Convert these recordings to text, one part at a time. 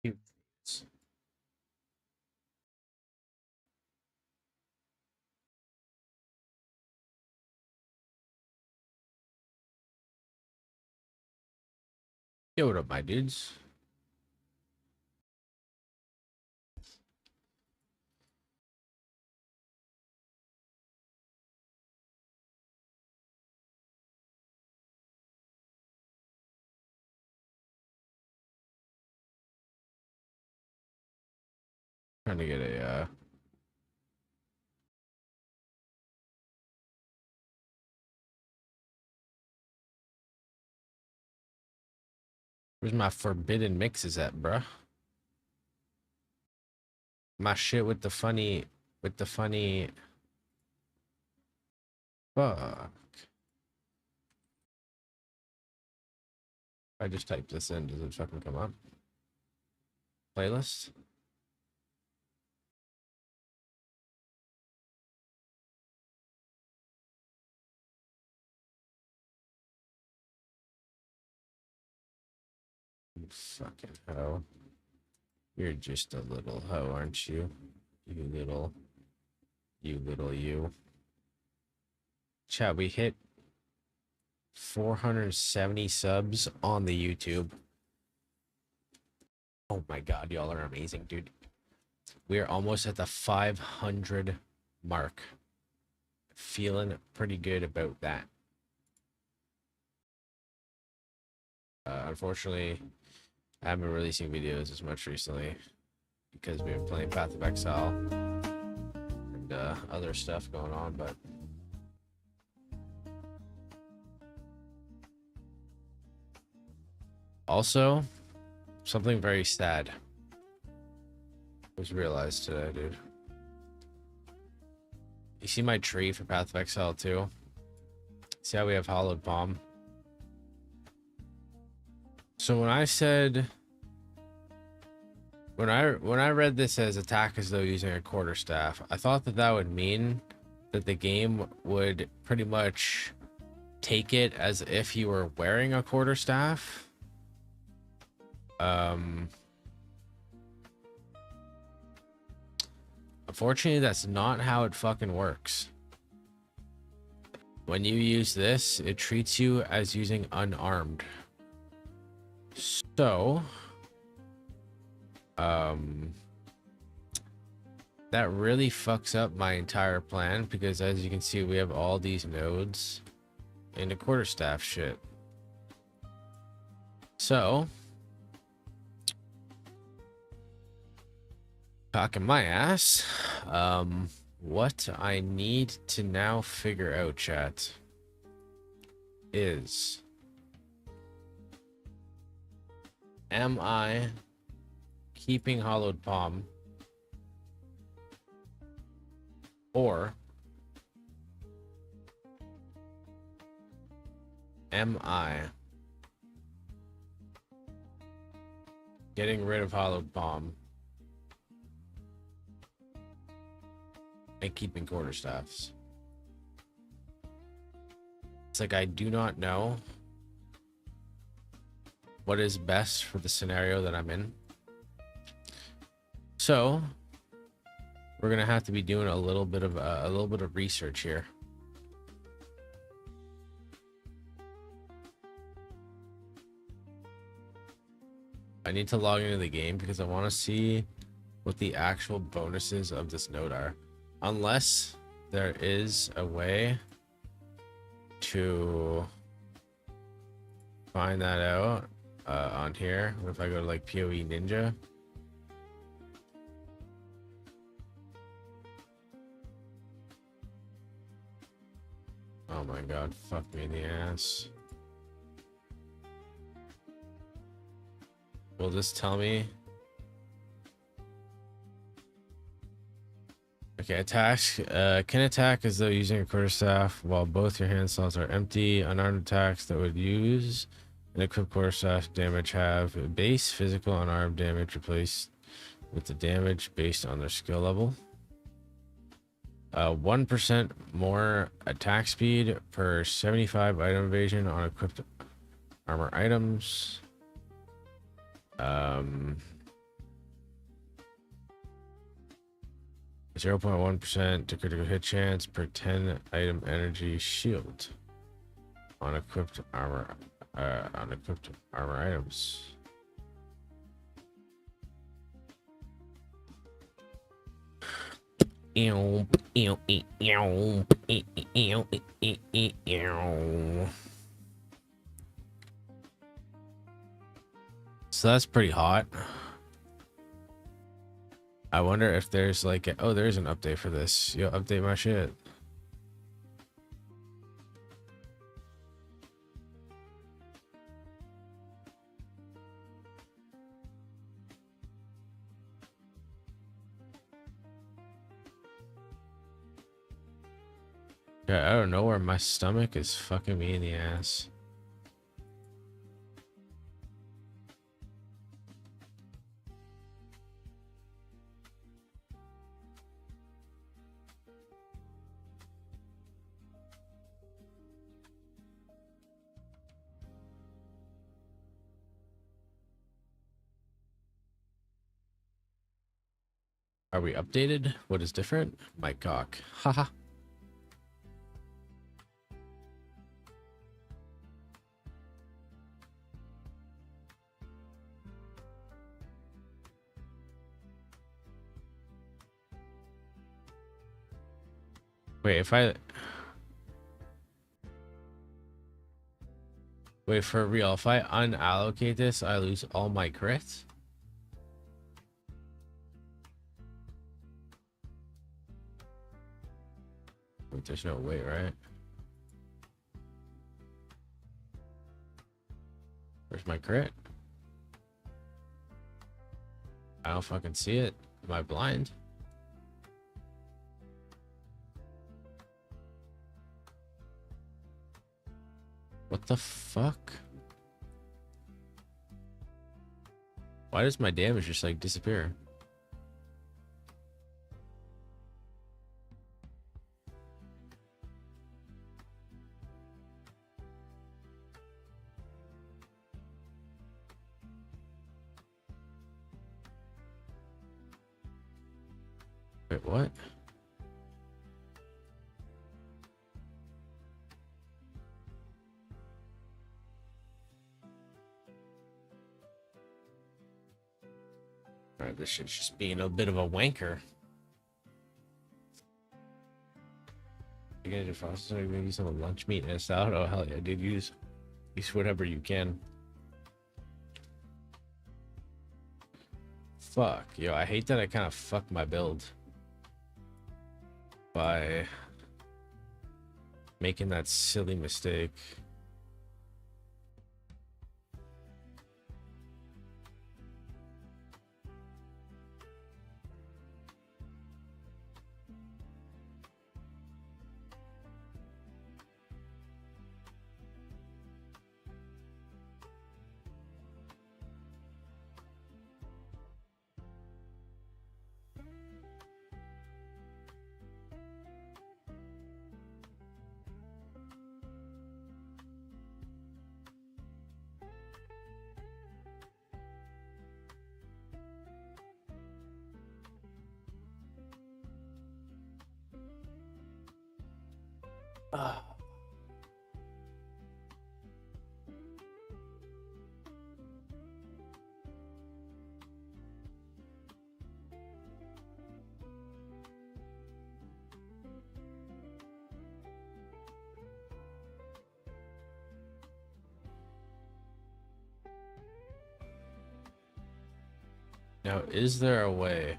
Yo, what up, my dudes? Trying to get a where's my forbidden mixes at, bruh? My shit with the funny fuck. I just typed this in, does it fucking come up? Playlist? You fucking hoe. You're just a little hoe, aren't you? You little you. Chat, we hit 470 subs on the YouTube. Oh my god, y'all are amazing, dude. We are almost at the 500 mark. Feeling pretty good about that. Unfortunately, I haven't been releasing videos as much recently because we've been playing Path of Exile and other stuff going on, but also something very sad was realized today, dude. You see my tree for Path of Exile 2? See how we have hollowed palm? So when I said when I read this as attack as though using a quarterstaff, I thought that that would mean that the game would pretty much take it as if you were wearing a quarterstaff. Unfortunately, that's not how it fucking works. When you use this, it treats you as using unarmed. So, that really fucks up my entire plan because as you can see, we have all these nodes in the quarterstaff shit. So, cocking my ass. What I need to now figure out, chat, is am I keeping hollowed palm or am I getting rid of hollowed palm and keeping quarterstaffs? It's like I do not know what is best for the scenario that I'm in. So we're gonna have to be doing a little bit of research here. I need to log into the game because I want to see what the actual bonuses of this node are. Unless there is a way to find that out on here. What if I go to like PoE Ninja? Oh my god, fuck me in the ass. Will this tell me? Okay, attacks. Can attack as though using a quarterstaff while both your hand slots are empty. Unarmed attacks that would use an equipped quarterstaff damage have base physical unarmed damage replaced with the damage based on their skill level. 1% more attack speed per 75 item evasion on equipped armor items. 0.1% to critical hit chance per 10 item energy shield on equipped armor items. So that's pretty hot. I wonder if there's like oh, there's an update for this. Yo, update my shit. Yeah, I don't know where my stomach is fucking me in the ass. Are we updated? What is different? My cock. Haha. Wait, if I... Wait, for real, if I unallocate this, I lose all my crits? Wait, there's no way, right? Where's my crit? I don't fucking see it. Am I blind? What the fuck? Why does my damage just like disappear? Wait, what? Alright, this shit's just being a bit of a wanker. You gonna defrost it? Maybe some lunch meat and a salad? Oh hell yeah, dude, use whatever you can. Fuck, yo, I hate that I kind of fucked my build by making that silly mistake. Now, is there a way?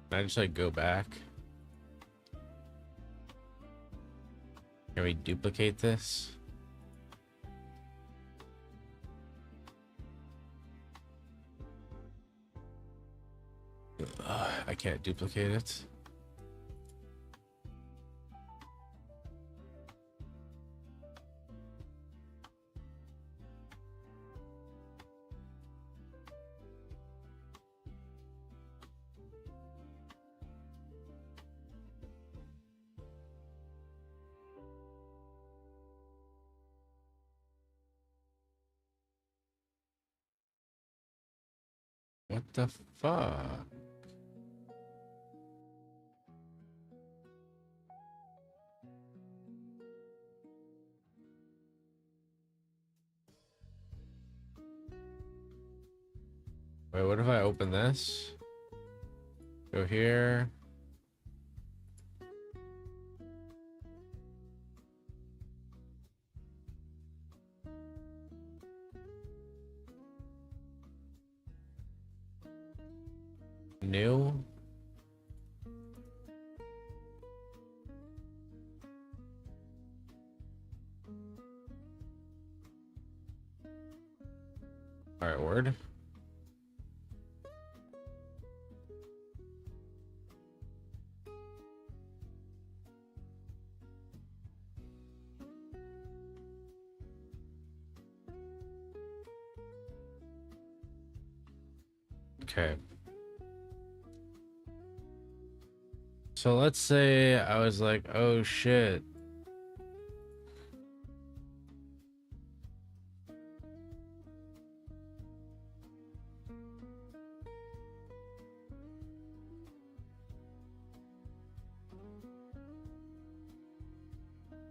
Can I just like go back? Can we duplicate this? I can't duplicate it. What the fuck? Wait, what if I open this? Go here. New. All right, word. Okay. So let's say I was like, oh shit.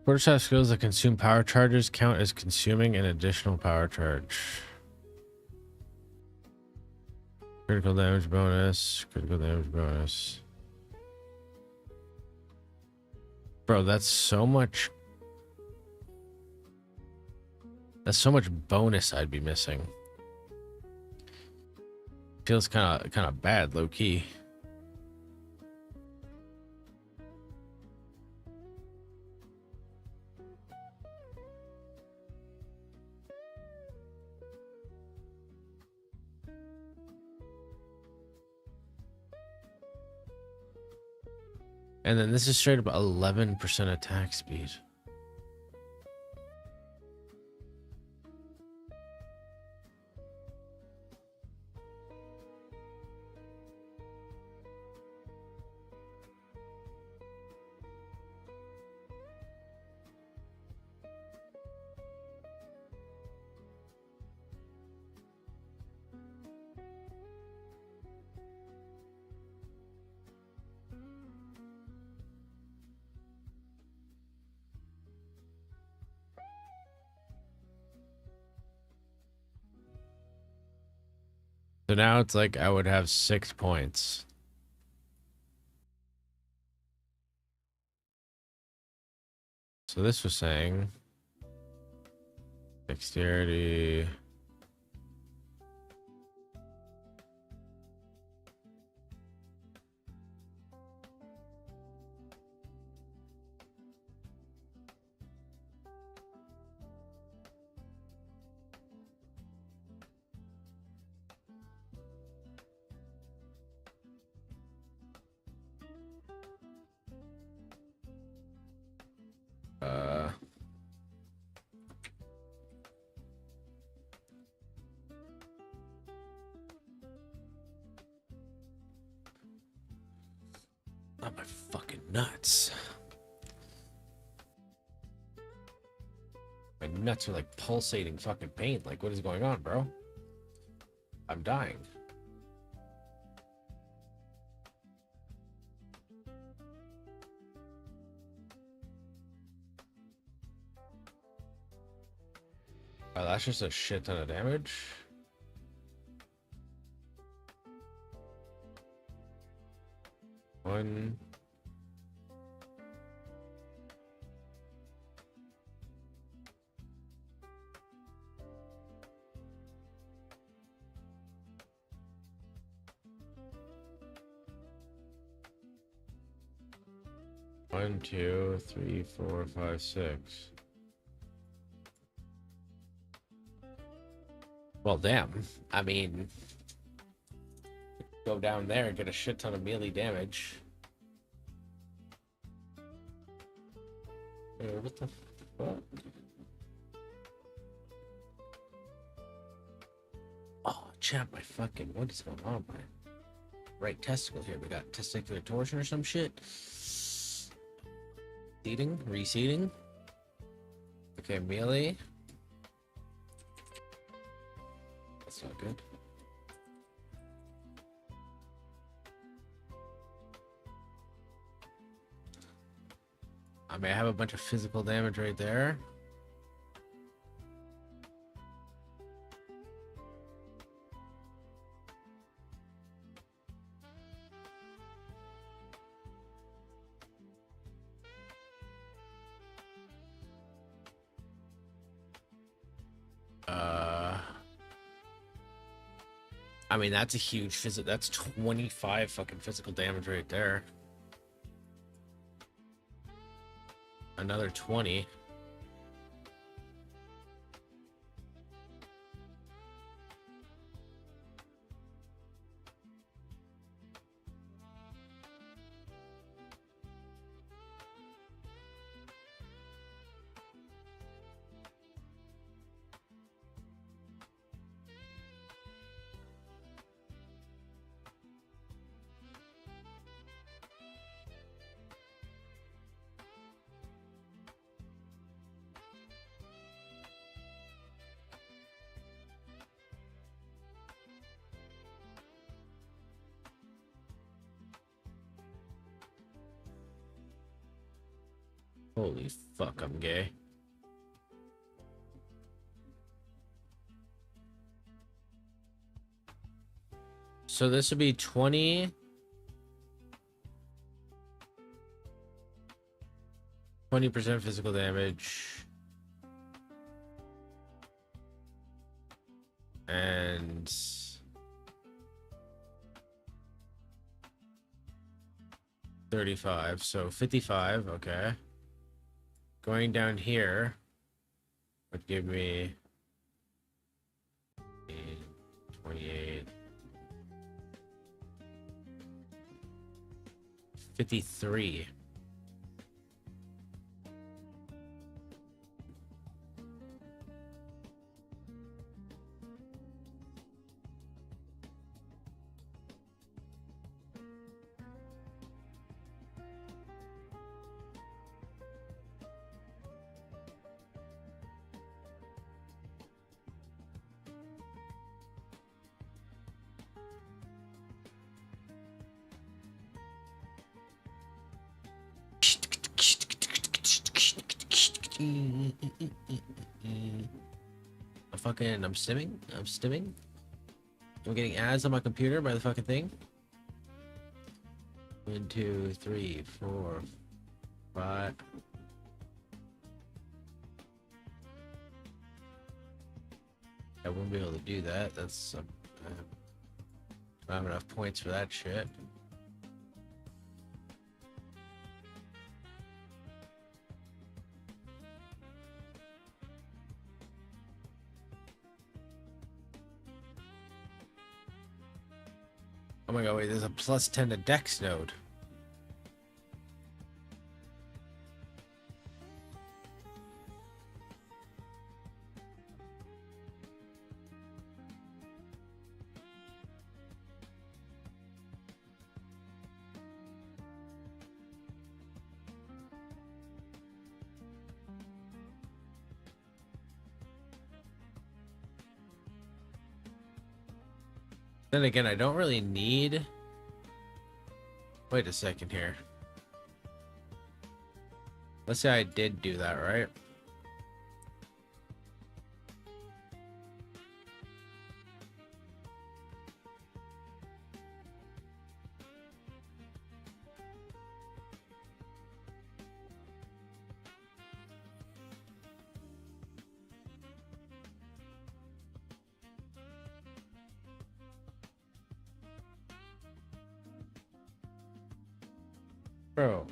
Quarterstaff skills that consume power charges count as consuming an additional power charge. Critical damage bonus. Critical damage bonus. Bro, that's so much. That's so much bonus I'd be missing. Feels kind of bad, low key. And then this is straight up 11% attack speed. So now it's like I would have 6 points. So this was saying dexterity. Not my fucking nuts. My nuts are like pulsating fucking pain. Like, what is going on, bro? I'm dying. Oh, that's just a shit ton of damage. One. One, two, three, four, five, six. Well, damn. I mean, go down there and get a shit ton of melee damage. What the fuck? Oh, champ, my fucking, what is going on, man? Right testicle here. We got testicular torsion or some shit. Seating, reseating. Okay, melee. That's not good. I may have a bunch of physical damage right there. I mean, that's a huge physical. That's 25 fucking physical damage right there. Another 20. Holy fuck, I'm gay. So this would be 20. 20% physical damage. And 35. So 55, okay. Going down here would give me 28. 53. I'm stimming. I'm getting ads on my computer by the fucking thing. 1, 2, 3, 4, 5. I won't be able to do that. That's I don't have enough points for that shit. Oh my god, wait, there's a plus 10 to Dex node. Then again, I don't really need... Wait a second here. Let's say I did do that, right? Bro.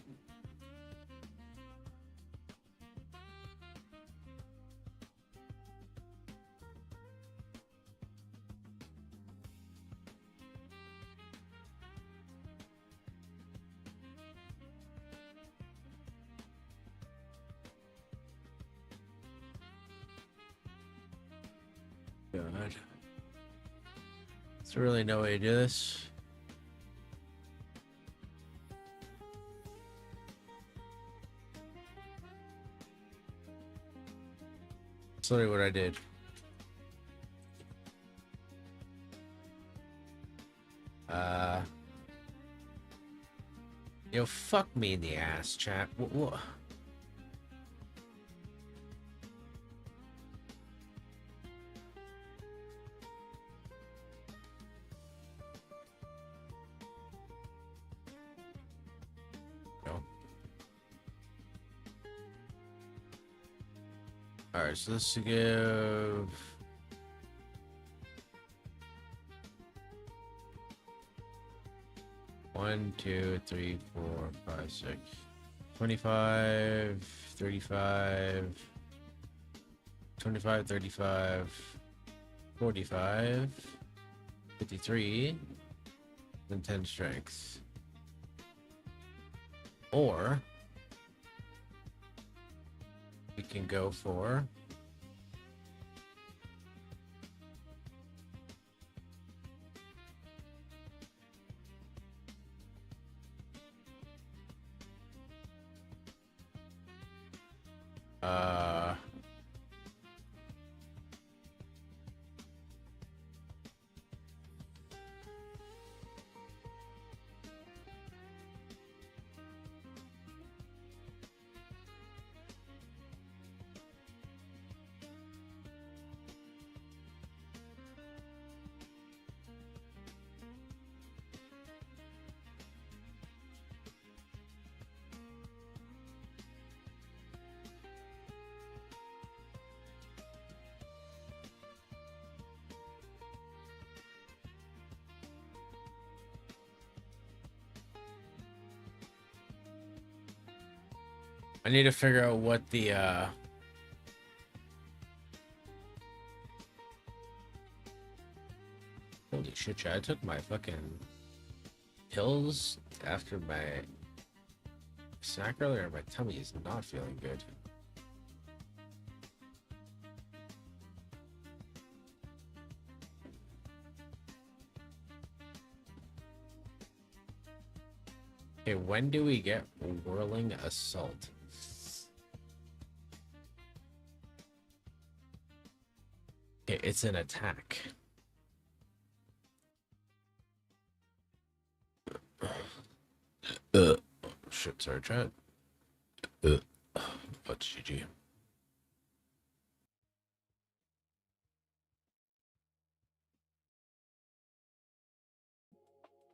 God. There's really no way to do this. That's literally what I did. Yo, fuck me in the ass, chat. What? Alright, so let's give 1, 2, 3, 4, 5, 6, 25, 35, 25, 35, 45, 53, and 10 strength. Or we can go for I need to figure out what the holy shit, chat. I took my fucking pills after my snack earlier. My tummy is not feeling good. Okay, when do we get Whirling Assault? Okay, it's an attack. Shit, sorry, chat. What's GG?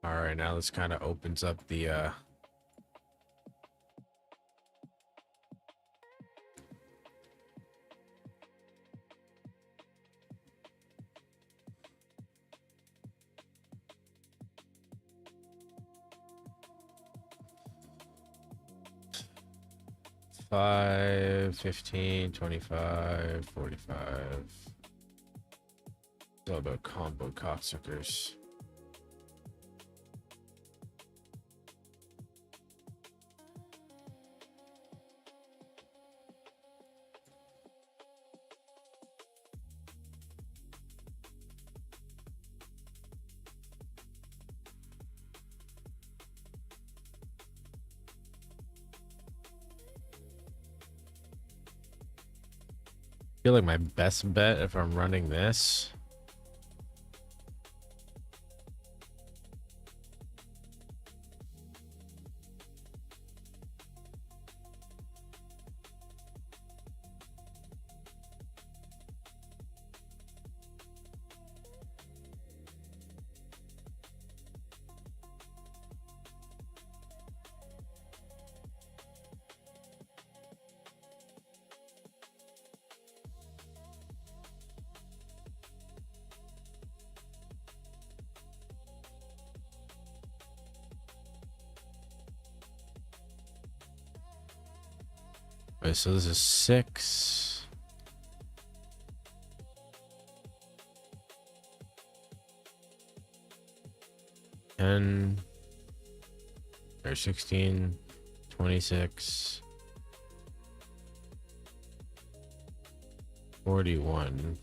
All right, now this kind of opens up the 5, 15, 25, 45. It's all about combo cocksuckers. I feel like my best bet if I'm running this okay, so this is 6. Ten or 16, 26, 41.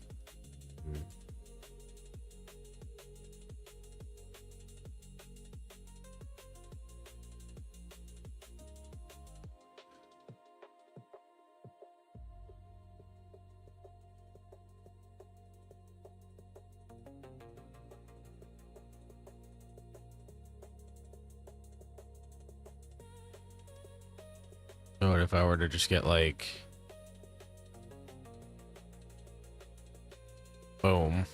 What if I were to just get like boom?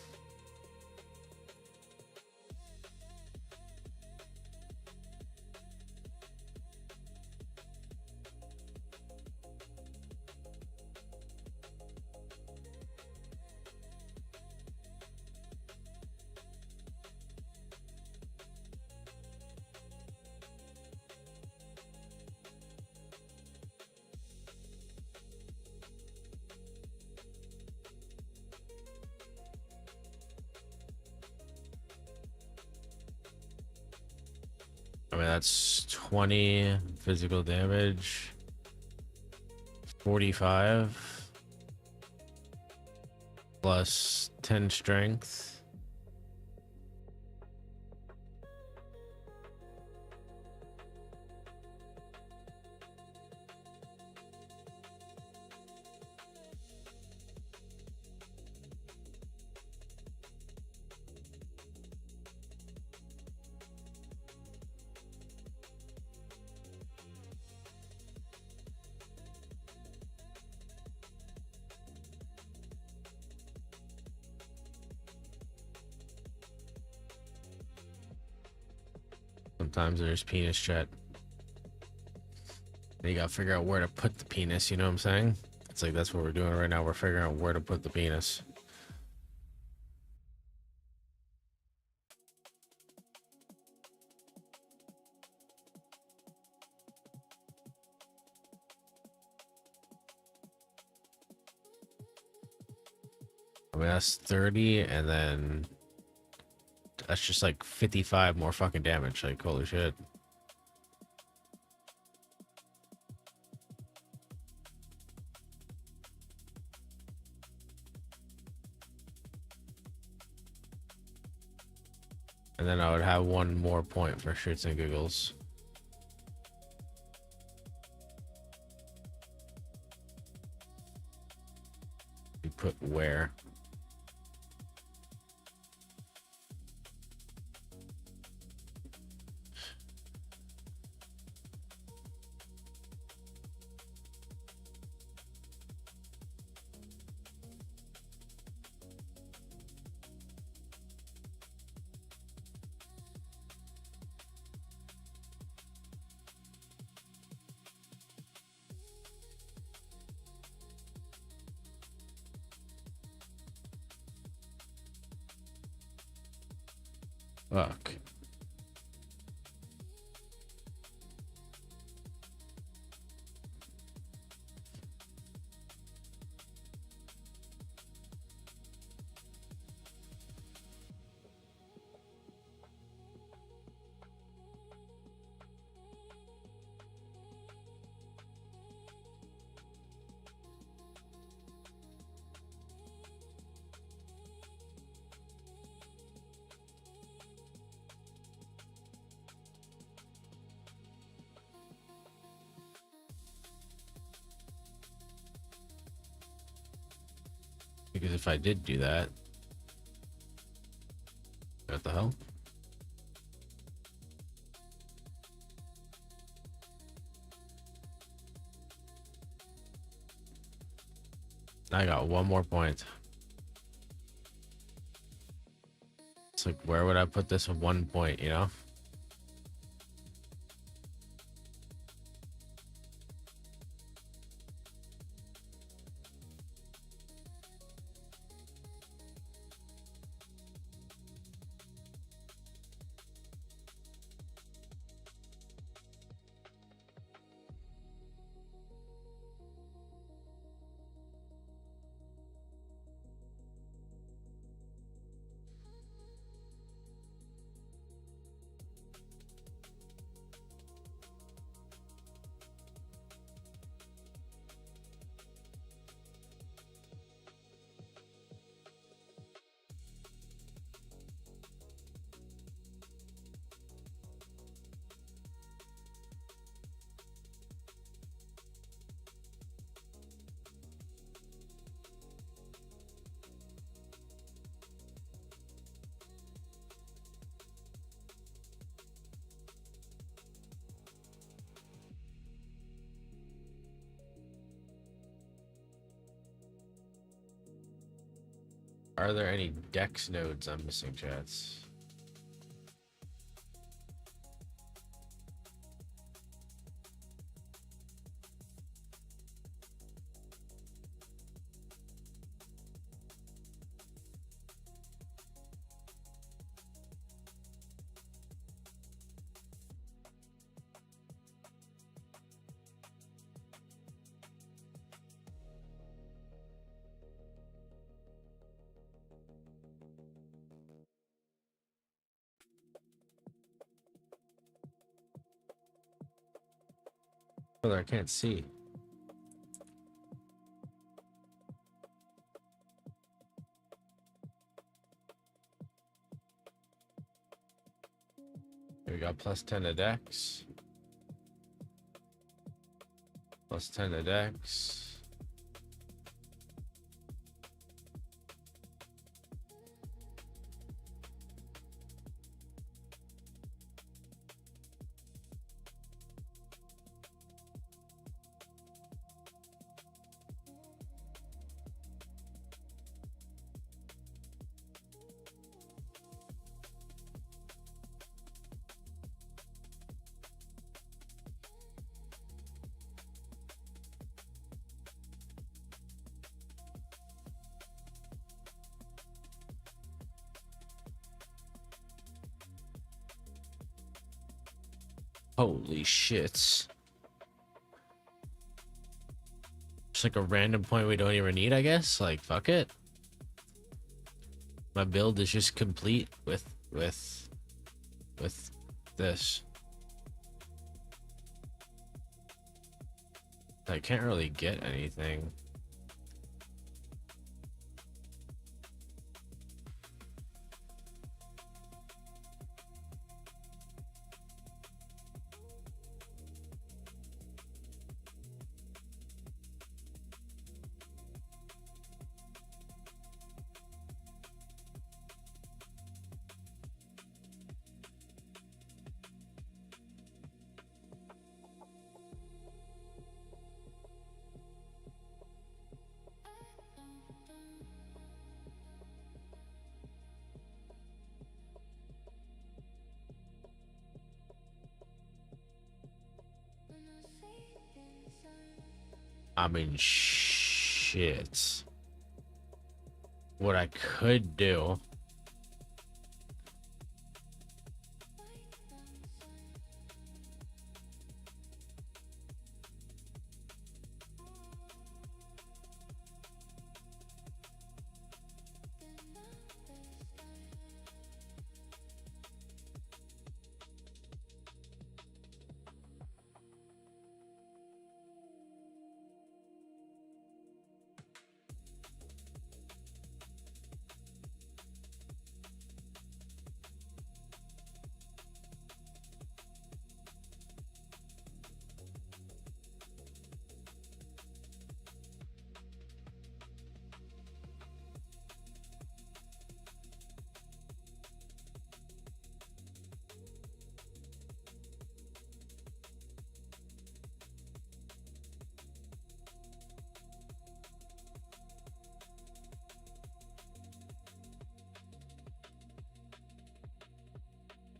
that's 20 physical damage, 45 plus 10 strength. Sometimes there's penis chat. You gotta figure out where to put the penis, you know what I'm saying? It's like that's what we're doing right now. We're figuring out where to put the penis. I mean, that's 30, and then that's just like 55 more fucking damage. Like, holy shit. And then I would have one more point for shits and giggles. You put where? Fuck. Because if I did do that, what the hell? I got one more point. It's like, where would I put this 1 point, you know? Are there any dex nodes I'm missing, chats? Brother, I can't see. Here we got plus 10 to dex. Plus 10 to dex. Holy shit. It's like a random point we don't even need, I guess. Like, fuck it. My build is just complete with this. I can't really get anything. I mean, shit. What I could do.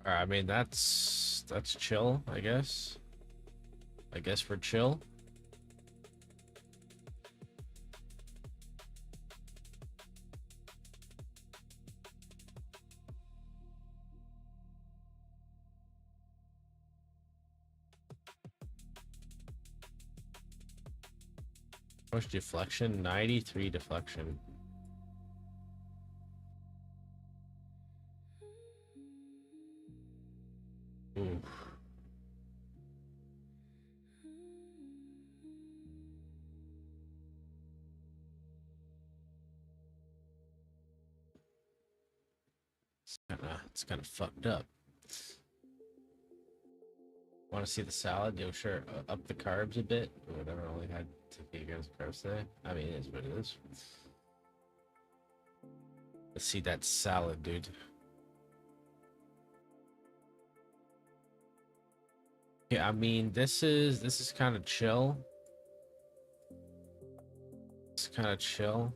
I mean, that's chill, I guess. I guess we're chill. How much deflection? 93 deflection. Ooh. It's kind of fucked up. Want to see the salad? Yo, sure. Up the carbs a bit. Or whatever. Only had 2 grams of carbs today. I mean, it is what it is. Let's see that salad, dude. Yeah, I mean, this is kind of chill. It's kind of chill.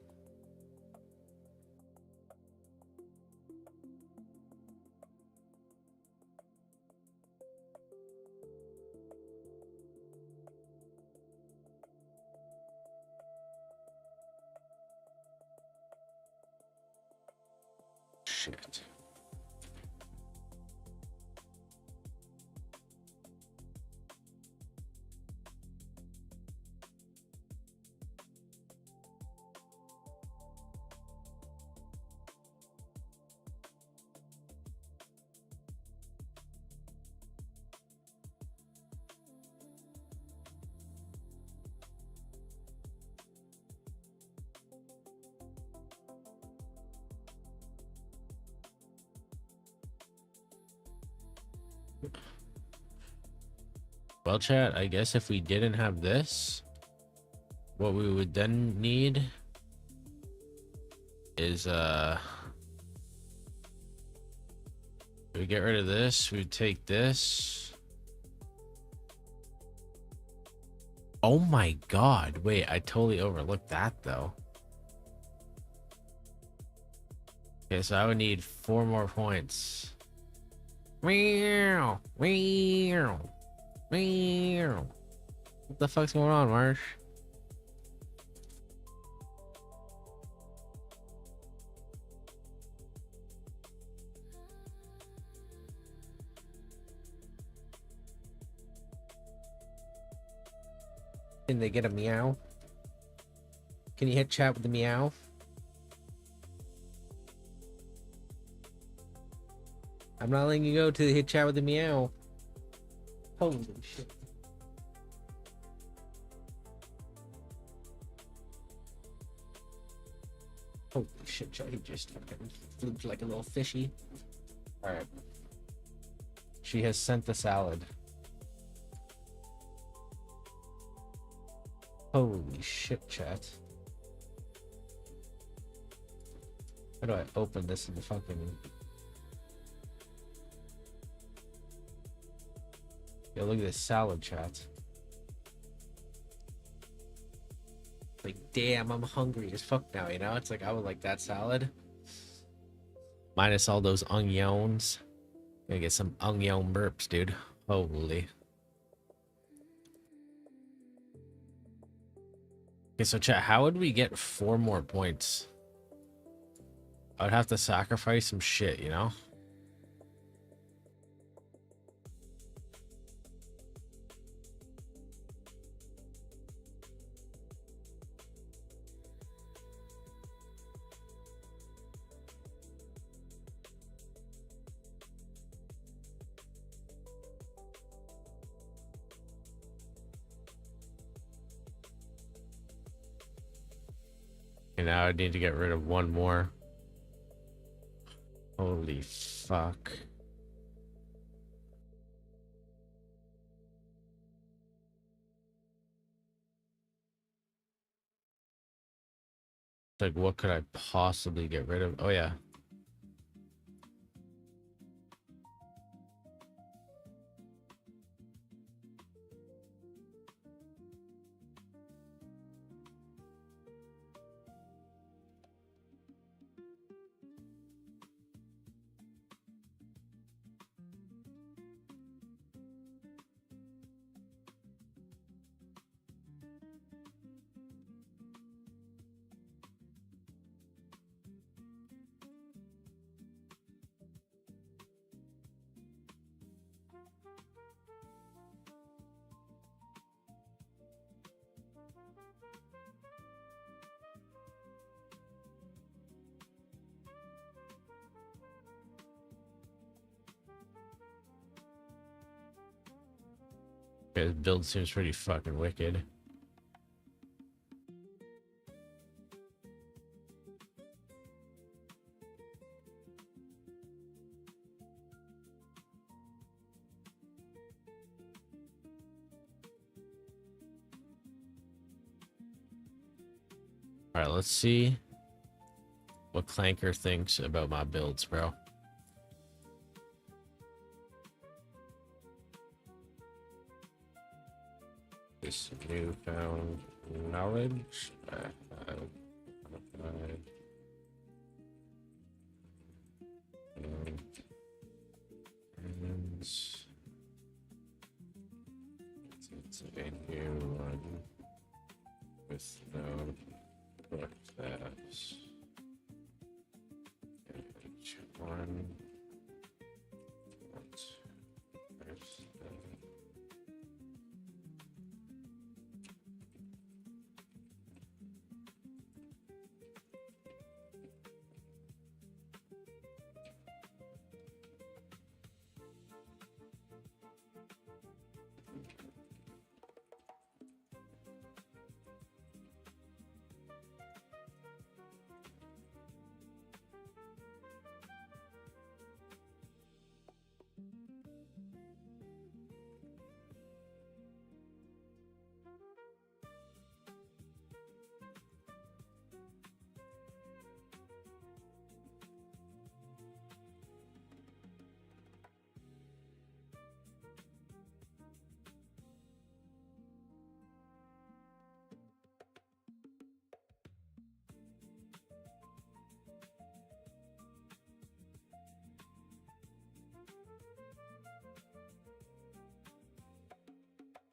Shit. Well, chat, I guess if we didn't have this, what we would then need is we get rid of this, we take this. Oh my god, wait, I totally overlooked that though. Okay, so I would need 4 more points. Meow, meow, meow. What the fuck's going on, Marsh? Can they get a meow? Can you hit chat with the meow? I'm not letting you go to hit chat with the meow. Holy shit. Holy shit, he just fucking flipped like a little fishy. Alright. She has sent the salad. Holy shit, chat. How do I open this in the fucking... Yo, look at this salad, chat. Like, damn, I'm hungry as fuck now, you know? It's like, I would like that salad. Minus all those onions. Gonna get some onion burps, dude. Holy. Okay, so chat, how would we get 4 more points? I would have to sacrifice some shit, you know? And now I need to get rid of 1 more. Holy fuck. Like, what could I possibly get rid of? Oh, yeah. Okay, this build seems pretty fucking wicked. All right, let's see what Clanker thinks about my builds, bro. This newfound knowledge I have applied and it's a new one with no process. Each one.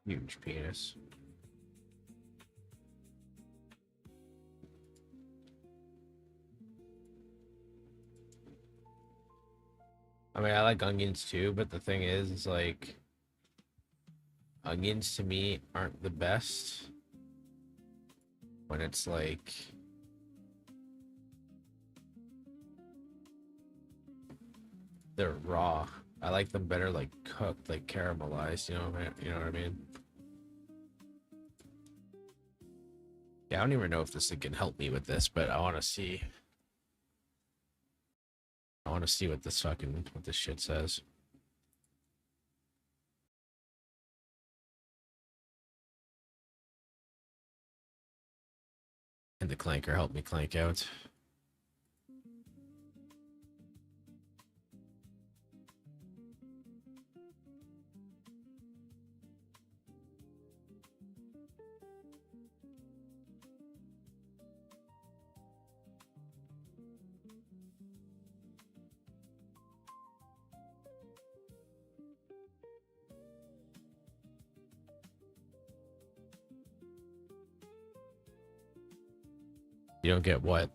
Huge penis. I mean, I like onions too, but the thing is like, onions to me aren't the best when it's like they're raw. I like them better like cooked, like caramelized. You know what I mean? Yeah, I don't even know if this thing can help me with this, but I want to see. I want to see what this shit says. And the clanker helped me clank out. You don't get what?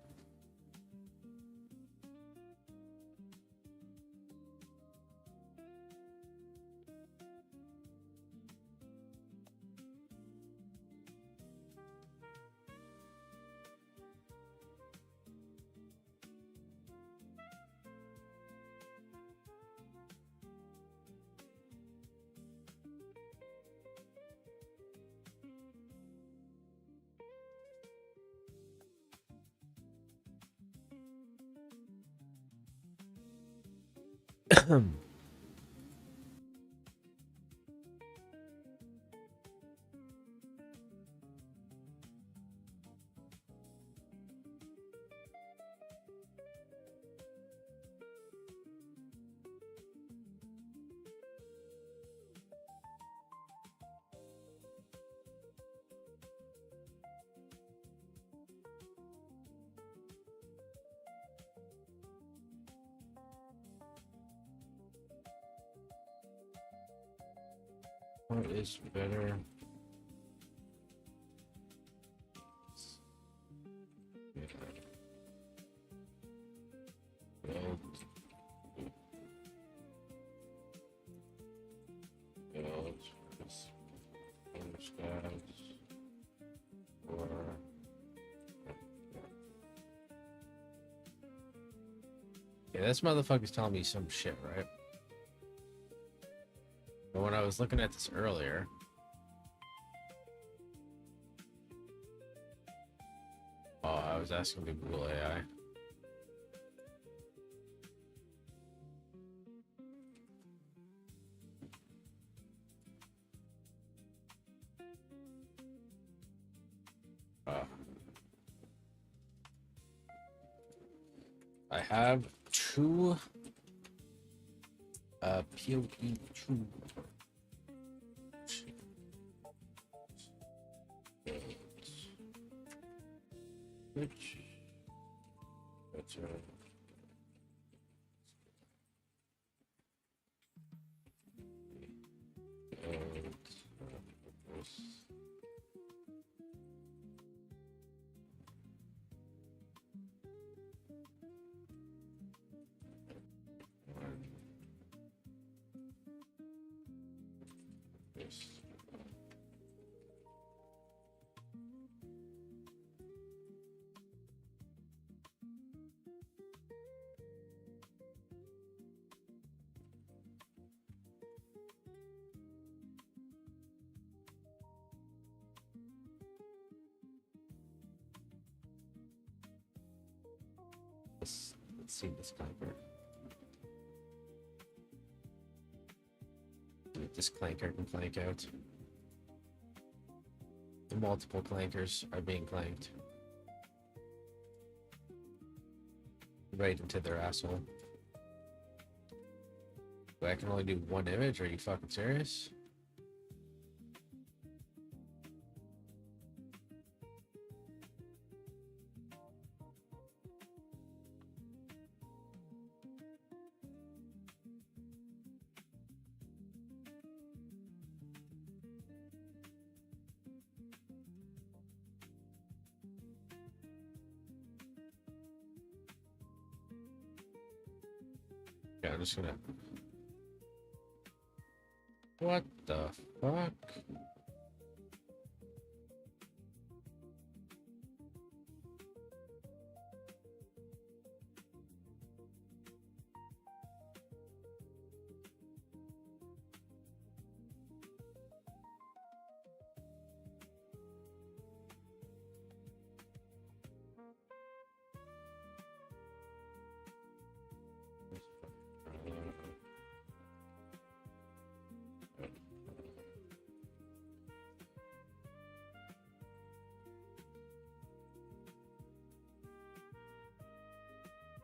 What is better? Yeah, this motherfucker's telling me some shit, right? But when I was looking at this earlier, I was asking the Google AI. I have two POE2 which that's right. Let's see this clanker. This clanker can clank out. The multiple clankers are being clanked right into their asshole. But I can only do one image? Are you fucking serious? Yeah, I'm just gonna. What the fuck?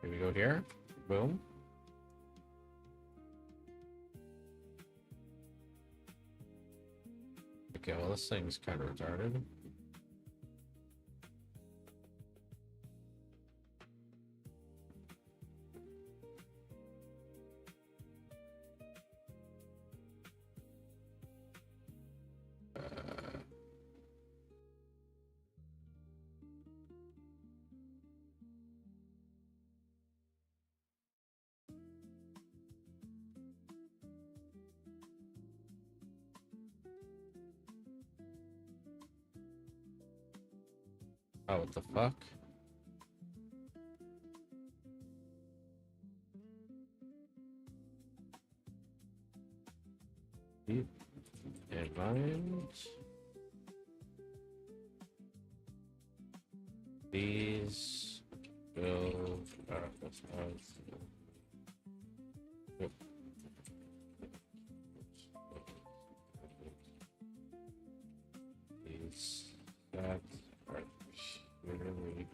Here we go here. Boom. Okay, well, this thing's kind of retarded. Oh, what the fuck? Keep in mind, these will these that are really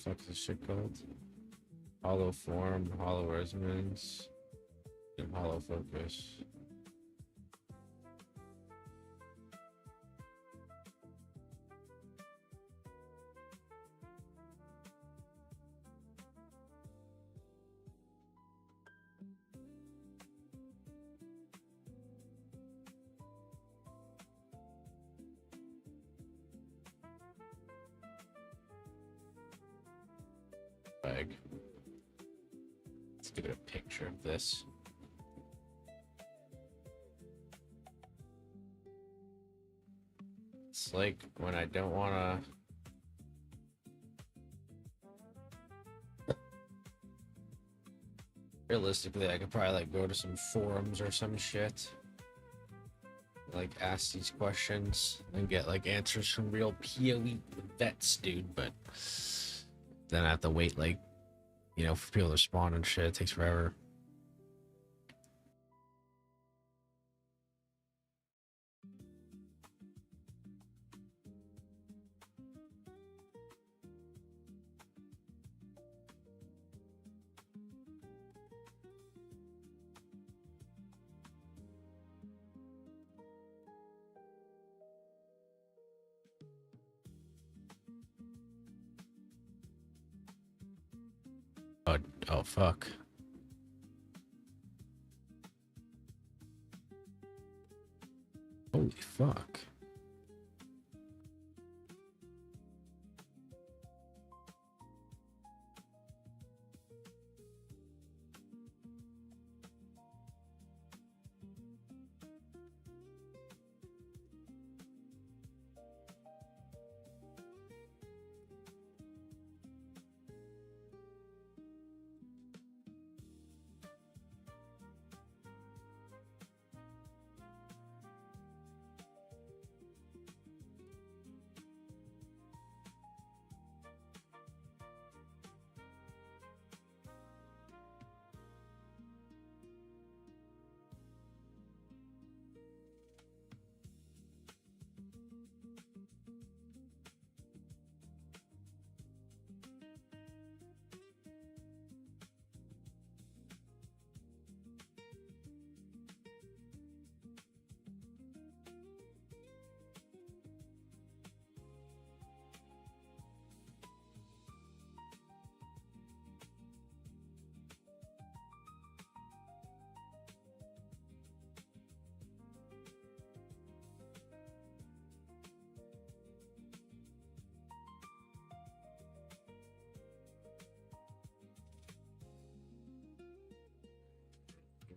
fuck is this shit called? Hollow form, hollow resonance, and hollow focus. Bag. Let's get a picture of this. It's like when I don't want to. Realistically, I could probably like go to some forums or some shit, like ask these questions and get like answers from real PoE vets, dude. But then I have to wait like, you know, for people to spawn and shit. It takes forever. Oh fuck. Holy fuck.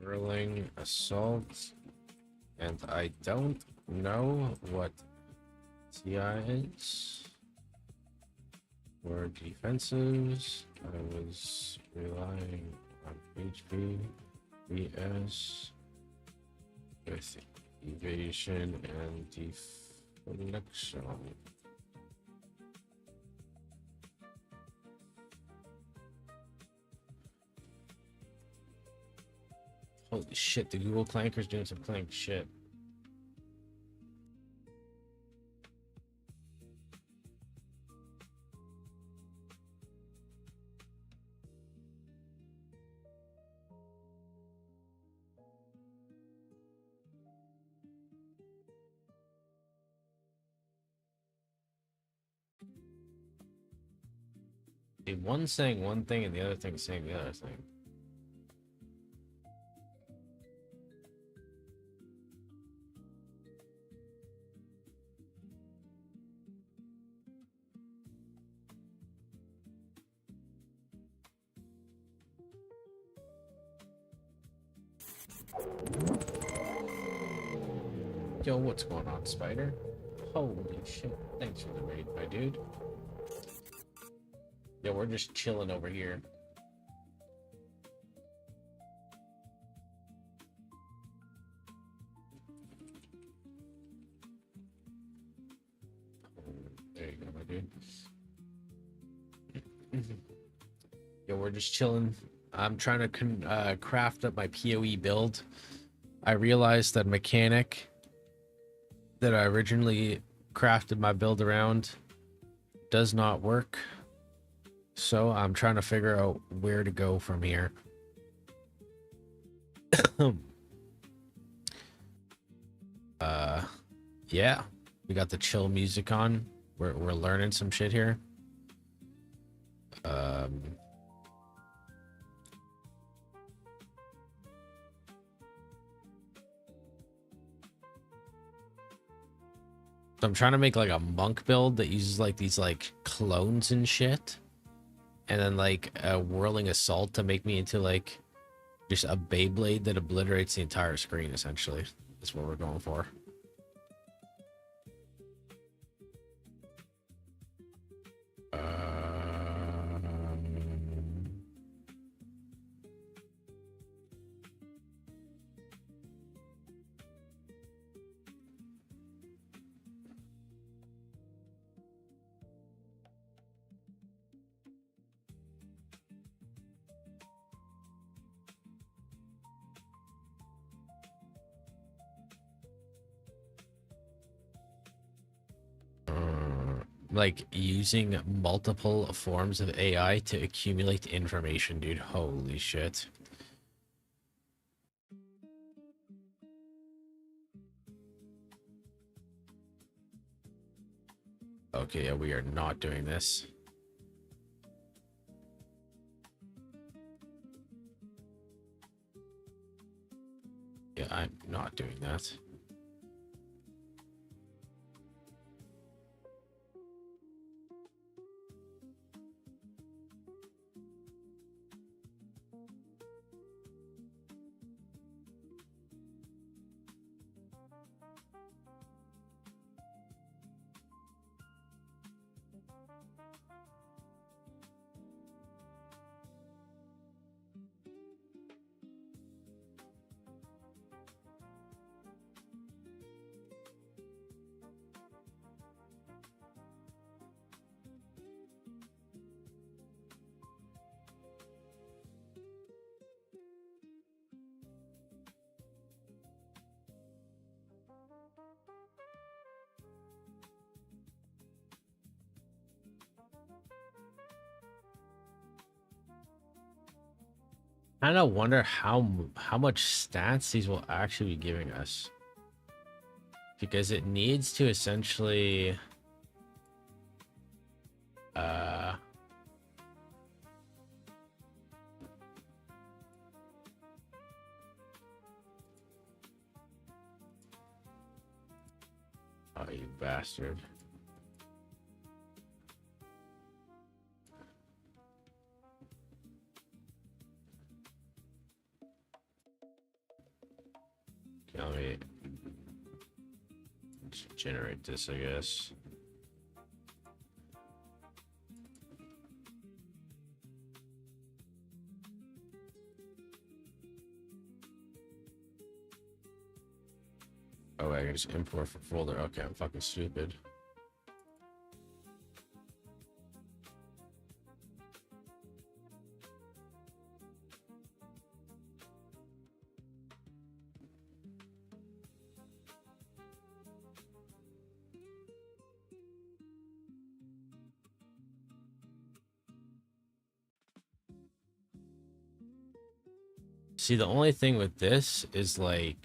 Whirling assault. And I don't know what TI is. For defenses, I was relying on HP, VS, with evasion and deflection. Holy shit, the Google Clanker's doing some clank shit. One's saying one thing and the other thing's saying the other thing. Yo, what's going on, Spider? Holy shit. Thanks for the raid, my dude. Yo, we're just chilling over here. There you go, my dude. Yo, we're just chilling. I'm trying to craft up my PoE build. I realized that mechanic that I originally crafted my build around does not work. So I'm trying to figure out where to go from here. Yeah, we got the chill music on. We're learning some shit here. So I'm trying to make like a monk build that uses like these like clones and shit. And then like a whirling assault to make me into like just a Beyblade that obliterates the entire screen, essentially. That's what we're going for. Like using multiple forms of AI to accumulate information, dude. Holy shit. Okay, yeah, we are not doing this. Yeah, I'm not doing that. I kind of wonder how much stats these will actually be giving us, because it needs to essentially oh, you bastard. generate this, I guess. Oh, I can just import from folder. Okay, I'm fucking stupid. See, the only thing with this is like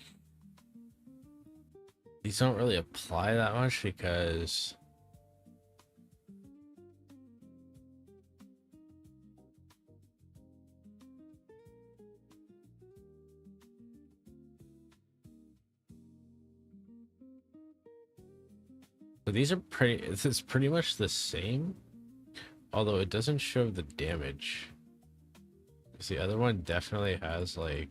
these don't really apply that much because so these are pretty, it's pretty much the same, although it doesn't show the damage. The other one definitely has like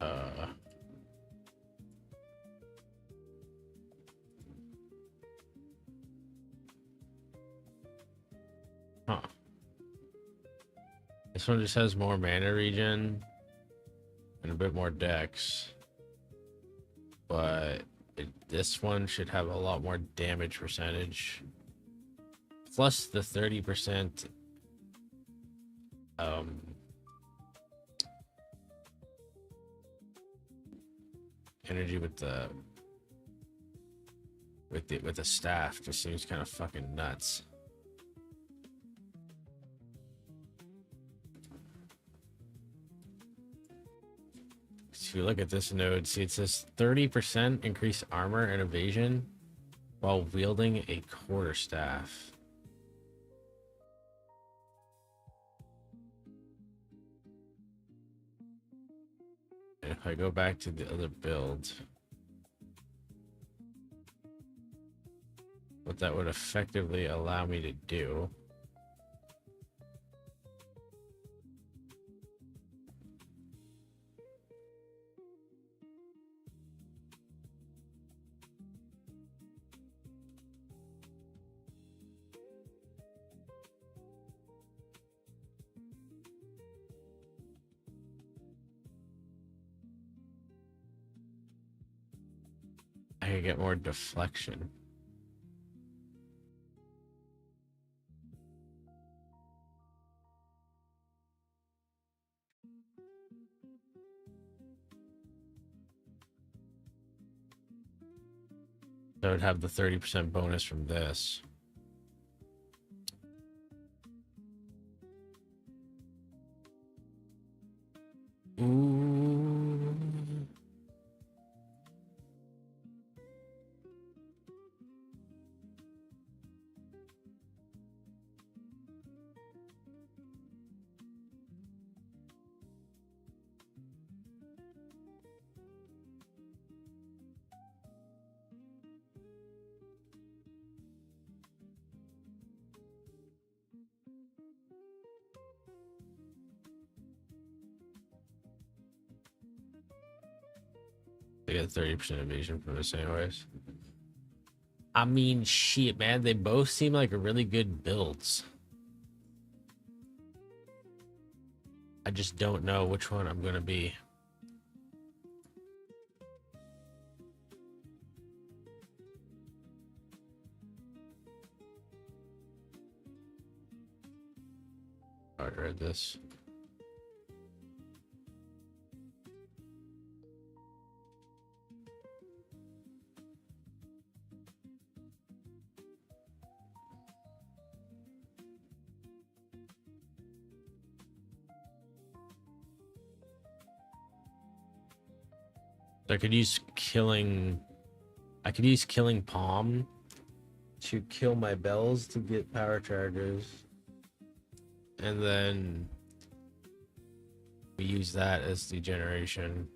huh. This one just has more mana regen and a bit more dex, but this one should have a lot more damage percentage, plus the 30% energy with the staff. Just seems kind of fucking nuts. If you look at this node, see it says 30% increased armor and evasion while wielding a quarterstaff. And if I go back to the other build, what that would effectively allow me to do I could get more deflection. So I would have the 30% bonus from this. Ooh. They get 30% evasion from this anyways. I mean, shit, man. They both seem like really good builds. I just don't know which one I'm going to be. I read this. So I could use killing Palm to kill my bells to get power charges. And then we use that as the generation.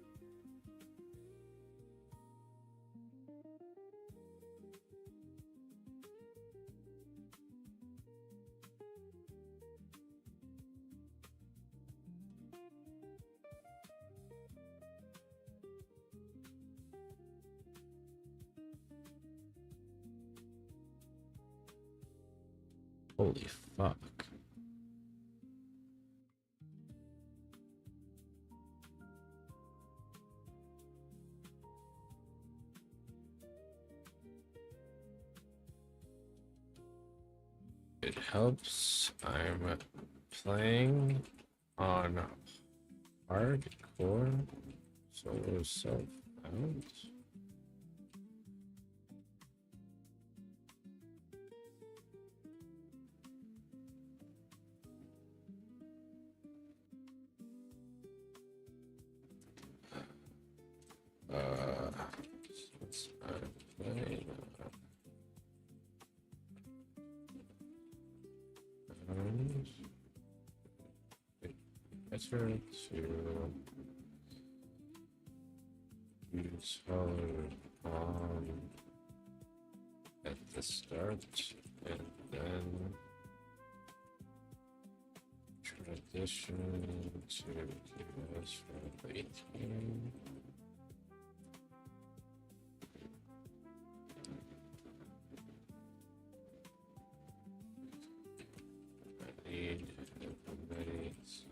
Holy fuck. It helps. I'm playing on hardcore solo self-found. Since I'm playing better to use solid at the start and then transition to QS for the team. I need everybody that's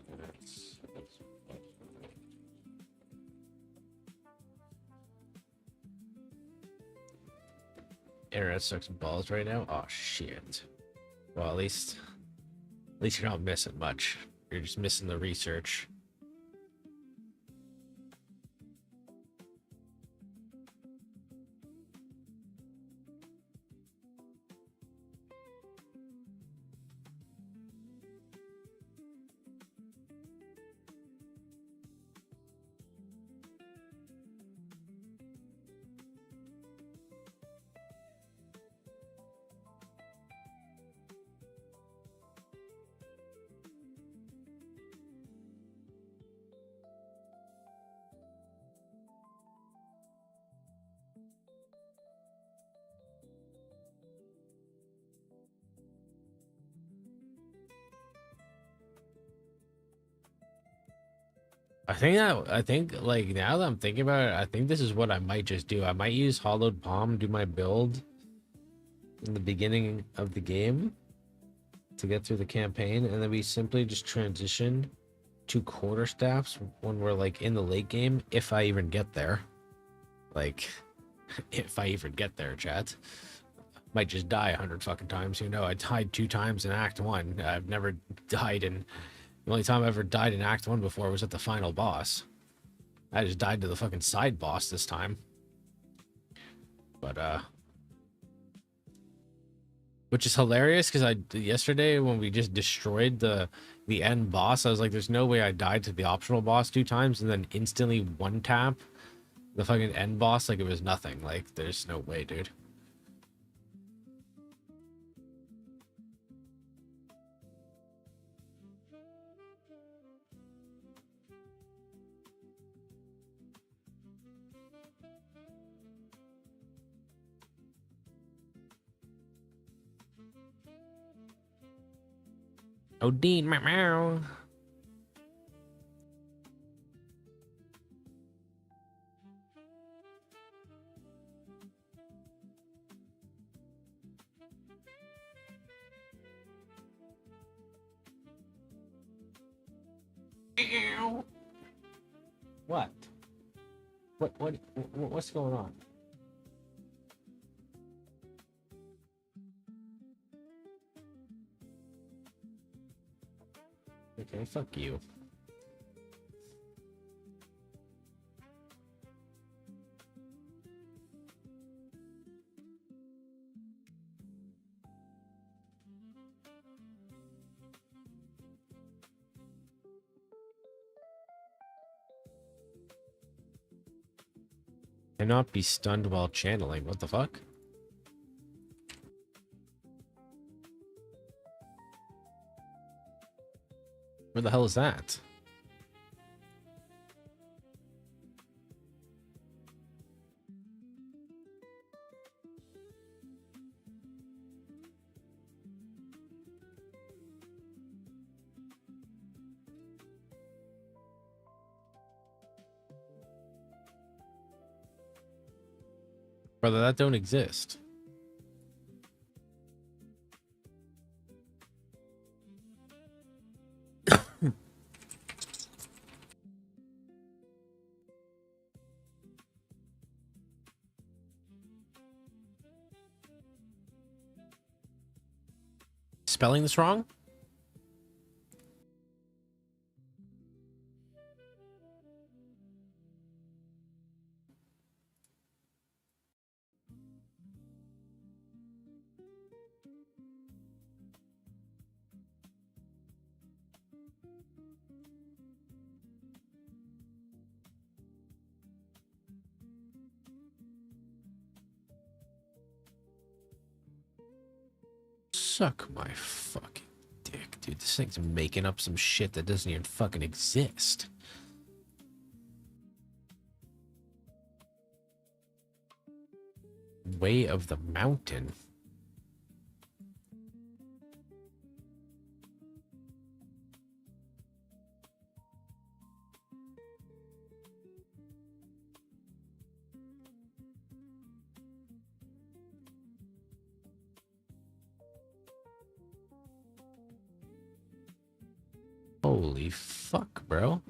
internet sucks balls right now. Oh shit. Well, at least you're not missing much. You're just missing the research. I think like now that I'm thinking about it, I think this is what I might just do. I might use Hollowed Palm, do my build in the beginning of the game to get through the campaign, and then we simply just transition to quarterstaffs when we're like in the late game, if I even get there. Like, if I even get there, chat. Might just die 100 fucking times. You know, I died 2 times in Act 1. I've never died in... The only time I ever died in Act 1 before was at the final boss. I just died to the fucking side boss this time. But, which is hilarious, because yesterday when we just destroyed the end boss, I was like, there's no way I died to the optional boss 2 times and then instantly one-tap the fucking end boss like it was nothing. Like, there's no way, dude. Odin, meow. What? What's going on? Okay, fuck you. Cannot be stunned while channeling. What the fuck? Where the hell is that? Brother, that don't exist. spelling this wrong? Suck my fucking dick, dude. This thing's making up some shit that doesn't even fucking exist. Way of the Mountain. Holy fuck, bro.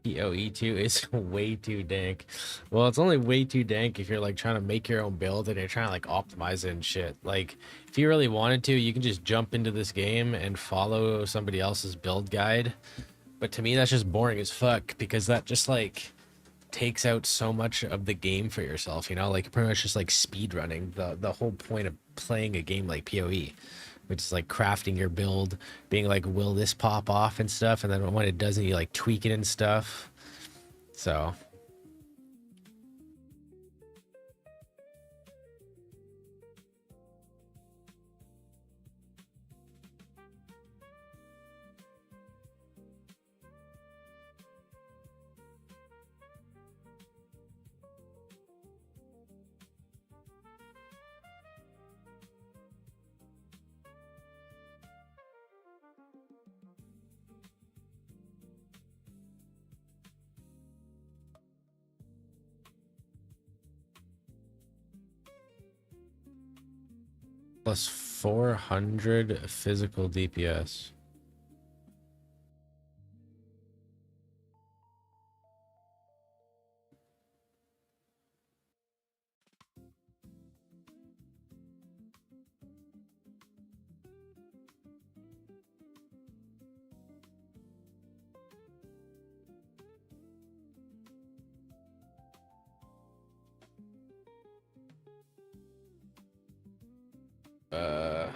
PoE2 is way too dank. Well, it's only way too dank if you're like trying to make your own build and you're trying to like optimize it and shit. Like, if you really wanted to, you can just jump into this game and follow somebody else's build guide. But to me, that's just boring as fuck because that just like takes out so much of the game for yourself, you know? Like, pretty much just like speed running. The whole point of playing a game like PoE, which is like crafting your build, being like, will this pop off and stuff, and then when it doesn't, you like tweak it and stuff. So plus 400 physical DPS. Uh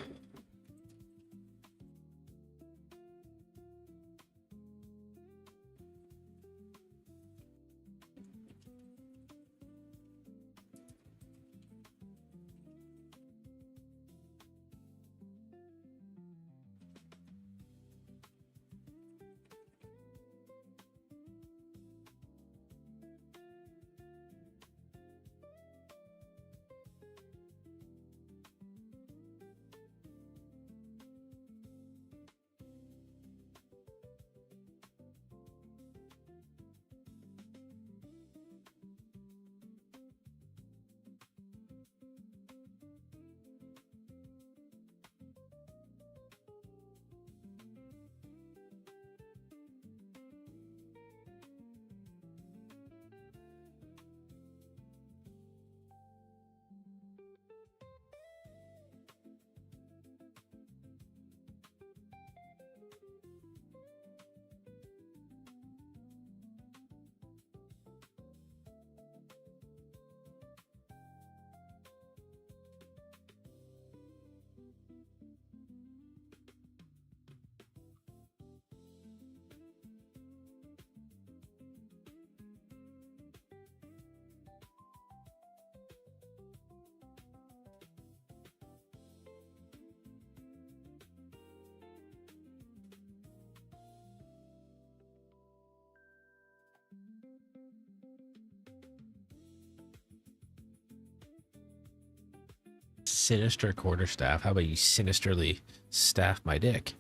sinister quarterstaff. How about you sinisterly staff my dick?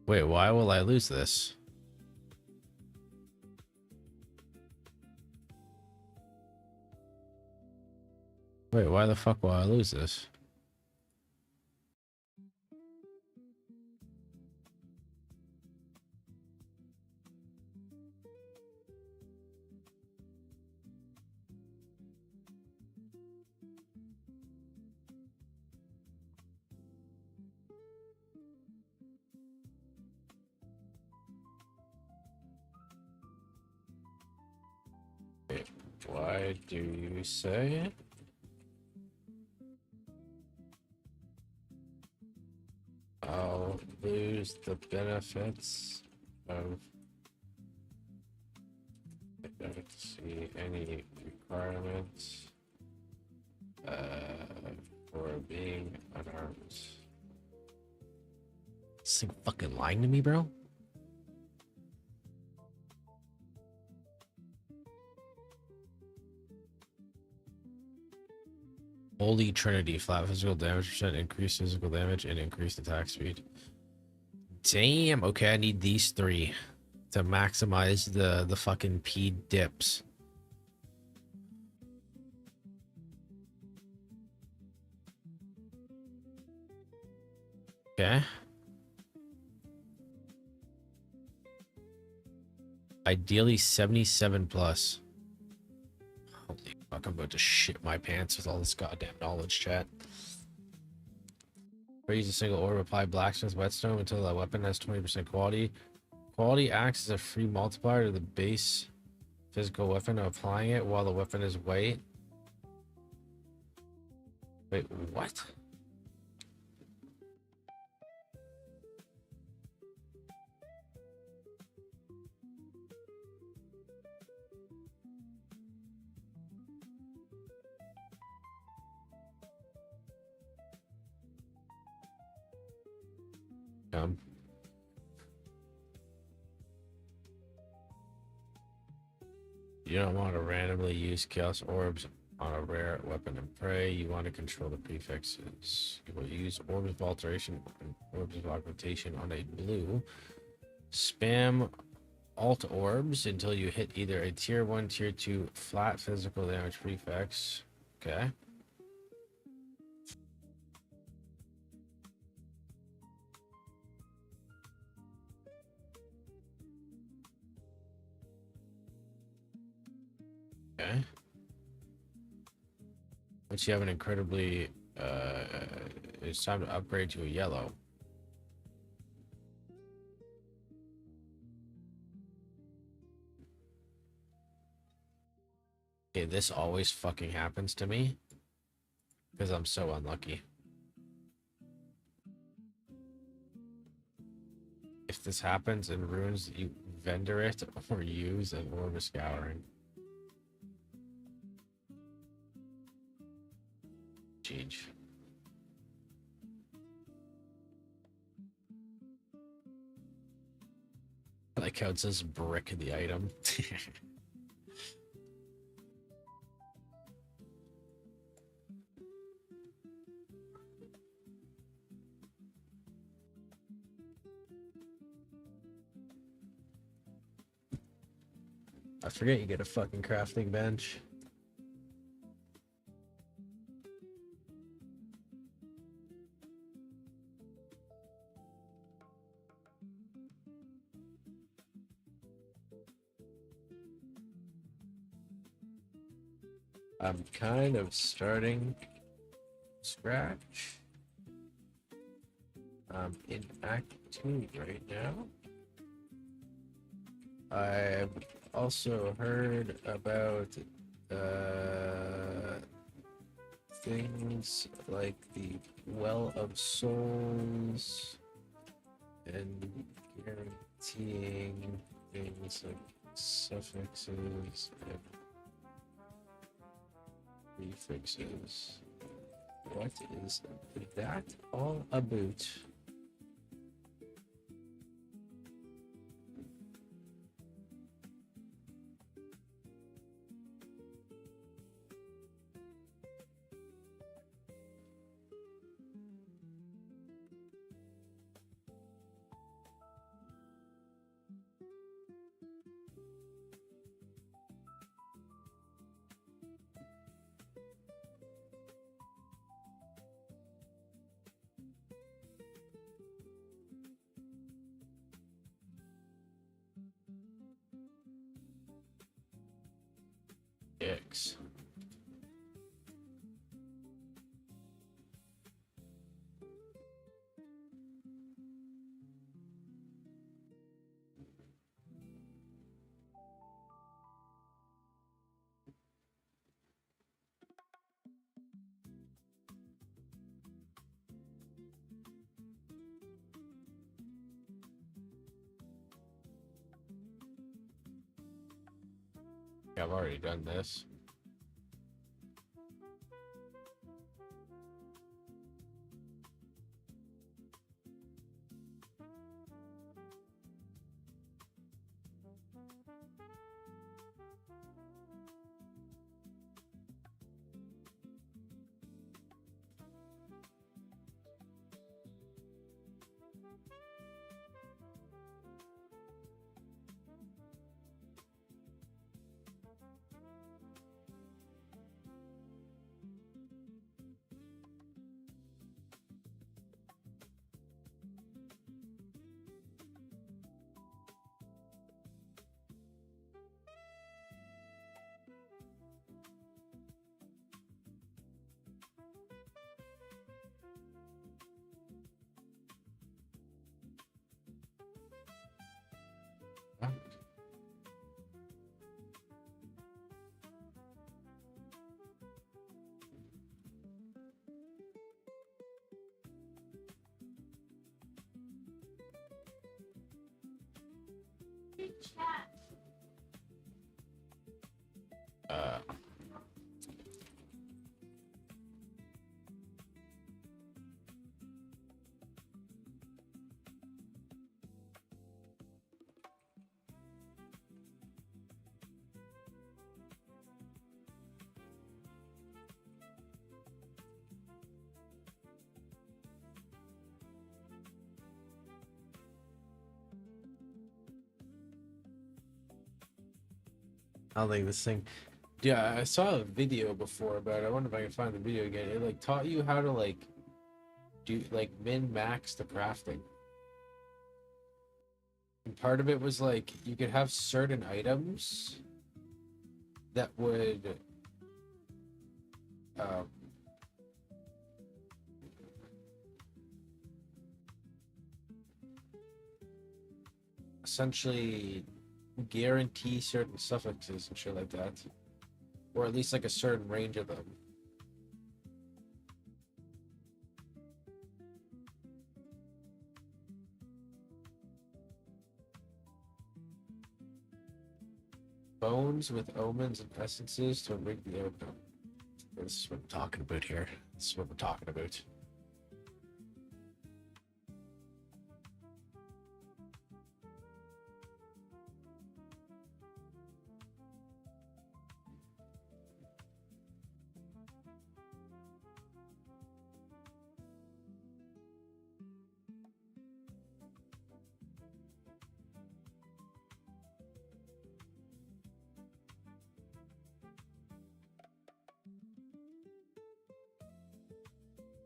Wait, why will I lose this? Wait, why the fuck will I lose this? Wait, why do you say? I'll lose the benefits of. I don't see any requirements for being unarmed. This thing fucking lying to me, bro? Holy Trinity, flat physical damage percent, increase physical damage, and increased attack speed. Damn, okay, I need these three to maximize the fucking P dips. Okay. Ideally 77 plus. Holy fuck, I'm about to shit my pants with all this goddamn knowledge, chat. If I use a single orb, apply blacksmith whetstone until that weapon has 20% quality. Quality acts as a free multiplier to the base physical weapon of applying it while the weapon is white. Wait, what? You don't want to randomly use chaos orbs on a rare weapon and prey. You want to control the prefixes. You will use orbs of alteration and orbs of augmentation on a blue. Spam alt orbs until you hit either a tier 1, tier 2 flat physical damage prefix. Okay. Okay. Once you have an incredibly, it's time to upgrade to a yellow. Okay, this always fucking happens to me because I'm so unlucky. If this happens in runes, you vendor it or use an orb of scouring. Change. I like how it says brick in the item. I forget you get a fucking crafting bench. I'm kind of starting scratch. I'm in Act 2 right now. I've also heard about things like the Well of Souls and guaranteeing things like suffixes and prefixes. What is that all about? X. Yeah, I've already done this. Uh, I don't think this thing. Yeah, I saw a video before about it. I wonder if I can find the video again. It like taught you how to like do like min max the crafting. And part of it was like you could have certain items that would um, essentially guarantee certain suffixes and shit like that, or at least like a certain range of them. Bones with omens and essences to rig the outcome. This is what I'm talking about here. This is what we're talking about.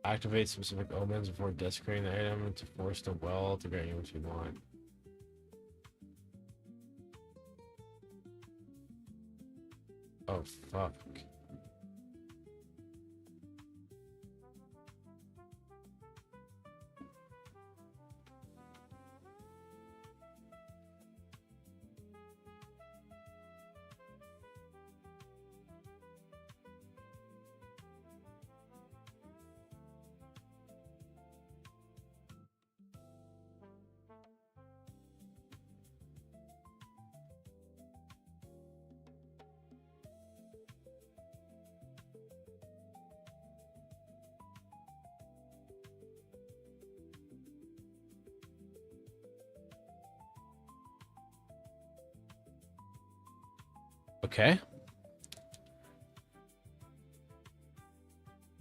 Activate specific omens before desecrating the item to force the well to grant you what you want. Oh, fuck. Okay.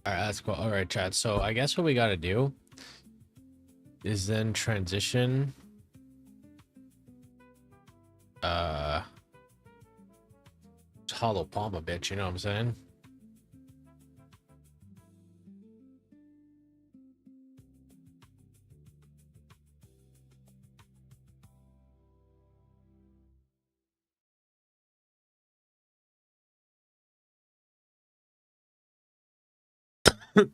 All right, that's cool. All right, chat. So I guess what we got to do is then transition to Hollow Palm a bit, you know what I'm saying? Can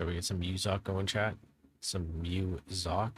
we get some Muzok going, chat? Some Muzok.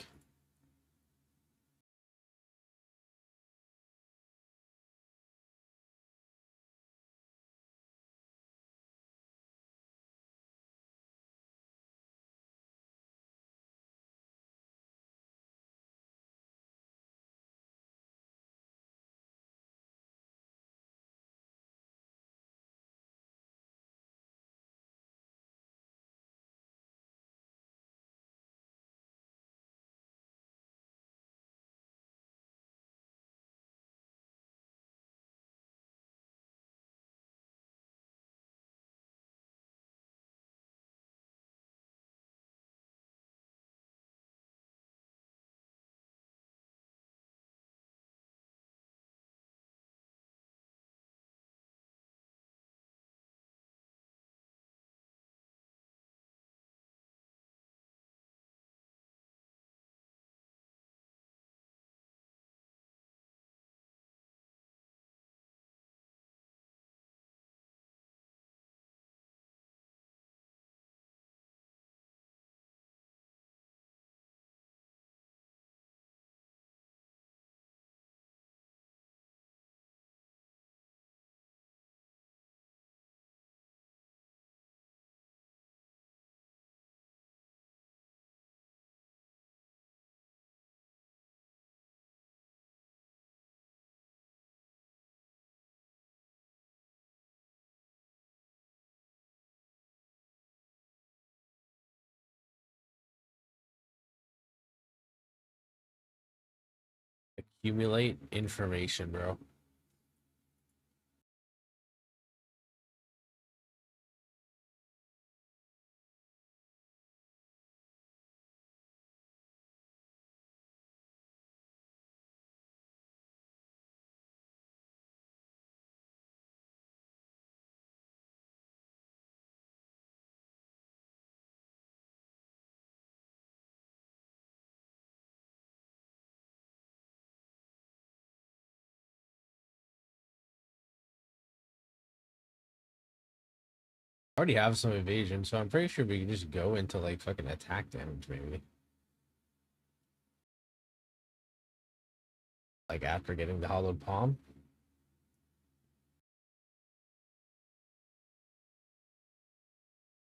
Accumulate information, bro. I already have some evasion, so I'm pretty sure we can just go into like fucking attack damage, maybe. Like after getting the hollowed palm.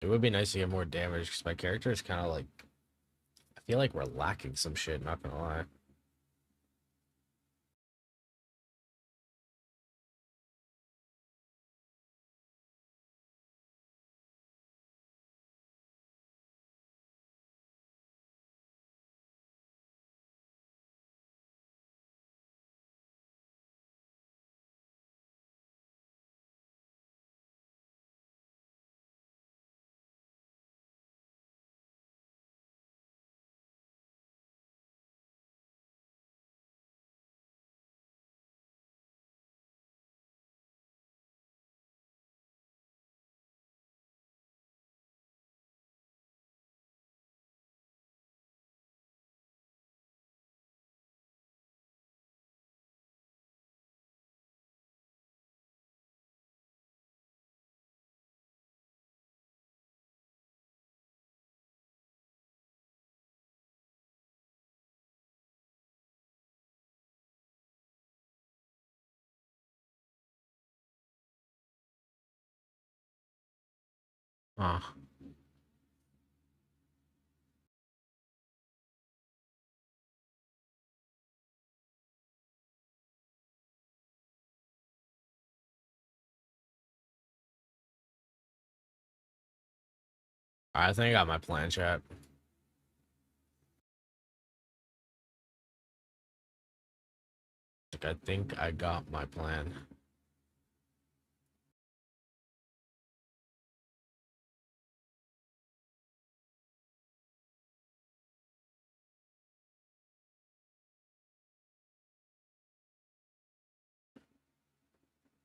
It would be nice to get more damage because my character is kind of like, I feel like we're lacking some shit, not gonna lie. Ah, I think I got my plan, chat. like, I think I got my plan.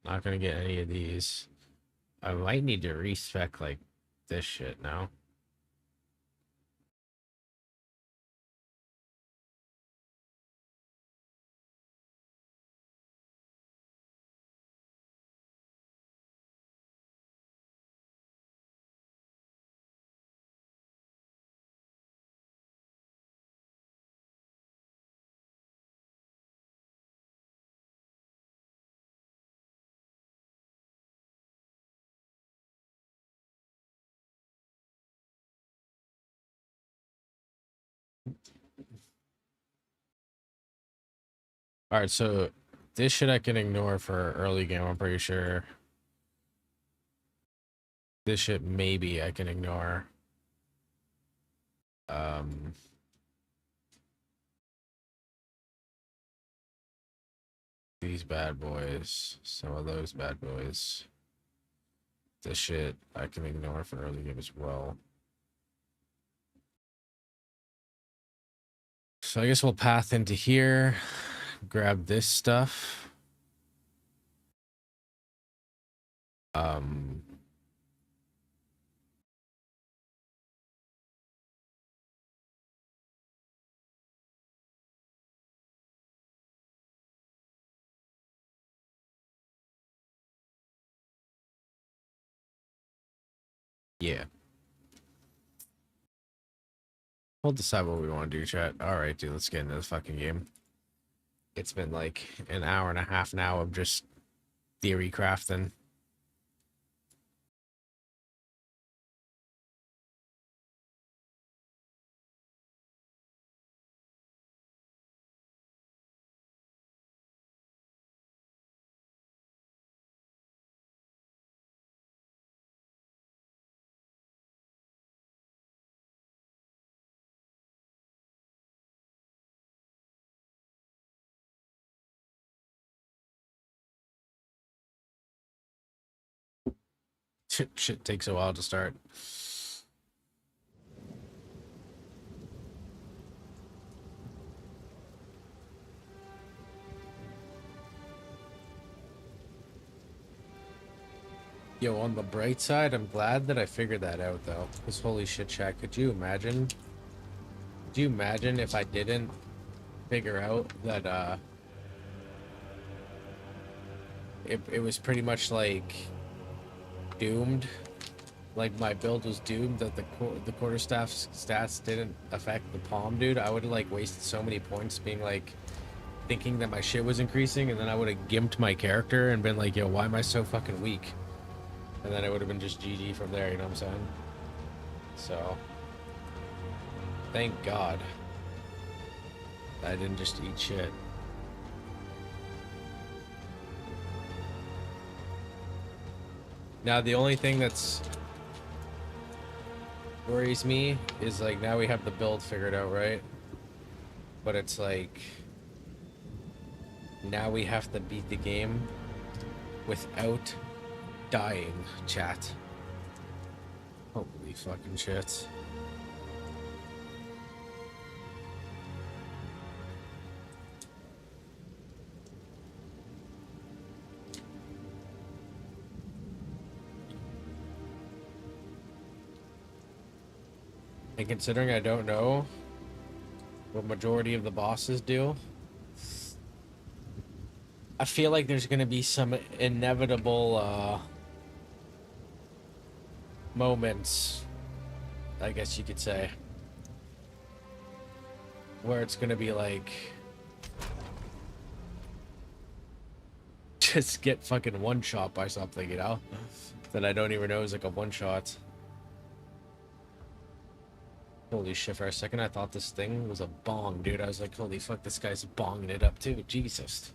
Not gonna get any of these. I might need to respec like this shit now. All right, so this shit I can ignore for early game. I'm pretty sure. This shit maybe I can ignore. These bad boys, some of those bad boys. This shit I can ignore for early game as well. So I guess we'll path into here, grab this stuff. Yeah. We'll decide what we want to do, chat. All right, dude, let's get into the fucking game. It's been like an hour and a half now of just theory crafting. Shit takes a while to start. Yo, on the bright side, I'm glad that I figured that out, though. Because holy shit, chat, could you imagine? Could you imagine if I didn't figure out that, it was pretty much, like, doomed? Like, my build was doomed that the quarterstaff's stats didn't affect the palm, dude. I would have, like, wasted so many points being, like, thinking that my shit was increasing, and then I would have gimped my character and been like, yo, why am I so fucking weak? And then it would have been just GG from there, you know what I'm saying? So, thank God I didn't just eat shit. Now, the only thing that's worries me is, like, now we have the build figured out, right? But it's like, now we have to beat the game without dying, chat. Holy fucking shit. And considering I don't know what majority of the bosses do, I feel like there's gonna be some inevitable moments, I guess you could say, where it's gonna be like, just get fucking one shot by something, you know, that I don't even know is like a one shot. Holy shit, for a second I thought this thing was a bong, dude. I was like, holy fuck, this guy's bonging it up too. Jesus.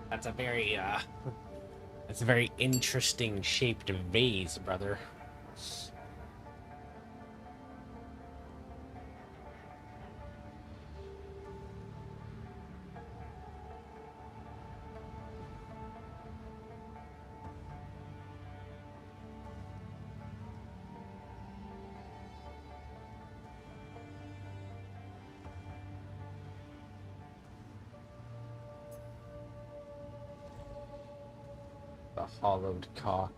That's a very It's a very interesting shaped vase, brother. The hollowed cock.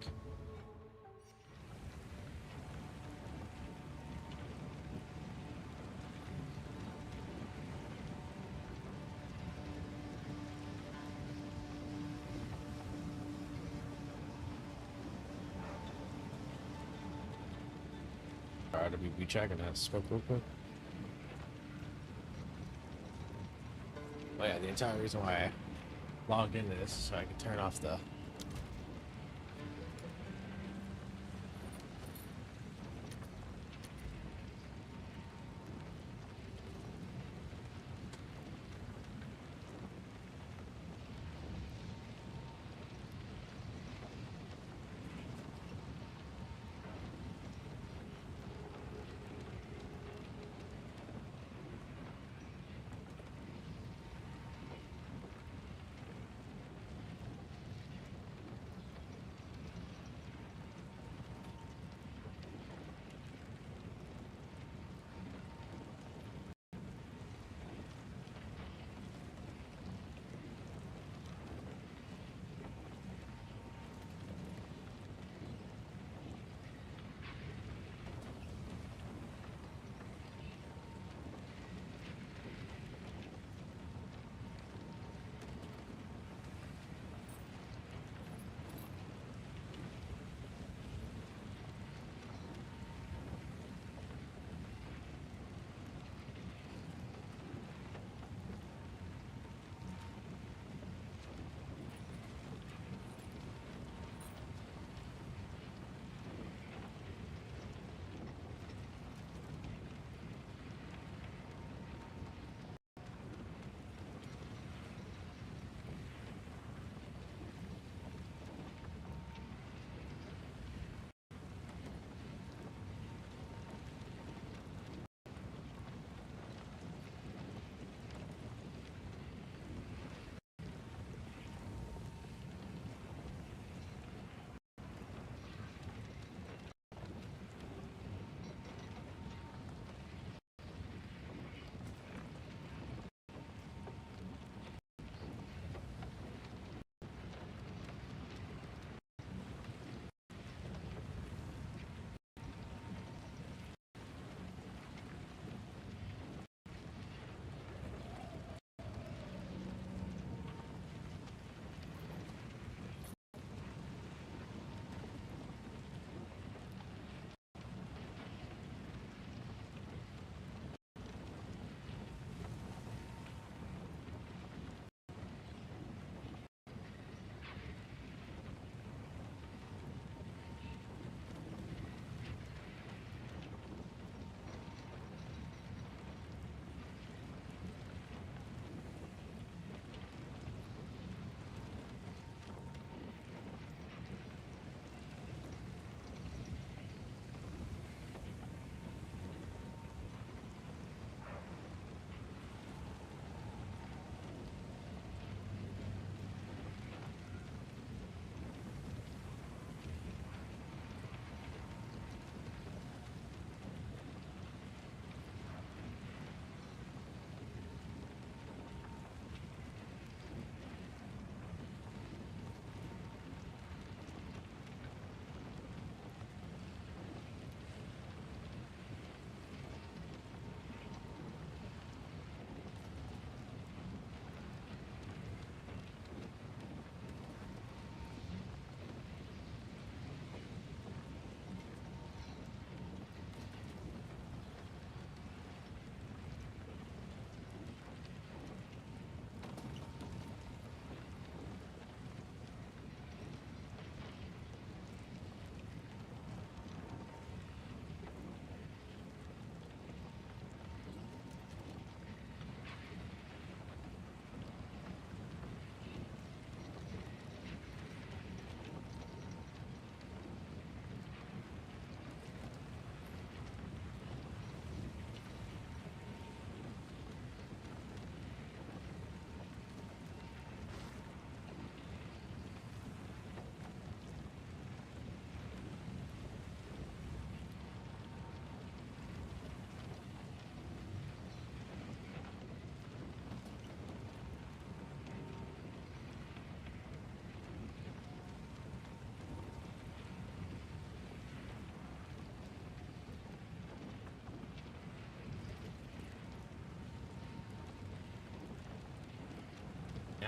Alright, I'll be checking that smoke real quick. Oh yeah, the entire reason why I logged into this is so I can turn off the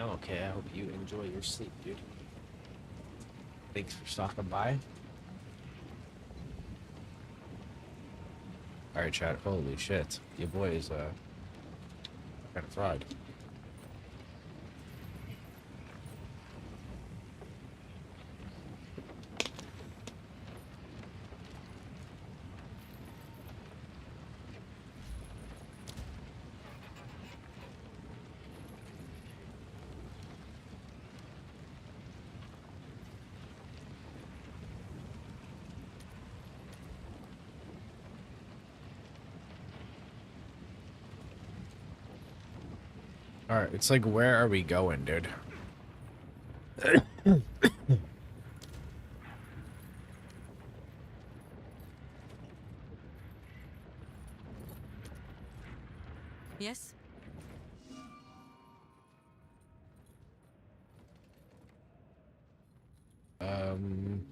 I'm okay. I hope you enjoy your sleep, dude. Thanks for stopping by. All right, chat. Holy shit, your boy is kind of fraud. All right, it's like, where are we going, dude? Yes? Um.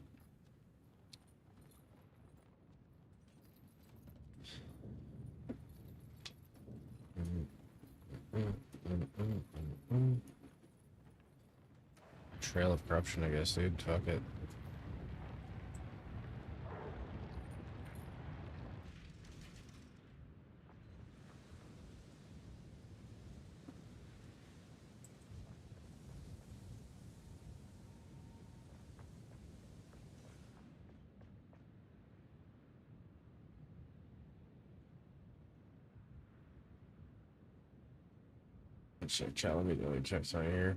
Trail of corruption, I guess, dude. Fuck it. Check, chat. Let me check something here.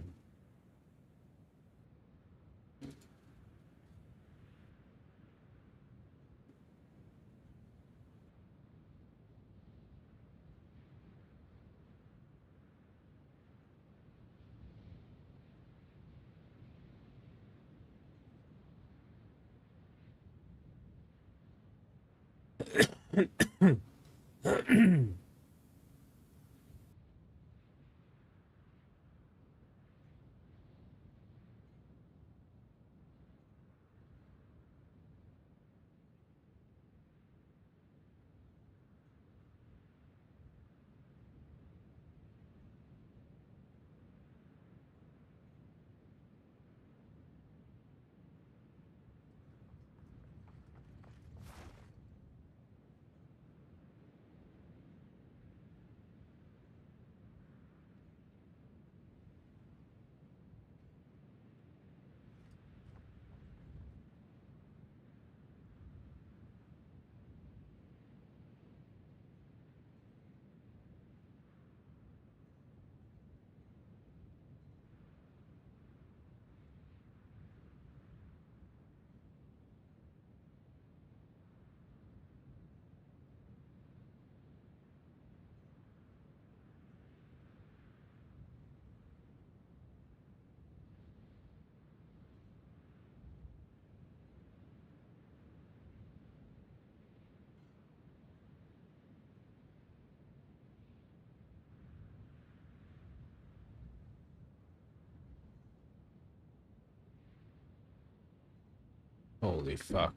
Holy fuck.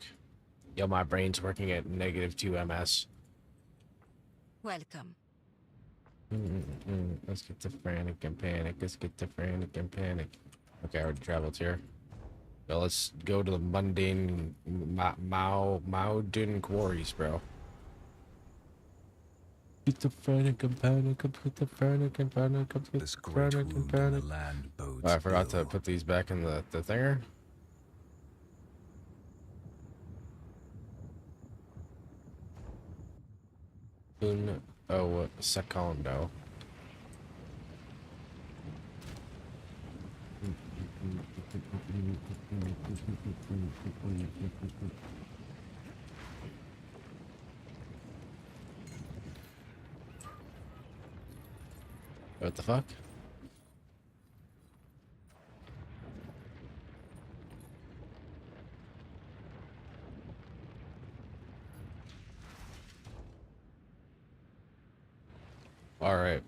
Yo, my brain's working at -2 ms. Welcome. Let's get to frantic and panic. Let's get to frantic and panic. Okay, I already traveled here. So let's go to the mundane Mountain quarries, bro. Get the frantic and panic. Get the frantic and panic. Get the This great frantic and wound in panic. the land bodes Oh, I forgot to ill. put these back in the thinger. Un secondo. What the fuck? All right.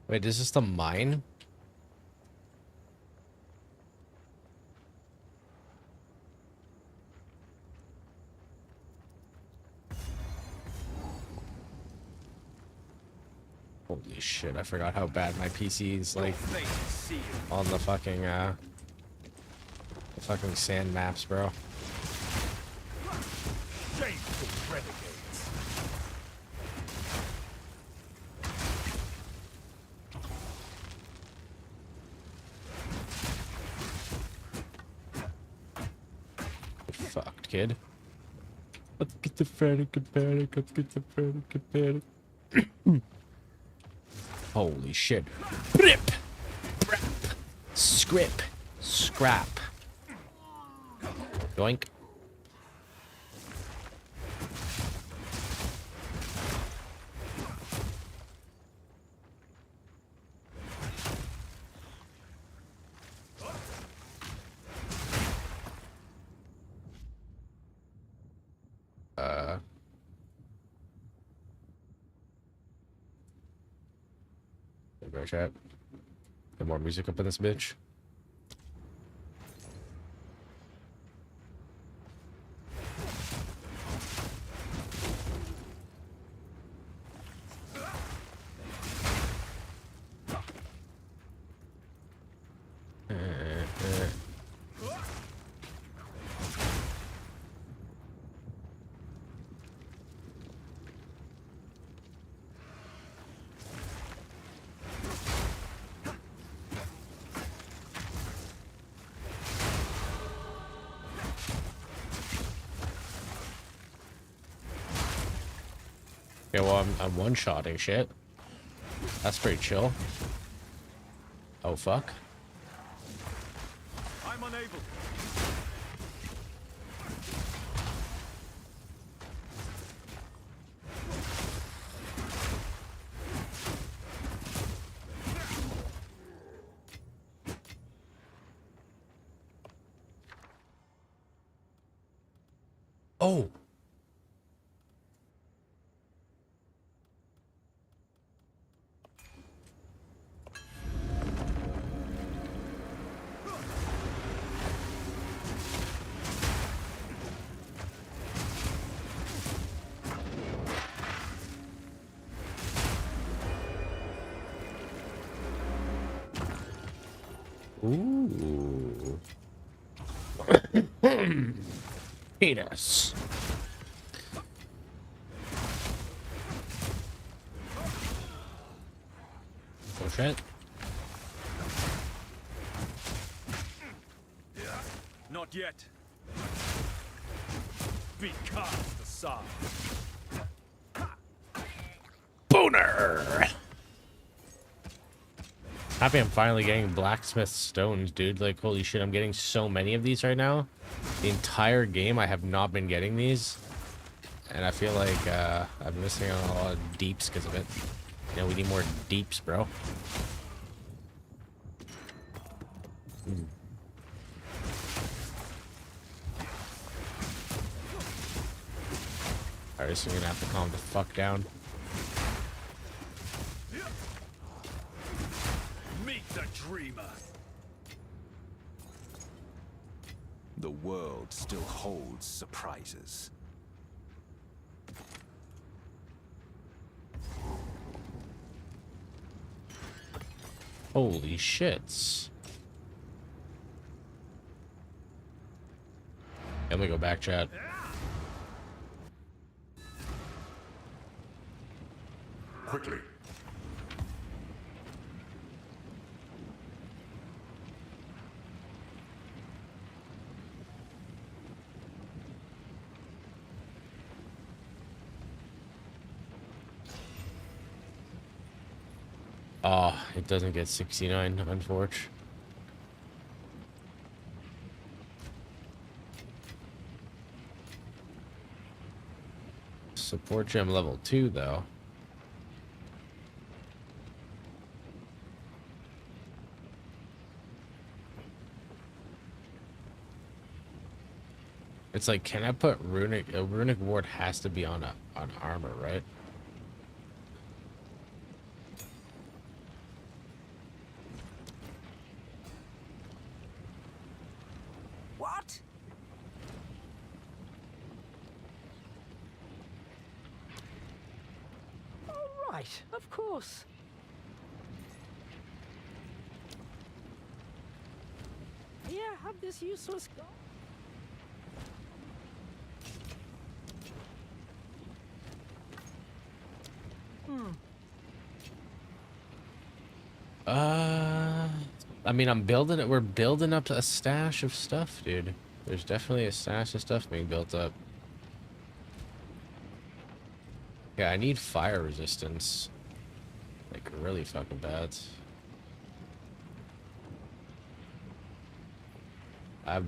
Wait, is this the mine? Holy shit, I forgot how bad my PC's like on the fucking sand maps, bro. Shameful renegades. Fucked, kid. Let's get the panic. Let's get the panic. Holy shit. Brip. Brap. Scrip. Scrap. Yoink. Right, chat. Get more music up in this bitch. Okay, well, I'm one-shotting shit. That's pretty chill. Oh, fuck. I'm unable. Oh! Ooh. Penis. Oh shit. Not yet. Be cast aside. Boner! Happy I'm finally getting blacksmith stones, dude. Like, holy shit, I'm getting so many of these right now. The entire game, I have not been getting these. And I feel like I'm missing out on a lot of deeps because of it. You know, we need more deeps, bro. Alright, so we're gonna have to calm the fuck down. Meet the dreamer. The world still holds surprises. Holy shits. Let me go back, chat. Quickly. Oh, it doesn't get 69, unfortunately. Support gem level 2, though. It's like, can I put runic? A runic ward has to be on armor, right? What? All right, of course. have this useless gun? I mean, I'm building it. We're building up a stash of stuff, dude. There's definitely a stash of stuff being built up. Yeah, I need fire resistance. Like, really fucking bad. I have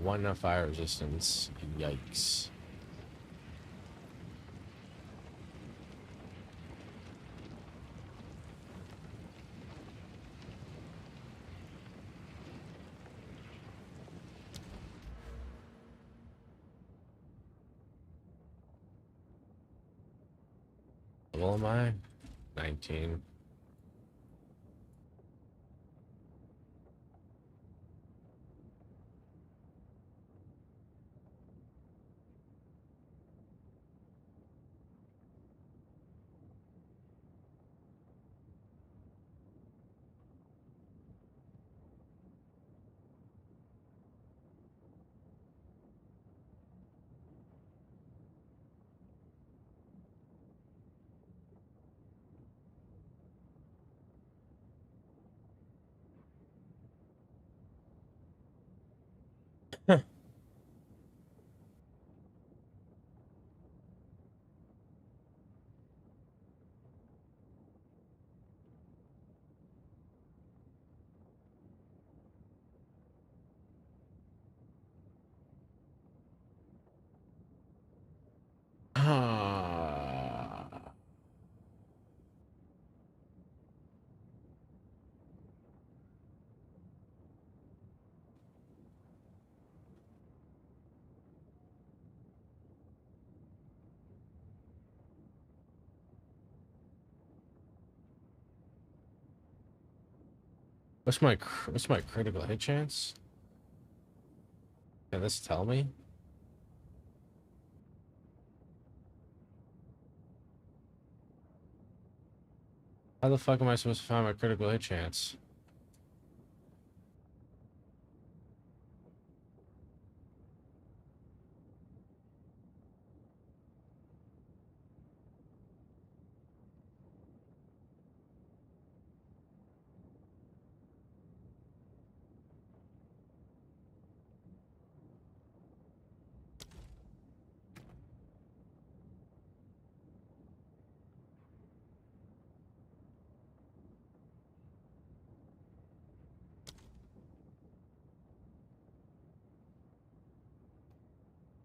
one fire resistance. Yikes. Level am I? 19. Ah. What's my critical hit chance? Can this tell me? How the fuck am I supposed to find my critical hit chance?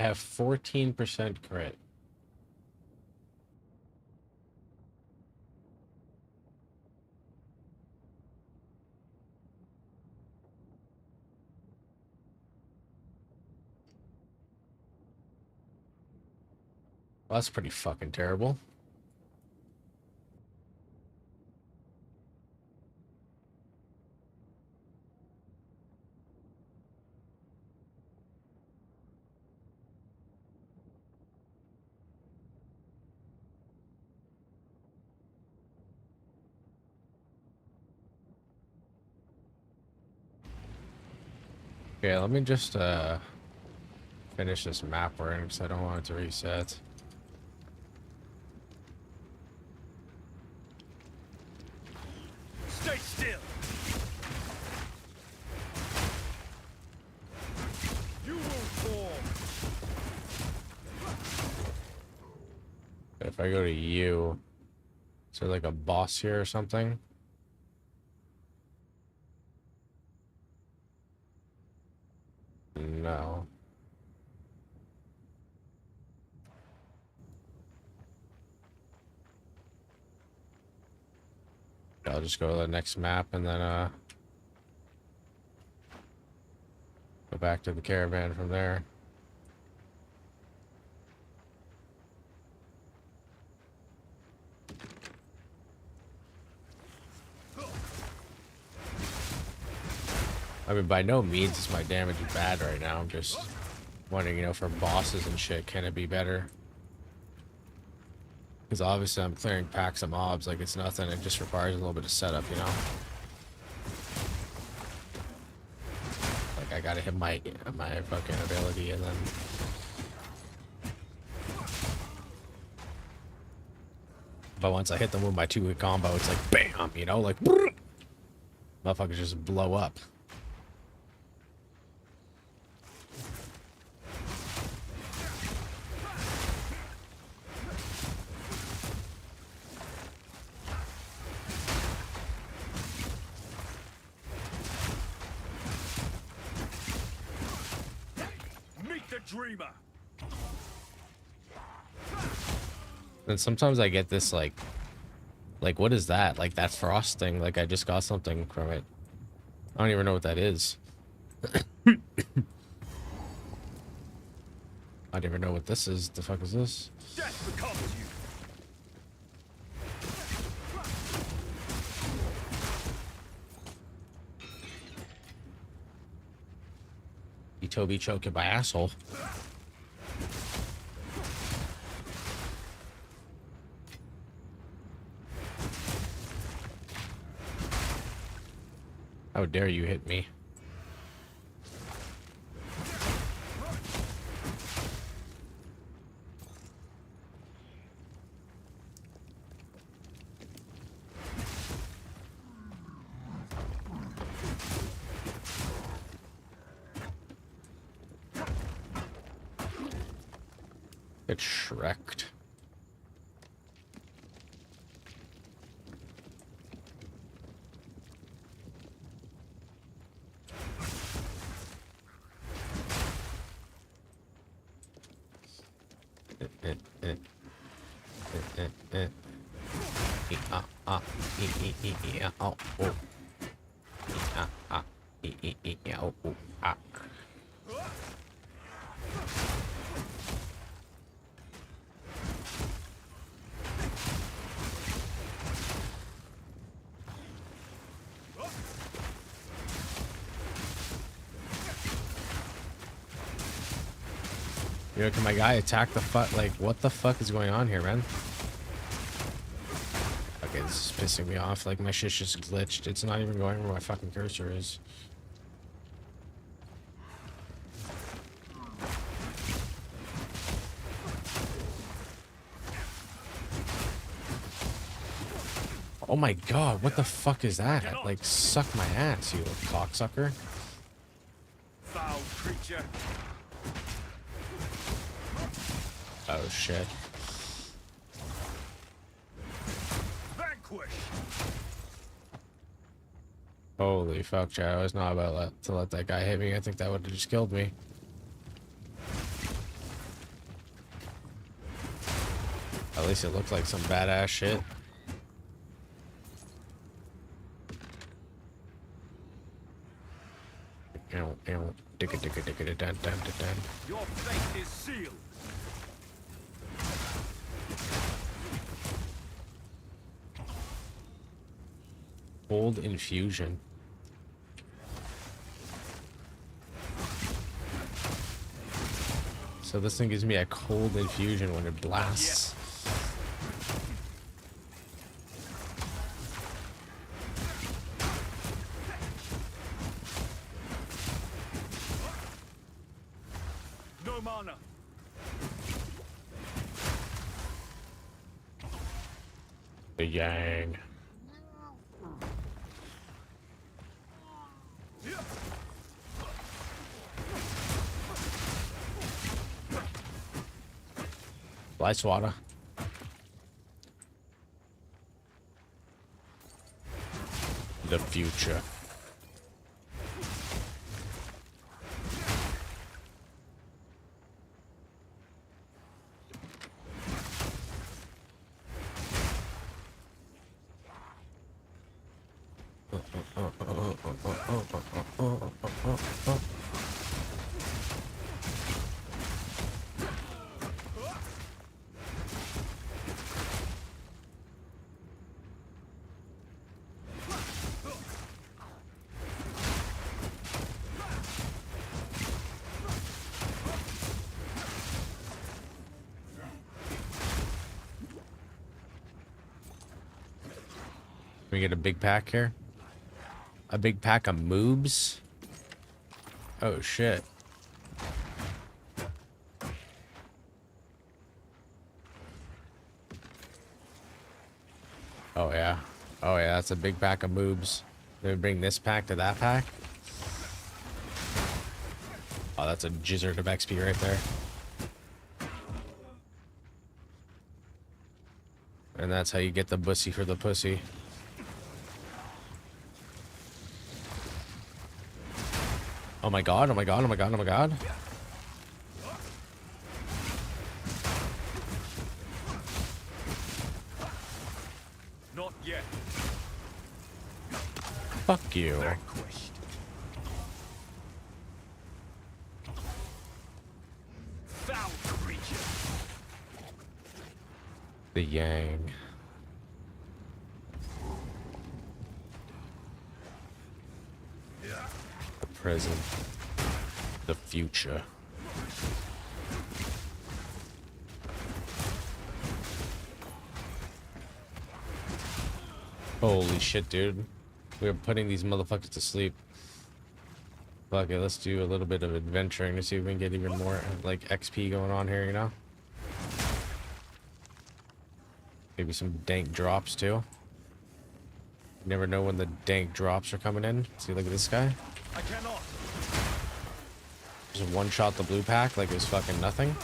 I have 14% crit. Well, that's pretty fucking terrible. Okay, let me just finish this map we're in because I don't want it to reset. Stay still. You won't fall. If I go to U, is there like a boss here or something? No. I'll just go to the next map and then go back to the caravan from there. I mean, by no means is my damage bad right now. I'm just wondering, you know, for bosses and shit, can it be better? Because obviously I'm clearing packs of mobs like it's nothing. It just requires a little bit of setup, you know? Like, I gotta hit my fucking ability and then. But once I hit them with my 2-hit combo, it's like bam, you know, like motherfuckers just blow up. Meet the dreamer. And sometimes I get this like what is that? Like that frost thing? Like I just got something from it. I don't even know what that is. I don't even know what this is. The fuck is this? Death becomes you. You Toby choking my asshole. How dare you hit me? Get Shrek'd. Yo, can my guy attack the fuck? Like, what the fuck is going on here, man? Okay, this is pissing me off. Like, my shit's just glitched. It's not even going where my fucking cursor is. Oh my god, what the fuck is that? Like, suck my ass, you little cocksucker. Foul creature. Oh shit. Vanquish. Holy fuck, Chad. I was not about to let that guy hit me. I think that would have just killed me. At least it looked like some badass shit. Your fate is sealed. Cold infusion. So this thing gives me a cold infusion when it blasts. No mana. The Yang. Fly swatter. The future. We get a big pack here. A big pack of moobs. Oh shit. Oh yeah. Oh yeah, that's a big pack of moobs. Let me bring this pack to that pack. Oh, that's a jizzard of XP right there. And that's how you get the bussy for the pussy. Oh my god, oh my god, oh my god, oh my god. Not yet. Fuck you. Vanquished. Foul creature. The Yang. The present. The future. Holy shit, dude. We're putting these motherfuckers to sleep. Fuck it, let's do a little bit of adventuring to see if we can get even more, like, XP going on here, you know? Maybe some dank drops, too. You never know when the dank drops are coming in. See, look at this guy. I cannot. Just one-shot the blue pack like it was fucking nothing.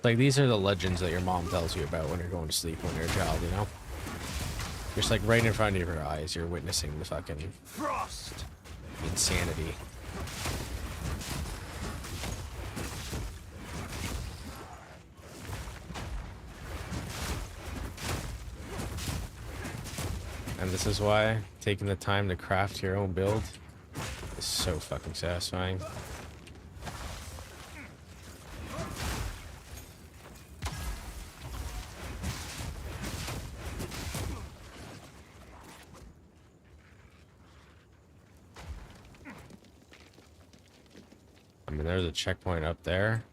Like, these are the legends that your mom tells you about when you're going to sleep when you're a child, you know? Just like right in front of your eyes, you're witnessing the fucking Frost. insanity. And this is why taking the time to craft your own build is so fucking satisfying. I mean, there's a checkpoint up there,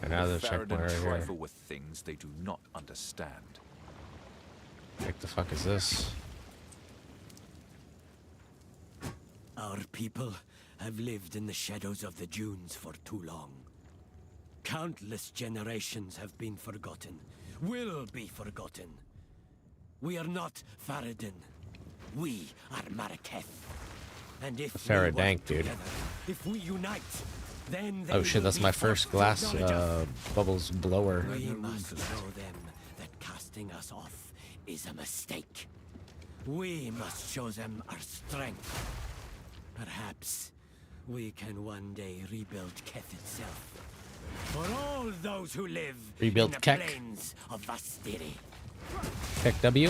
and now there's a checkpoint right here. trifle with things they do not understand. What the fuck is this? Our people have lived in the shadows of the dunes for too long. Countless generations have been forgotten, will be forgotten. We are not Faradin. We are Maraketh. And if we work Faradank, dude. together, if we unite, then Oh shit, that's my first glass bubbles blower. we must show them that casting us off is a mistake. We must show them our strength. Perhaps we can one day rebuild Keth itself. For all those who live Rebuild in the Kek? plains of Vastiri. Pick W?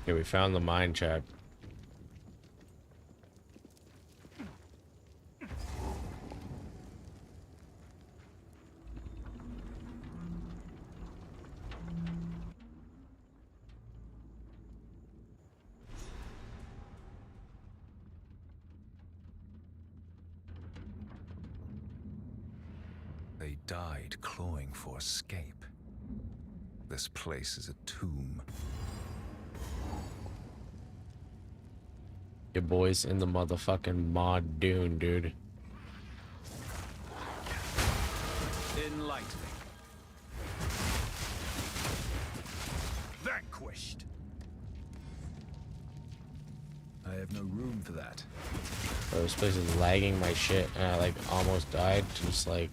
Okay, we found the mine check. They died clawing for escape. This place is a tomb. Your boy's in the motherfucking mod dune, dude. Enlightening. Vanquished. I have no room for that. Bro, this place is lagging my shit, and I like almost died. Just like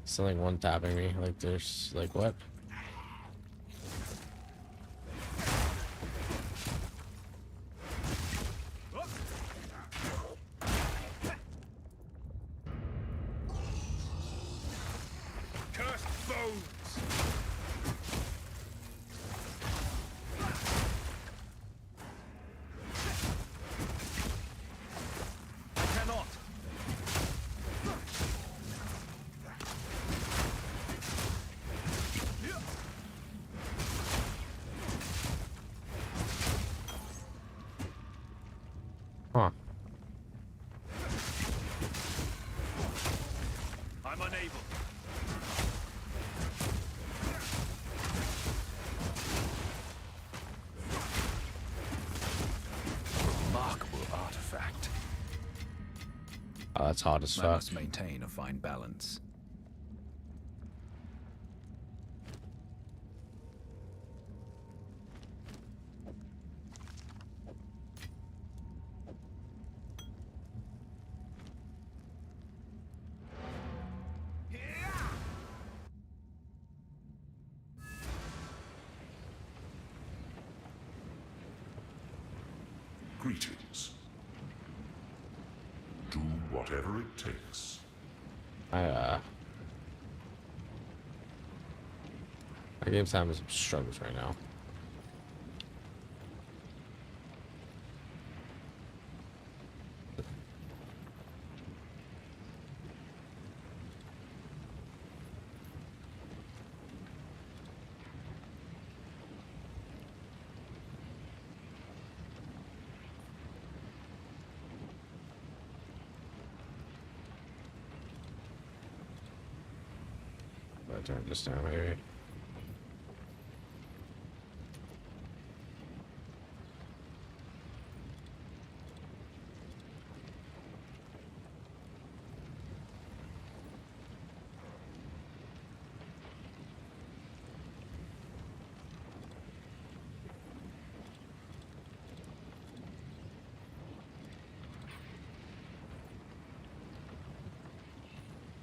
something one tapping me. Like there's like what? bones. I cannot. Huh. I'm unable. Remarkable artifact. Oh, that's hot as I fuck. must maintain a fine balance. Greetings. Do whatever it takes. My game's having some struggles right now. I'll turn this down maybe.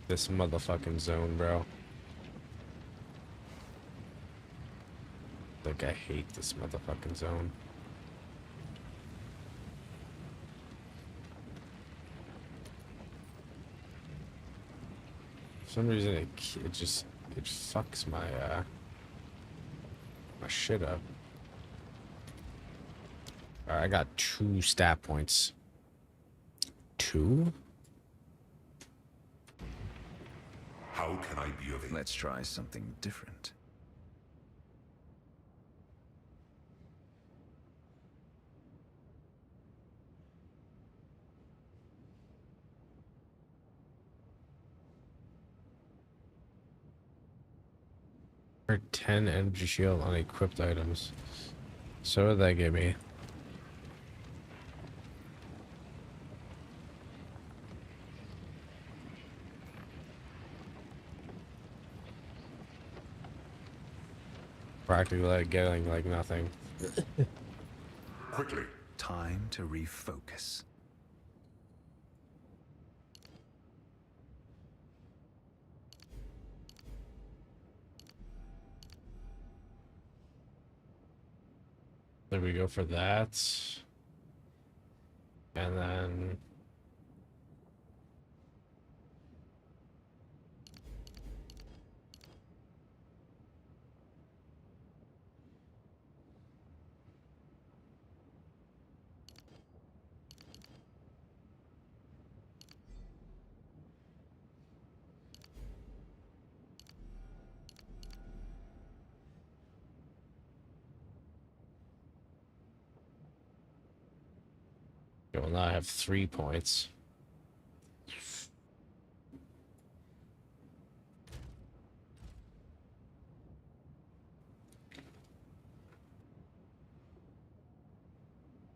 This motherfucking zone, bro. Like, I hate this motherfucking zone. For some reason, it just fucks my my shit up. Alright, I got 2 stat points. 2? How can I be of aid? Let's try something different. For 10 energy shield on equipped items. So what did that give me? Practically like getting like nothing. Quickly. Time to refocus. There we go for that. And then well, now I have 3 points.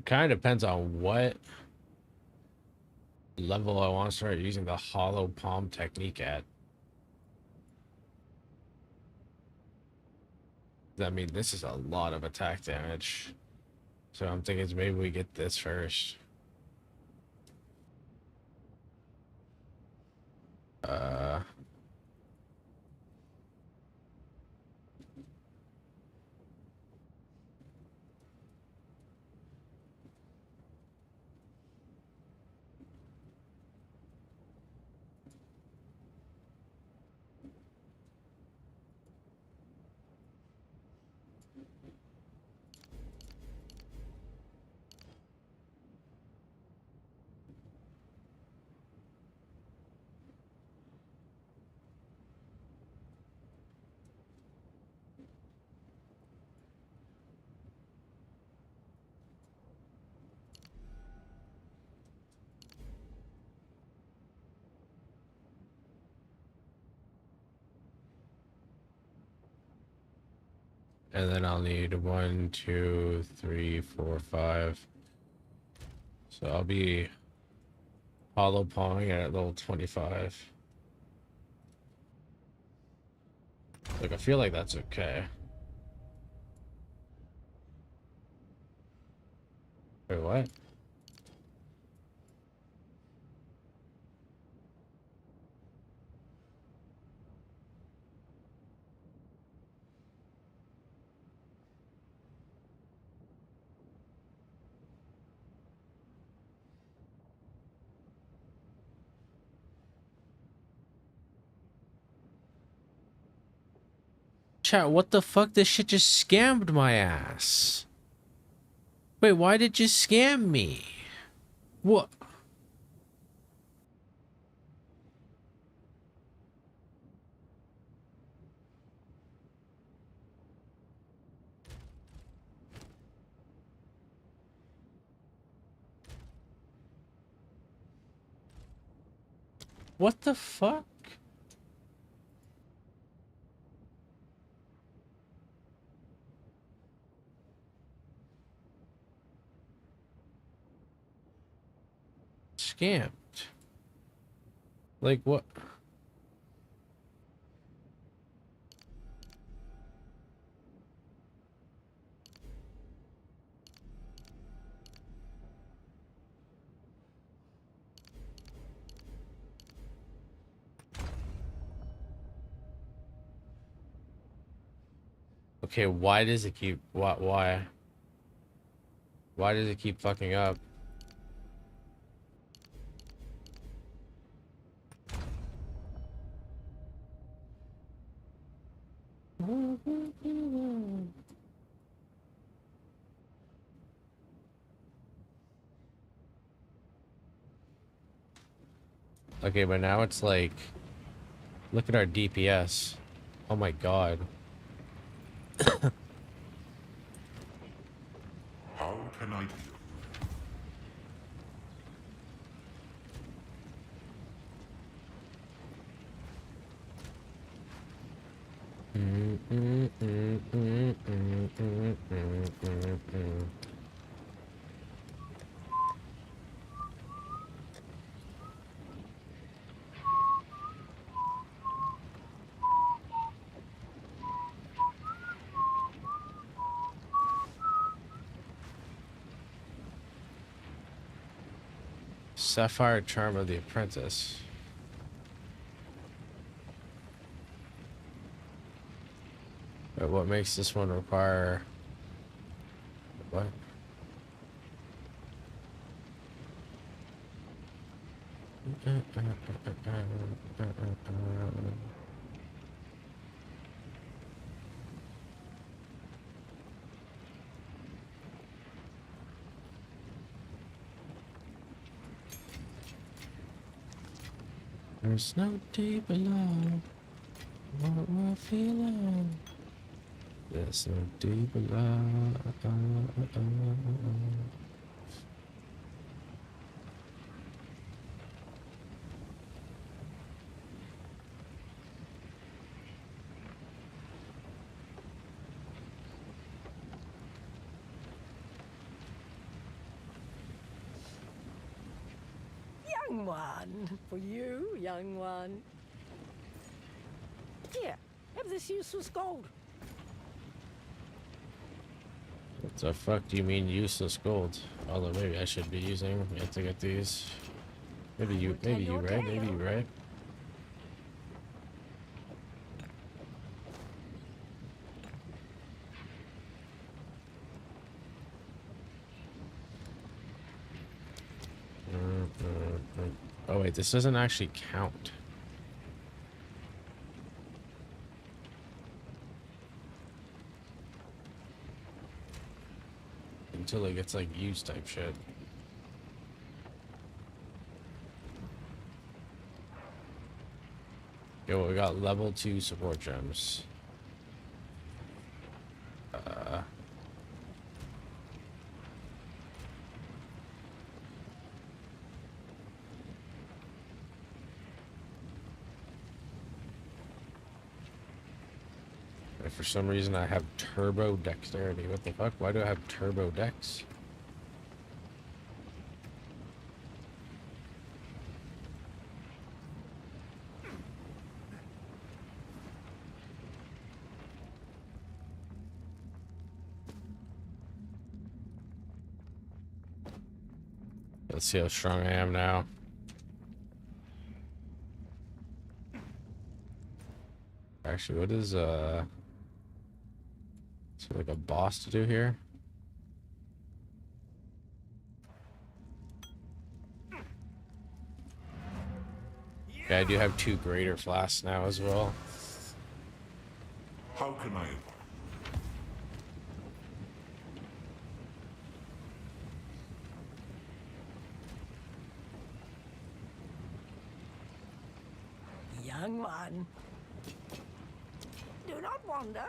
Kind of depends on what level I want to start using the hollow palm technique at. I mean, this is a lot of attack damage. So I'm thinking maybe we get this first. And then I'll need 1, 2, 3, 4, 5. So I'll be hollow pawing at level 25. Like, I feel like that's okay. Wait, what? Chat, what the fuck? This shit just scammed my ass. Wait, why did you scam me? What? What the fuck? Scammed. Like, what? Okay, why does it keep... Why? Why does it keep fucking up? Okay, but now it's like... Look at our DPS. Oh my god. How can I be of Sapphire Charm of the Apprentice. But what makes this one require... What? There's no deep below what we're feeling. There's no deep below. Young one. For you, young one. Here, have this useless gold. What the fuck do you mean useless gold? Although maybe I should be using it to get these. Maybe you right? Maybe you right? Oh wait, this doesn't actually count. Until it gets like used type shit. Yo, we got level 2 support gems. I And for some reason I have turbo dexterity. What the fuck? Why do I have turbo dex? Let's see how strong I am now. Actually, what is is there like a boss to do here? Yeah, I do have 2 greater flasks now as well. How can I? Young one. Do not wander.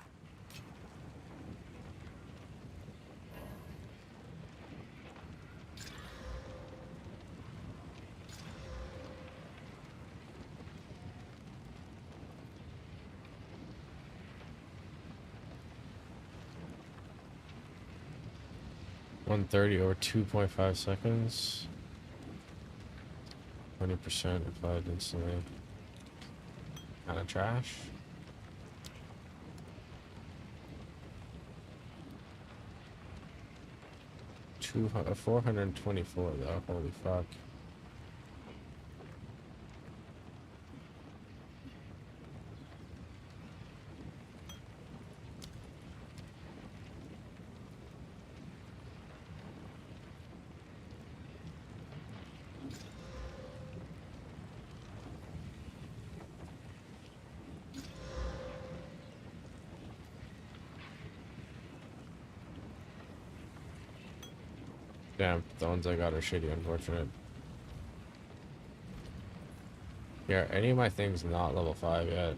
$130 over 2.5 seconds. 20% applied instantly. Kind of trash. 424 though. Holy fuck. Damn, the ones I got are shitty, unfortunate. Yeah, any of my things not level 5 yet.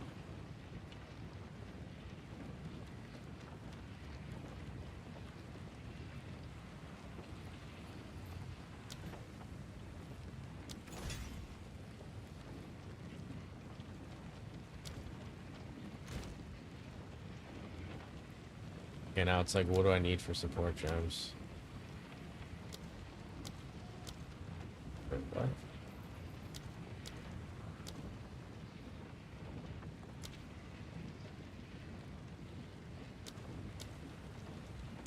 Okay, now it's like, what do I need for support gems? Wait, what?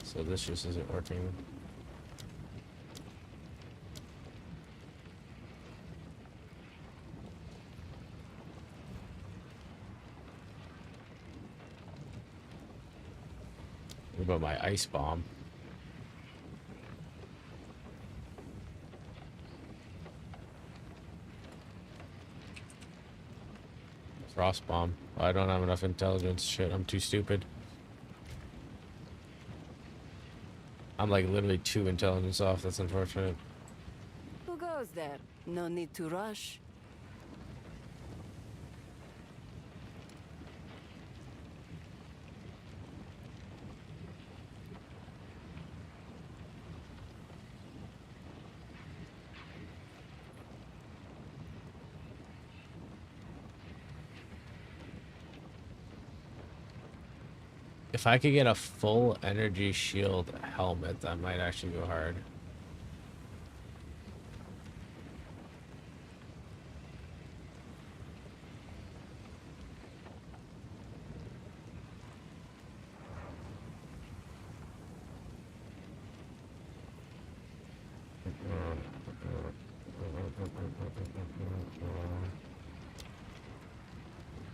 So this just isn't working. What about my ice bomb? Frost bomb. I don't have enough intelligence. Shit, I'm too stupid. I'm like literally 2 intelligence off. That's unfortunate. Who goes there? No need to rush. If I could get a full energy shield helmet, that might actually go hard.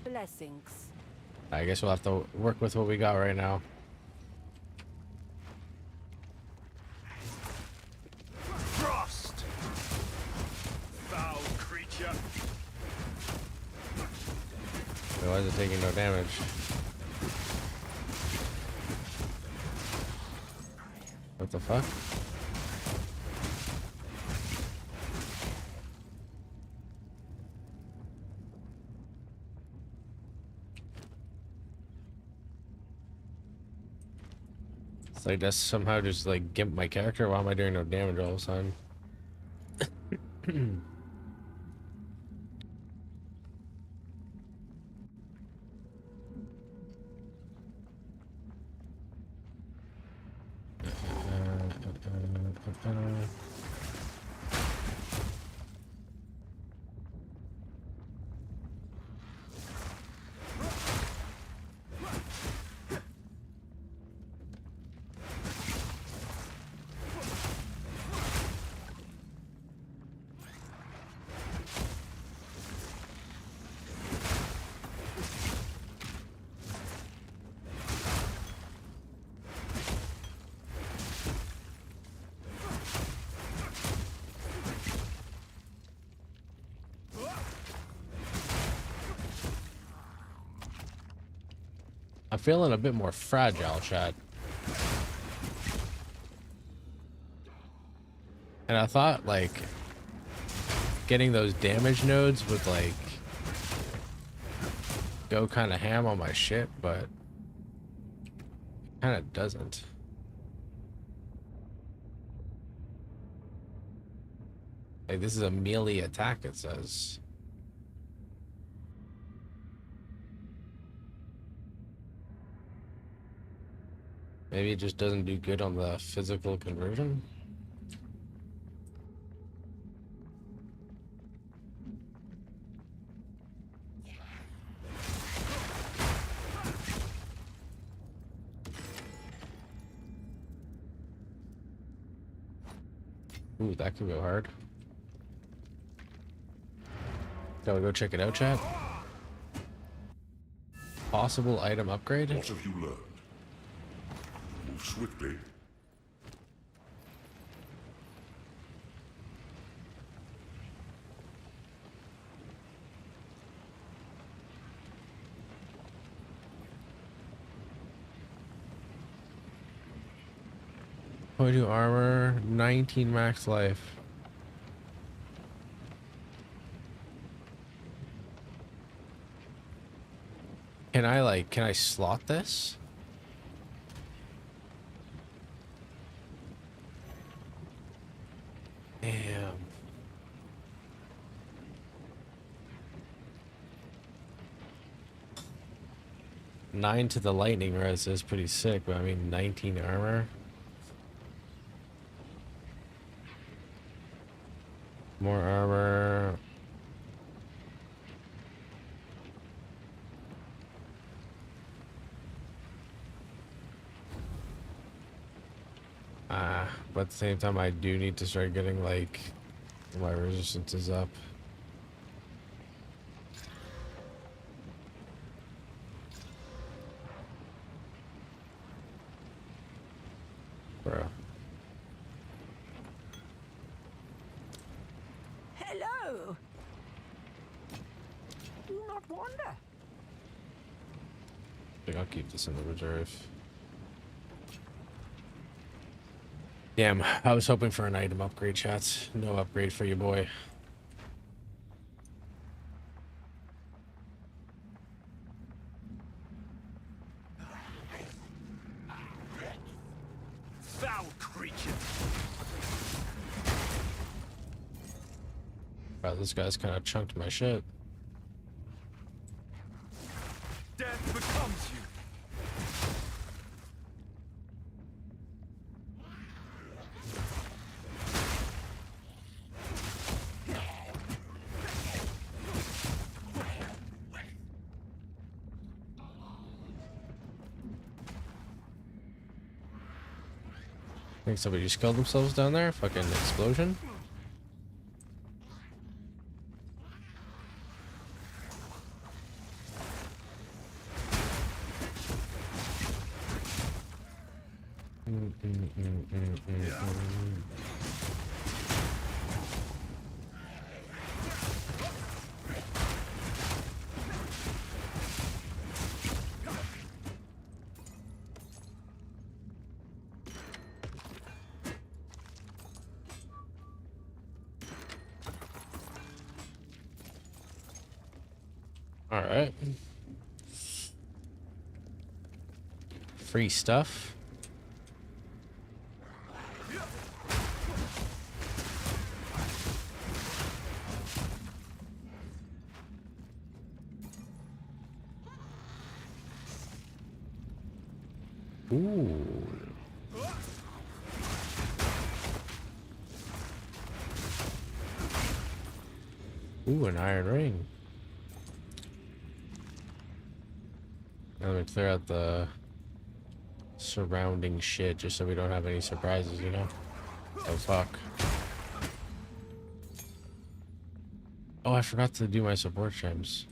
Blessings. I guess we'll have to work with what we got right now. Frost! Foul creature! Why is it taking no damage? What the fuck? It's like that's somehow just like gimp my character. Why am I doing no damage all of a sudden? I'm feeling a bit more fragile, chat. And I thought, like, getting those damage nodes would, like, go kind of ham on my shit, but kind of doesn't. Like, this is a melee attack, it says. Maybe it just doesn't do good on the physical conversion. Ooh, that could go hard. Gotta go check it out, chat. Possible item upgrade? What have you learned? Move swiftly. Poe2 armor, 19 max life. Can I slot this? Damn. Nine to the lightning res is pretty sick, but I mean 19 armor. More armor. But at the same time, I do need to start getting, like, my resistances up. Bro. Hello. Do not wander. I think I'll keep this in the reserve. Damn, I was hoping for an item upgrade, chats. No upgrade for you, boy. Foul creature. Wow, this guy's kind of chunked my shit. Death becomes you. I think somebody just killed themselves down there. Fucking explosion. All right. Free stuff. Ooh. Ooh, an iron ring. Now let me clear out the surrounding shit just so we don't have any surprises, you know? Oh, fuck. Oh, I forgot to do my support gems.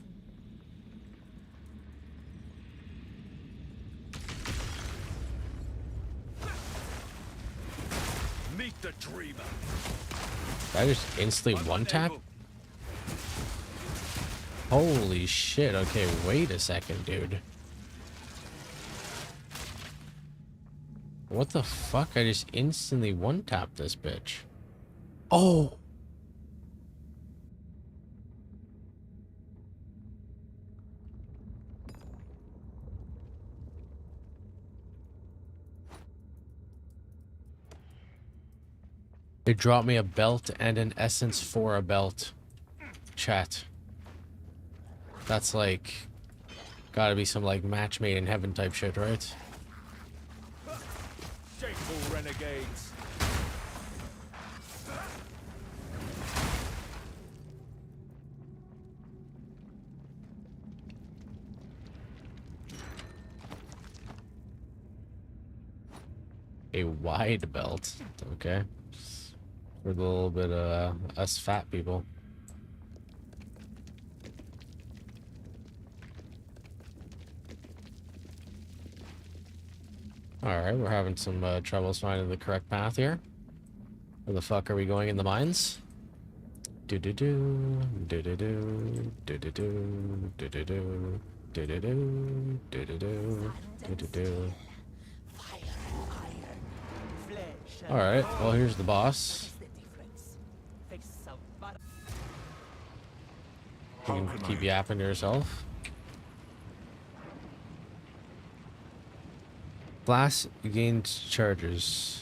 Meet the dreamer. Did I just instantly one-tap? Holy shit, okay, wait a second, dude. What the fuck? I just instantly one-tapped this bitch. Oh! It dropped me a belt and an essence for a belt. Chat. That's like... Gotta be some like match made in heaven type shit, right? Shameful renegades. A wide belt. Okay. For a little bit of us fat people. Alright, we're having some troubles finding the correct path here. Where the fuck are we going in the mines? Do-do-do, do-do-do, do-do-do, do-do-do, do-do-do, do-do-do, do-do-do. Alright, well here's the boss. You can keep yapping to yourself. Glass gains charges.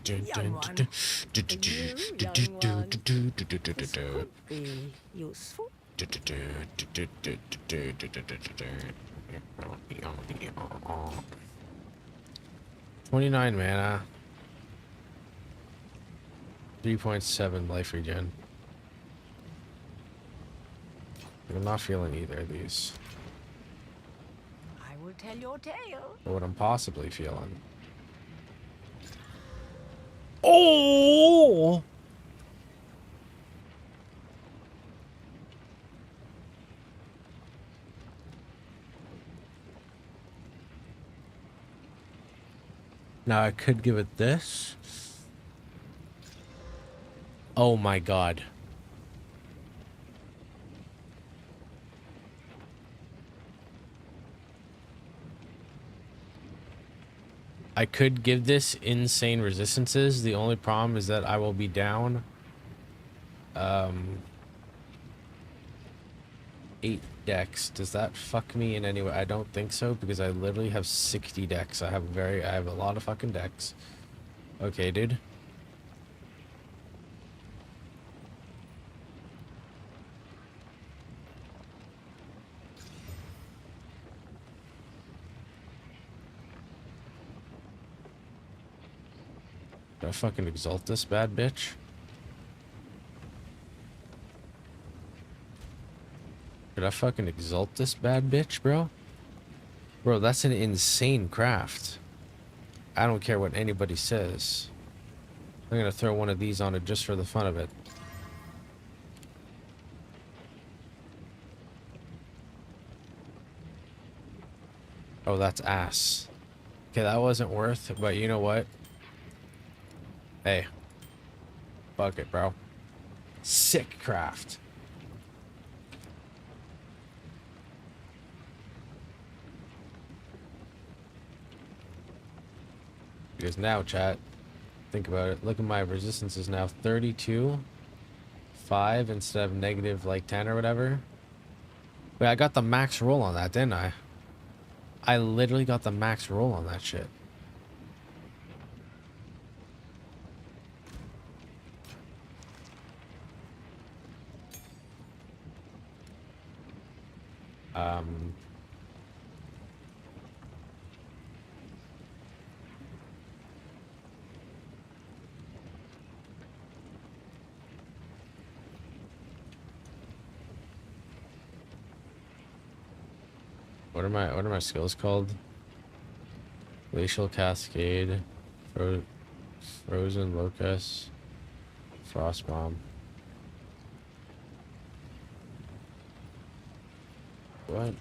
Young one. This could be useful. 29 mana. 3.7 life regen. I'm not feeling either of these. I will tell your tale. Or what I'm possibly feeling. Oh! Now I could give it this. Oh my god. I could give this insane resistances. The only problem is that I will be down 8 decks. Does that fuck me in any way? I don't think so, because I literally have 60 decks. I have a lot of fucking decks. Okay, dude. Do I fucking exalt this bad bitch? Did I fucking exalt this bad bitch, bro? Bro, that's an insane craft. I don't care what anybody says. I'm gonna throw one of these on it just for the fun of it. Oh, that's ass. Okay, that wasn't worth it, but you know what? Hey. Fuck it, bro. Sick craft. Because now, chat, think about it. Look at my resistance is now 32. 5 instead of negative like 10 or whatever. Wait, I got the max roll on that, didn't I? I literally got the max roll on that shit. What are my skills called? Glacial Cascade, Frozen Locust, Frost Bomb. What?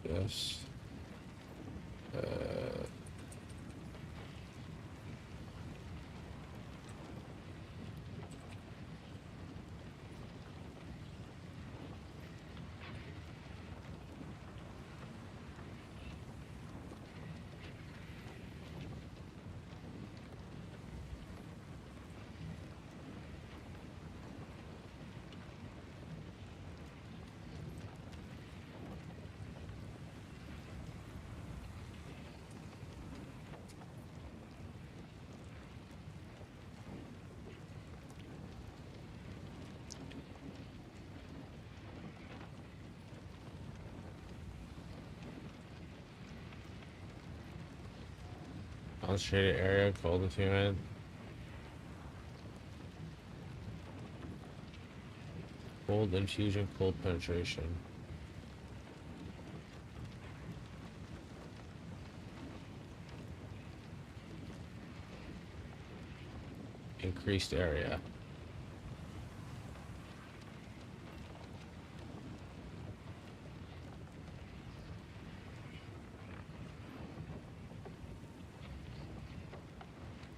Yes. Concentrated area, cold and humid. Cold infusion, cold penetration. Increased area.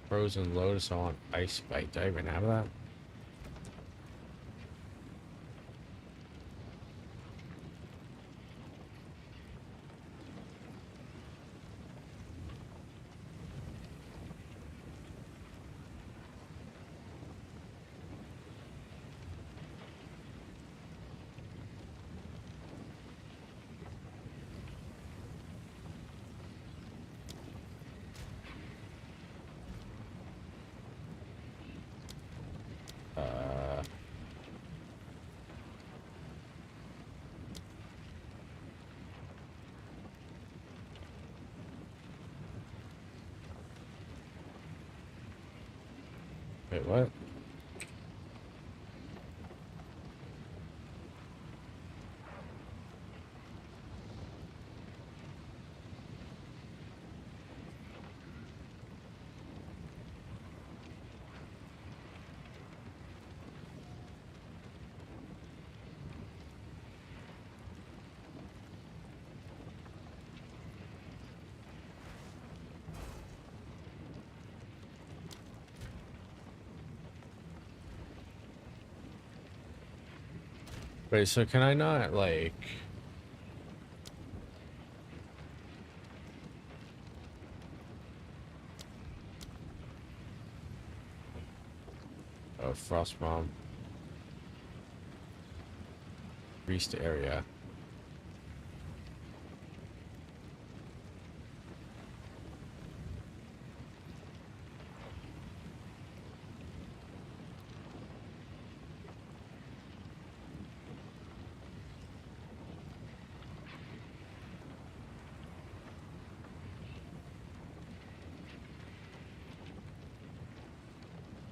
Frozen Lotus on Ice Bite. Do I even have that? Wait, what? Wait, so can I not, like... Oh, Frost Bomb. Increased area.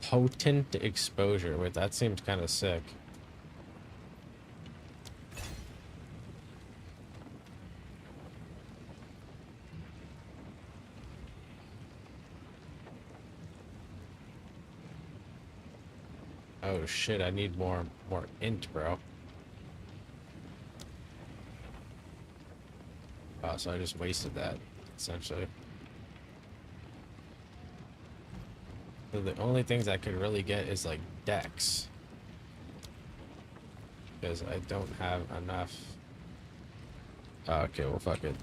Potent exposure. Wait, that seems kind of sick. Oh shit, I need more int, bro. Oh, so I just wasted that, essentially. So the only things I could really get is like dex. Because I don't have enough. Oh, okay, well fuck it.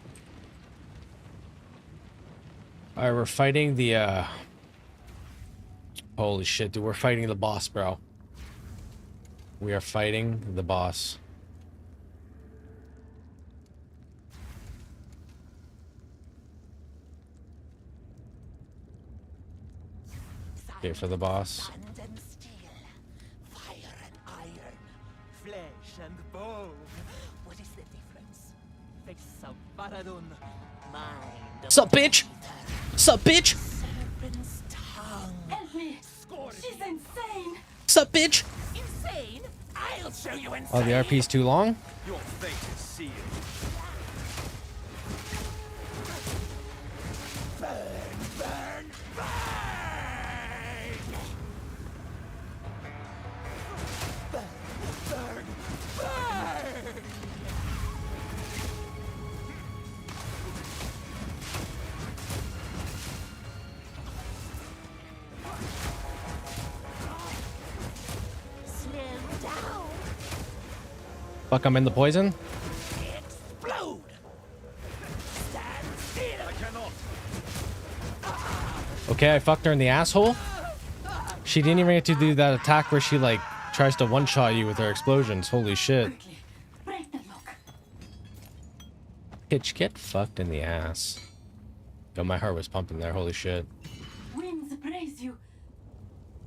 Alright, we're fighting the holy shit, dude, we're fighting the boss, bro. We are fighting the boss. Okay, for the boss. Sand and steel, fire and iron, flesh and bone. What is the difference? Face of Baradun, mind of Sup, bitch? Sup, bitch? serpent's tongue. Help me! She's insane! Sup, bitch? Insane? I'll show you insane. Oh, the RP's too long? Your fate is sealed. Fuck, I'm in the poison? Explode! Stand still! I cannot. Okay, I fucked her in the asshole. She didn't even get to do that attack where she like tries to one-shot you with her explosions. Holy shit. Quickly, break the lock. Bitch, get fucked in the ass. Yo, my heart was pumping there. Holy shit. Winds praise you.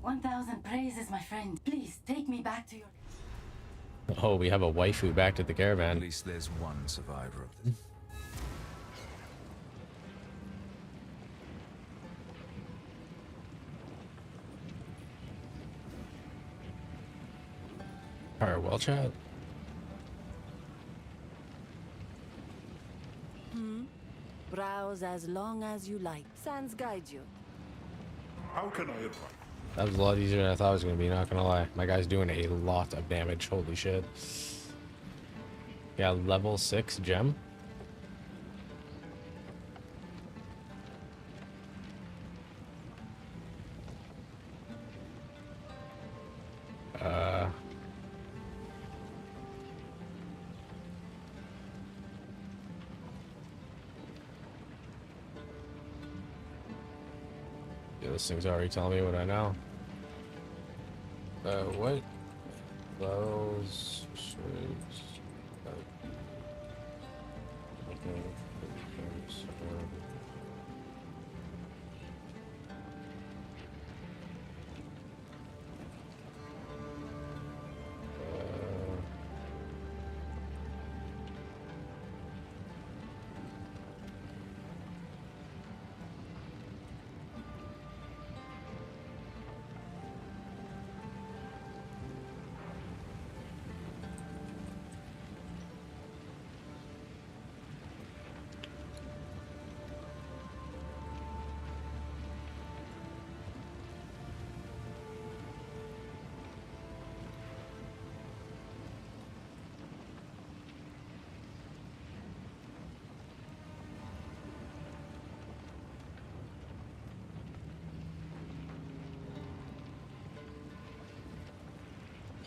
1,000 praises, my friend. Please take me back to your. Oh, we have a waifu back to the At caravan. least there's one survivor of this. Alright, well, chat. Browse as long as you like. Sans guide you. How can I advise? That was a lot easier than I thought it was gonna be, not gonna lie. My guy's doing a lot of damage. Holy shit. Yeah, level 6 gem. Yeah, this thing's already telling me what I know. What? Wells, shirts,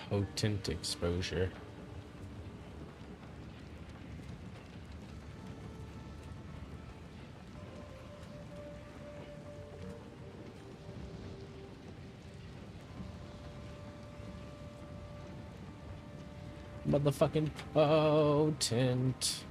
potent exposure. Motherfucking potent.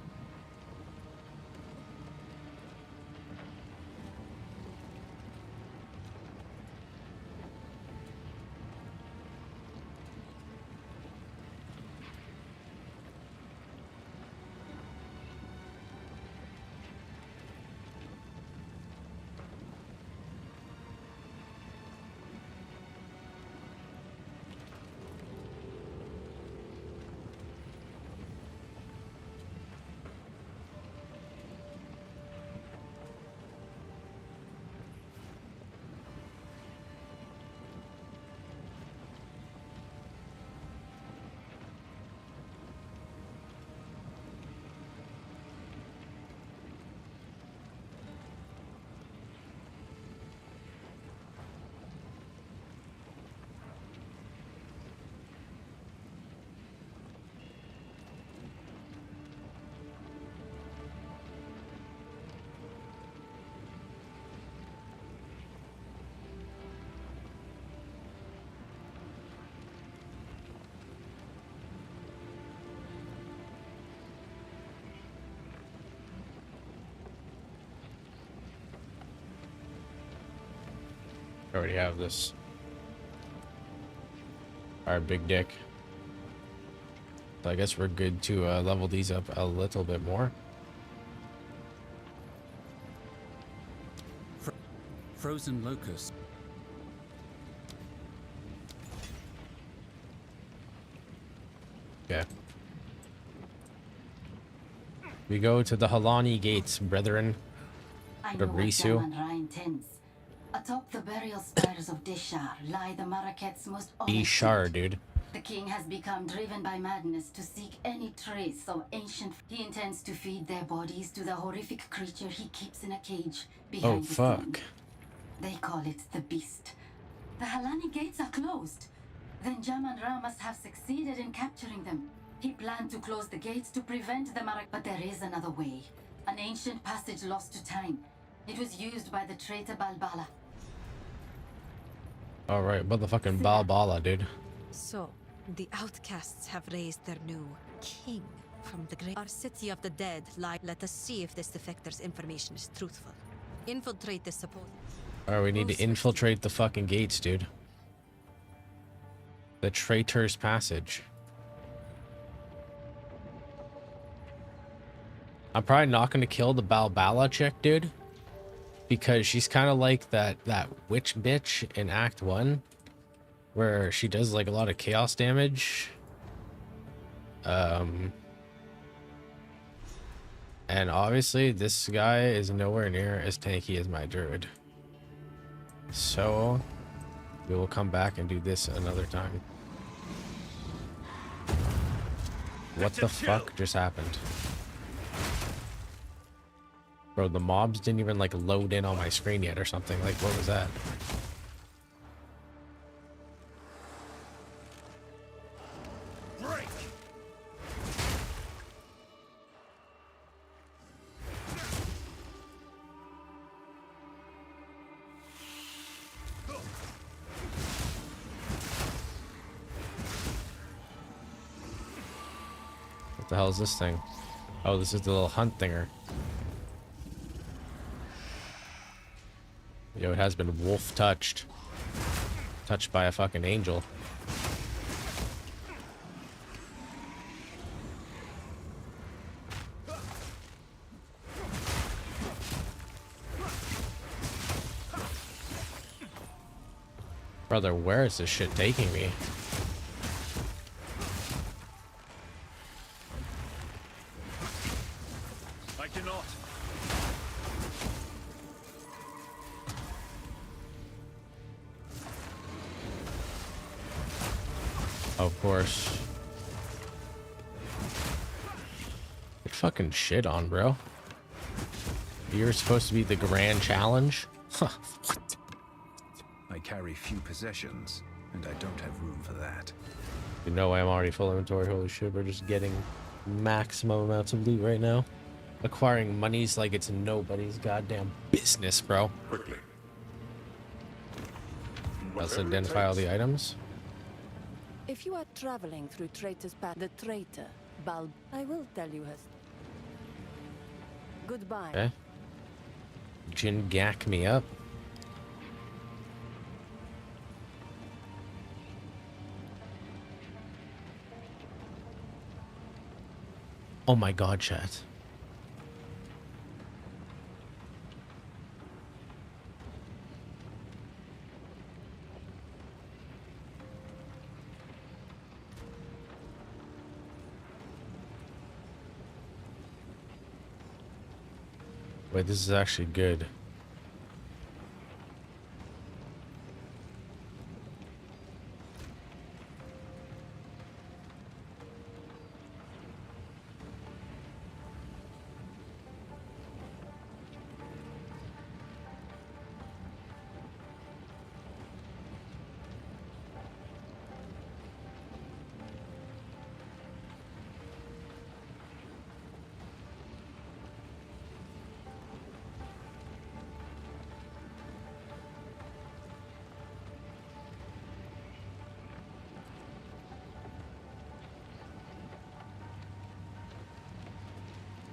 I already have this. Alright, big dick. So I guess we're good to level these up a little bit more. Frozen locust. Okay. We go to the Halani gates, brethren. I The know what Risu. Jam and Ra intends. Atop the burial spires of Deshar lie the Maraket's most honored Ishar, seat. dude. The king has become driven by madness to seek any trace of ancient. He intends to feed their bodies to the horrific creature he keeps in a cage Oh, behind the fuck. scene. They call it the Beast. The Halani gates are closed. Then Jam and Ra must have succeeded in capturing them. He planned to close the gates to prevent the but there is another way. An ancient passage lost to time. It was used by the traitor Balbala. All right, motherfucking Balbala, dude. So, the outcasts have raised their new king from the great. Our city of the dead lie. Let us see if this defector's information is truthful. Infiltrate this supposed. All right, we need to infiltrate the fucking gates, dude. The traitor's passage. I'm probably not going to kill the Balbala chick, dude, because she's kind of like that witch bitch in Act 1, where she does like a lot of chaos damage. And obviously this guy is nowhere near as tanky as my druid. So we will come back and do this another time. What the fuck just happened? Bro, the mobs didn't even like load in on my screen yet or something. Like, what was that? Break. What the hell is this thing? Oh, this is the little hunt thinger. Yo, it has been wolf touched. Touched by a fucking angel. Brother, where is this shit taking me? I cannot. Of course. Get fucking shit on, bro. You're supposed to be the grand challenge? Huh. What? I carry few possessions, and I don't have room for that. You know I'm already full inventory. Holy shit, we're just getting maximum amounts of loot right now. Acquiring monies like it's nobody's goddamn business, bro. Quickly. Let's Whatever it identify all takes. the items. If you are traveling through Traitor's Path, the traitor, I will tell you his. Goodbye. Okay. Jin gack me up. Oh my god, chat. Wait, this is actually good.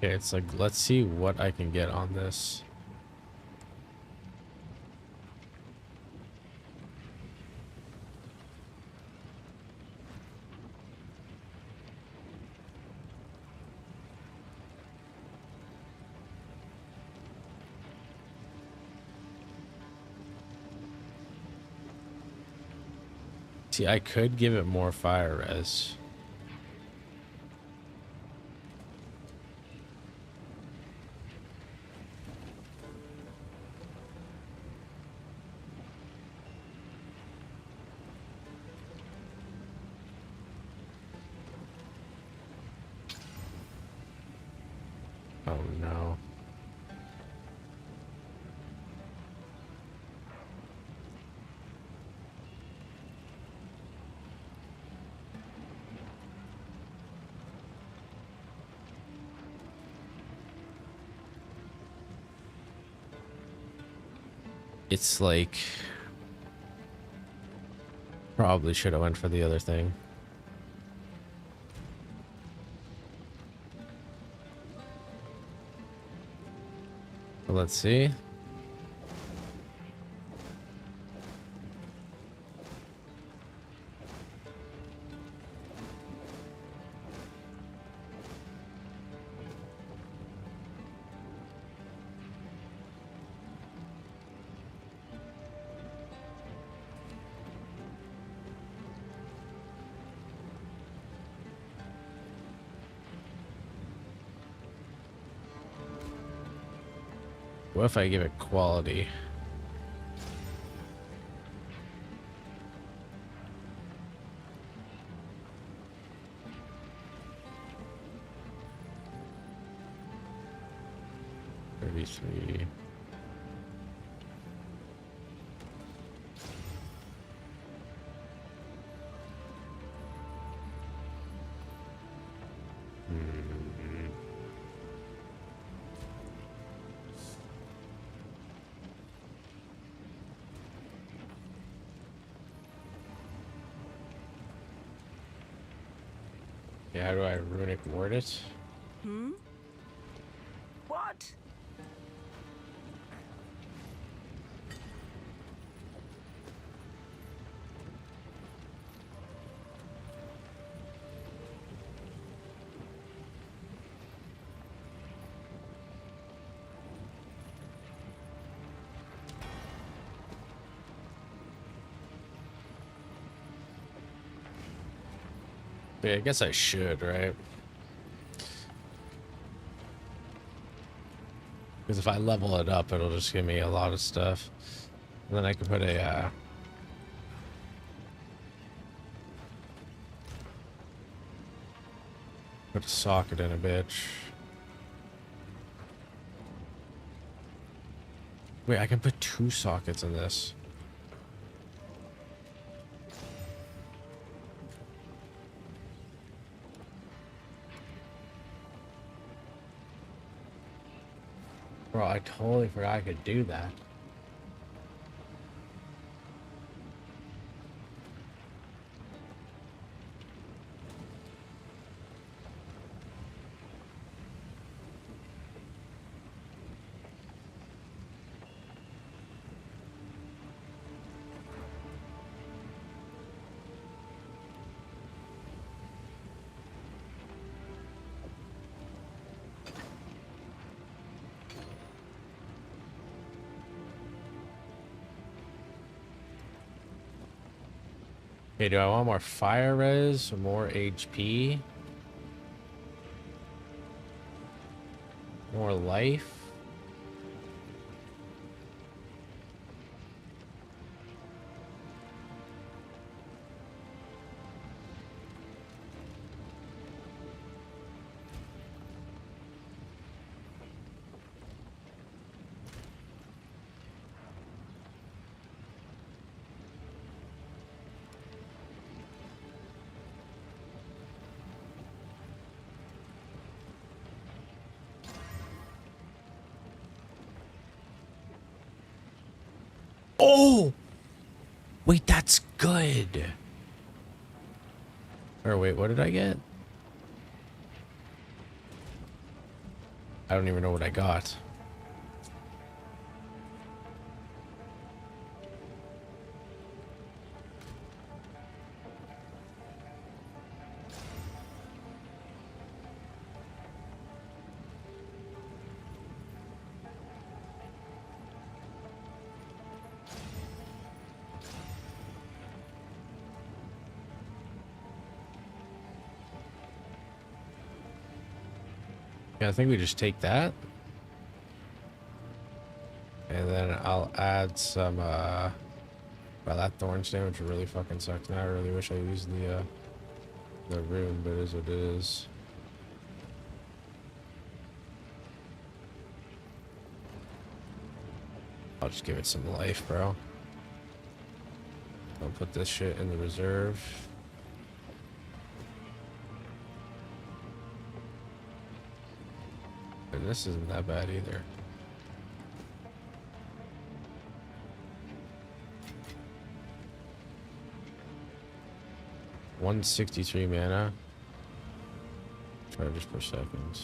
Okay, it's like, let's see what I can get on this. See, I could give it more fire res. Oh no. it's like probably should have went for the other thing. But let's see. What if I give it quality? $33. Yeah, how do I runic word it? What? Yeah, I guess I should, right? Because if I level it up, it'll just give me a lot of stuff. And then I can put put a socket in a bitch. Wait, I can put 2 sockets in this. Bro, I totally forgot I could do that. Okay, do I want more fire res or more HP? More life? Oh! Wait, that's good. Or wait, what did I get? I don't even know what I got. Yeah, I think we just take that. And then I'll add some, well, that thorns damage really fucking sucks. Now I really wish I used the rune, but it is what it is. I'll just give it some life, bro. I'll put this shit in the reserve. And this isn't that bad either. 163 mana. Charges per second.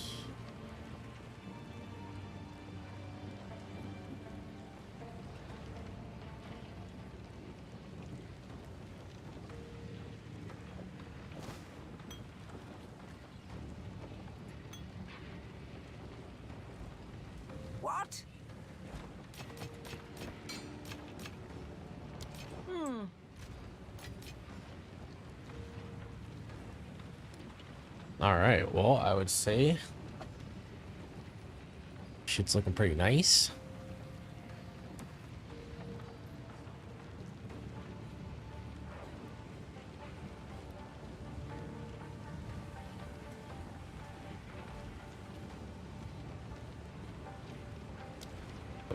What? All right, well, I would say shit's looking pretty nice.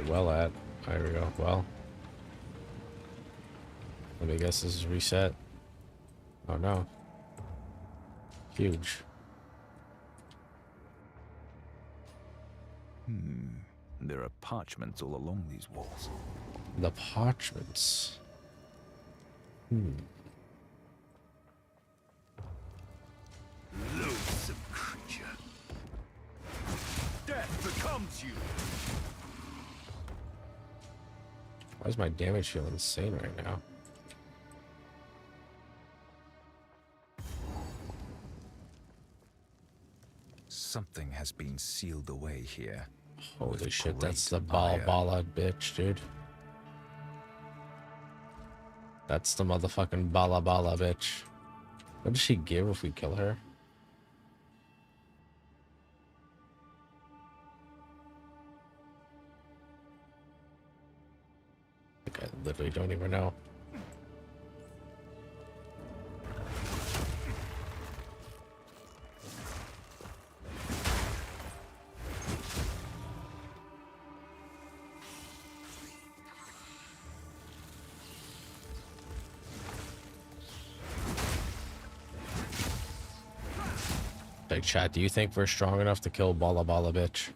Well at. There we go. Well, let me guess this is reset. Oh no. Huge. There are parchments all along these walls. The parchments. Loathsome creature. Death becomes you. Why does my damage feel insane right now? Something has been sealed away here. Holy shit, that's great the iron. bala bitch, dude. That's the motherfucking bala bitch. What does she give if we kill her? Like, I literally don't even know. Like, chat, do you think we're strong enough to kill bala bitch?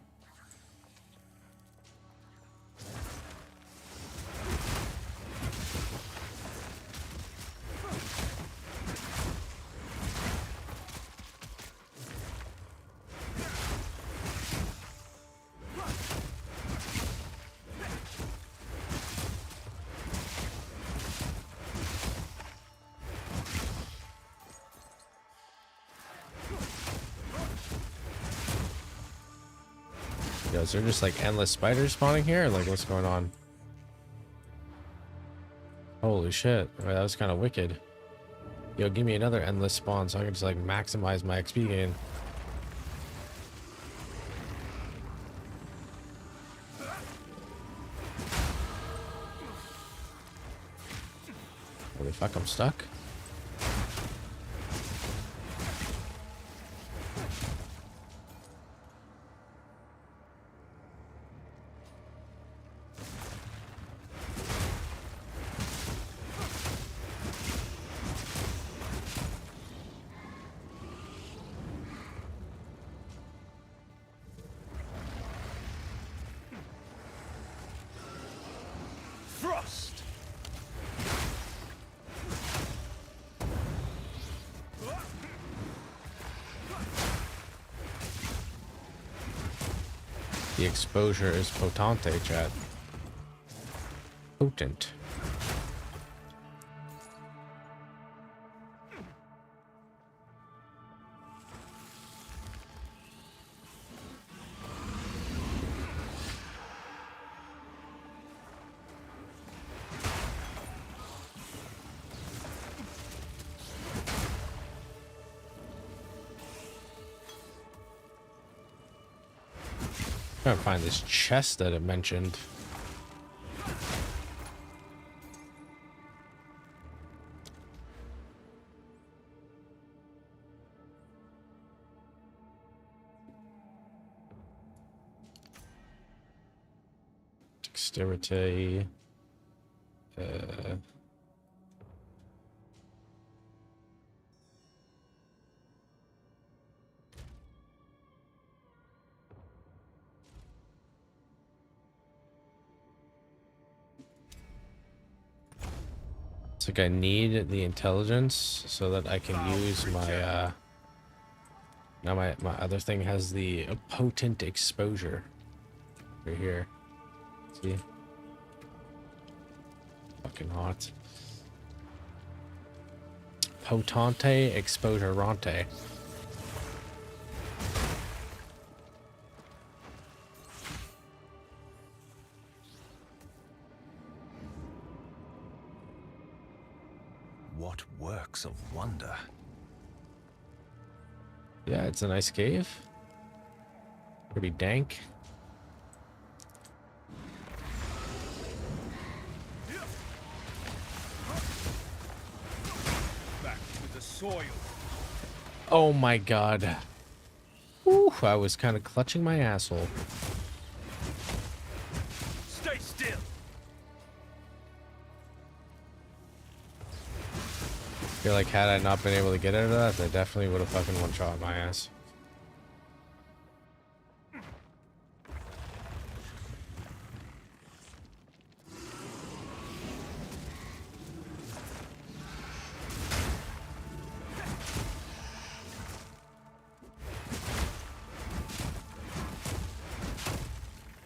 Yo, is there just like endless spiders spawning here? Or, like, what's going on? Holy shit. Alright, that was kind of wicked. Yo, give me another endless spawn so I can just like maximize my XP gain. Holy fuck, I'm stuck. Frost. The exposure is potente, chat. Potent. Trying to find this chest that it mentioned. Dexterity. It's like I need the intelligence so that I can use my now my other thing has the potent exposure right here. See? Fucking hot. Potente exposurante. What works of wonder? Yeah, it's a nice cave. Pretty dank. Back with the soil. Oh my god. Ooh, I was kind of clutching my asshole. Stay still. I feel like had I not been able to get out of that, they definitely would have fucking one-shot my ass.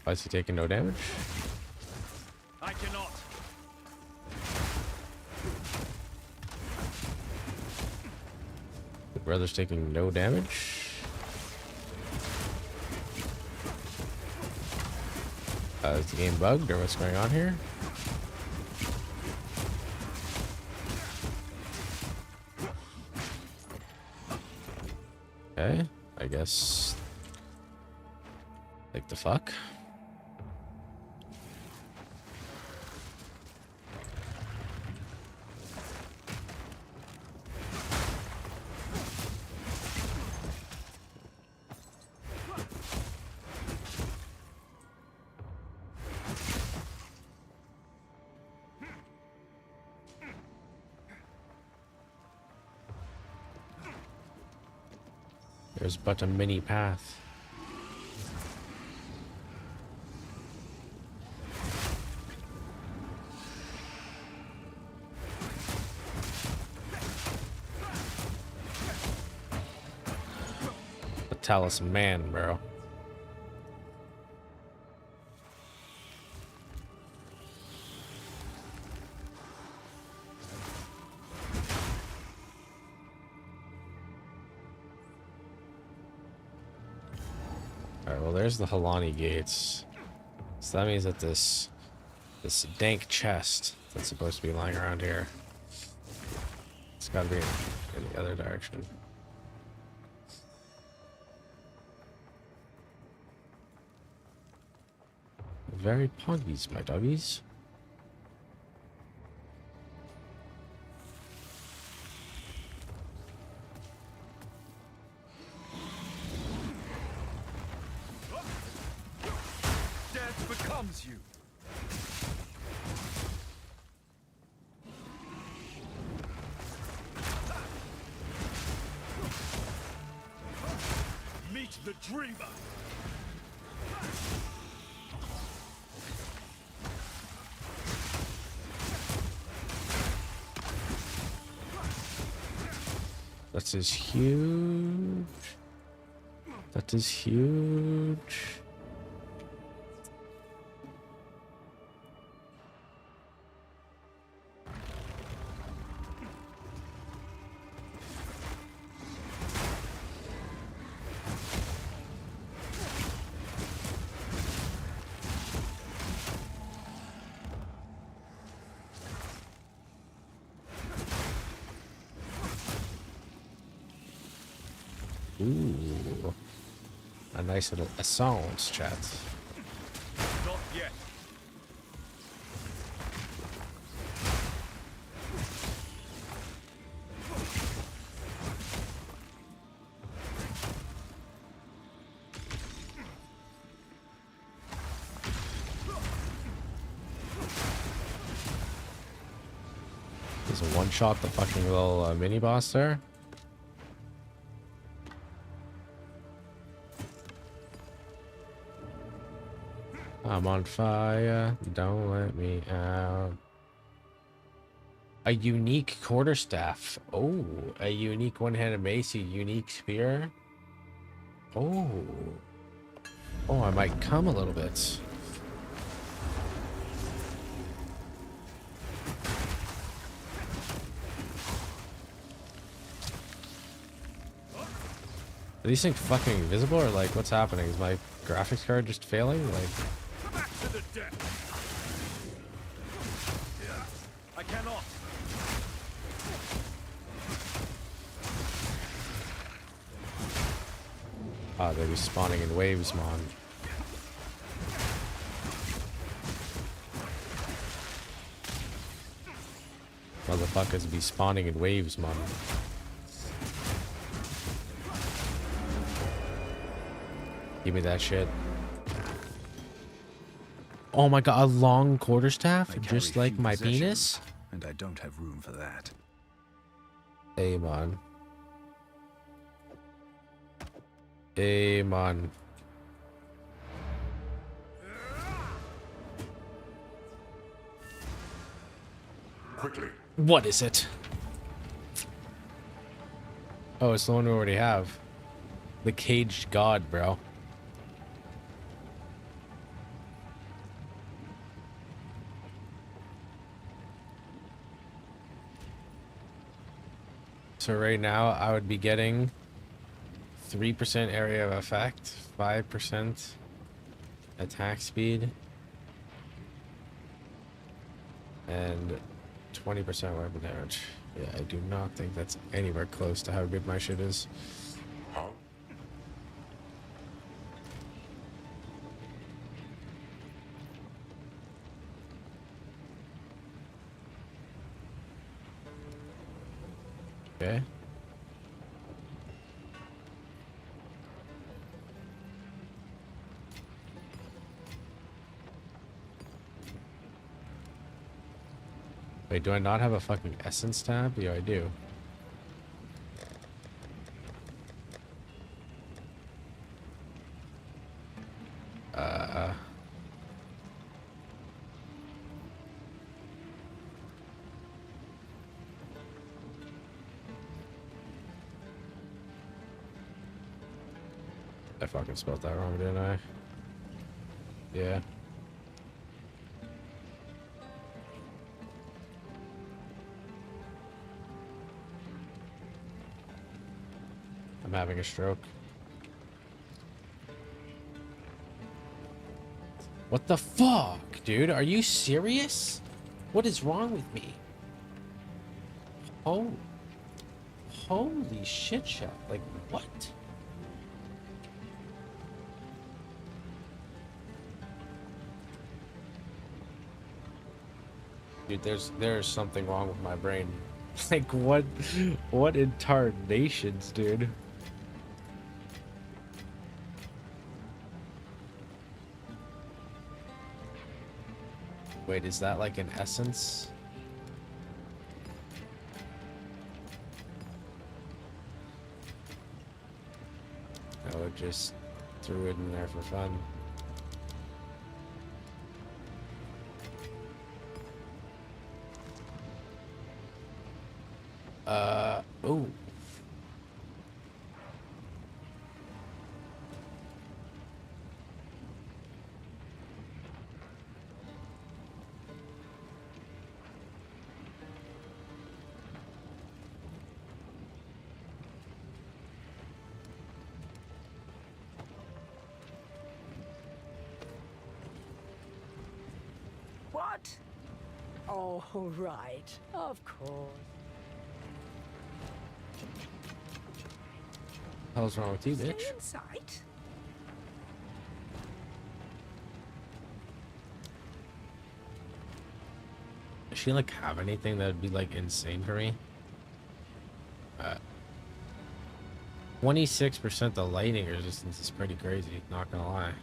Why is he taking no damage? I cannot. The brother's taking no damage. Is the game bugged or what's going on here? Okay, I guess. Like the fuck? There's but a mini path. The talisman, bro. Alright, well there's the Halani gates. So that means that this dank chest that's supposed to be lying around here, it's gotta be in the other direction. Very poggies, my doggies. Dance becomes you. Meet the dreamer. That is huge. That is huge. Ooh, a nice little assault, chat. Not yet. There's a one-shot the fucking little mini boss there. I'm on fire, don't let me out. A unique quarterstaff. Oh, a unique one-handed mace, a unique spear. Oh. Oh, I might come a little bit. Are these things fucking invisible or like what's happening? Is my graphics card just failing? Like, Back to the deck. I cannot. ah, they be spawning in waves, man. Motherfuckers be spawning in waves, man. Give me that shit. Oh my god, a long quarterstaff? I Just carry like few my possessions, penis? and I don't have room for that. Hey, man. Hey, man. Quickly. What is it? Oh, it's the one we already have. The caged god, bro. So right now, I would be getting 3% area of effect, 5% attack speed, and 20% weapon damage. Yeah, I do not think that's anywhere close to how good my shit is. How? Okay. Wait, do I not have a fucking essence tab? Yeah, I do. I fucking spelled that wrong, didn't I? Yeah. I'm having a stroke. What the fuck, dude? Are you serious? What is wrong with me? Oh. Holy shit, chat. Like, what? Dude, there's something wrong with my brain. Like, what in tarnations, dude? Wait, is that like an essence? No, it just threw it in there for fun. Oh. What? Oh, right. Of course. Hell's wrong with you, Stay bitch? in sight. Does she like have anything that would be like insane for me? 26% the lightning resistance is pretty crazy, not gonna lie.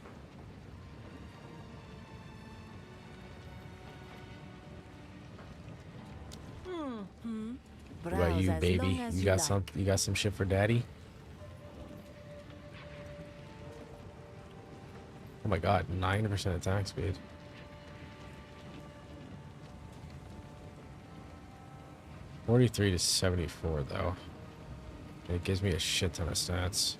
What about Browse you, as baby? long as You got like. you got some shit for daddy? Oh my god, 9% attack speed. 43 to 74 though. It gives me a shit ton of stats.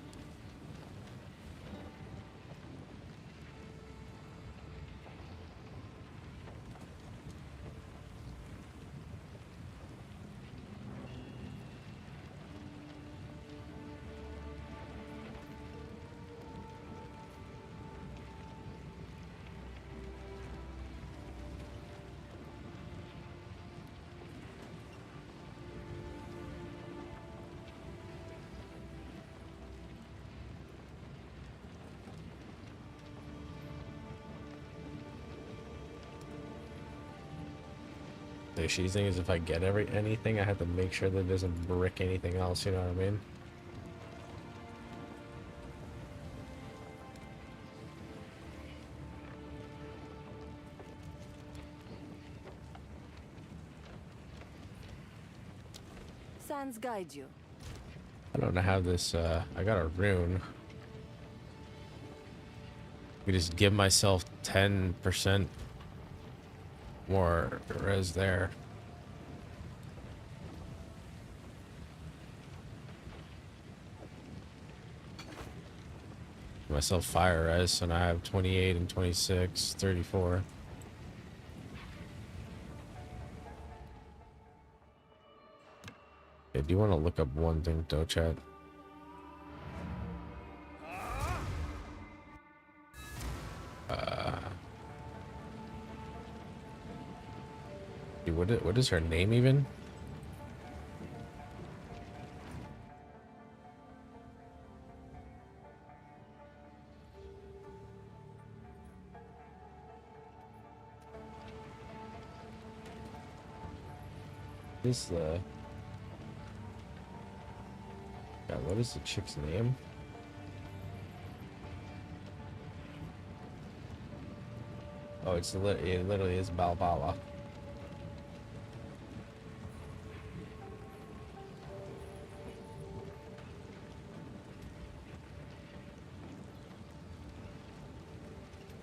The shitty thing is if I get anything, I have to make sure that it doesn't brick anything else, you know what I mean? Sands guide you. I don't have this, I got a rune. I just give myself 10% more res there. Myself fire res, so now I have 28 and 26, 34. Okay, do you want to look up one thing though, chat? Dude, what is her name even? This the God, what is the chick's name? Oh, it literally is Balbala.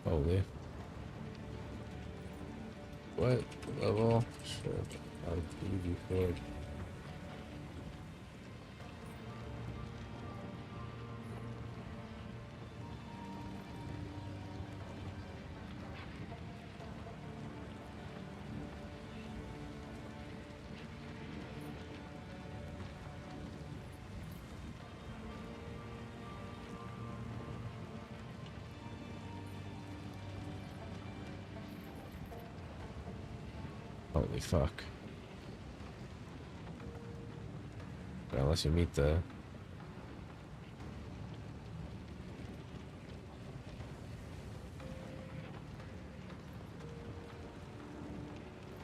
Holy. What level? Sure. I'll give you forward. Holy fuck. But unless you meet the...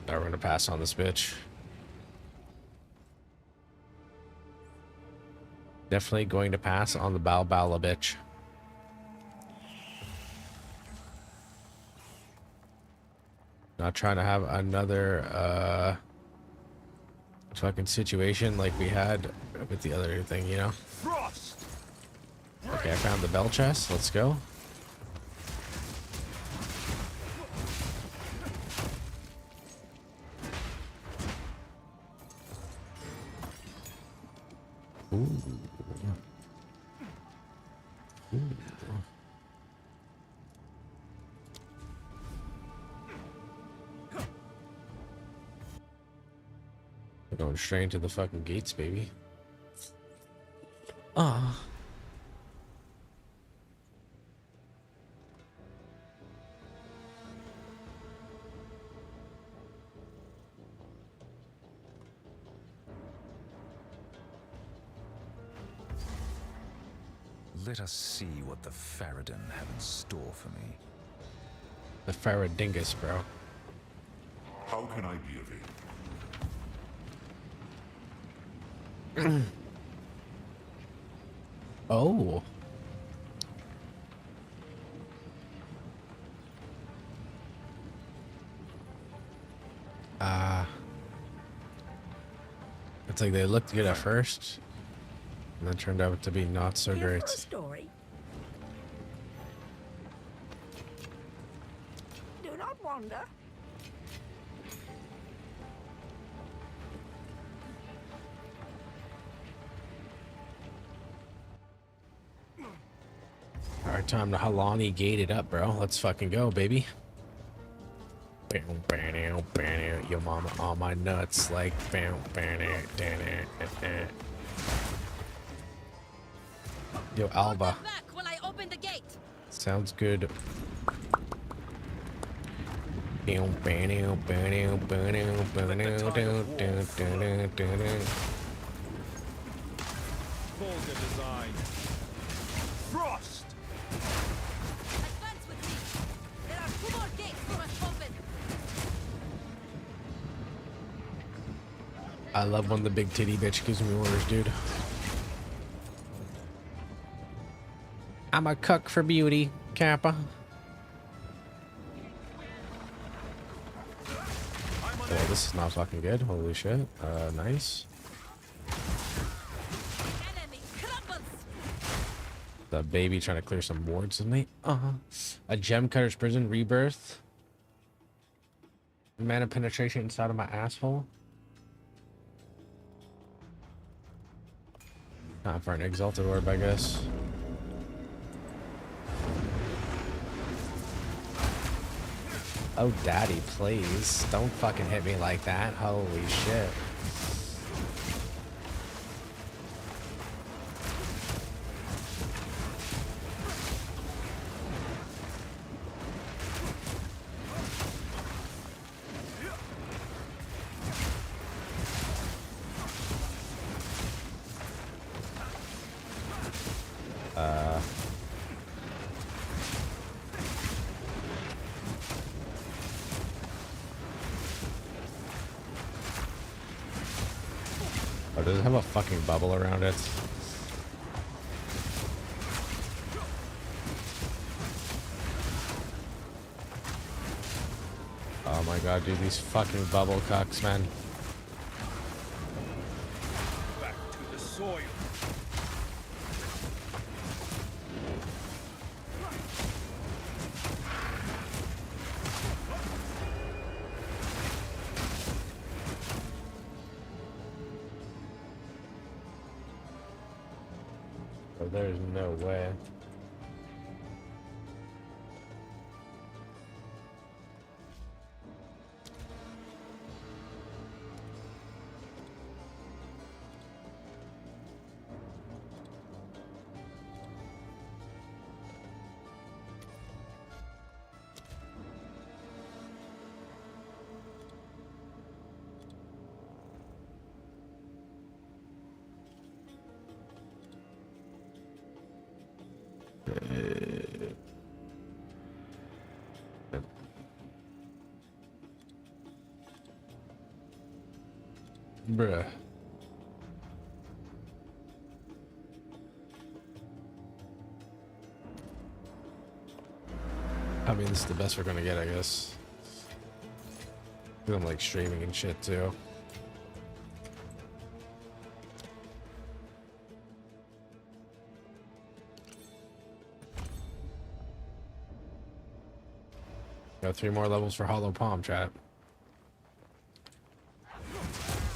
Now we're gonna pass on this bitch. Definitely going to pass on the Balbala bitch. Not trying to have another fucking situation like we had with the other thing, you know? Frost! Okay, I found the bell chest. Let's go. Ooh. Ooh. We're going straight into the fucking gates, baby. Ah. Let us see what the Faradin have in store for me. The Faradingus, bro. How can I be of aid? Oh. It's like they looked good at first, and then turned out to be not so Here great. for a story. Do not wander. All right, time to Halani gate it up, bro. Let's fucking go, baby. Your mama on my nuts like yo Alba. Back while I open the gate. Sounds good. Vulgar design. Frost! Advance with me. There are 2 more gates for us open. I love when the big titty bitch gives me orders, dude. I'm a cuck for beauty, Kappa. Oh, this is not fucking good. Holy shit. Nice. Enemy crumbles. The baby trying to clear some wards with me. A gem cutter's prison rebirth. Mana penetration inside of my asshole. Time for an exalted orb, I guess. Oh, daddy, please. Don't fucking hit me like that. Holy shit. Oh, does it have a fucking bubble around it? Oh my god, dude, these fucking bubble cucks, man. Back to the soil. Oh, there's no way. Bruh. I mean, this is the best we're gonna get, I guess. I'm like streaming and shit too. Got 3 more levels for Hollow Palm, chat.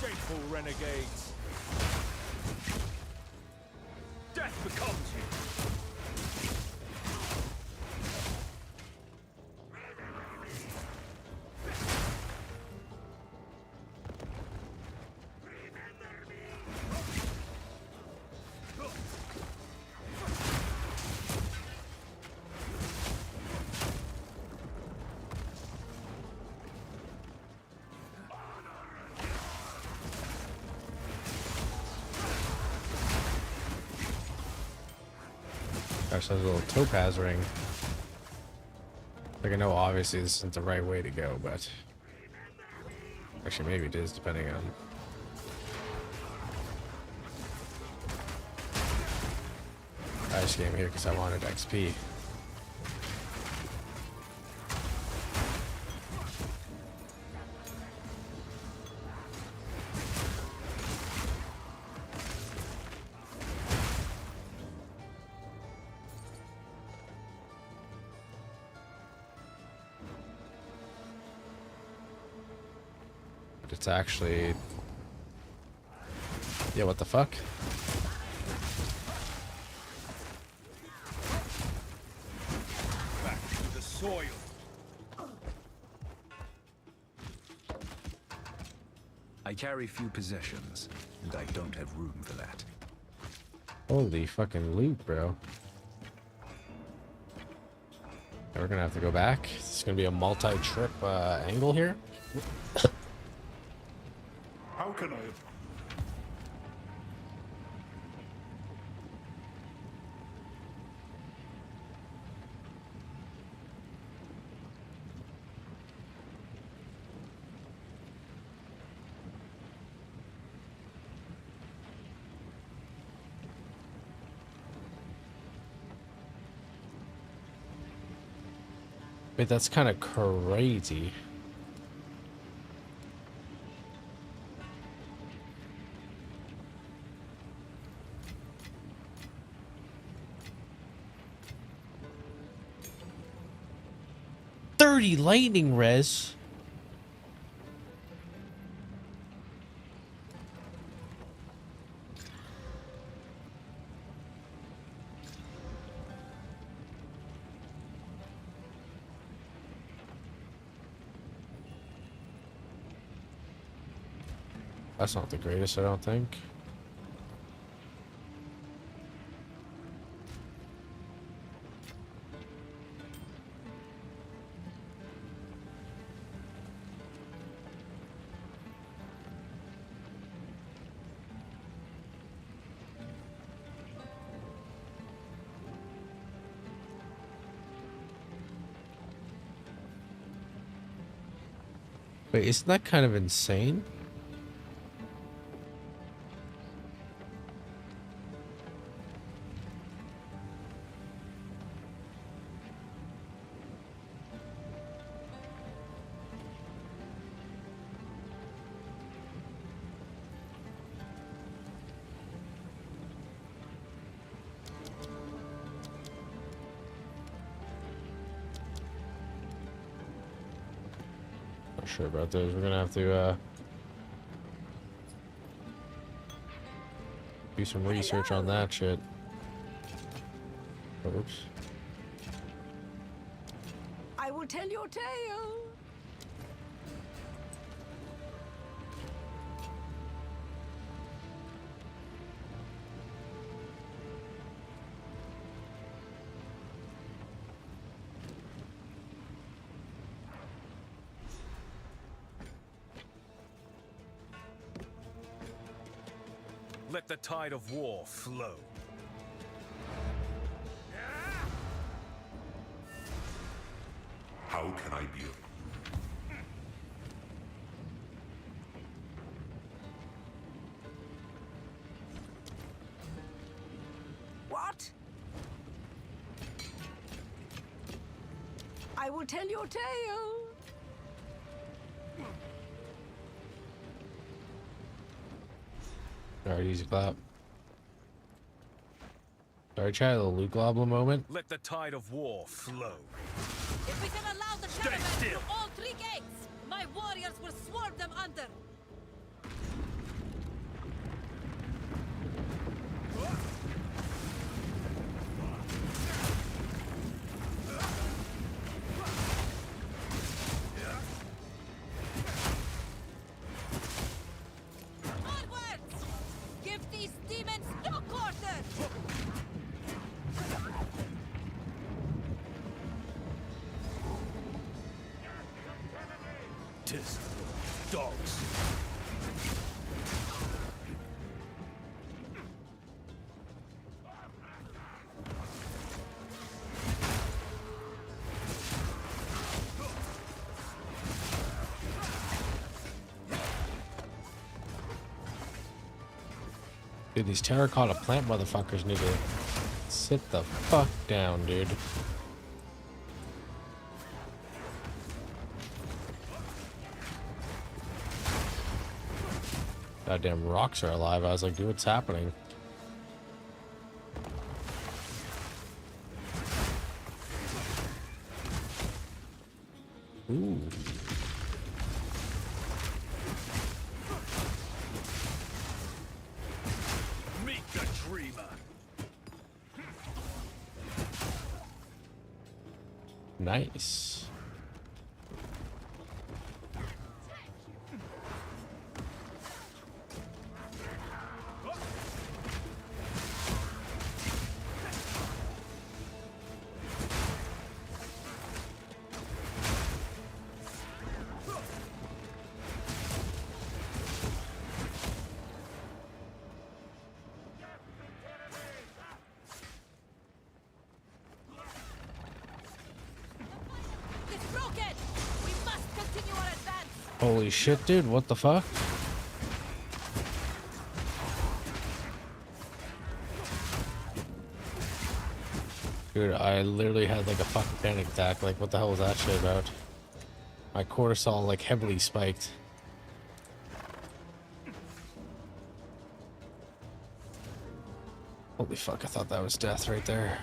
Shameful renegades. Death becomes you. Gosh, there's a little topaz ring. Like, I know obviously this isn't the right way to go, but actually maybe it is, depending on. I just came here because I wanted XP. It's actually, yeah, what the fuck? soil. I carry few possessions, and I don't have room for that. Holy fucking loot, bro. We're gonna have to go back. It's gonna be a multi-trip angle here. How can I? Wait, that's kind of crazy. Lightning res. That's not the greatest, I don't think. Wait, isn't that kind of insane? Not sure about those. We're gonna have to do some research on that shit. Oops. I will tell your tale. Let the tide of war flow. How can I be of? What? I will tell your tale. Alright, easy clap. Sorry, chat, a little Luke Globble moment. Let the tide of war flow. If we can allow the Stay caravan still. through all three gates, my warriors will swarm them under. Onwards! Give these demons no quarter! Tis dogs. Dude, these terracotta plant motherfuckers need to sit the fuck down, dude. Goddamn rocks are alive. I was like, dude, what's happening? Ooh. Meet the dreamer. Nice. It's broken! We must continue our advance! Holy shit, dude, what the fuck? Dude, I literally had like a fucking panic attack. Like, what the hell was that shit about? My cortisol like heavily spiked. Holy fuck, I thought that was death right there.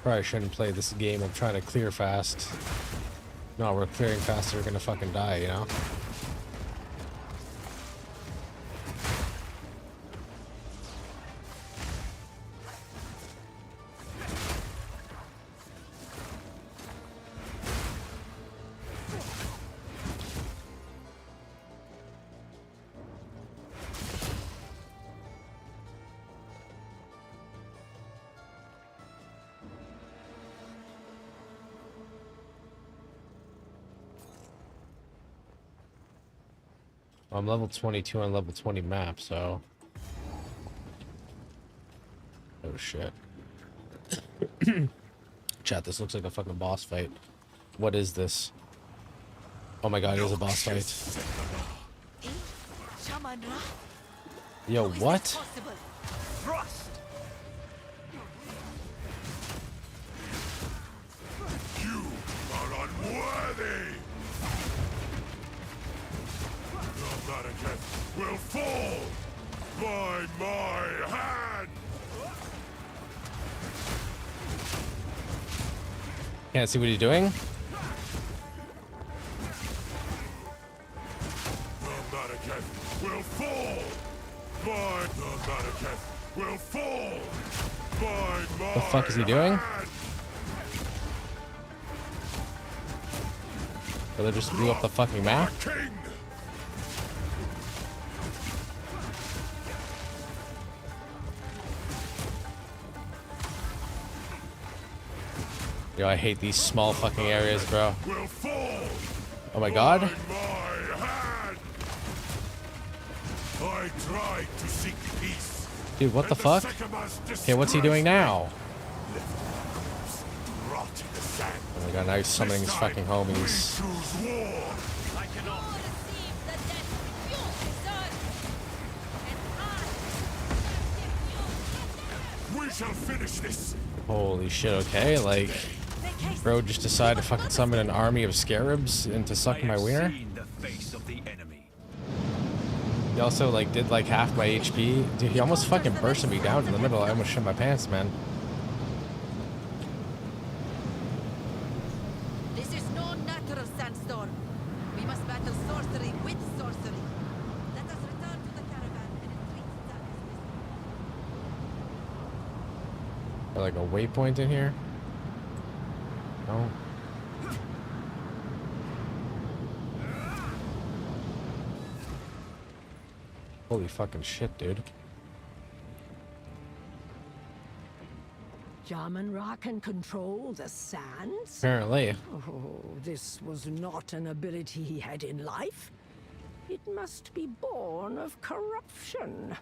Probably shouldn't play this game. I'm trying to clear fast. No, we're clearing fast, we're gonna fucking die, you know? I'm level 22 on level 20 map, so... Oh shit. Chat, this looks like a fucking boss fight. What is this? Oh my god, it is a boss fight. Yo, what? Thrust! You are unworthy! The Vatican will fall by my hand! Can't see what he's doing? The Vatican will fall by the Vatican will fall by my The fuck is he doing? hand! Or they just blew up the fucking map? King! Yo, I hate these small fucking areas, bro. Will fall Oh my god. by my hand! I tried to seek peace. Dude, what the and fuck? Sycamores Okay, what's he doing now? rot in the sand. Oh my god, now he's summoning his fucking homies. Choose war. I cannot. We shall finish this. Holy shit, okay, like... Bro just decided to fucking summon an army of scarabs into sucking my wiener? Seen the face of the enemy. He also, like, did, like, half my HP. Dude, he almost fucking bursted me down in the middle. I almost shit my pants, man. This is no natural sandstorm. We must battle sorcery with sorcery. Let us return to the caravan and entreat that. Like a waypoint in here? No. Holy fucking shit, dude. Jaman-Ra can control the sands? Apparently. Oh, this was not an ability he had in life. It must be born of corruption.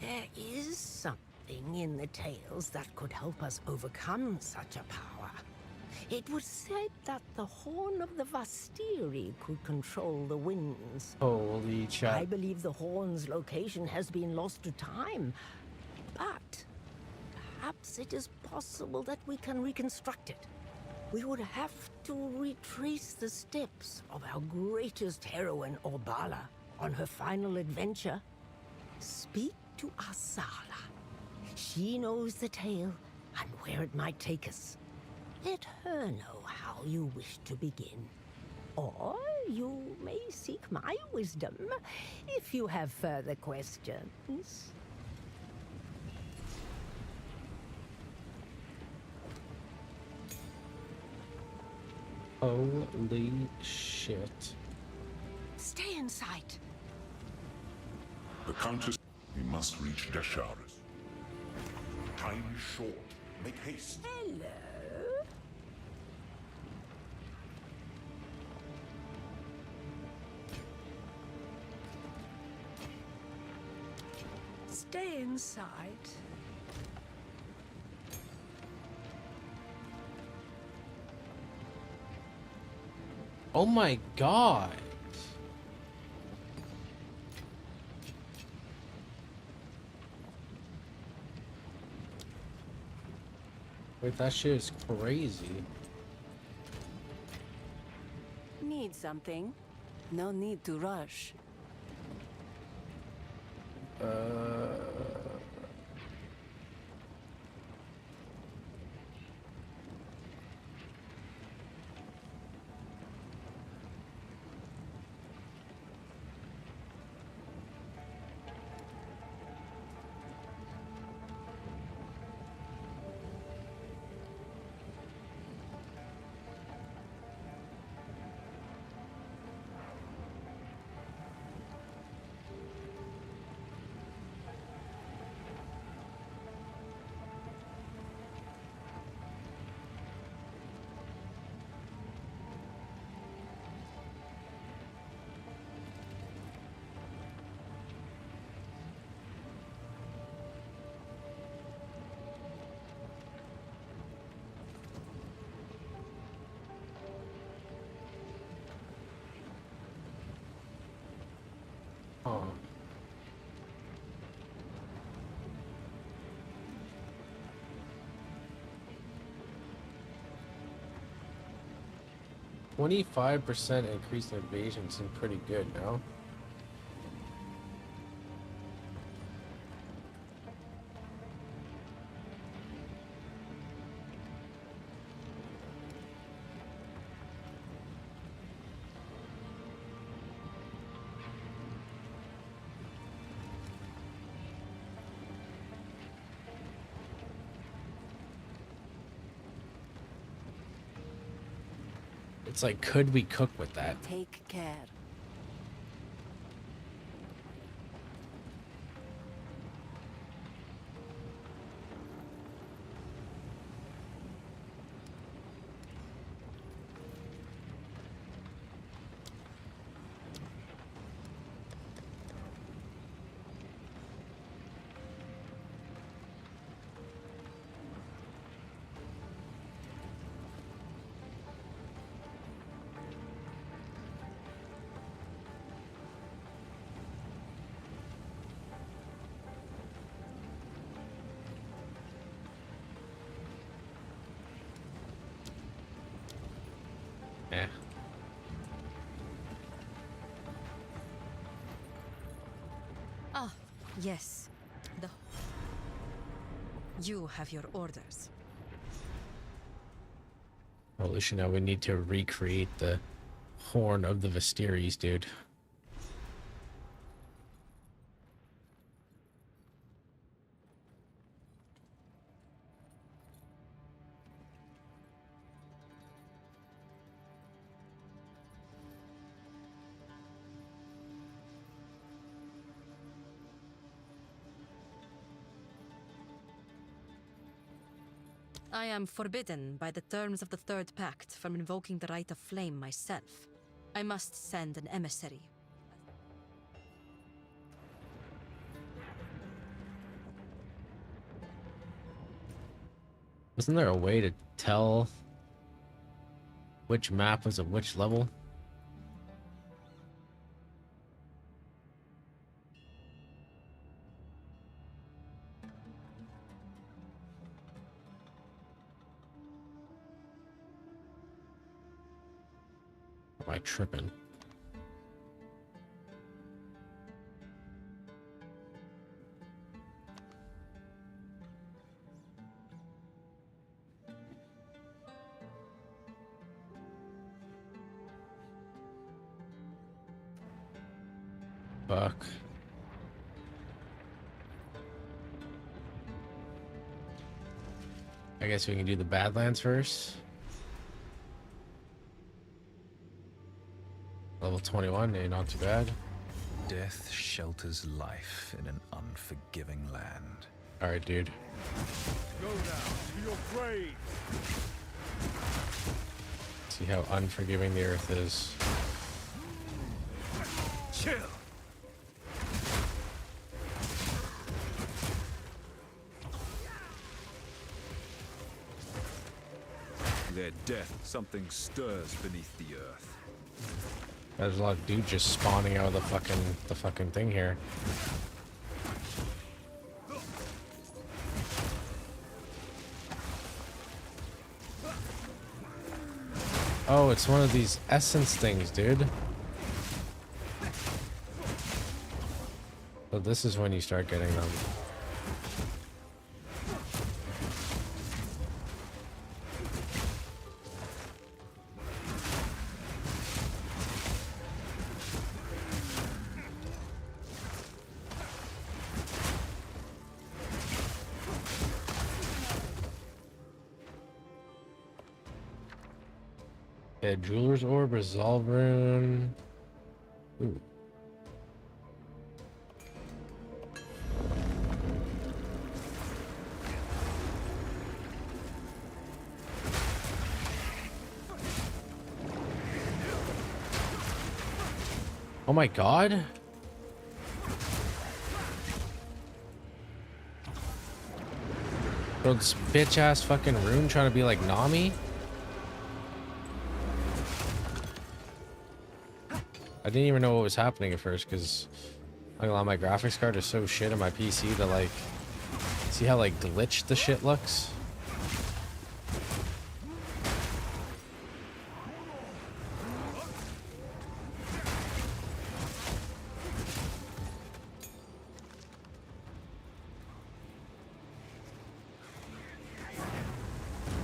There is something in the tales that could help us overcome such a power. It was said that the horn of the Vastiri could control the winds. Holy I chat. believe the horn's location has been lost to time, but perhaps it is possible that we can reconstruct it. We would have to retrace the steps of our greatest heroine, Orbala, on her final adventure. Speak to Asala. She knows the tale and where it might take us. Let her know how you wish to begin. Or you may seek my wisdom if you have further questions. Holy shit. Stay in sight. The Countess, we must reach Desharis. Time is short. Make haste. Hello. Stay in sight. Oh my god. Wait, that shit is crazy. Need something? No need to rush. Oh. %25 increased invasion seems pretty good now. It's like, could we cook with that? Take care. Eh. Ah, yes. You have your orders. Holy shit, now we need to recreate the horn of the Visteries, dude. I am forbidden by the terms of the Third Pact from invoking the Right of Flame myself. I must send an emissary. Wasn't there a way to tell which map was at which level? Am I tripping? Fuck. I guess we can do the Badlands first. Level 21, yeah, not too bad. Death shelters life in an unforgiving land. Alright, dude. Go down to your grave. See how unforgiving the earth is. Chill. Their death, something stirs beneath the earth. There's a lot of dudes just spawning out of the fucking thing here. Oh, it's one of these essence things, dude. So this is when you start getting them. Yeah, Jeweler's Orb, Resolve Rune. Ooh. Oh my god. Bro, this bitch ass fucking rune trying to be like Nami. I didn't even know what was happening at first because my graphics card is so shit on my PC that like, see how like glitched the shit looks?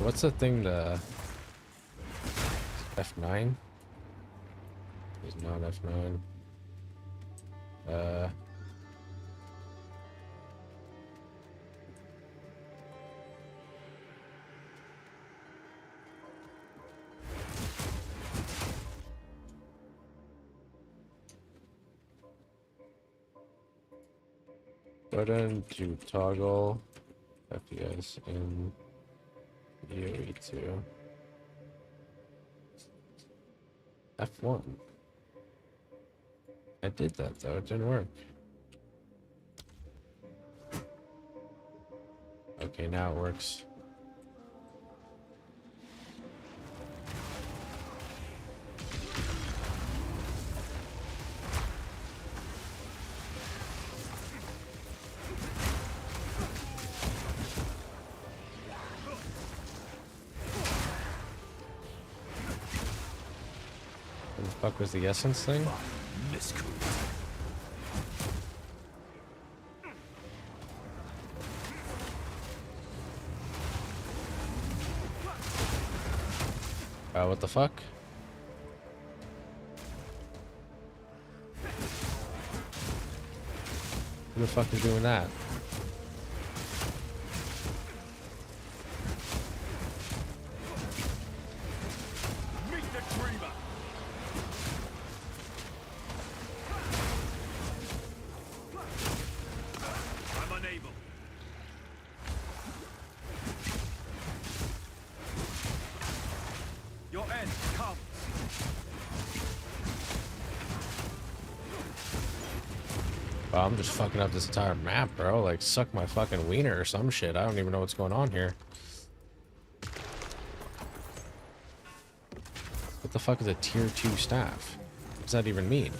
What's the thing, the F9? It's not F9. Button to toggle FPS in UAE2. F1. I did that though, it didn't work. Okay, now it works. What the fuck was the essence thing? What the fuck? Who the fuck is doing that? Meet the dreamer. I'm unable. Your end comes. Wow, I'm just fucking up this entire map, bro. Like, suck my fucking wiener or some shit. I don't even know what's going on here. What the fuck is a tier 2 staff? What does that even mean?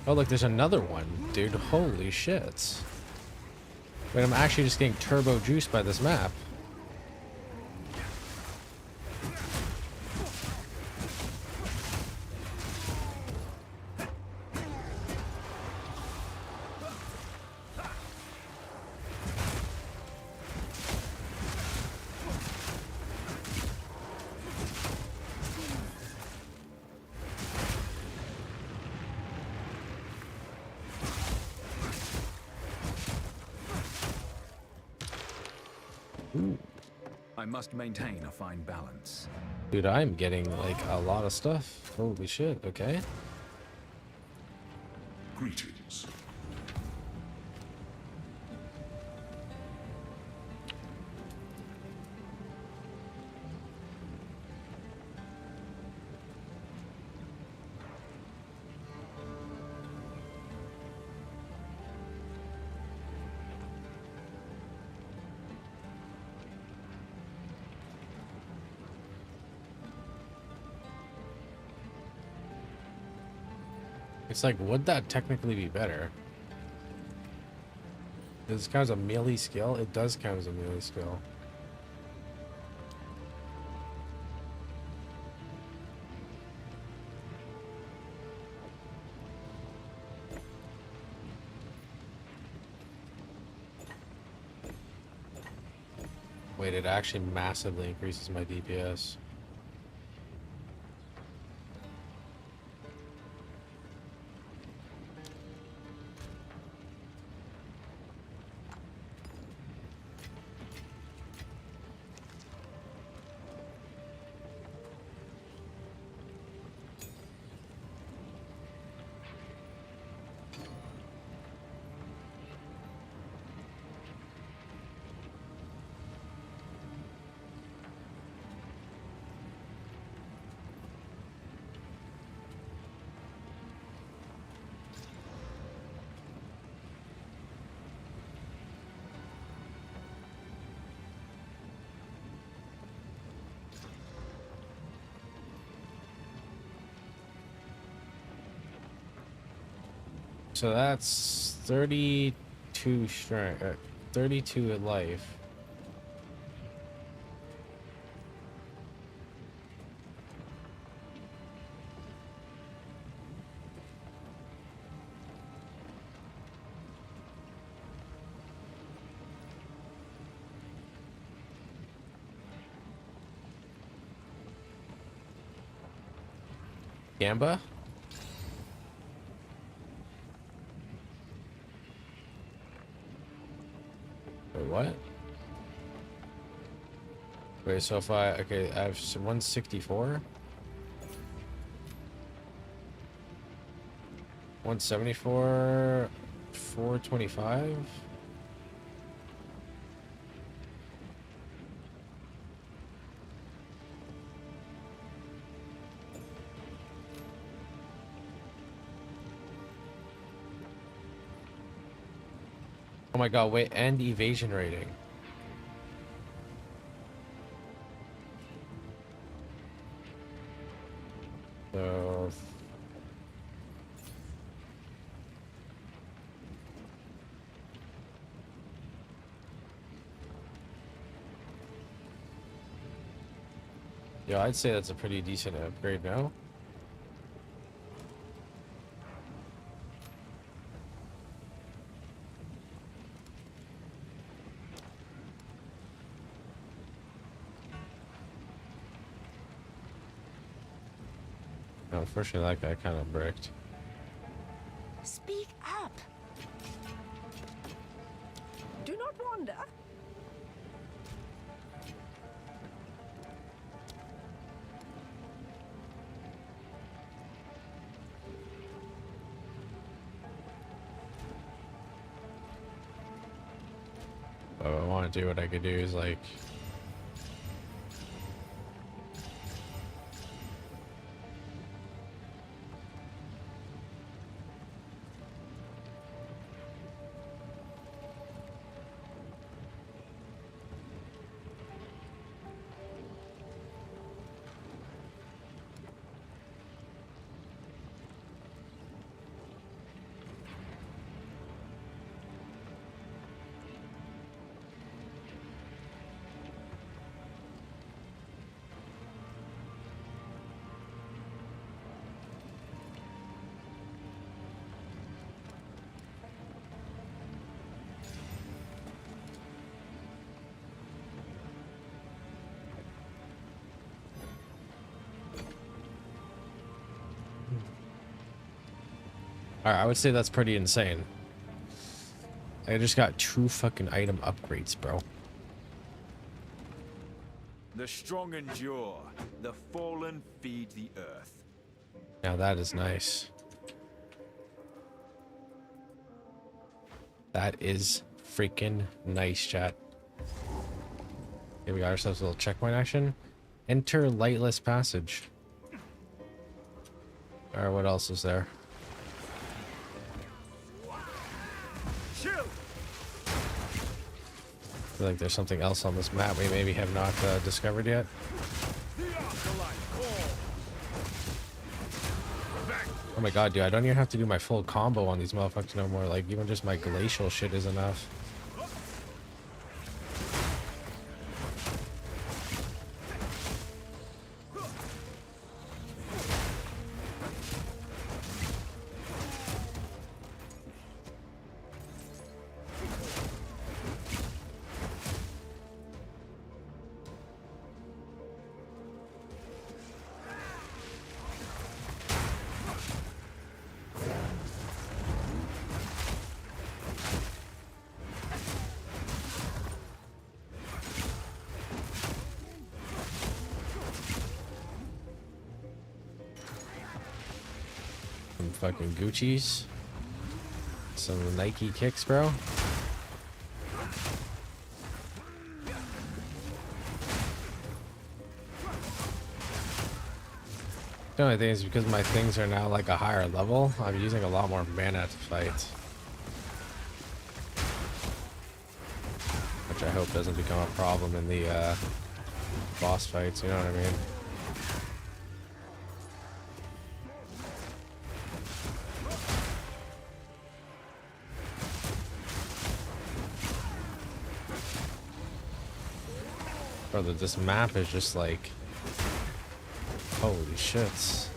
Oh, look, there's another one. Dude, holy shit. Wait, I'm actually just getting turbo juiced by this map. I must maintain a fine balance. Dude, I'm getting like a lot of stuff. Holy shit, okay. Greetings. It's like, would that technically be better? This counts as a melee skill? It does count as a melee skill. Wait, it actually massively increases my DPS. So that's 32 strength, 32 at life. Gamba? Wait, what? Wait, so if I, okay, I have 164? 174, 425? Oh my god, wait, and evasion rating. So... yeah, I'd say that's a pretty decent upgrade now. Unfortunately, that guy kind of bricked. Speak up. Do not wander. But I want to do what I could do is like... Alright, I would say that's pretty insane. I just got 2 fucking item upgrades, bro. The strong endure. The fallen feed the earth. Now that is nice. That is freaking nice, chat. Okay, we got ourselves a little checkpoint action. Enter lightless passage. Alright, what else is there? Chill. I feel like there's something else on this map we maybe have not discovered yet. Oh my god, dude, I don't even have to do my full combo on these motherfuckers no more. Like, even just my glacial shit is enough. Some fucking Gucci's. Some Nike kicks, bro. The only thing is because my things are now like a higher level, I'm using a lot more mana to fight. Which I hope doesn't become a problem in the boss fights, you know what I mean? Brother, this map is just like, holy shits.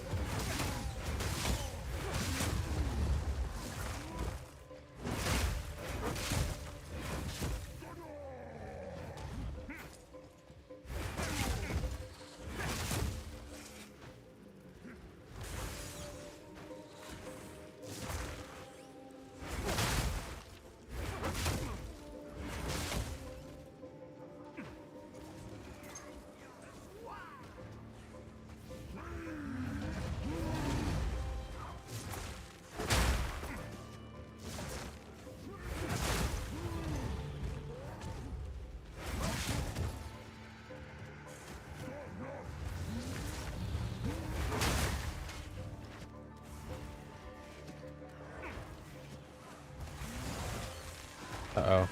Uh-oh.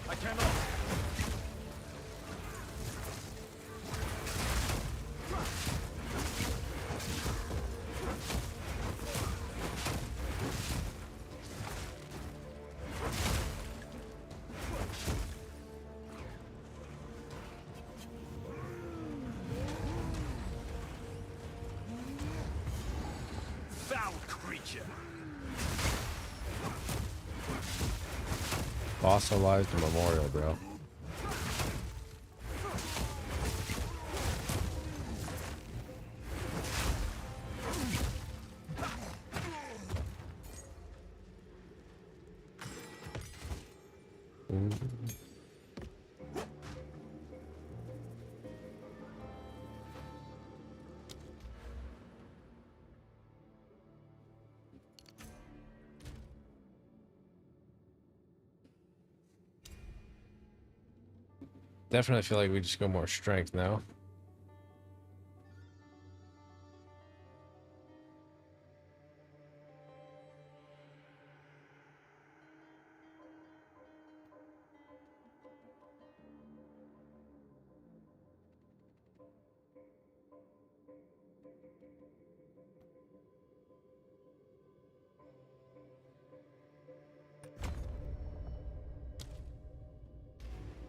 I cannot. Foul creature. Fossilized memorial, bro. Ooh. Definitely feel like we just go more strength now.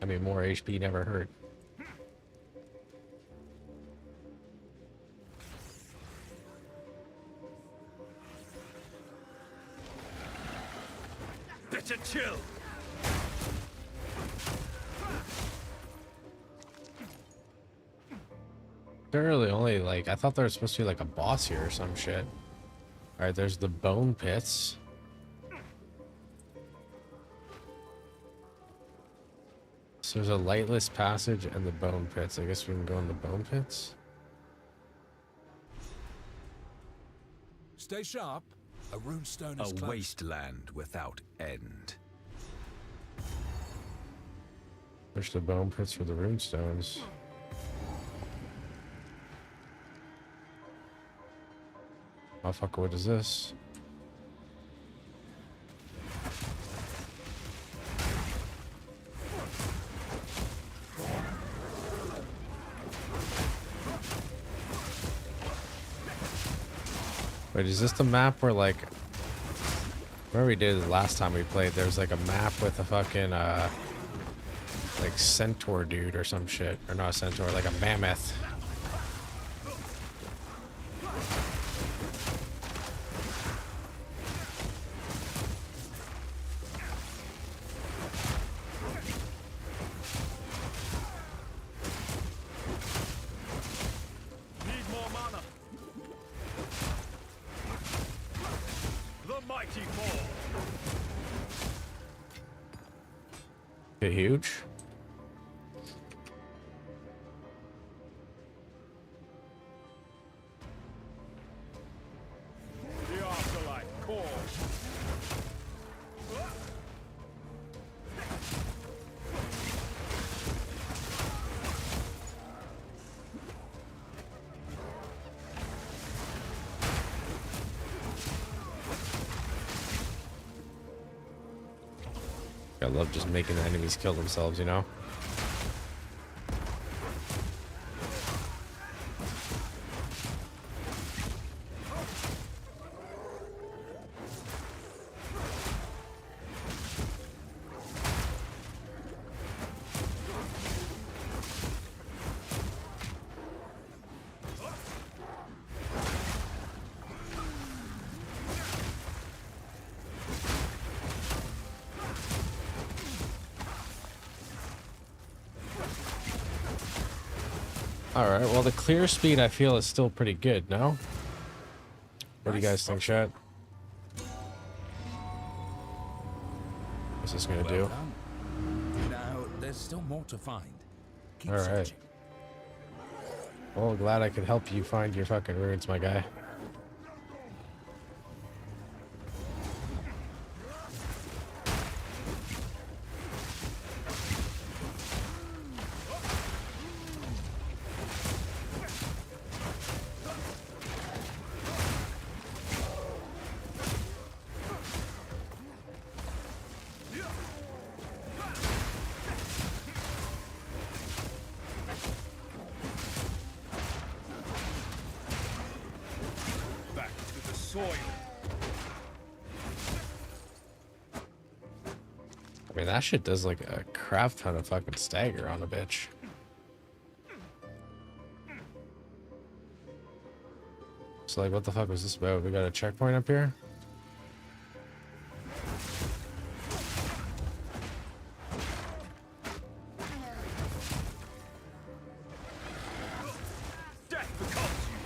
I mean, more HP never hurt. Better chill. They're really only like, I thought there was supposed to be like a boss here or some shit. Alright, there's the bone pits. So there's a lightless passage and the bone pits. I guess we can go in the bone pits. Stay sharp. A runestone is A close. wasteland without end. Push the bone pits for the runestones. Oh fuck, what is this? Wait, is this the map where, like, where we did it last time we played? There's like a map with a fucking like centaur dude or some shit, or not a centaur, like a mammoth. Need more mana. The mighty fall. Bit huge. The afterlife calls. I love just making the enemies kill themselves, you know? Alright, well the clear speed I feel is still pretty good, no? What do you guys think, chat? What's this gonna do? Now, there's still more to find. Keep Alright. searching. Well, glad I could help you find your fucking runes, my guy. Back to the soil. I mean, that shit does like a crap ton of fucking stagger on a bitch. So like, what the fuck was this about? We got a checkpoint up here? Death becomes you.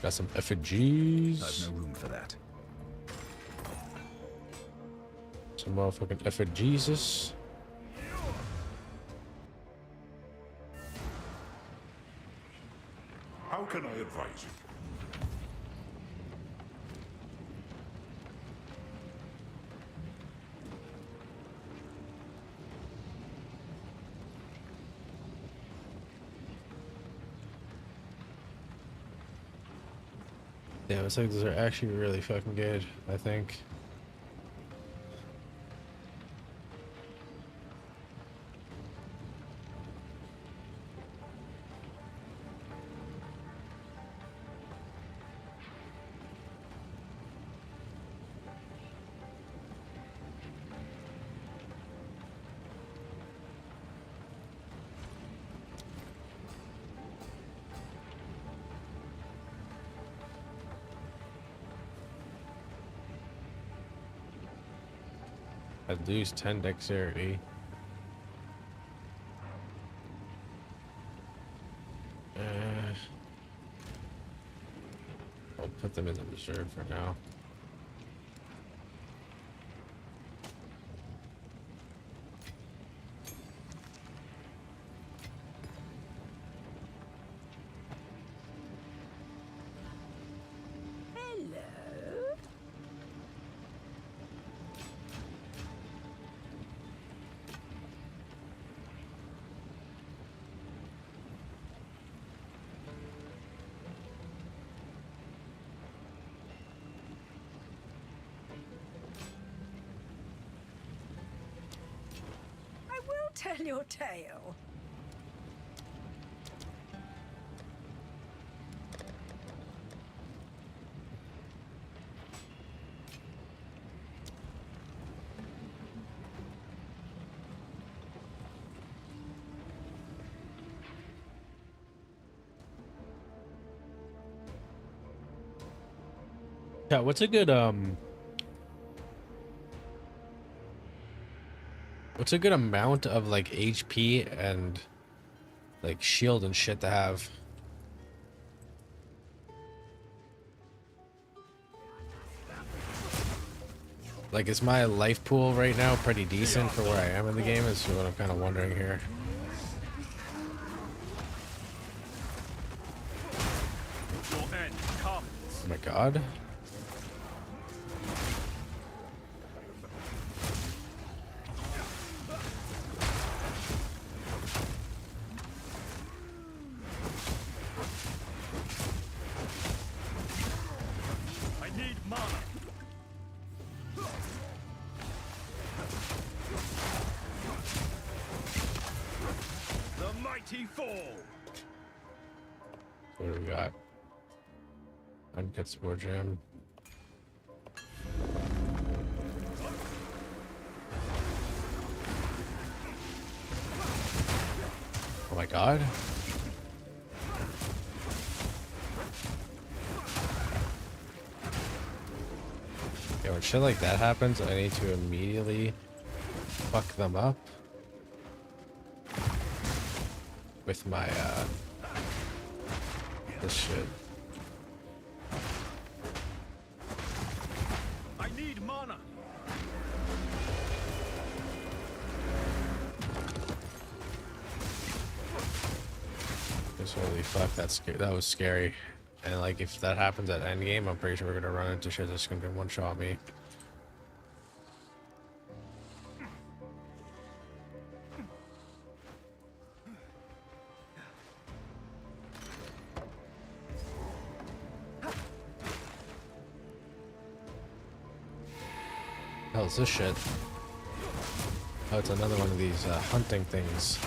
Got some effigies. I've no room for that. Some motherfucking effigies. How can I advise you? Damn, it's like those are actually really fucking good, I think. I'd lose 10 dexterity. I'll put them in the reserve for now. tell your tale. Yeah, what's a good what's a good amount of like HP and like shield and shit to have? Like, is my life pool right now pretty decent for where I am in the game? Is what I'm kind of wondering here. Your end comes. Oh my god. I need mana. The mighty fall. What do we got? Uncut Spore Gem. Oh my god. Yeah, when shit like that happens, I need to immediately fuck them up with my this shit. I need mana. Just holy fuck, that's scary. That was scary. And like, if that happens at endgame, I'm pretty sure we're gonna run into shit that's gonna one-shot me. Hell is this shit? Oh, it's another one of these hunting things.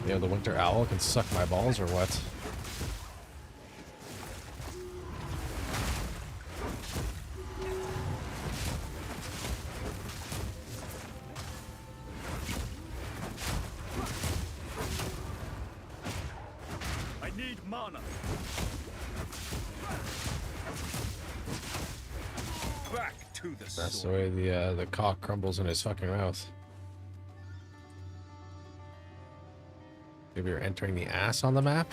You know, the winter owl can suck my balls or what? I need mana. Back to the That's the sword. way the cock crumbles in his fucking mouth. Maybe you're entering the ass on the map?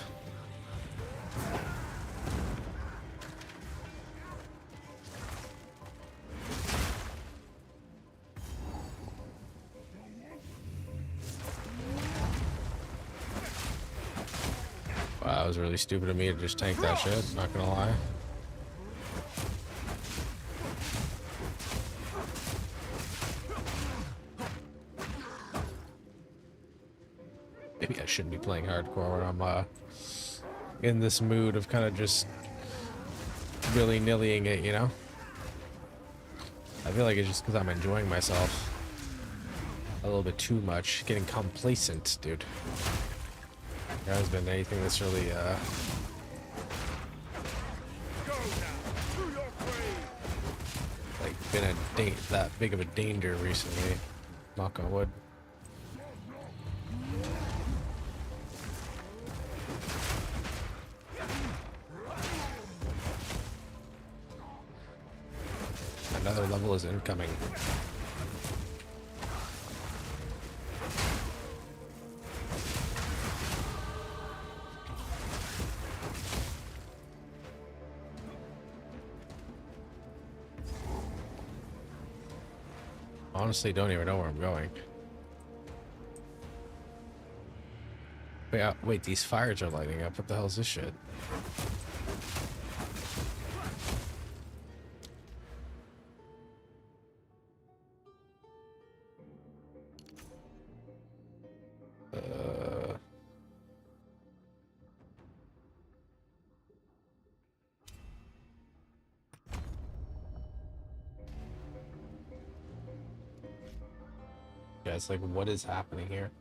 Wow, that was really stupid of me to just tank that shit, not gonna lie. Maybe I shouldn't be playing hardcore when I'm in this mood of kind of just willy-nillying it, you know? I feel like it's just because I'm enjoying myself a little bit too much, getting complacent, dude. There hasn't been anything that's really like been that big of a danger recently. Knock on wood. Another level is incoming. Honestly, don't even know where I'm going. Wait, wait, these fires are lighting up. What the hell is this shit? Yeah, it's like, what is happening here?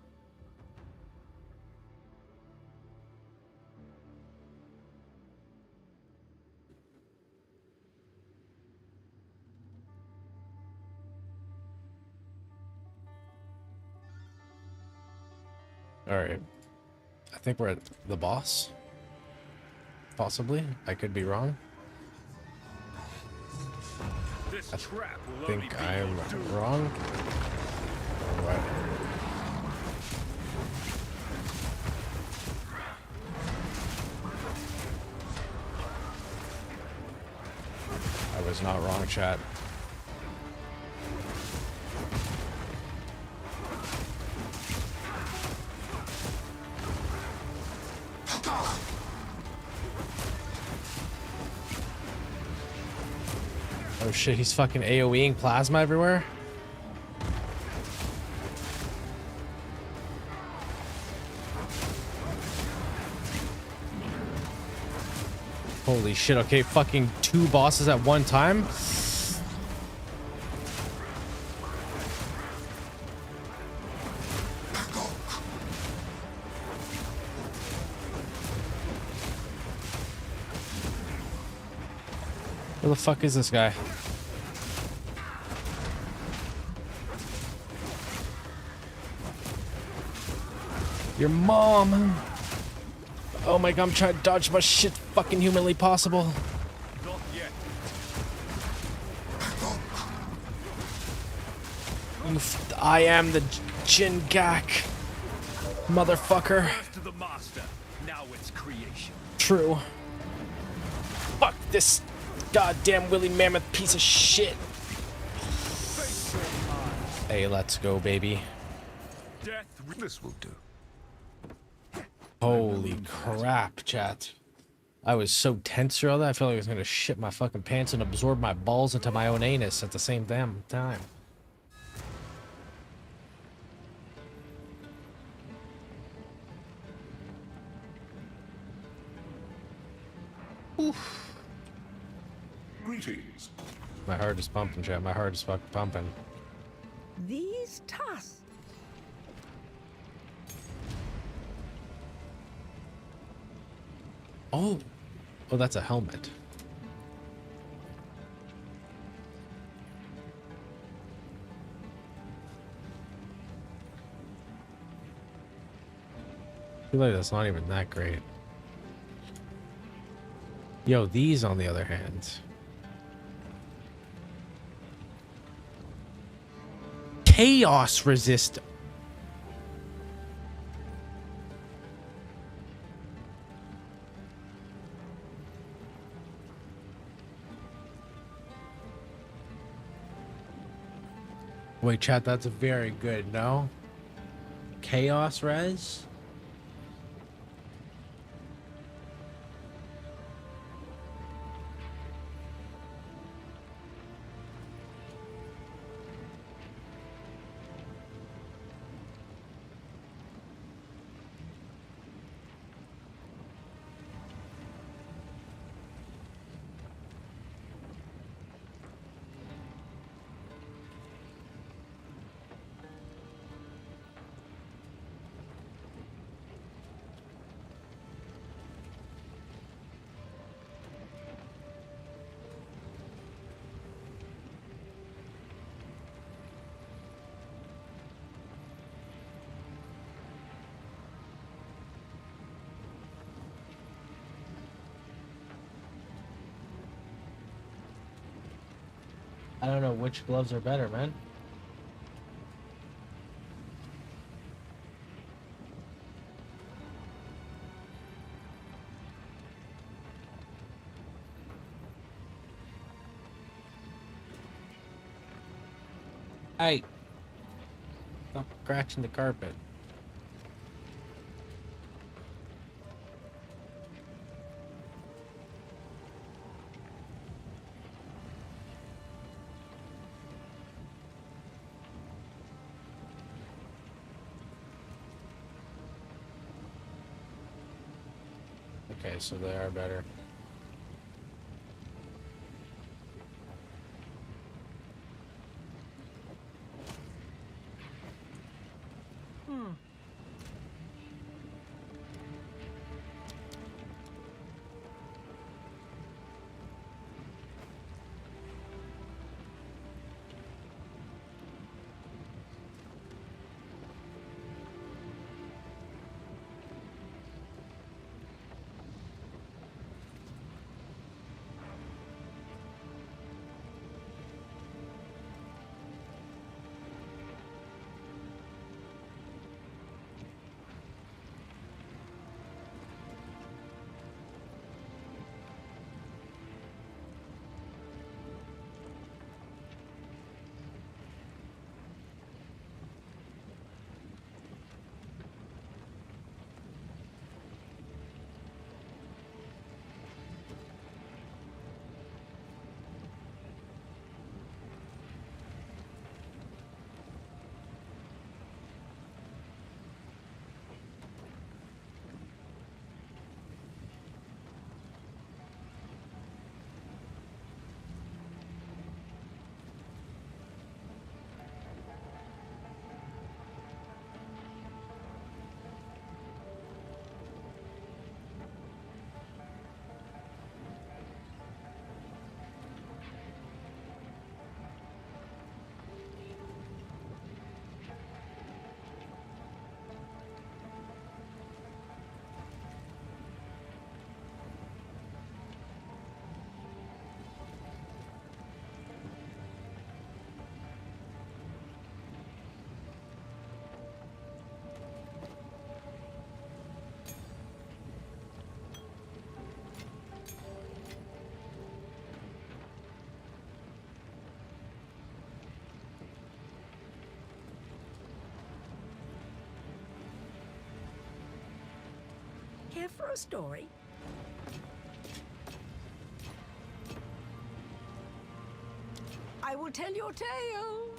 All right, I think we're at the boss. Possibly, I could be wrong. This trap will I only think be I am your doom. wrong. All right. I was not wrong, chat. Oh shit, he's fucking AoEing plasma everywhere? Holy shit, okay, fucking 2 bosses at one time? Where the fuck is this guy? Your mom! Oh my god, I'm trying to dodge my shit fucking humanly possible. Not yet. I am the Jin Gak. Motherfucker. First to the master. Now it's creation. True. Fuck this goddamn Willy Mammoth piece of shit. Face your eyes. Hey, let's go, baby. Death. This will do. Holy crap, chat. I was so tense through all that. I felt like I was gonna shit my fucking pants and absorb my balls into my own anus at the same damn time. Oof. Greetings. My heart is pumping, chat. My heart is fucking pumping. These tasks. Oh. Oh, that's a helmet. I feel like that's not even that great. Yo, these on the other hand. Chaos resist. Wait, chat, that's very good, no? Chaos res? I don't know which gloves are better, man. Hey, stop scratching the carpet. Okay, so they are better. Here for a story? I will tell your tale.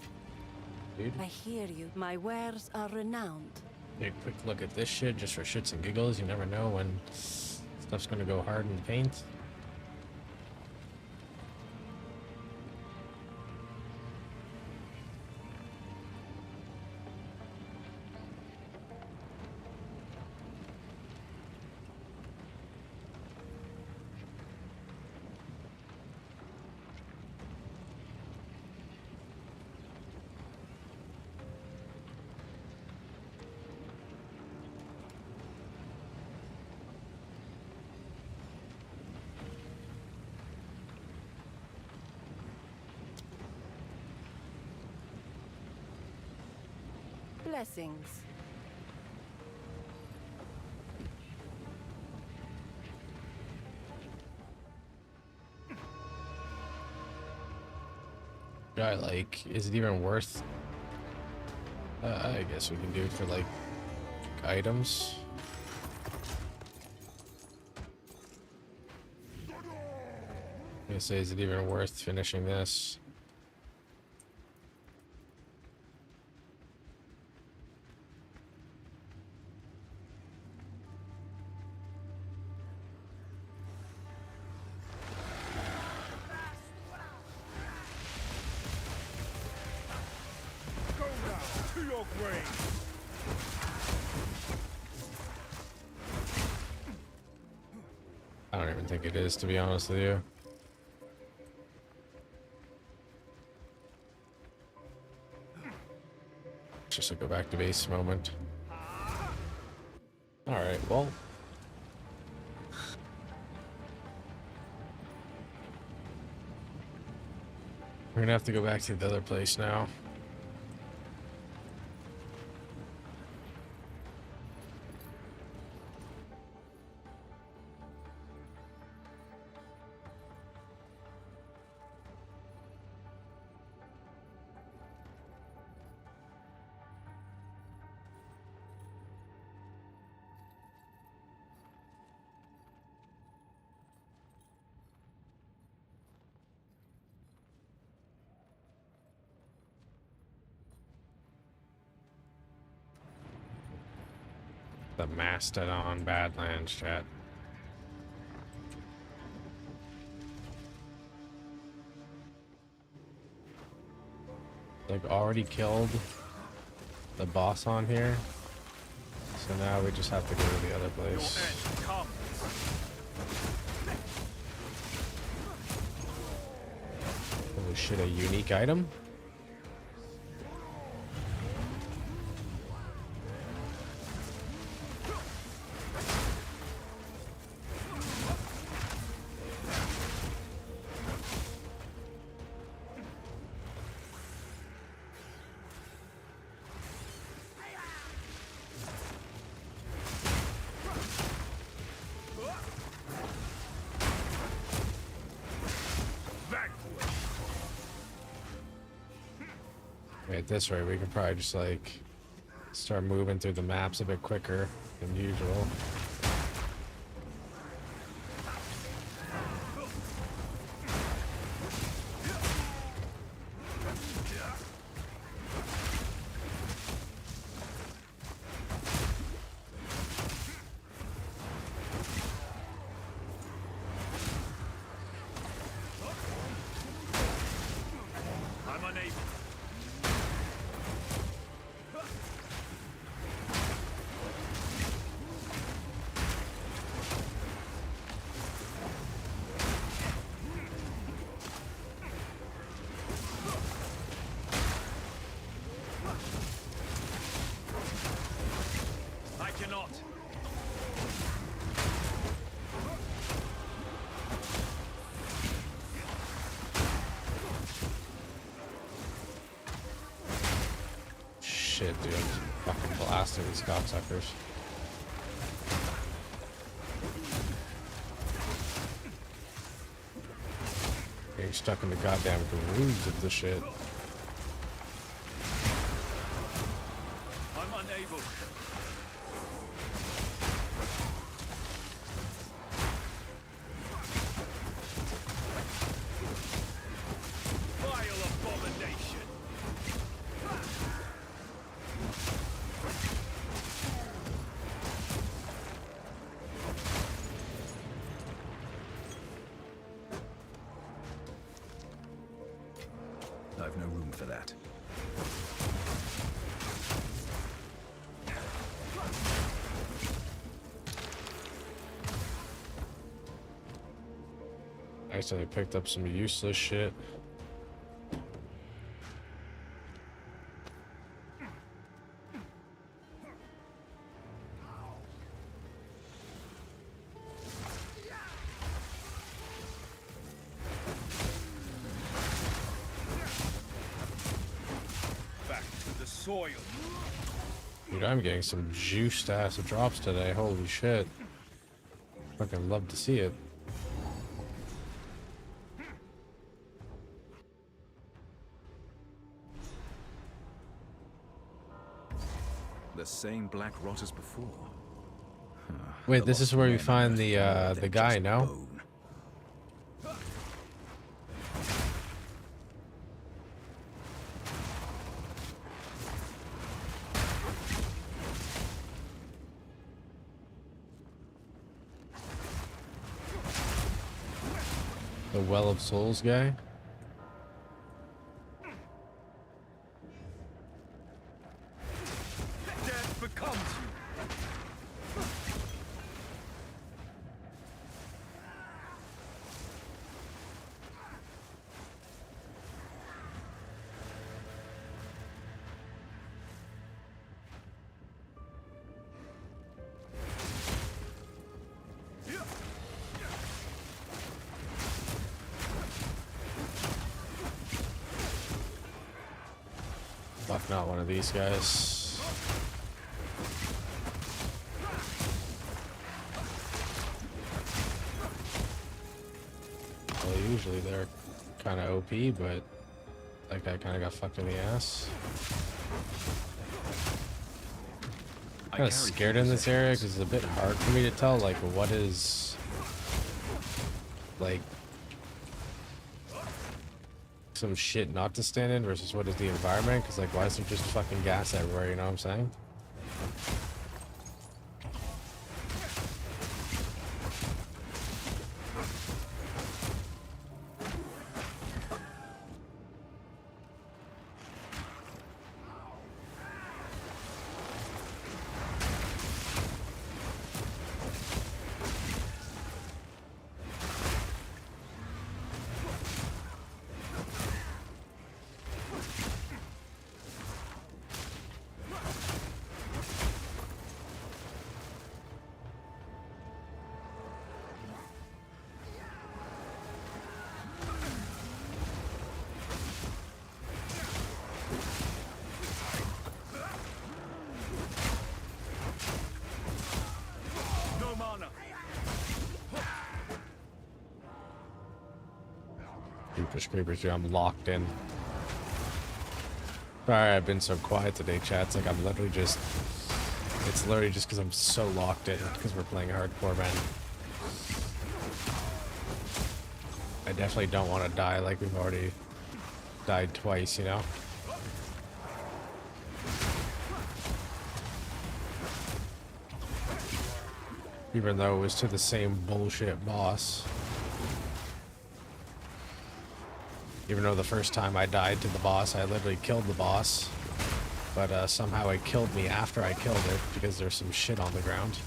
Dude, I hear you. My wares are renowned. take a quick look at this shit just for shits and giggles. You never know when stuff's gonna go hard in the paint. Blessings. I like, is it even worth? I guess we can do it for like items. I'm gonna say, is it even worth finishing this? I don't even think it is, to be honest with you. Just a go back to base moment. Alright, well. We're gonna have to go back to the other place now. The Mastodon Badlands, chat. like already killed the boss on here. So now we just have to go to the other place. Holy shit, a unique item? At this rate, we can probably just like start moving through the maps a bit quicker than usual. I'm unable. I cannot. Shit, dude, I'm just fucking blasting these cocksuckers. Getting stuck in the goddamn grooves of the shit. I'm unable. Vile abomination. I've no room for that. I accidentally picked up some useless shit. Back to the soil. Dude, I'm getting some juiced ass drops today. Holy shit. Fucking love to see it. The same black rot as before. Wait, this is where we find the guy, no? Bone. The Well of Souls guy? Death becomes you. Fuck, not one of these guys. Well, usually they're kind of OP, but that guy kind of got fucked in the ass. I'm kind of scared in this area because it's a bit hard for me to tell, like, what is, like, some shit not to stand in versus what is the environment, because, like, why is there just fucking gas everywhere, you know what I'm saying? Creepers, dude, I'm locked in. Sorry, I've been so quiet today, chat. It's like I'm literally just... It's literally just because I'm so locked in, because we're playing hardcore, man. I definitely don't want to die like we've already died twice, you know? Even though it was to the same bullshit boss. Even though the first time I died to the boss, I literally killed the boss. But somehow it killed me after I killed it because there's some shit on the ground.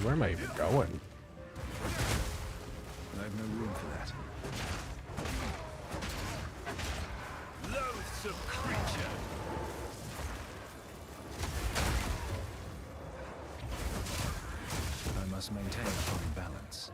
Where am I even going? I have no room for that. Loathsome creature! I must maintain a fine balance.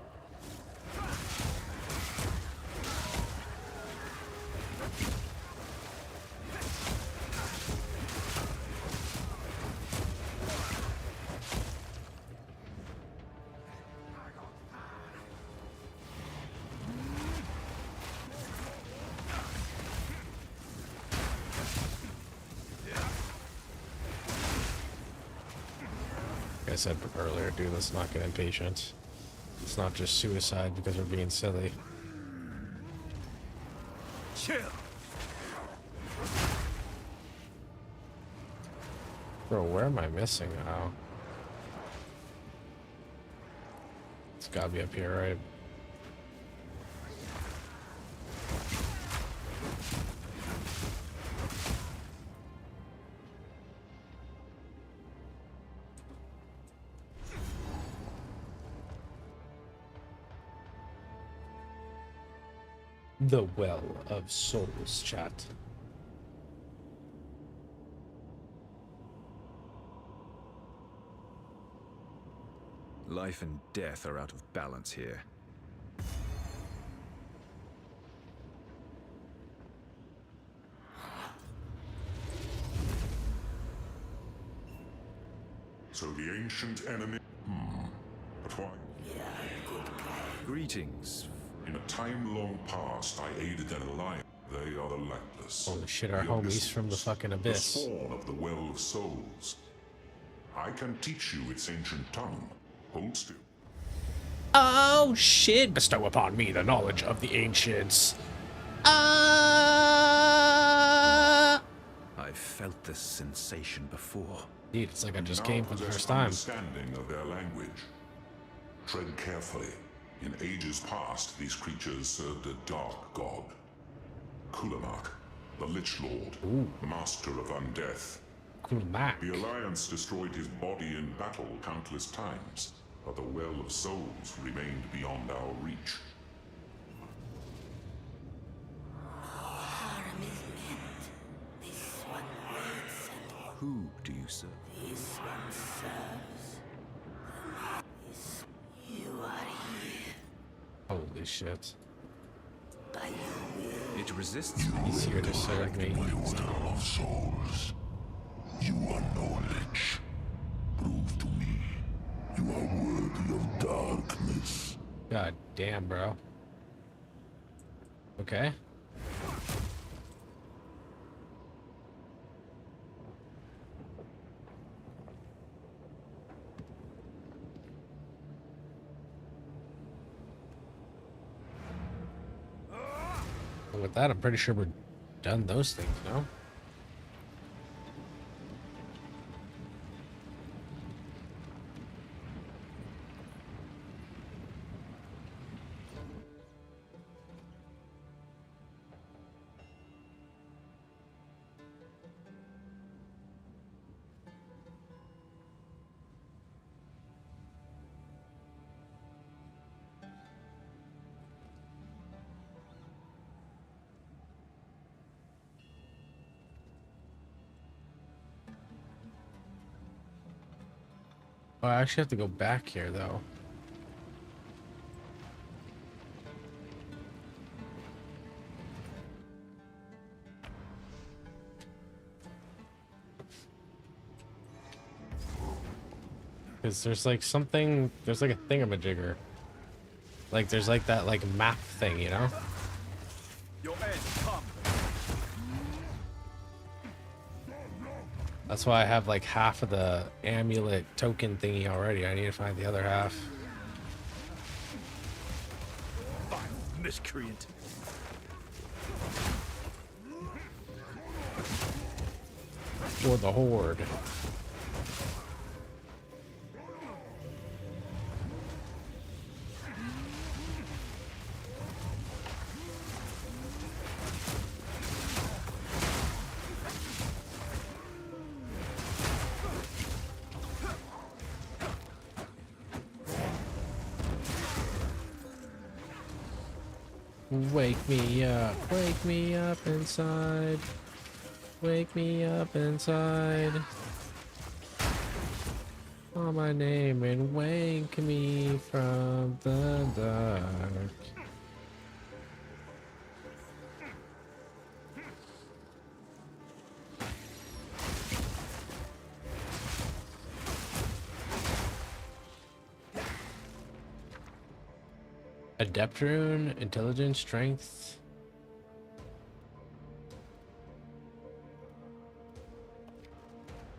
Like I said earlier, dude, let's not get impatient. It's not just suicide because we're being silly. Chill! Bro, where am I missing? Oh. It's gotta be up here, right? The Well of Souls, chat. Life and death are out of balance here. So the ancient enemy... But why? Greetings. In a time long past, I aided an alliance. They are the Lightless. Holy shit, our the homies Abyssals, from the fucking Abyss. The spawn of the Well of Souls. I can teach you its ancient tongue. Hold still. Oh shit! Bestow upon me the knowledge of the ancients. I've felt this sensation before. Dude, it's like I just Now came for the possess first time. understanding of their language. Tread carefully. In ages past, these creatures served a dark god. Kulamak, the Lich Lord, master of undeath. Kulamak. The Alliance destroyed his body in battle countless times, but the Well of Souls remained beyond our reach. Harm is meant. This one waits and Who do you serve? this one serves. You are here Holy shit. by your will. It resists He's here to serve me. Well of Souls, you are knowledge. Prove to me you are worthy of darkness. God damn, bro. Okay. And with that, I'm pretty sure we're done those things, no? Oh, I actually have to go back here though. Because there's like something, there's like a thingamajigger. Like there's like that like map thing, you know? Your end, come. That's why I have like half of the amulet token thingy already. I need to find the other half. Vile miscreant. For the horde. Wake me up inside. Wake me up inside. Call my name and wake me from the dark. Adept rune, intelligence, strength.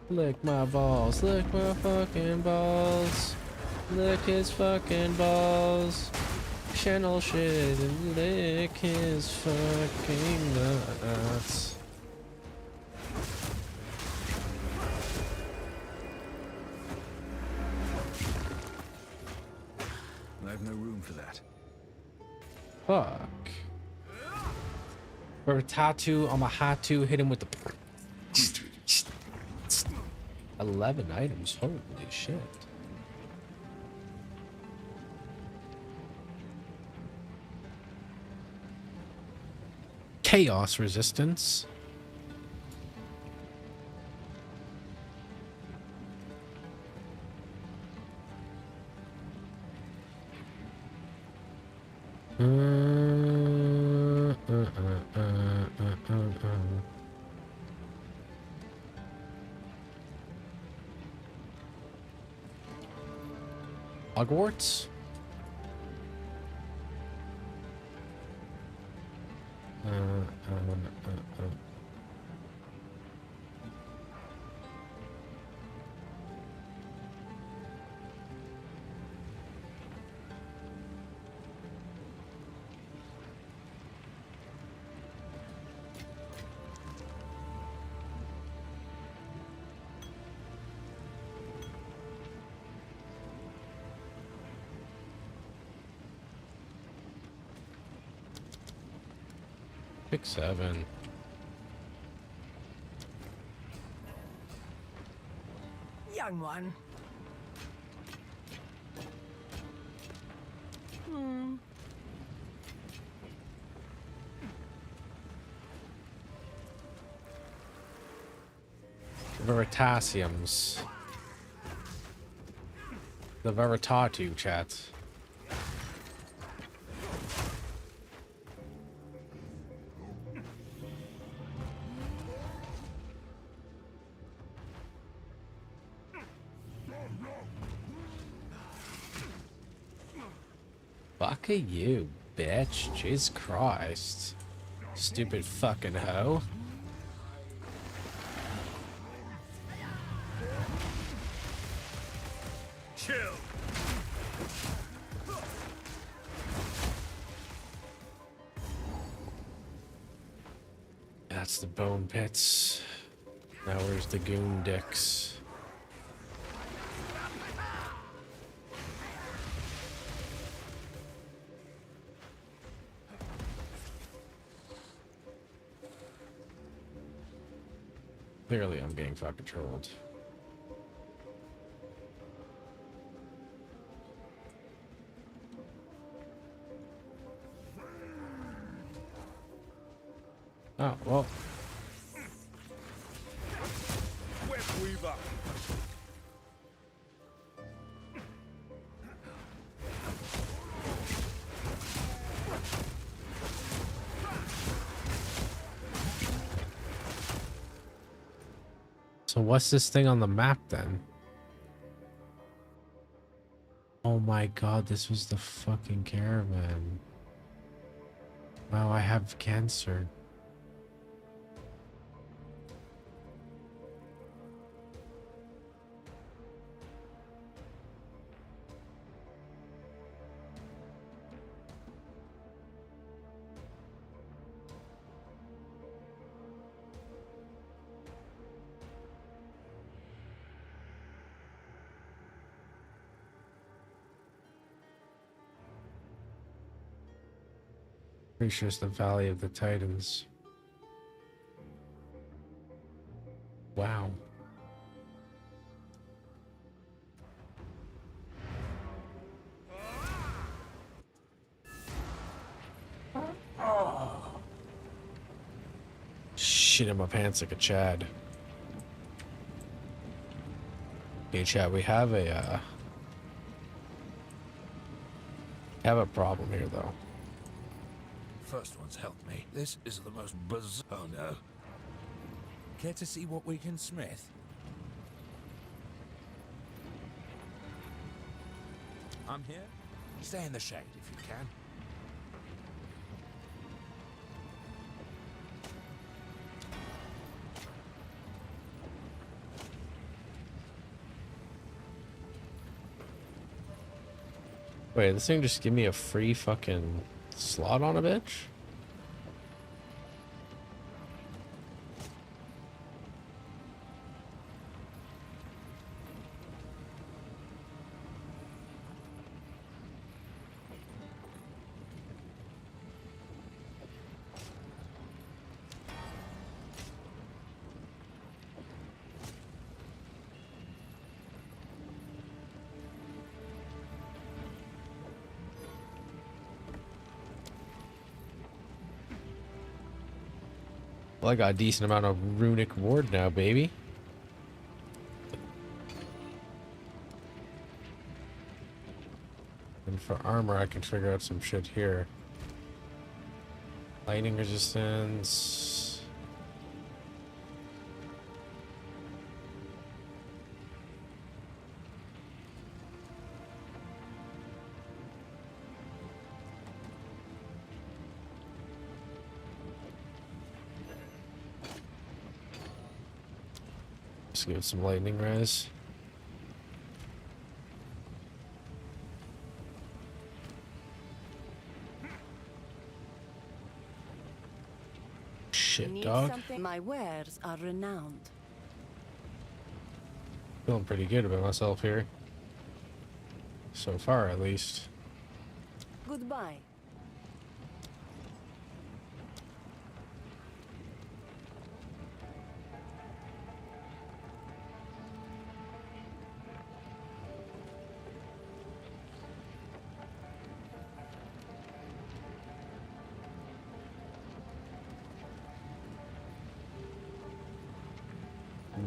Lick my balls, lick my fucking balls. Lick his fucking balls. Channel shit and lick his fucking nuts. I have no room for that. Fuck. For a tattoo on my hatu, hit him with the 11 items. Holy shit. Chaos resistance. Hogwarts? Pick 7. Young one. Veritasiums. The Veritatu chats. Fuck you, bitch. Jesus Christ. Stupid fucking hoe. Chill. That's the bone pits. Now where's the goon dicks? Clearly I'm getting fucking trolled. Oh, well. Web Weaver. So what's this thing on the map then? Oh my god, this was the fucking caravan. Wow, I have cancer. Pretty sure it's the Valley of the Titans. Wow. Shit in my pants like a Chad. Okay, Chad, we have a problem here though. First one's helped me. This is the most bizarre. Oh no. Care to see what we can smith? I'm here. Stay in the shade if you can. Wait, this thing just give me a free fucking slot on a bitch? Well, I got a decent amount of runic ward now, baby. And for armor, I can figure out some shit here. Lightning resistance. Just give it some lightning res. Shit, Need dog. something? My wares are renowned. Feeling pretty good about myself here. So far, at least. Goodbye.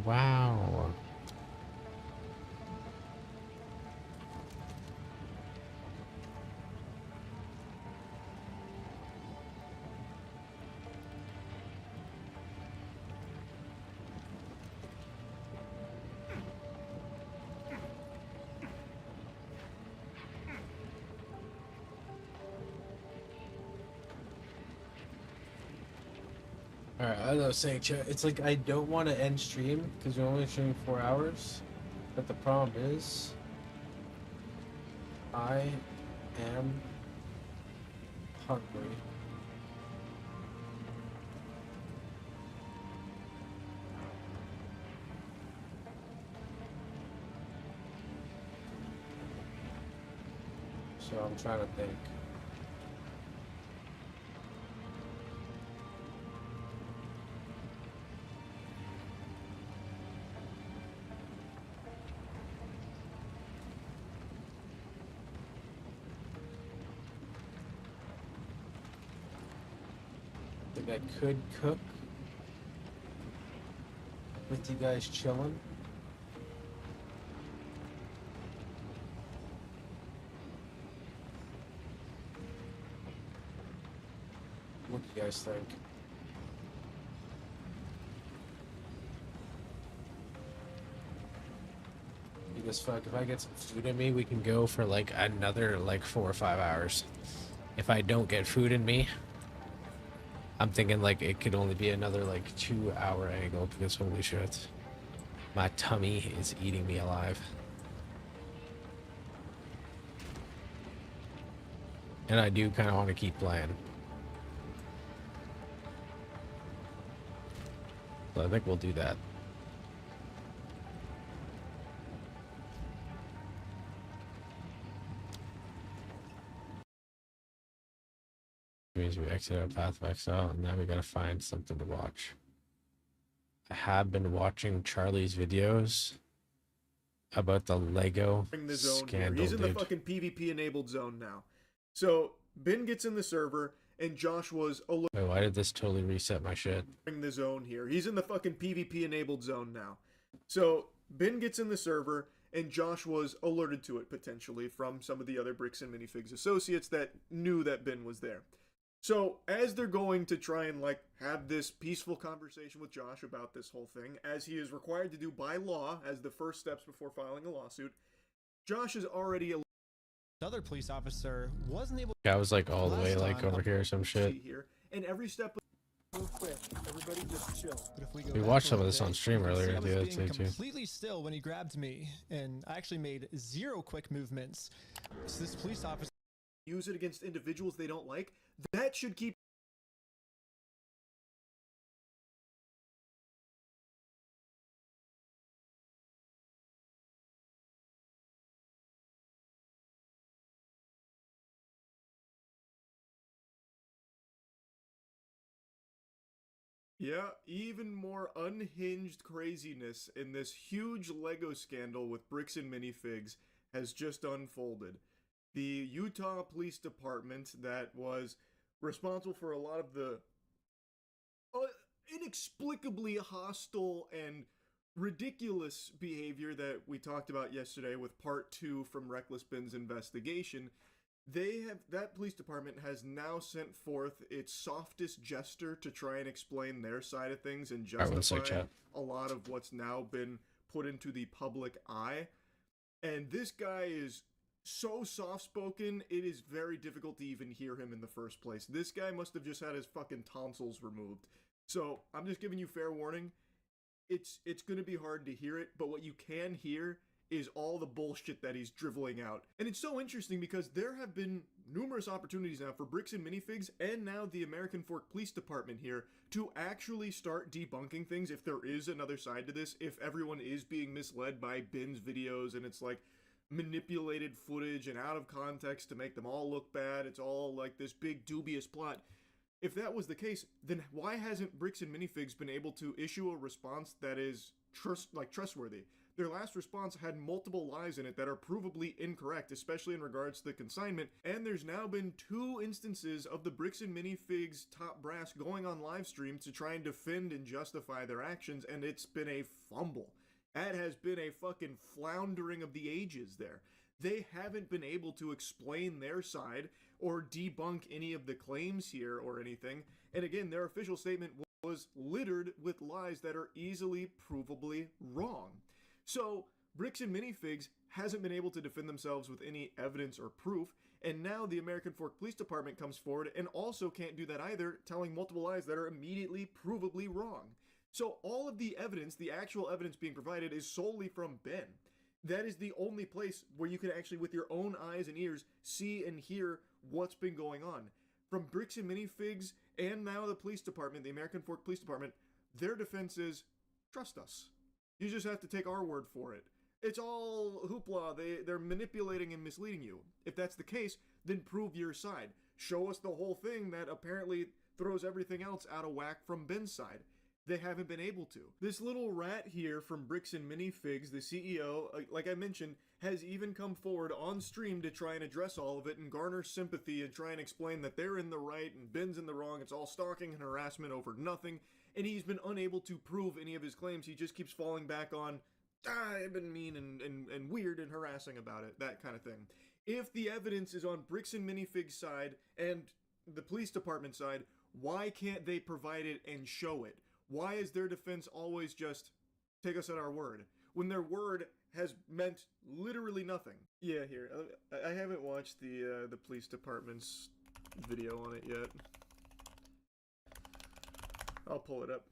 Wow. Alright, as I was saying, it's like I don't want to end stream because we're only streaming 4 hours. But the problem is, I am hungry. So I'm trying to think. I could cook with you guys chilling. What do you guys think? as fuck. If I get some food in me, we can go for like another like 4 or 5 hours. If I don't get food in me, I'm thinking like it could only be another like 2-hour angle because holy shit, my tummy is eating me alive. And I do kind of want to keep playing. So I think we'll do that. Means we exit our Path of Exile, and now we gotta find something to watch. I have been watching Charlie's videos about the Lego The zone here. scandal, He's in the dude. fucking PvP enabled zone now. So Ben gets in the server, and Joshua's Wait, why did this totally reset my shit? the zone here. He's in the fucking PvP enabled zone now. So Ben gets in the server, and Joshua's alerted to it potentially from some of the other Bricks and Minifigs associates that knew that Ben was there. So as they're going to try and like have this peaceful conversation with Josh about this whole thing, as he is required to do by law as the first steps before filing a lawsuit, Josh is already Another police officer wasn't able. I was like all the way Last like time, over here or some shit. here, and every step real quick. Everybody just chill. But if we go We back watched a some of little this on bit, stream you can earlier see I the other was being day too. completely still when he grabbed me, and I actually made 0 quick movements. So this police officer use it against individuals they don't like. That should keep. Yeah, even more unhinged craziness in this huge Lego scandal with Bricks and Minifigs has just unfolded. The Utah Police Department that was responsible for a lot of the inexplicably hostile and ridiculous behavior that we talked about yesterday with part 2 from Reckless Ben's investigation, that police department has now sent forth its softest gesture to try and explain their side of things and justify a lot of what's now been put into the public eye. And this guy is so soft-spoken, it is very difficult to even hear him in the first place. This guy must have just had his fucking tonsils removed. So, I'm just giving you fair warning. It's gonna be hard to hear it, but what you can hear is all the bullshit that he's driveling out. And it's so interesting because there have been numerous opportunities now for Bricks and Minifigs and now the American Fork Police Department here to actually start debunking things if there is another side to this, if everyone is being misled by Ben's videos and it's like manipulated footage and out of context to make them all look bad. It's all like this big dubious plot. If that was the case, then why hasn't Bricks and Minifigs been able to issue a response that is trustworthy? Their last response had multiple lies in it that are provably incorrect, especially in regards to the consignment, and there's now been 2 instances of the Bricks and Minifigs top brass going on live stream to try and defend and justify their actions, and it's been a fumble. That has been a fucking floundering of the ages there. They haven't been able to explain their side or debunk any of the claims here or anything, and again, their official statement was littered with lies that are easily provably wrong. So, Bricks and Minifigs hasn't been able to defend themselves with any evidence or proof, and now the American Fork Police Department comes forward and also can't do that either, telling multiple lies that are immediately provably wrong. So all of the evidence, the actual evidence being provided, is solely from Ben. That is the only place where you can actually, with your own eyes and ears, see and hear what's been going on. From Bricks and Minifigs, and now the police department, the American Fork Police Department, their defense is, trust us. You just have to take our word for it. It's all hoopla. They're manipulating and misleading you. If that's the case, then prove your side. Show us the whole thing that apparently throws everything else out of whack from Ben's side. They haven't been able to. This little rat here from Bricks and Minifigs, the CEO, like I mentioned, has even come forward on stream to try and address all of it and garner sympathy and try and explain that they're in the right and Ben's in the wrong. It's all stalking and harassment over nothing. And he's been unable to prove any of his claims. He just keeps falling back on, I've been mean and weird and harassing about it, that kind of thing. If the evidence is on Bricks and Minifig's side and the police department side, why can't they provide it and show it? Why is their defense always just, take us at our word? when their word has meant literally nothing. Yeah, here, I haven't watched the police department's video on it yet. I'll pull it up.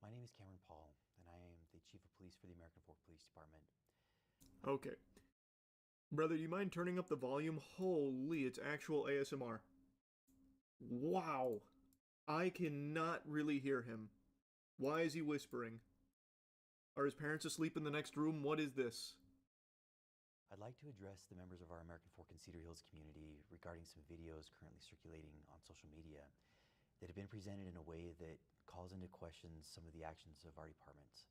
My name is Cameron Paul, and I am the Chief of Police for the American Fork Police Department. Okay. Brother, do you mind turning up the volume? Holy, it's actual ASMR. Wow. I cannot really hear him. Why is he whispering? Are his parents asleep in the next room? What is this? I'd like to address the members of our American Fork and Cedar Hills community regarding some videos currently circulating on social media that have been presented in a way that calls into question some of the actions of our department.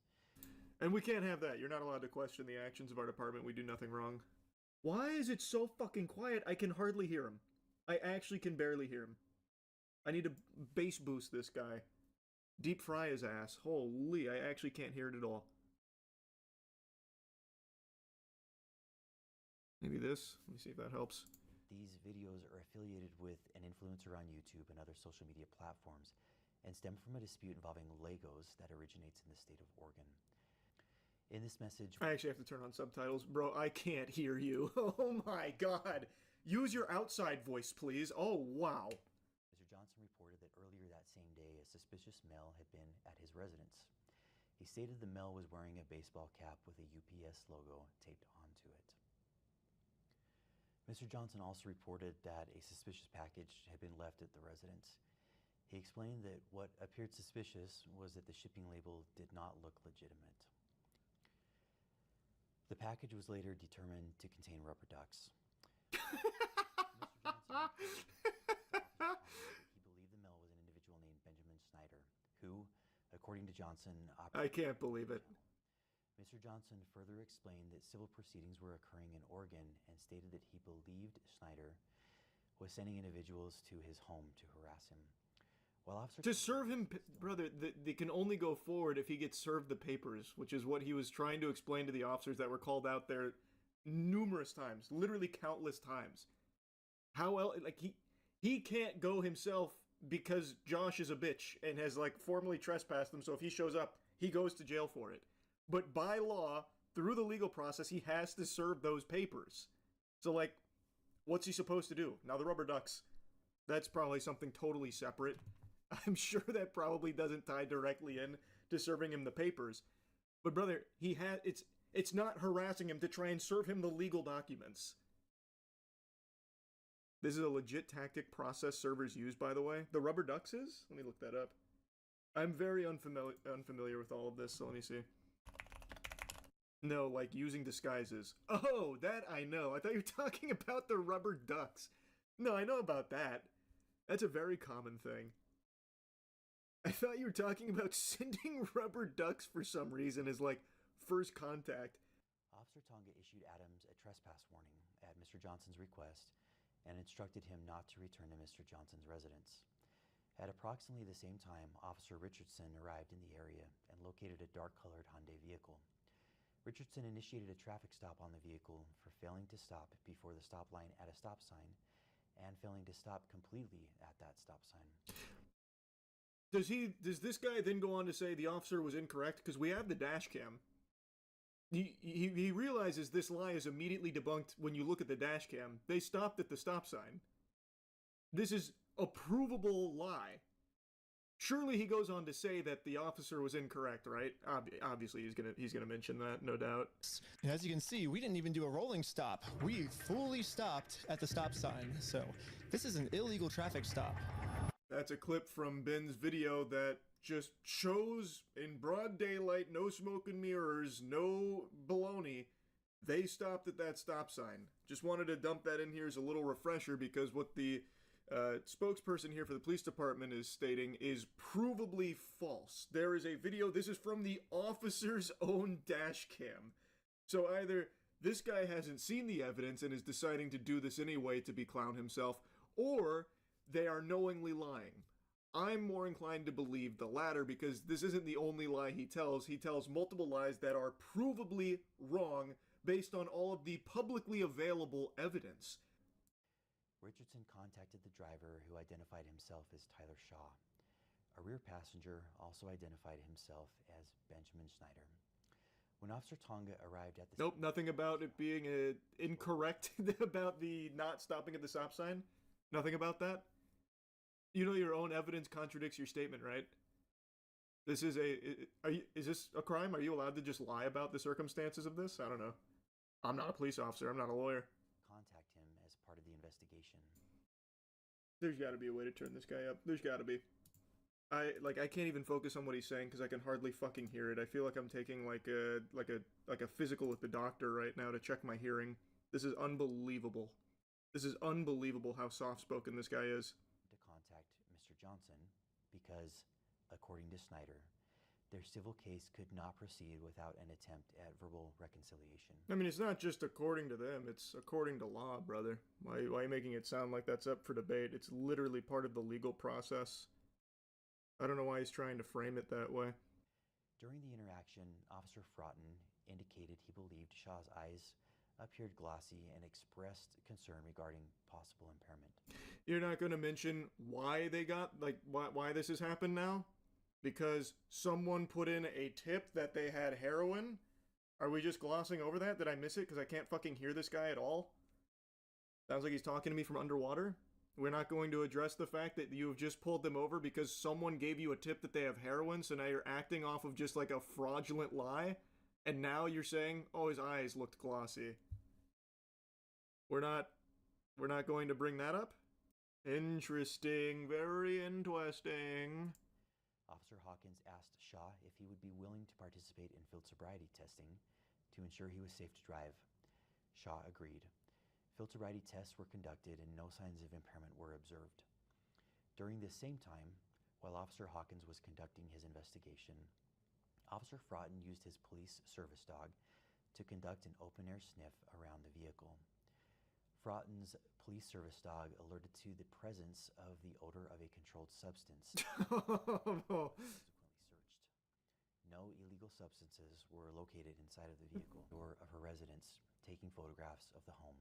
And we can't have that. You're not allowed to question the actions of our department. We do nothing wrong. Why is it so fucking quiet? I can hardly hear him. I actually can barely hear him. I need to bass boost this guy. Deep fry his ass. Holy, I actually can't hear it at all. Maybe this? Let me see if that helps. These videos are affiliated with an influencer on YouTube and other social media platforms and stem from a dispute involving Legos that originates in the state of Oregon. In this message... I actually have to turn on subtitles. Bro, I can't hear you. Oh my god. Use your outside voice, please. Oh, wow. Mr. Johnson reported that earlier that same day, a suspicious male had been at his residence. He stated the male was wearing a baseball cap with a UPS logo taped onto it. Mr. Johnson also reported that a suspicious package had been left at the residence. He explained that what appeared suspicious was that the shipping label did not look legitimate. The package was later determined to contain rubber ducks. Mr. Johnson he believed the male was an individual named Benjamin Snyder, who, according to Johnson, I can't believe it. Mr. Johnson further explained that civil proceedings were occurring in Oregon and stated that he believed Snyder was sending individuals to his home to harass him. While Officer to serve him, brother, they can only go forward if he gets served the papers, which is what he was trying to explain to the officers that were called out there numerous times, literally countless times. How else, like, he can't go himself because Josh is a bitch and has, like, formally trespassed him, so if he shows up, he goes to jail for it. But by law, through the legal process, he has to serve those papers. So, like, what's he supposed to do? Now, the rubber ducks, that's probably something totally separate. I'm sure that probably doesn't tie directly in to serving him the papers. But, brother, it's not harassing him to try and serve him the legal documents. This is a legit tactic process servers use, by the way. The rubber ducks is? Let me look that up. I'm very unfamiliar with all of this, so let me see. No, like using disguises. Oh, that I know. I thought you were talking about the rubber ducks. No, I know about that. That's a very common thing. I thought you were talking about sending rubber ducks for some reason as, like, first contact. Officer Tonga issued Adams a trespass warning at Mr. Johnson's request and instructed him not to return to Mr. Johnson's residence. At approximately the same time, Officer Richardson arrived in the area and located a dark-colored Hyundai vehicle. Richardson initiated a traffic stop on the vehicle for failing to stop before the stop line at a stop sign and failing to stop completely at that stop sign. Does this guy then go on to say the officer was incorrect? Because we have the dash cam. He realizes this lie is immediately debunked when you look at the dash cam. They stopped at the stop sign. This is a provable lie. Surely he goes on to say that the officer was incorrect, right? Obviously he's gonna mention that, no doubt. As you can see, we didn't even do a rolling stop. We fully stopped at the stop sign. So this is an illegal traffic stop. That's a clip from Ben's video that just shows in broad daylight, no smoke and mirrors, no baloney. They stopped at that stop sign. Just wanted to dump that in here as a little refresher because what the spokesperson here for the police department is stating is provably false. There is a video, this is from the officer's own dash cam. So either this guy hasn't seen the evidence and is deciding to do this anyway to be clown himself, or they are knowingly lying. I'm more inclined to believe the latter because this isn't the only lie he tells. He tells multiple lies that are provably wrong based on all of the publicly available evidence. Richardson contacted the driver, who identified himself as Tyler Shaw. A rear passenger also identified himself as Benjamin Schneider. When Officer Tonga arrived at the Nope, nothing about it being incorrect about the not stopping at the stop sign. Nothing about that. You know your own evidence contradicts your statement, right? This is is this a crime? Are you allowed to just lie about the circumstances of this? I don't know. I'm not a police officer. I'm not a lawyer. contact him as part of the investigation. There's got to be a way to turn this guy up. There's got to be. I can't even focus on what he's saying because I can hardly fucking hear it. I feel like I'm taking like a physical with the doctor right now to check my hearing. This is unbelievable. This is unbelievable how soft-spoken this guy is. To contact Mr. Johnson because, according to Snyder, their civil case could not proceed without an attempt at verbal reconciliation. I mean, it's not just according to them, it's according to law, brother. Why are you making it sound like that's up for debate? It's literally part of the legal process. I don't know why he's trying to frame it that way. During the interaction, Officer Fraughton indicated he believed Shaw's eyes appeared glossy and expressed concern regarding possible impairment. You're not going to mention why they got, why this has happened now? Because someone put in a tip that they had heroin? Are we just glossing over that? Did I miss it because I can't fucking hear this guy at all? Sounds like he's talking to me from underwater. We're not going to address the fact that you have just pulled them over because someone gave you a tip that they have heroin, so now you're acting off of just like a fraudulent lie, and now you're saying, oh, his eyes looked glossy. We're not going to bring that up? Interesting, very interesting. Officer Hawkins asked Shaw if he would be willing to participate in field sobriety testing to ensure he was safe to drive. Shaw agreed. Field sobriety tests were conducted and no signs of impairment were observed. During this same time, while Officer Hawkins was conducting his investigation, Officer Fraughton used his police service dog to conduct an open-air sniff around the vehicle. Fraughton's police service dog alerted to the presence of the odor of a controlled substance. Subsequently searched. No illegal substances were located inside of the vehicle or of her residence, taking photographs of the home.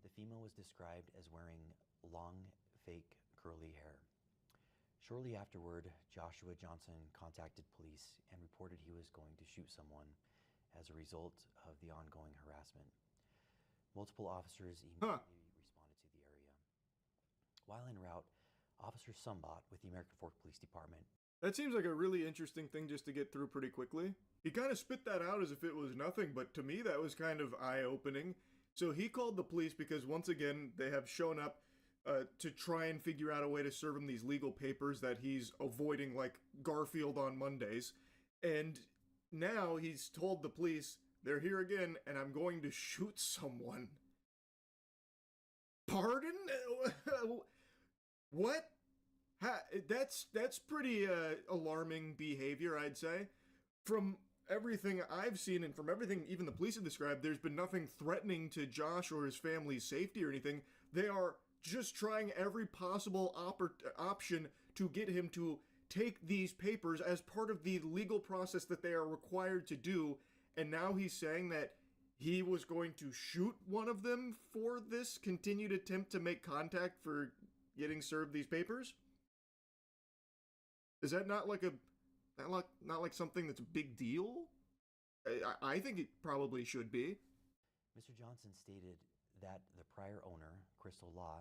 The female was described as wearing long, fake, curly hair. Shortly afterward, Joshua Johnson contacted police and reported he was going to shoot someone as a result of the ongoing harassment. Multiple officers immediately responded to the area. While en route, Officer Sumbot with the American Fork Police Department. That seems like a really interesting thing just to get through pretty quickly. He kind of spit that out as if it was nothing, but to me that was kind of eye-opening. So he called the police because once again, they have shown up to try and figure out a way to serve him these legal papers that he's avoiding like Garfield on Mondays. And now he's told the police, they're here again, and I'm going to shoot someone. Pardon? What? That's pretty alarming behavior, I'd say. From everything I've seen and from everything even the police have described, there's been nothing threatening to Josh or his family's safety or anything. They are just trying every possible option to get him to take these papers as part of the legal process that they are required to do. And now he's saying that he was going to shoot one of them for this continued attempt to make contact for getting served these papers? Is that not like not like something that's a big deal? I think it probably should be. Mr. Johnson stated that the prior owner, Crystal Law,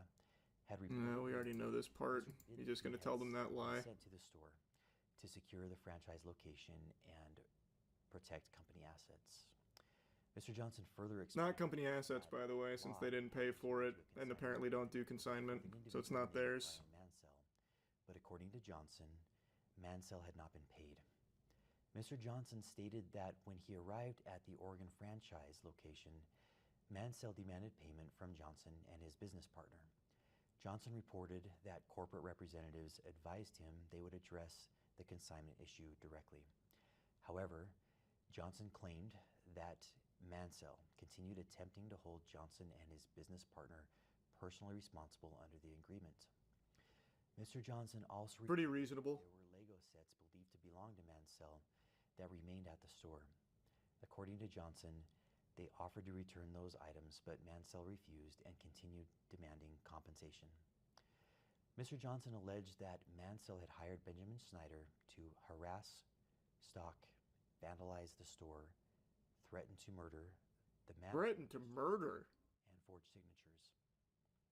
had reported. No, we already know this part. You're just going to tell them that lie. Sent to the store to secure the franchise location and protect company assets. Mr. Johnson further explained. Not company assets, by the way, since they didn't pay for it and apparently don't do consignment, so it's not theirs. Mansell, but according to Johnson, Mansell had not been paid. Mr. Johnson stated that when he arrived at the Oregon franchise location, Mansell demanded payment from Johnson and his business partner. Johnson reported that corporate representatives advised him they would address the consignment issue directly. However, Johnson claimed that Mansell continued attempting to hold Johnson and his business partner personally responsible under the agreement. Mr. Johnson also pretty reasonable. There were Lego sets believed to belong to Mansell that remained at the store. According to Johnson, they offered to return those items, but Mansell refused and continued demanding compensation. Mr. Johnson alleged that Mansell had hired Benjamin Snyder to harass, stalk, vandalize the store, threaten to murder the manager, Threaten to murder? and forge signatures.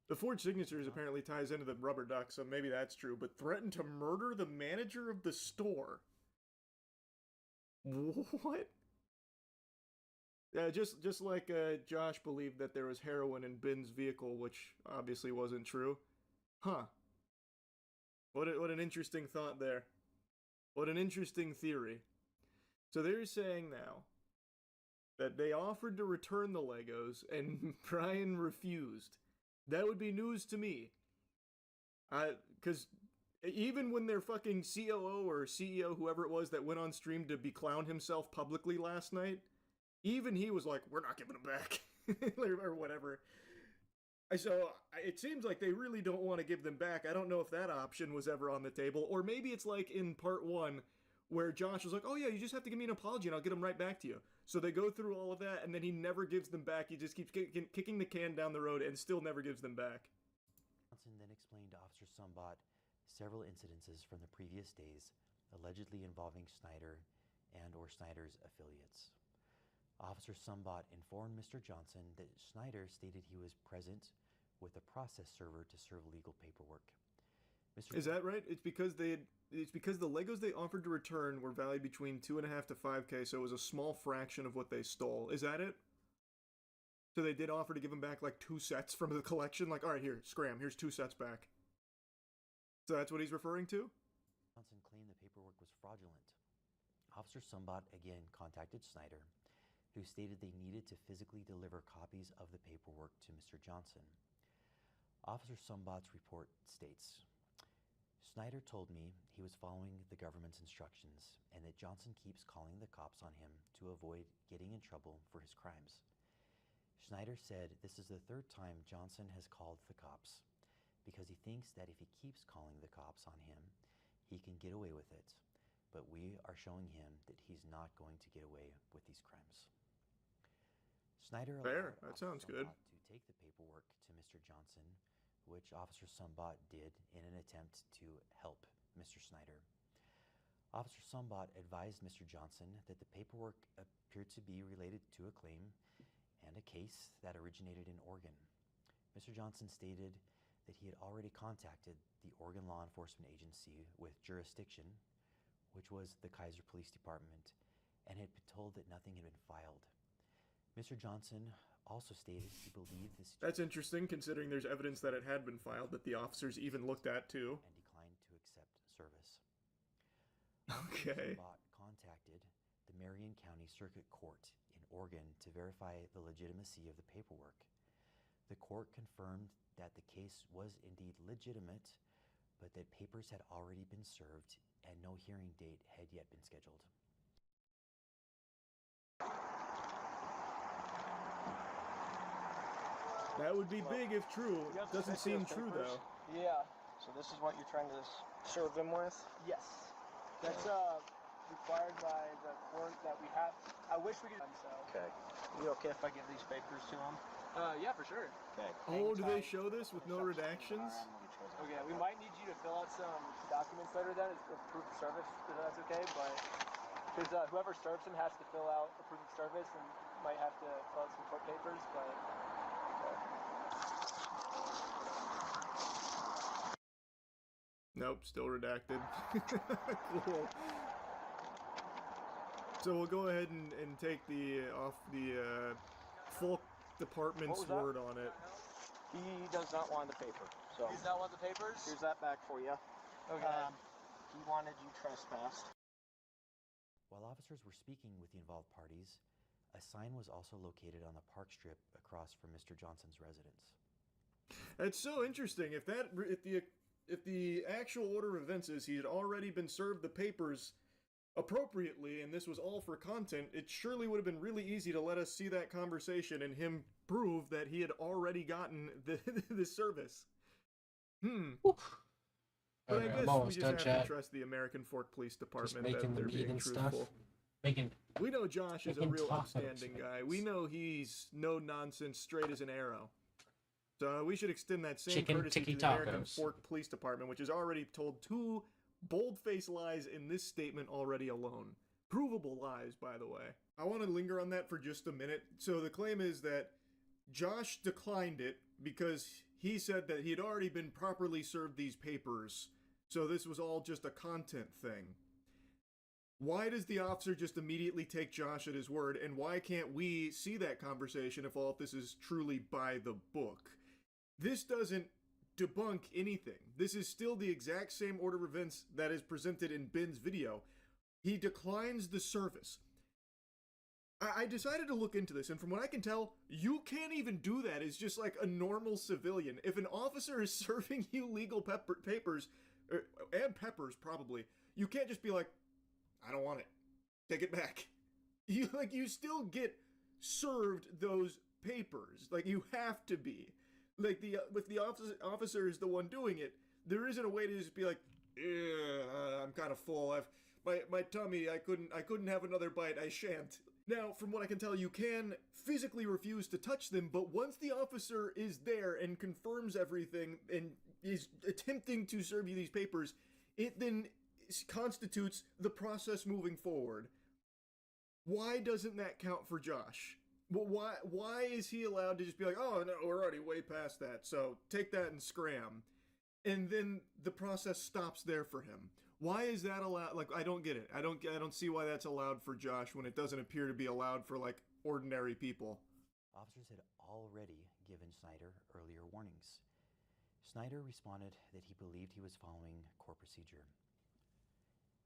The forged signatures apparently ties into the rubber duck, so maybe that's true. But threaten to murder the manager of the store? What? Yeah, just like Josh believed that there was heroin in Ben's vehicle, which obviously wasn't true. Huh. What an interesting thought there. What an interesting theory. So they're saying now that they offered to return the Legos and Brian refused. That would be news to me. Because even when their fucking COO or CEO, whoever it was that went on stream to beclown himself publicly last night, even he was like, we're not giving them back. Or whatever. So it seems like they really don't want to give them back. I don't know if that option was ever on the table. Or maybe it's like in part 1 where Josh was like, oh yeah, you just have to give me an apology and I'll get them right back to you. So they go through all of that and then he never gives them back. He just keeps kicking the can down the road and still never gives them back. Johnson then explained to Officer Sumbot several incidences from the previous days allegedly involving Snyder and or Snyder's affiliates. Officer Sumbot informed Mr. Johnson that Snyder stated he was present with a process server to serve legal paperwork. Is that right? It's because the Legos they offered to return were valued between $2.5 to $5K, so it was a small fraction of what they stole. Is that it? So they did offer to give him back like 2 sets from the collection? Like, alright, here, scram, here's 2 sets back. So that's what he's referring to? Johnson claimed the paperwork was fraudulent. Officer Sumbot again contacted Snyder, who stated they needed to physically deliver copies of the paperwork to Mr. Johnson. Officer Sumbot's report states, Snyder told me he was following the government's instructions and that Johnson keeps calling the cops on him to avoid getting in trouble for his crimes. Snyder said this is the 3rd time Johnson has called the cops because he thinks that if he keeps calling the cops on him, he can get away with it. But we are showing him that he's not going to get away with these crimes. Snyder allowed that sounds good. to take the paperwork to Mr. Johnson, which Officer Sumbot did in an attempt to help Mr. Snyder. Officer Sumbot advised Mr. Johnson that the paperwork appeared to be related to a claim and a case that originated in Oregon. Mr. Johnson stated that he had already contacted the Oregon Law Enforcement Agency with jurisdiction, which was the Kaiser Police Department, and had been told that nothing had been filed. Mr. Johnson also stated he believed this... That's interesting, considering there's evidence that it had been filed, that the officers even looked at, too. ...and declined to accept service. Okay. Sumbot contacted the Marion County Circuit Court in Oregon to verify the legitimacy of the paperwork. The court confirmed that the case was indeed legitimate, but that papers had already been served and no hearing date had yet been scheduled. That would be big if true. Doesn't seem true, though. Yeah. So this is what you're trying to serve them with? Yes. That's required by the court that we have. I wish we could. So. Okay. You okay if I give these papers to them? Yeah, for sure. Okay. Oh, do they show this with no redactions? Okay, we might need you to fill out some documents later then, as proof of service, if that's okay, but because whoever serves him has to fill out a proof of service and might have to fill out some court papers, but... Nope, still redacted. Cool. So we'll go ahead and take the full department's word on it. He does not want the paper. So he does not want the papers? Here's that back for you. Okay. He wanted you trespassed. While officers were speaking with the involved parties, a sign was also located on the park strip across from Mr. Johnson's residence. That's so interesting. If the actual order of events is he had already been served the papers appropriately and this was all for content, it surely would have been really easy to let us see that conversation and him prove that he had already gotten the service. But Okay, I guess we just have to trust the American Fork Police Department that they're being truthful. We know Josh is a real upstanding guy. We know he's no nonsense, straight as an arrow. So we should extend that same Chicken courtesy to tiki the American tacos. Fork Police Department, which has already told 2 bold-faced lies in this statement already alone. Provable lies, by the way. I want to linger on that for just a minute. So the claim is that Josh declined it because he said that he had already been properly served these papers, so this was all just a content thing. Why does the officer just immediately take Josh at his word, and why can't we see that conversation if all of this is truly by the book? This doesn't debunk anything. This is still the exact same order of events that is presented in Ben's video. He declines the service. I decided to look into this, and from what I can tell, you can't even do that as just like a normal civilian. If an officer is serving you legal papers, and peppers probably, you can't just be like, I don't want it. Take it back. You still get served those papers. Like, you have to be. Like, if the officer is the one doing it, there isn't a way to just be like, I'm kind of full. My tummy, I couldn't have another bite. I shan't. Now, from what I can tell, you can physically refuse to touch them, but once the officer is there and confirms everything and is attempting to serve you these papers, it then constitutes the process moving forward. Why doesn't that count for Josh? Why is he allowed to just be like, oh no, we're already way past that, so take that and scram, and then the process stops there for him? Why is that allowed? Like, I don't get it. I don't see why that's allowed for Josh when it doesn't appear to be allowed for like ordinary people. Officers had already given Snyder earlier warnings. Snyder responded that he believed he was following court procedure.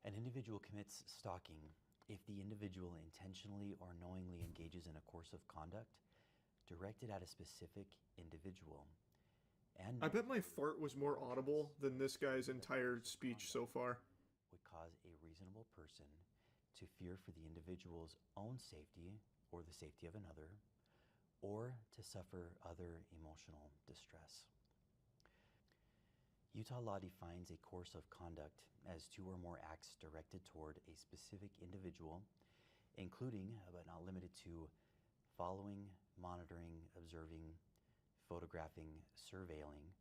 An individual commits stalking if the individual intentionally or knowingly engages in a course of conduct directed at a specific individual. And I bet my fart was more audible than this guy's entire speech so far. Would cause a reasonable person to fear for the individual's own safety or the safety of another, or to suffer other emotional distress. Utah law defines a course of conduct as 2 or more acts directed toward a specific individual, including, but not limited to, following, monitoring, observing, photographing, surveilling,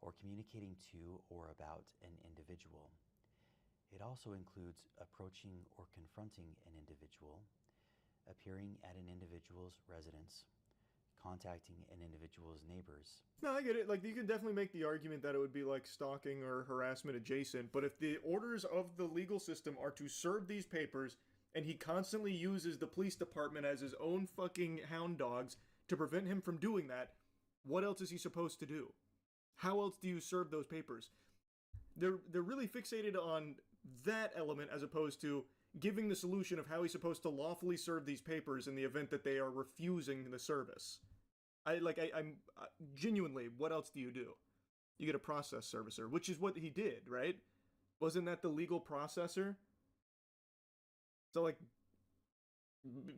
or communicating to or about an individual. It also includes approaching or confronting an individual, appearing at an individual's residence, contacting an individual's neighbors. No, I get it. Like, you can definitely make the argument that it would be like stalking or harassment adjacent, but if the orders of the legal system are to serve these papers, and he constantly uses the police department as his own fucking hound dogs to prevent him from doing that, what else is he supposed to do? How else do you serve those papers? They're really fixated on that element as opposed to giving the solution of how he's supposed to lawfully serve these papers in the event that they are refusing the service. I'm genuinely, what else do? You get a process servicer, which is what he did, right? Wasn't that the legal processor? So, like,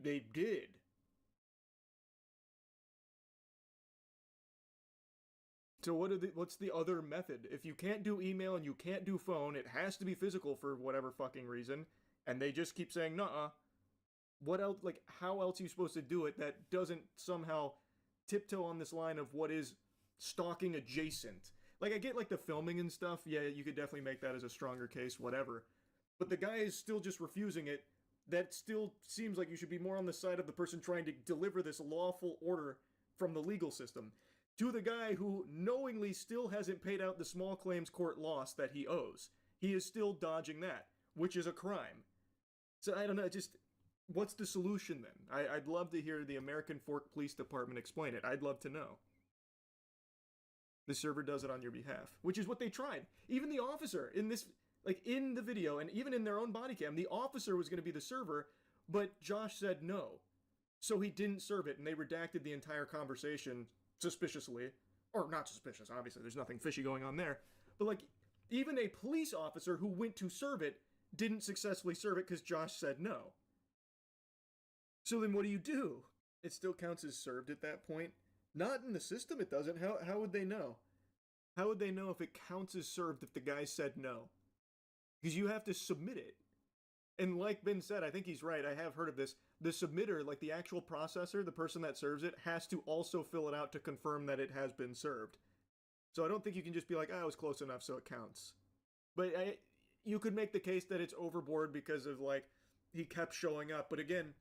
they did. So what's the other method? If you can't do email and you can't do phone, it has to be physical for whatever fucking reason, and they just keep saying, nuh-uh. What else, like, how else are you supposed to do it that doesn't somehow tiptoe on this line of what is stalking adjacent? Like, I get, like, the filming and stuff. Yeah, you could definitely make that as a stronger case, whatever. But the guy is still just refusing it. That still seems like you should be more on the side of the person trying to deliver this lawful order from the legal system to the guy who knowingly still hasn't paid out the small claims court loss that he owes. He is still dodging that, which is a crime. So I don't know, just, what's the solution then? I'd love to hear the American Fork Police Department explain it. I'd love to know. The server does it on your behalf, which is what they tried. Even the officer in this, like, in the video, and even in their own body cam, the officer was going to be the server, but Josh said no. So he didn't serve it, and they redacted the entire conversation suspiciously. Or not suspicious, obviously, there's nothing fishy going on there. But, like, even a police officer who went to serve it didn't successfully serve it because Josh said no. So then what do? It still counts as served at that point? Not in the system, it doesn't. How would they know? How would they know if it counts as served if the guy said no? Because you have to submit it. And like Ben said, I think he's right. I have heard of this. The submitter, like the actual processor, the person that serves it, has to also fill it out to confirm that it has been served. So I don't think you can just be like, oh, it was close enough, so it counts. But you could make the case that it's overboard because of, like, he kept showing up. But again,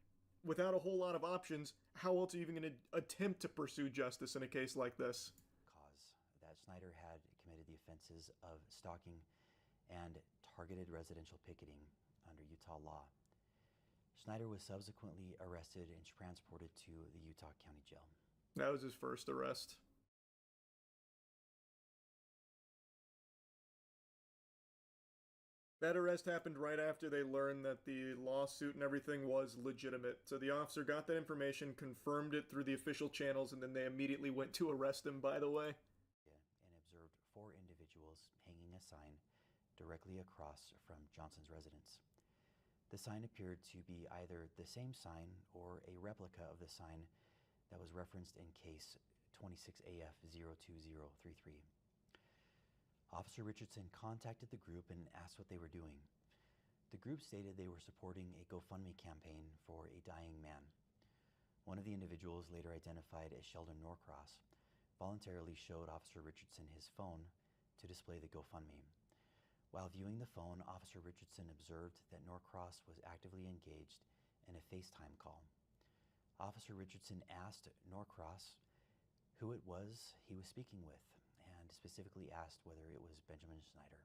without a whole lot of options, how else are you even going to attempt to pursue justice in a case like this? Cause that Snyder had committed the offenses of stalking and targeted residential picketing under Utah law. Snyder was subsequently arrested and transported to the Utah County Jail. That was his first arrest. That arrest happened right after they learned that the lawsuit and everything was legitimate. So the officer got that information, confirmed it through the official channels, and then they immediately went to arrest him, by the way. And observed 4 individuals hanging a sign directly across from Johnson's residence. The sign appeared to be either the same sign or a replica of the sign that was referenced in case 26AF02033. Officer Richardson contacted the group and asked what they were doing. The group stated they were supporting a GoFundMe campaign for a dying man. One of the individuals, later identified as Sheldon Norcross, voluntarily showed Officer Richardson his phone to display the GoFundMe. While viewing the phone, Officer Richardson observed that Norcross was actively engaged in a FaceTime call. Officer Richardson asked Norcross who it was he was speaking with, and specifically asked whether it was Benjamin Snyder.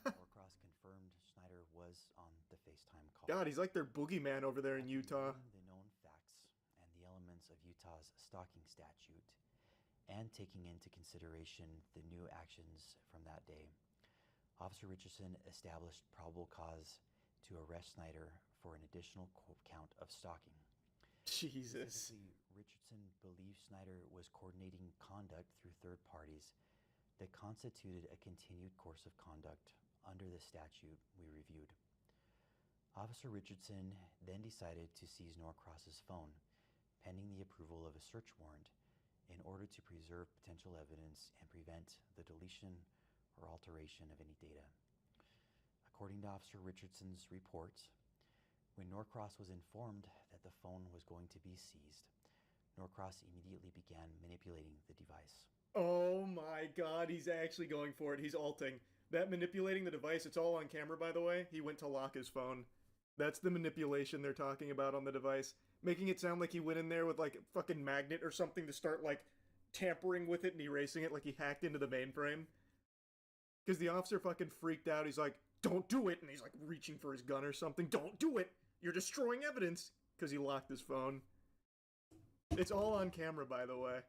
Norcross confirmed Snyder was on the FaceTime call. God, he's like their boogeyman over there in Utah. The known facts and the elements of Utah's stalking statute, and taking into consideration the new actions from that day, Officer Richardson established probable cause to arrest Snyder for an additional count of stalking. Jesus. Richardson believed Snyder was coordinating conduct through third parties that constituted a continued course of conduct under the statute we reviewed. Officer Richardson then decided to seize Norcross's phone, pending the approval of a search warrant, in order to preserve potential evidence and prevent the deletion or alteration of any data. According to Officer Richardson's report, when Norcross was informed that the phone was going to be seized, Norcross immediately began manipulating the device. Oh my god, he's actually going for it. He's alting. That manipulating the device, it's all on camera, by the way. He went to lock his phone. That's the manipulation they're talking about on the device. Making it sound like he went in there with, like, a fucking magnet or something to start, like, tampering with it and erasing it like he hacked into the mainframe. Because the officer fucking freaked out. He's like, don't do it! And he's, like, reaching for his gun or something. Don't do it! You're destroying evidence! Because he locked his phone. It's all on camera, by the way.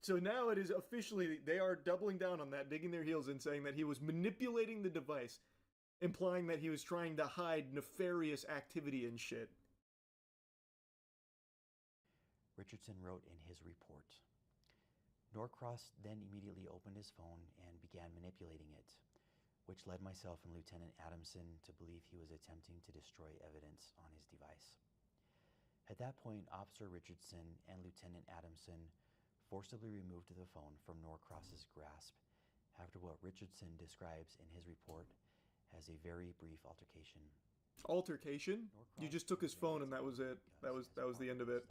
So now it is officially, they are doubling down on that, digging their heels in, saying that he was manipulating the device, implying that he was trying to hide nefarious activity and shit. Richardson wrote in his report, Norcross then immediately opened his phone and began manipulating it, which led myself and Lieutenant Adamson to believe he was attempting to destroy evidence on his device. At that point, Officer Richardson and Lieutenant Adamson forcibly removed the phone from Norcross's grasp after what Richardson describes in his report as a very brief altercation. Altercation? You just took his phone and that was it. That was the end of it.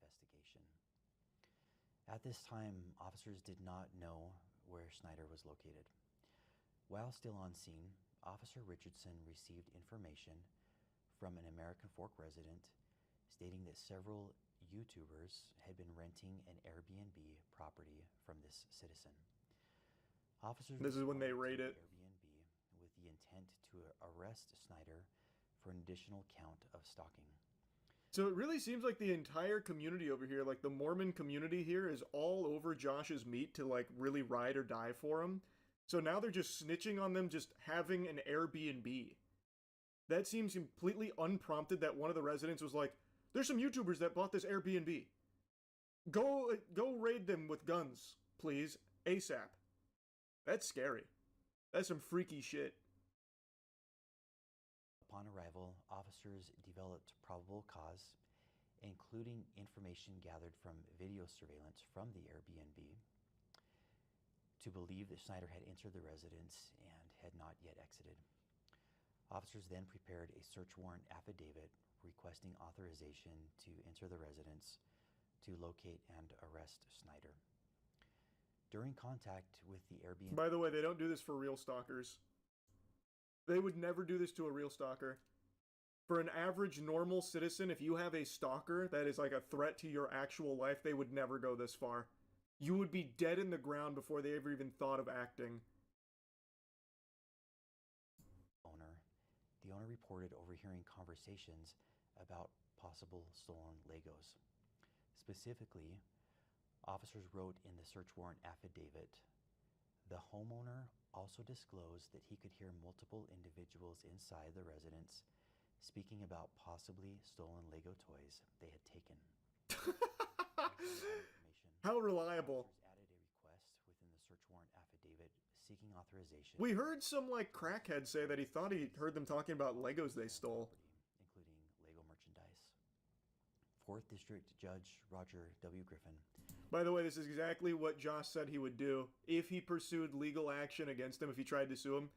Investigation. At this time, officers did not know where Snyder was located. While still on scene, Officer Richardson received information from an American Fork resident stating that several YouTubers had been renting an Airbnb property from this citizen. Officers This is when they raid it. Airbnb with the intent to arrest Snyder for an additional count of stalking. So it really seems like the entire community over here, like the Mormon community here, is all over Josh's meat to, like, really ride or die for him. So now they're just snitching on them just having an Airbnb. That seems completely unprompted that one of the residents was like, there's some YouTubers that bought this Airbnb. Go raid them with guns, please, ASAP. That's scary. That's some freaky shit. Upon arrival, officers developed probable cause, including information gathered from video surveillance from the Airbnb, to believe that Snyder had entered the residence and had not yet exited. Officers then prepared a search warrant affidavit requesting authorization to enter the residence to locate and arrest Snyder. During contact with the Airbnb... By the way, they don't do this for real stalkers. They would never do this to a real stalker. For an average normal citizen, if you have a stalker that is like a threat to your actual life, they would never go this far. You would be dead in the ground before they ever even thought of acting. The owner reported overhearing conversations about possible stolen Legos. Specifically, officers wrote in the search warrant affidavit, the homeowner also disclosed that he could hear multiple individuals inside the residence speaking about possibly stolen Lego toys they had taken. How reliable. Officers added a request within the search warrant affidavit seeking authorization. We heard some like crackhead say that he thought he heard them talking about Legos they stole. Including Lego merchandise. 4th District Judge Roger W. Griffin. By the way, this is exactly what Josh said he would do if he pursued legal action against him, if he tried to sue him.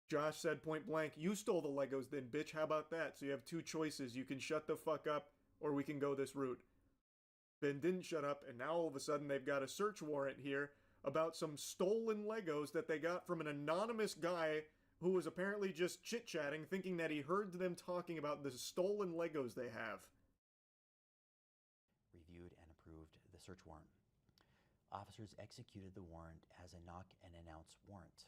Josh said point blank, you stole the Legos then, bitch, how about that? So you have two choices. You can shut the fuck up, or we can go this route. Ben didn't shut up, and now all of a sudden they've got a search warrant here about some stolen Legos that they got from an anonymous guy who was apparently just chit-chatting, thinking that he heard them talking about the stolen Legos they have. Reviewed and approved the search warrant. Officers executed the warrant as a knock and announce warrant.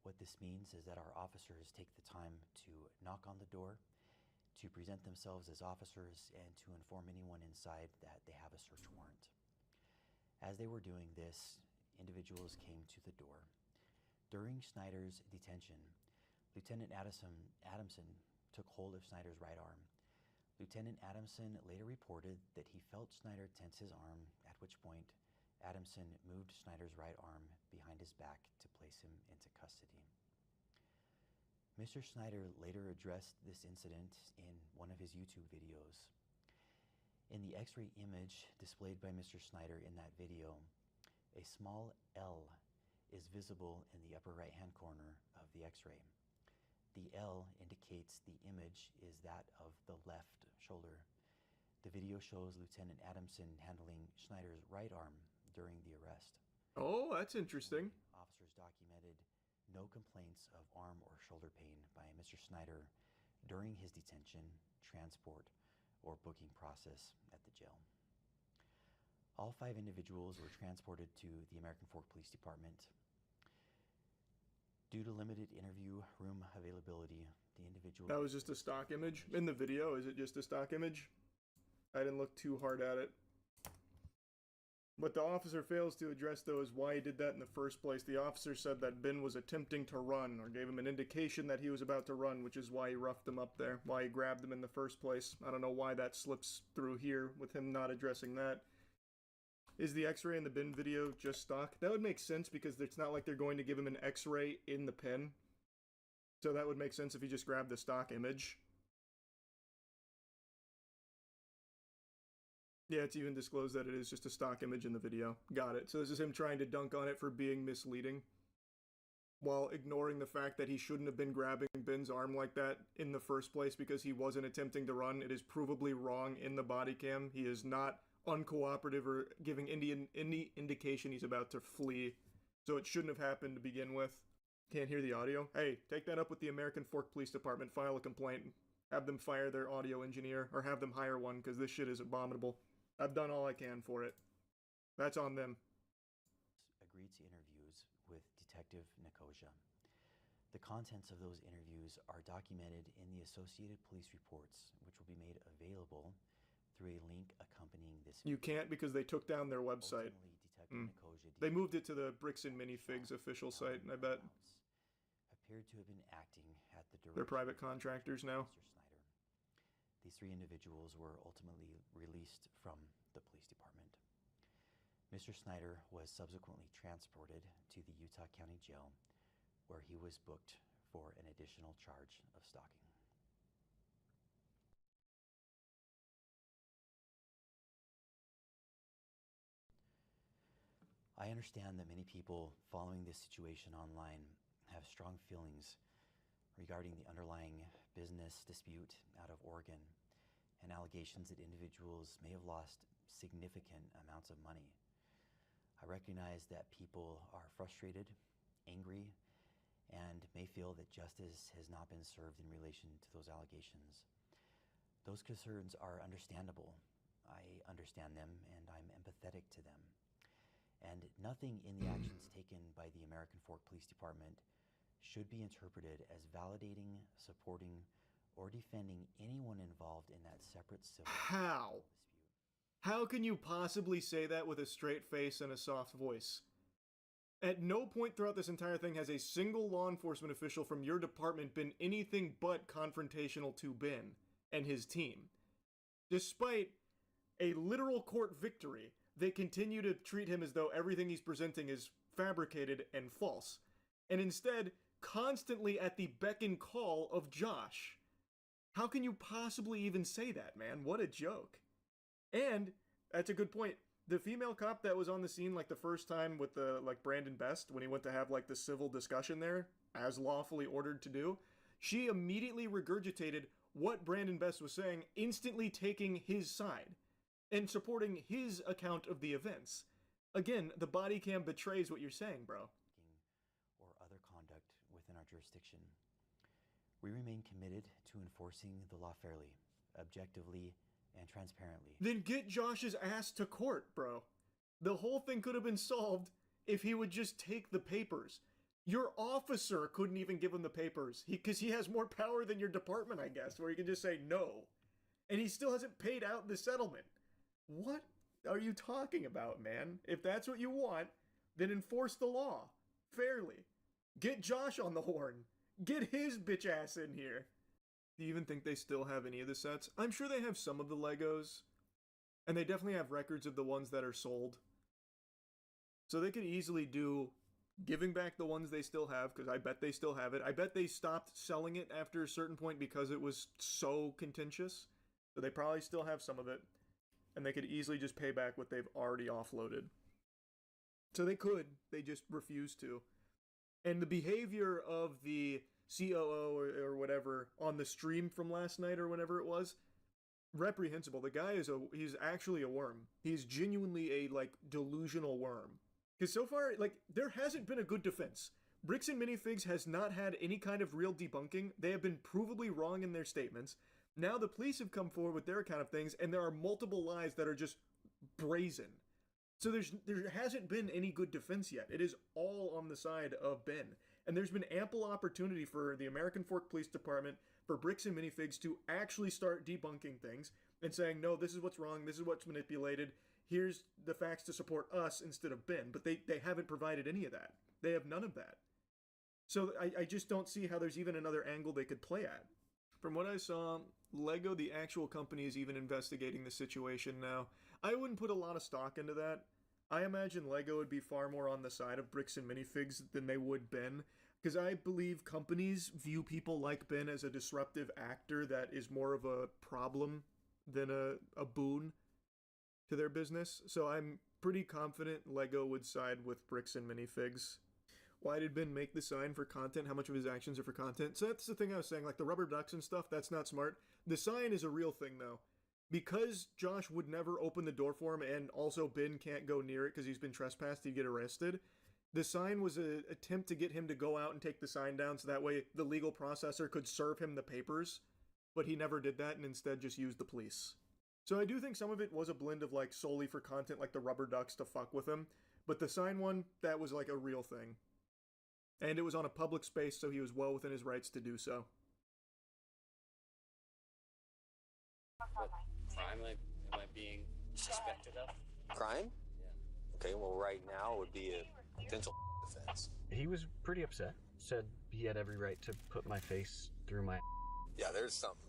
What this means is that our officers take the time to knock on the door, to present themselves as officers, and to inform anyone inside that they have a search warrant. As they were doing this, individuals came to the door. During Snyder's detention, Lieutenant Adamson took hold of Snyder's right arm. Lieutenant Adamson later reported that he felt Snyder tense his arm, at which point Adamson moved Snyder's right arm behind his back to place him into custody. Mr. Snyder later addressed this incident in one of his YouTube videos. In the X-ray image displayed by Mr. Snyder in that video, a small L is visible in the upper right-hand corner of the X-ray. The L indicates the image is that of the left shoulder. The video shows Lieutenant Adamson handling Snyder's right arm during the arrest. Oh, that's interesting. Officers documented no complaints of arm or shoulder pain by Mr. Snyder during his detention, transport, or booking process at the jail. All 5 individuals were transported to the American Fork Police Department. Due to limited interview room availability, the individual... That was just a stock image? In the video, is it just a stock image? I didn't look too hard at it. What the officer fails to address, though, is why he did that in the first place. The officer said that Ben was attempting to run, or gave him an indication that he was about to run, which is why he roughed him up there, why he grabbed him in the first place. I don't know why that slips through here with him not addressing that. Is the X-ray in the Ben video just stock? That would make sense because it's not like they're going to give him an X-ray in the pen. So that would make sense if he just grabbed the stock image. Yeah, it's even disclosed that it is just a stock image in the video. Got it. So this is him trying to dunk on it for being misleading, while ignoring the fact that he shouldn't have been grabbing Ben's arm like that in the first place because he wasn't attempting to run. It is provably wrong in the body cam. He is not uncooperative or giving any indication he's about to flee. So it shouldn't have happened to begin with. Can't hear the audio? Hey, take that up with the American Fork Police Department, file a complaint, have them fire their audio engineer, or have them hire one, because this shit is abominable. I've done all I can for it. That's on them. Agreed to interviews with Detective Nicosia. The contents of those interviews are documented in the Associated Police reports, which will be made available through a link accompanying this video. You can't because they took down their website. They moved it to the Bricks and Minifigs official site, I bet. Appeared to have been acting at the direction They're private contractors now. Mr. Snyder. These 3 individuals were ultimately released from the police department. Mr. Snyder was subsequently transported to the Utah County Jail, where he was booked for an additional charge of stalking. I understand that many people following this situation online have strong feelings regarding the underlying business dispute out of Oregon and allegations that individuals may have lost significant amounts of money. I recognize that people are frustrated, angry, and may feel that justice has not been served in relation to those allegations. Those concerns are understandable. I understand them and I'm empathetic to them. And nothing in the actions taken by the American Fork Police Department should be interpreted as validating, supporting, or defending anyone involved in that separate civil How? How can you possibly say that with a straight face and a soft voice? At no point throughout this entire thing has a single law enforcement official from your department been anything but confrontational to Ben and his team. Despite a literal court victory, they continue to treat him as though everything he's presenting is fabricated and false, and instead constantly at the beck and call of Josh. How can you possibly even say that, man? What a joke. And that's a good point. The female cop that was on the scene like the first time with the Brandon Best, when he went to have like the civil discussion there, as lawfully ordered to do, she immediately regurgitated what Brandon Best was saying, instantly taking his side and supporting his account of the events. Again, the body cam betrays what you're saying, bro. Or other conduct within our jurisdiction. We remain committed to enforcing the law fairly, objectively, and transparently. Then get Josh's ass to court, bro. The whole thing could have been solved if he would just take the papers. Your officer couldn't even give him the papers, because he has more power than your department, I guess, where he can just say no. And he still hasn't paid out the settlement. What are you talking about, man? If that's what you want, then enforce the law fairly. Get Josh on the horn. Get his bitch ass in here. Do you even think they still have any of the sets? I'm sure they have some of the Legos. And they definitely have records of the ones that are sold. So they could easily do giving back the ones they still have, because I bet they still have it. I bet they stopped selling it after a certain point because it was so contentious. So they probably still have some of it. And they could easily just pay back what they've already offloaded. So they could. They just refuse to. And the behavior of the COO or whatever on the stream from last night or whenever it was, reprehensible. The guy he's actually a worm. He's genuinely a delusional worm. Because so far, there hasn't been a good defense. Bricks and Minifigs has not had any kind of real debunking. They have been provably wrong in their statements. Now the police have come forward with their account of things, and there are multiple lies that are just brazen. So there hasn't been any good defense yet. It is all on the side of Ben. And there's been ample opportunity for the American Fork Police Department, for Bricks and Minifigs to actually start debunking things and saying, no, this is what's wrong, this is what's manipulated, here's the facts to support us instead of Ben. But they haven't provided any of that. They have none of that. So I just don't see how there's even another angle they could play at. From what I saw, Lego, the actual company, is even investigating the situation now. I wouldn't put a lot of stock into that. I imagine Lego would be far more on the side of Bricks and Minifigs than they would Ben, because I believe companies view people like Ben as a disruptive actor that is more of a problem than a boon to their business. So I'm pretty confident Lego would side with Bricks and Minifigs. Why did Ben make the sign for content? How much of his actions are for content? So that's the thing I was saying, the rubber ducks and stuff, that's not smart. The sign is a real thing, though. Because Josh would never open the door for him, and also Ben can't go near it because he's been trespassed, he'd get arrested. The sign was an attempt to get him to go out and take the sign down, so that way the legal processor could serve him the papers. But he never did that, and instead just used the police. So I do think some of it was a blend of solely for content, like the rubber ducks to fuck with him. But the sign one, that was a real thing. And it was on a public space, so he was well within his rights to do so. What crime am I being suspected of? Crime? Yeah. Okay, well, right now would be a potential offense. He was pretty upset. Said he had every right to put my face through my... Yeah, there's something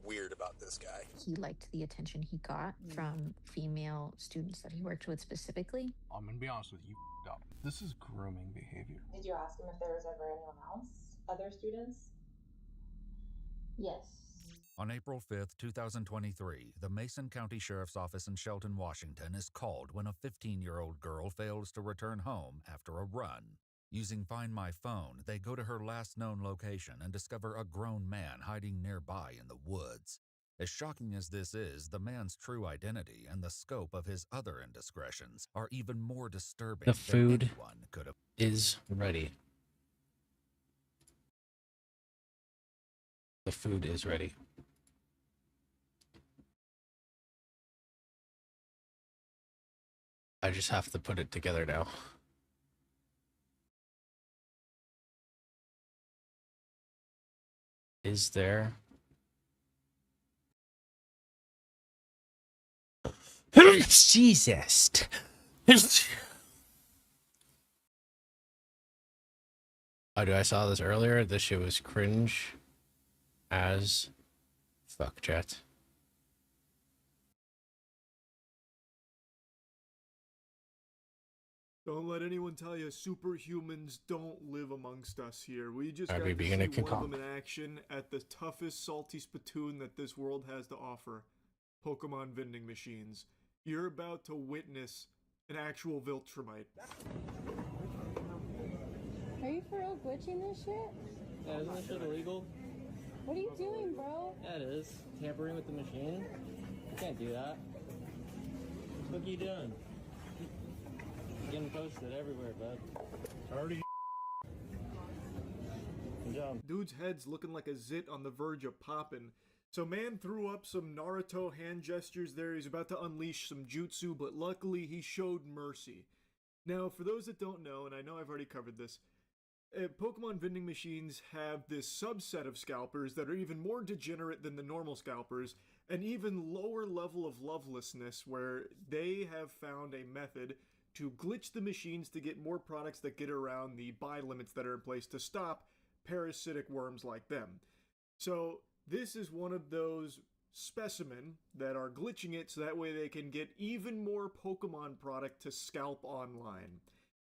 weird about this guy. He liked the attention he got from female students that he worked with specifically. I'm gonna be honest with you, up. This is grooming behavior. Did you ask him if there was ever anyone else? Other students? Yes. On April 5th, 2023, the Mason County Sheriff's Office in Shelton, Washington is called when a 15-year-old girl fails to return home after a run. Using Find My Phone, they go to her last known location and discover a grown man hiding nearby in the woods. As shocking as this is, the man's true identity and the scope of his other indiscretions are even more disturbing The than food anyone could have. is ready. The food is ready. I just have to put it together now. Is there? Jesus. Oh, dude, I saw this earlier. This shit was cringe as fuck, chat. Don't let anyone tell you superhumans don't live amongst us here. We just Are got we to beginning see to one of them in action at the toughest salty spittoon that this world has to offer. Pokemon vending machines. You're about to witness an actual Viltrumite. Are you for real glitching this shit? Yeah, isn't this shit illegal? What are you doing, bro? Yeah, it is. Tampering with the machine. You can't do that. What are you doing? Getting posted everywhere, bud. Already. Good job. Dude's head's looking like a zit on the verge of popping. So man threw up some Naruto hand gestures there. He's about to unleash some jutsu, but luckily he showed mercy. Now, for those that don't know, and I know I've already covered this, Pokemon vending machines have this subset of scalpers that are even more degenerate than the normal scalpers, an even lower level of lovelessness where they have found a method to glitch the machines to get more products that get around the buy limits that are in place to stop parasitic worms like them. So this is one of those specimen that are glitching it so that way they can get even more Pokemon product to scalp online.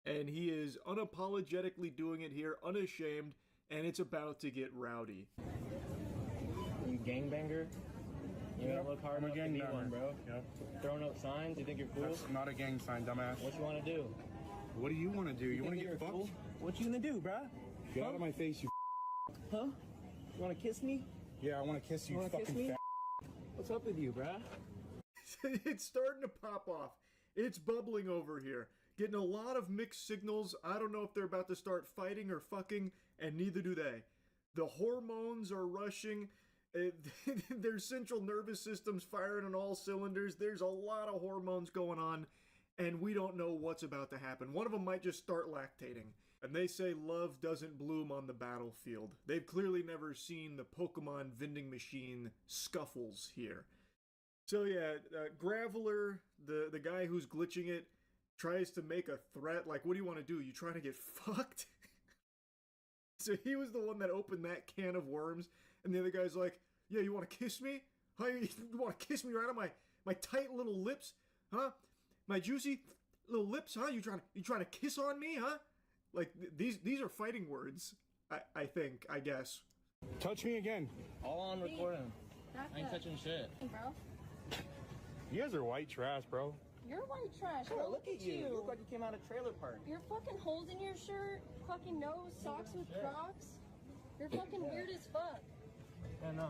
And he is unapologetically doing it here, unashamed, and it's about to get rowdy. You gangbanger? You don't look hard enough to be one, bro. Yep. Throwing up signs, you think you're cool? That's not a gang sign, dumbass. What you want to do? What do you want to do? You want to get fucked? Cool? What you gonna do, bro? Get out of my face, you Huh? You wanna kiss me? Yeah, I want to kiss you, wanna fucking kiss me? fat. What's up with you, bro? It's starting to pop off. It's bubbling over here. Getting a lot of mixed signals. I don't know if they're about to start fighting or fucking, and neither do they. The hormones are rushing. Their central nervous system's firing on all cylinders. There's a lot of hormones going on, and we don't know what's about to happen. One of them might just start lactating. And they say love doesn't bloom on the battlefield. They've clearly never seen the Pokemon vending machine scuffles here. So yeah, Graveler, the guy who's glitching it, tries to make a threat, like, what do you want to do? You trying to get fucked? So he was the one that opened that can of worms, and the other guy's like, yeah, you want to kiss me? Huh? You want to kiss me right on my tight little lips? Huh? My juicy little lips, huh? You trying to kiss on me, huh? Like, these are fighting words, I think, I guess. Touch me again. All on recording. I ain't touching shit. Bro, You guys are white trash, bro. you're white trash. Bro, look at you. You look like you came out of trailer park. Your fucking holes in your shirt, fucking nose, socks with Crocs. You're fucking weird as fuck. Yeah, no.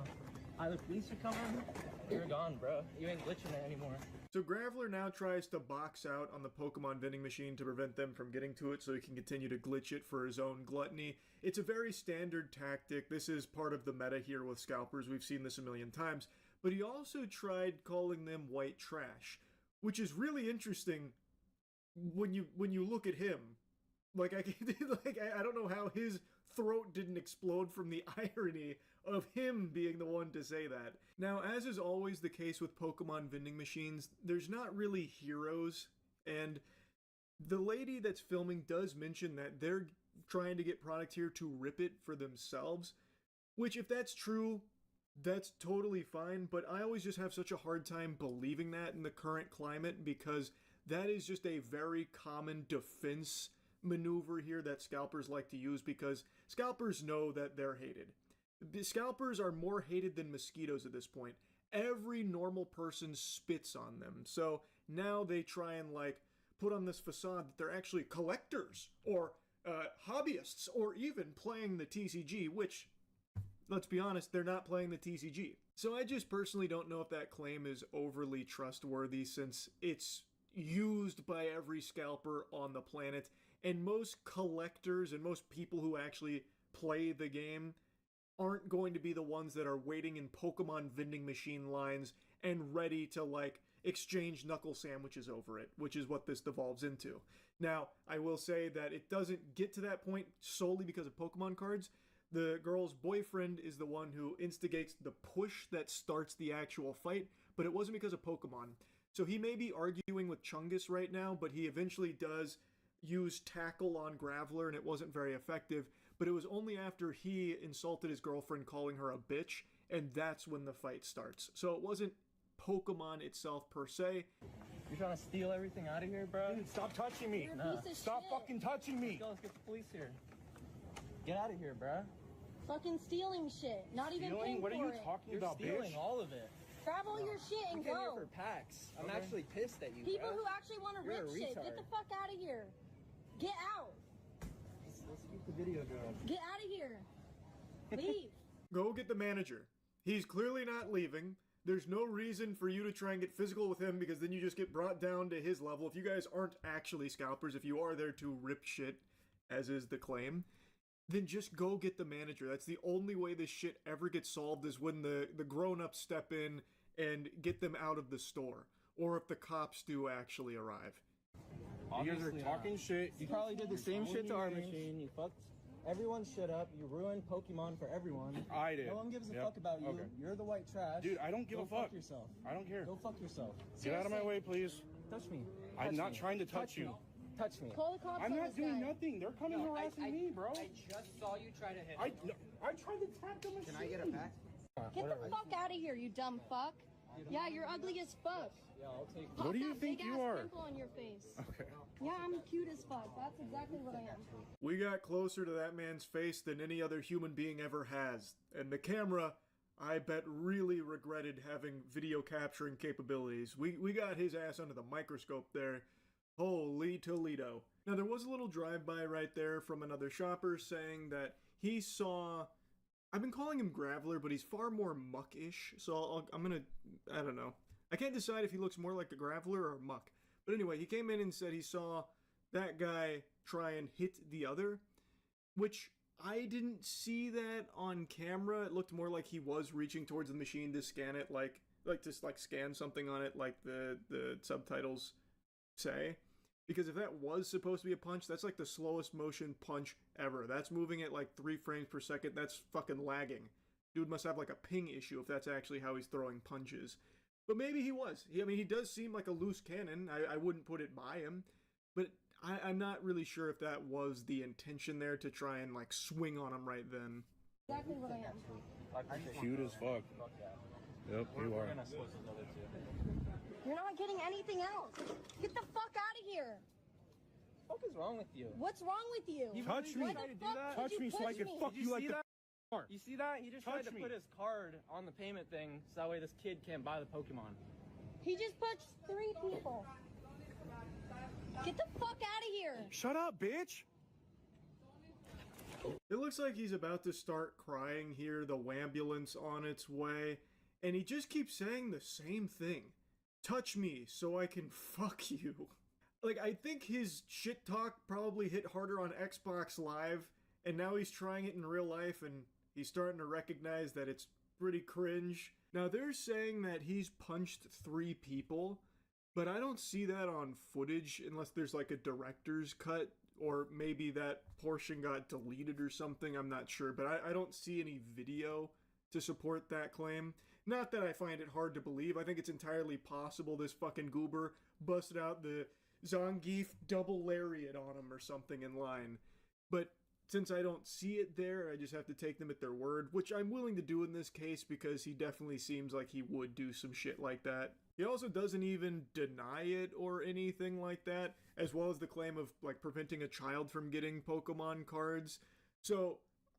The police are coming. You're gone, bro. You ain't glitching it anymore. So Graveler now tries to box out on the Pokemon vending machine to prevent them from getting to it so he can continue to glitch it for his own gluttony. It's a very standard tactic. This is part of the meta here with scalpers. We've seen this a million times. But he also tried calling them white trash, which is really interesting when you look at him. Like, I don't know how his throat didn't explode from the irony of him being the one to say that. Now, as is always the case with Pokemon vending machines, there's not really heroes, and the lady that's filming does mention that they're trying to get product here to rip it for themselves, which, if that's true, that's totally fine, but I always just have such a hard time believing that in the current climate, because that is just a very common defense maneuver here that scalpers like to use, because scalpers know that they're hated. The scalpers are more hated than mosquitoes at this point. Every normal person spits on them. So now they try and, like, put on this facade that they're actually collectors or hobbyists or even playing the TCG, which, let's be honest, they're not playing the TCG. So I just personally don't know if that claim is overly trustworthy, since it's used by every scalper on the planet, and most collectors and most people who actually play the game aren't going to be the ones that are waiting in Pokemon vending machine lines and ready to, like, exchange knuckle sandwiches over it, which is what this devolves into. Now, I will say that it doesn't get to that point solely because of Pokemon cards. The girl's boyfriend is the one who instigates the push that starts the actual fight, but it wasn't because of Pokemon. So he may be arguing with Chungus right now, but he eventually does use Tackle on Graveler, and it wasn't very effective. But it was only after he insulted his girlfriend, calling her a bitch, and that's when the fight starts. So it wasn't Pokemon itself per se. You're trying to steal everything out of here, bro? Dude, stop touching me. Nah. Stop fucking touching me. Let's get the police here. Get out of here, bro. Fucking stealing shit. Not even paying What are for you it. talking You're about, stealing bitch? all of it. Grab all your shit and We came here go. for packs. I'm Okay. actually pissed at you, People bro. who actually want to You're a rip shit, get retard. the fuck out of here. Get out. Let's keep the video going. Get out of here. Leave. Go get the manager. He's clearly not leaving. There's no reason for you to try and get physical with him, because then you just get brought down to his level. If you guys aren't actually scalpers, if you are there to rip shit, as is the claim, then just go get the manager. That's the only way this shit ever gets solved, is when the grown-ups step in and get them out of the store. Or if the cops do actually arrive. You guys are talking shit. You probably did the same shit to our Names. machine. You fucked everyone's shit up. You ruined Pokemon for everyone. I did. No one gives a Yep. fuck about you. Okay. You're the white trash. Dude, I don't give Go a fuck. Fuck yourself. I don't care. Go fuck yourself. Get out of my way, please. Touch me. I'm Touch not me. trying to touch you. Me. Touch me. Call the cops I'm on not this doing guy. nothing. They're coming harassing me, bro. I just saw you try to hit I him. tried to tap the machine. Can I get a pack? Get the fuck out of here, you dumb fuck. Yeah, you're ugly as fuck. Yeah, I'll take Pop What do you that think big-ass you are? pimple on your face. Okay. Yeah, I'm cute as fuck. That's exactly what I am. We got closer to that man's face than any other human being ever has. And the camera, I bet, really regretted having video capturing capabilities. We got his ass under the microscope there. Holy Toledo. Now, there was a little drive-by right there from another shopper saying that he saw... I've been calling him Graveler, but he's far more muck-ish, so I'm gonna... I don't know. I can't decide if he looks more like a Graveler or muck. But anyway, he came in and said he saw that guy try and hit the other, which I didn't see that on camera. It looked more like he was reaching towards the machine to scan it, like just scan something on it, like the subtitles say. Because if that was supposed to be a punch, that's like the slowest motion punch ever. That's moving at like 3 frames per second. That's fucking lagging. Dude must have like a ping issue if that's actually how he's throwing punches. But maybe he was. He does seem like a loose cannon. I wouldn't put it by him. But I'm not really sure if that was the intention there, to try and like swing on him right then. Exactly what I am. Cute as fuck. Yep, you are. You're not getting anything else. Get the fuck out of here. What the fuck is wrong with you? What's wrong with you? Touch me. Why the fuck Touch did you me so I push can me? fuck you like the car. You see that? He just tried to Touch me. put his card on the payment thing so that way this kid can't buy the Pokemon. He just punched 3 people. Get the fuck out of here. Shut up, bitch. It looks like he's about to start crying here, the wambulance on its way, and he just keeps saying the same thing. Touch me so I can fuck you. Like, I think his shit talk probably hit harder on Xbox Live, and now he's trying it in real life, and he's starting to recognize that it's pretty cringe. Now, they're saying that he's punched 3 people, but I don't see that on footage unless there's like a director's cut, or maybe that portion got deleted or something, I'm not sure, but I don't see any video to support that claim. Not that I find it hard to believe. I think it's entirely possible this fucking goober busted out the Zangief double lariat on him or something in line. But since I don't see it there, I just have to take them at their word, which I'm willing to do in this case because he definitely seems like he would do some shit like that. He also doesn't even deny it or anything like that, as well as the claim of like preventing a child from getting Pokemon cards. So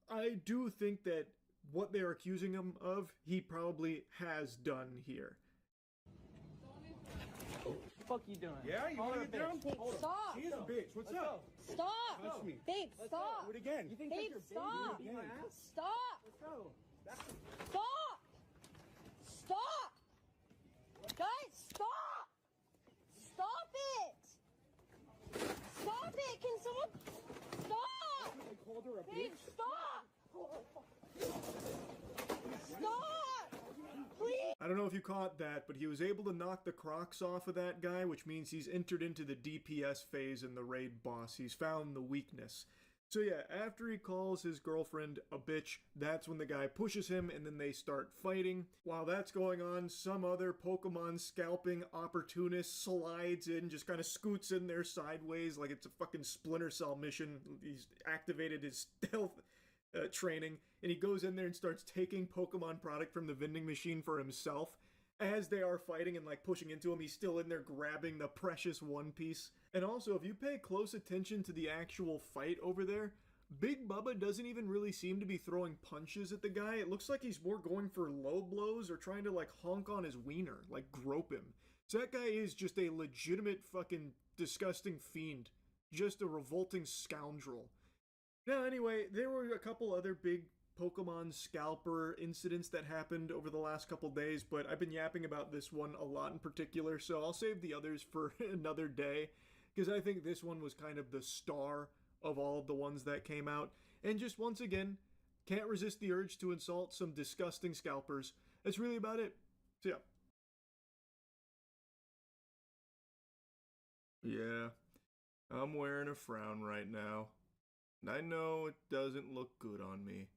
I do think that what they're accusing him of, he probably has done here. fuck you doing? Yeah, you Call her want a to get down? bitch. Hold her. Stop. She is a bitch. What's Let's up? go. Stop. Touch me. Babe, Let's stop. go. Do it again. You think Babe, that's your stop. baby? My ass? Stop. Let's go. Stop. Stop. Guys, stop. Stop it. Stop it. Can someone stop? I called her a Babe, bitch. stop. Stop. Please. I don't know if you caught that, but he was able to knock the Crocs off of that guy, which means he's entered into the DPS phase in the raid boss. He's found the weakness. So yeah, after he calls his girlfriend a bitch, that's when the guy pushes him and then they start fighting. While that's going on, some other Pokemon scalping opportunist slides in, just kind of scoots in there sideways like it's a fucking Splinter Cell mission. He's activated his stealth training, and he goes in there and starts taking Pokemon product from the vending machine for himself. As they are fighting and like pushing into him, he's still in there grabbing the precious One Piece. And also, if you pay close attention to the actual fight over there, Big Bubba doesn't even really seem to be throwing punches at the guy. It looks like he's more going for low blows or trying to like honk on his wiener, like grope him. So that guy is just a legitimate fucking disgusting fiend. Just a revolting scoundrel. Now, anyway, there were a couple other big Pokemon scalper incidents that happened over the last couple days, but I've been yapping about this one a lot in particular, so I'll save the others for another day, because I think this one was kind of the star of all of the ones that came out. And just once again, can't resist the urge to insult some disgusting scalpers. That's really about it. So yeah, I'm wearing a frown right now. And I know it doesn't look good on me.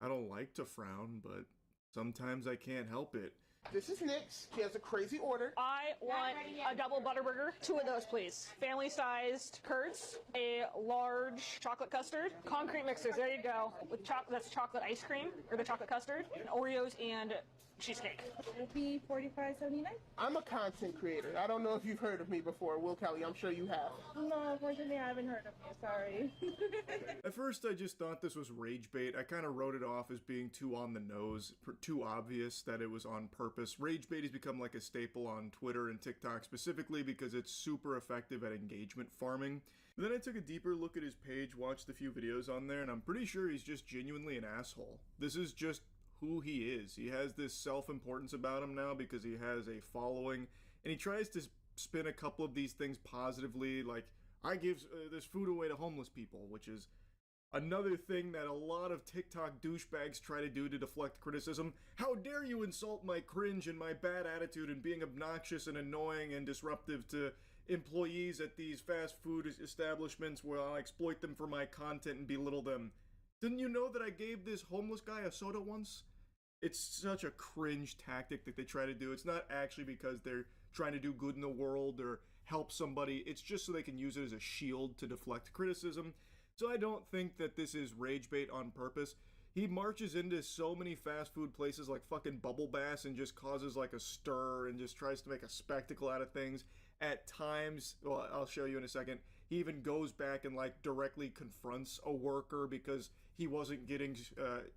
I don't like to frown, but sometimes I can't help it. This is Nyx. She has a crazy order. I want a double butterburger. 2 of those, please. Family-sized curds, a large chocolate custard, concrete mixers. There you go. With that's chocolate ice cream or the chocolate custard, and Oreos and cheesecake. It'll be $45.79. I'm a content creator. I don't know if you've heard of me before, Will Kelly. I'm sure you have. No, unfortunately, I haven't heard of you. Sorry. At first, I just thought this was rage bait. I kind of wrote it off as being too on the nose, too obvious that it was on purpose. Rage bait has become like a staple on Twitter and TikTok specifically because it's super effective at engagement farming. Then I took a deeper look at his page, watched a few videos on there, and I'm pretty sure he's just genuinely an asshole. This is just who he is. He has this self-importance about him now because he has a following, and he tries to spin a couple of these things positively, like, I give this food away to homeless people, which is another thing that a lot of TikTok douchebags try to do to deflect criticism. How dare you insult my cringe and my bad attitude and being obnoxious and annoying and disruptive to employees at these fast food establishments where I exploit them for my content and belittle them. Didn't you know that I gave this homeless guy a soda once? It's such a cringe tactic that they try to do. It's not actually because they're trying to do good in the world or help somebody. It's just so they can use it as a shield to deflect criticism. So I don't think that this is rage bait on purpose. He marches into so many fast food places like fucking Bubble Bass and just causes like a stir and just tries to make a spectacle out of things. At times, well, I'll show you in a second, he even goes back and like directly confronts a worker because he wasn't getting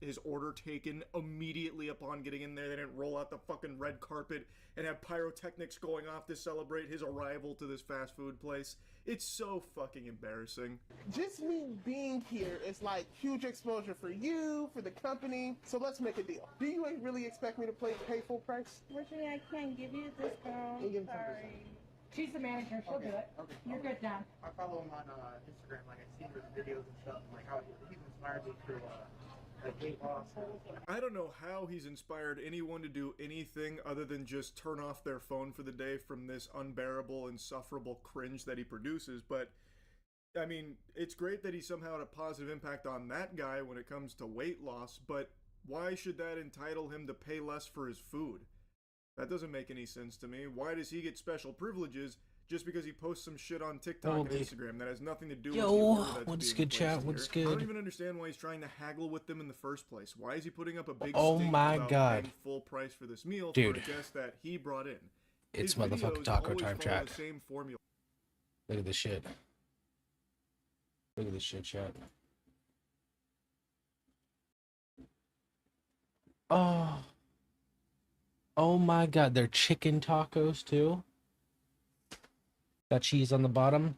his order taken immediately upon getting in there. They didn't roll out the fucking red carpet and have pyrotechnics going off to celebrate his arrival to this fast food place. It's so fucking embarrassing. Just me being here is like huge exposure for you, for the company. So let's make a deal. Do you really expect me to pay full price? Unfortunately, I can't give you a discount. You give me 10%. Sorry. She's the manager. She'll do it. Okay. You're good, John. I follow him on Instagram. Like I see his videos and stuff. Like how he's inspired me through like weight loss. I don't know how he's inspired anyone to do anything other than just turn off their phone for the day from this unbearable, insufferable cringe that he produces. But I mean, it's great that he somehow had a positive impact on that guy when it comes to weight loss. But why should that entitle him to pay less for his food? That doesn't make any sense to me. Why does he get special privileges just because he posts some shit on TikTok and Instagram that has nothing to do with the order that's what's being good, chat? placed What's here? I don't good? even understand why he's trying to haggle with them in the first place. Why is he putting up a big Oh stink my about God. paying full price for this meal Dude. for a guest that he brought in? It's His motherfucking videos taco always time, follow chat. the same formula. Look at this shit. Look at this shit, chat. Oh. Oh my God, they're chicken tacos too? That cheese on the bottom.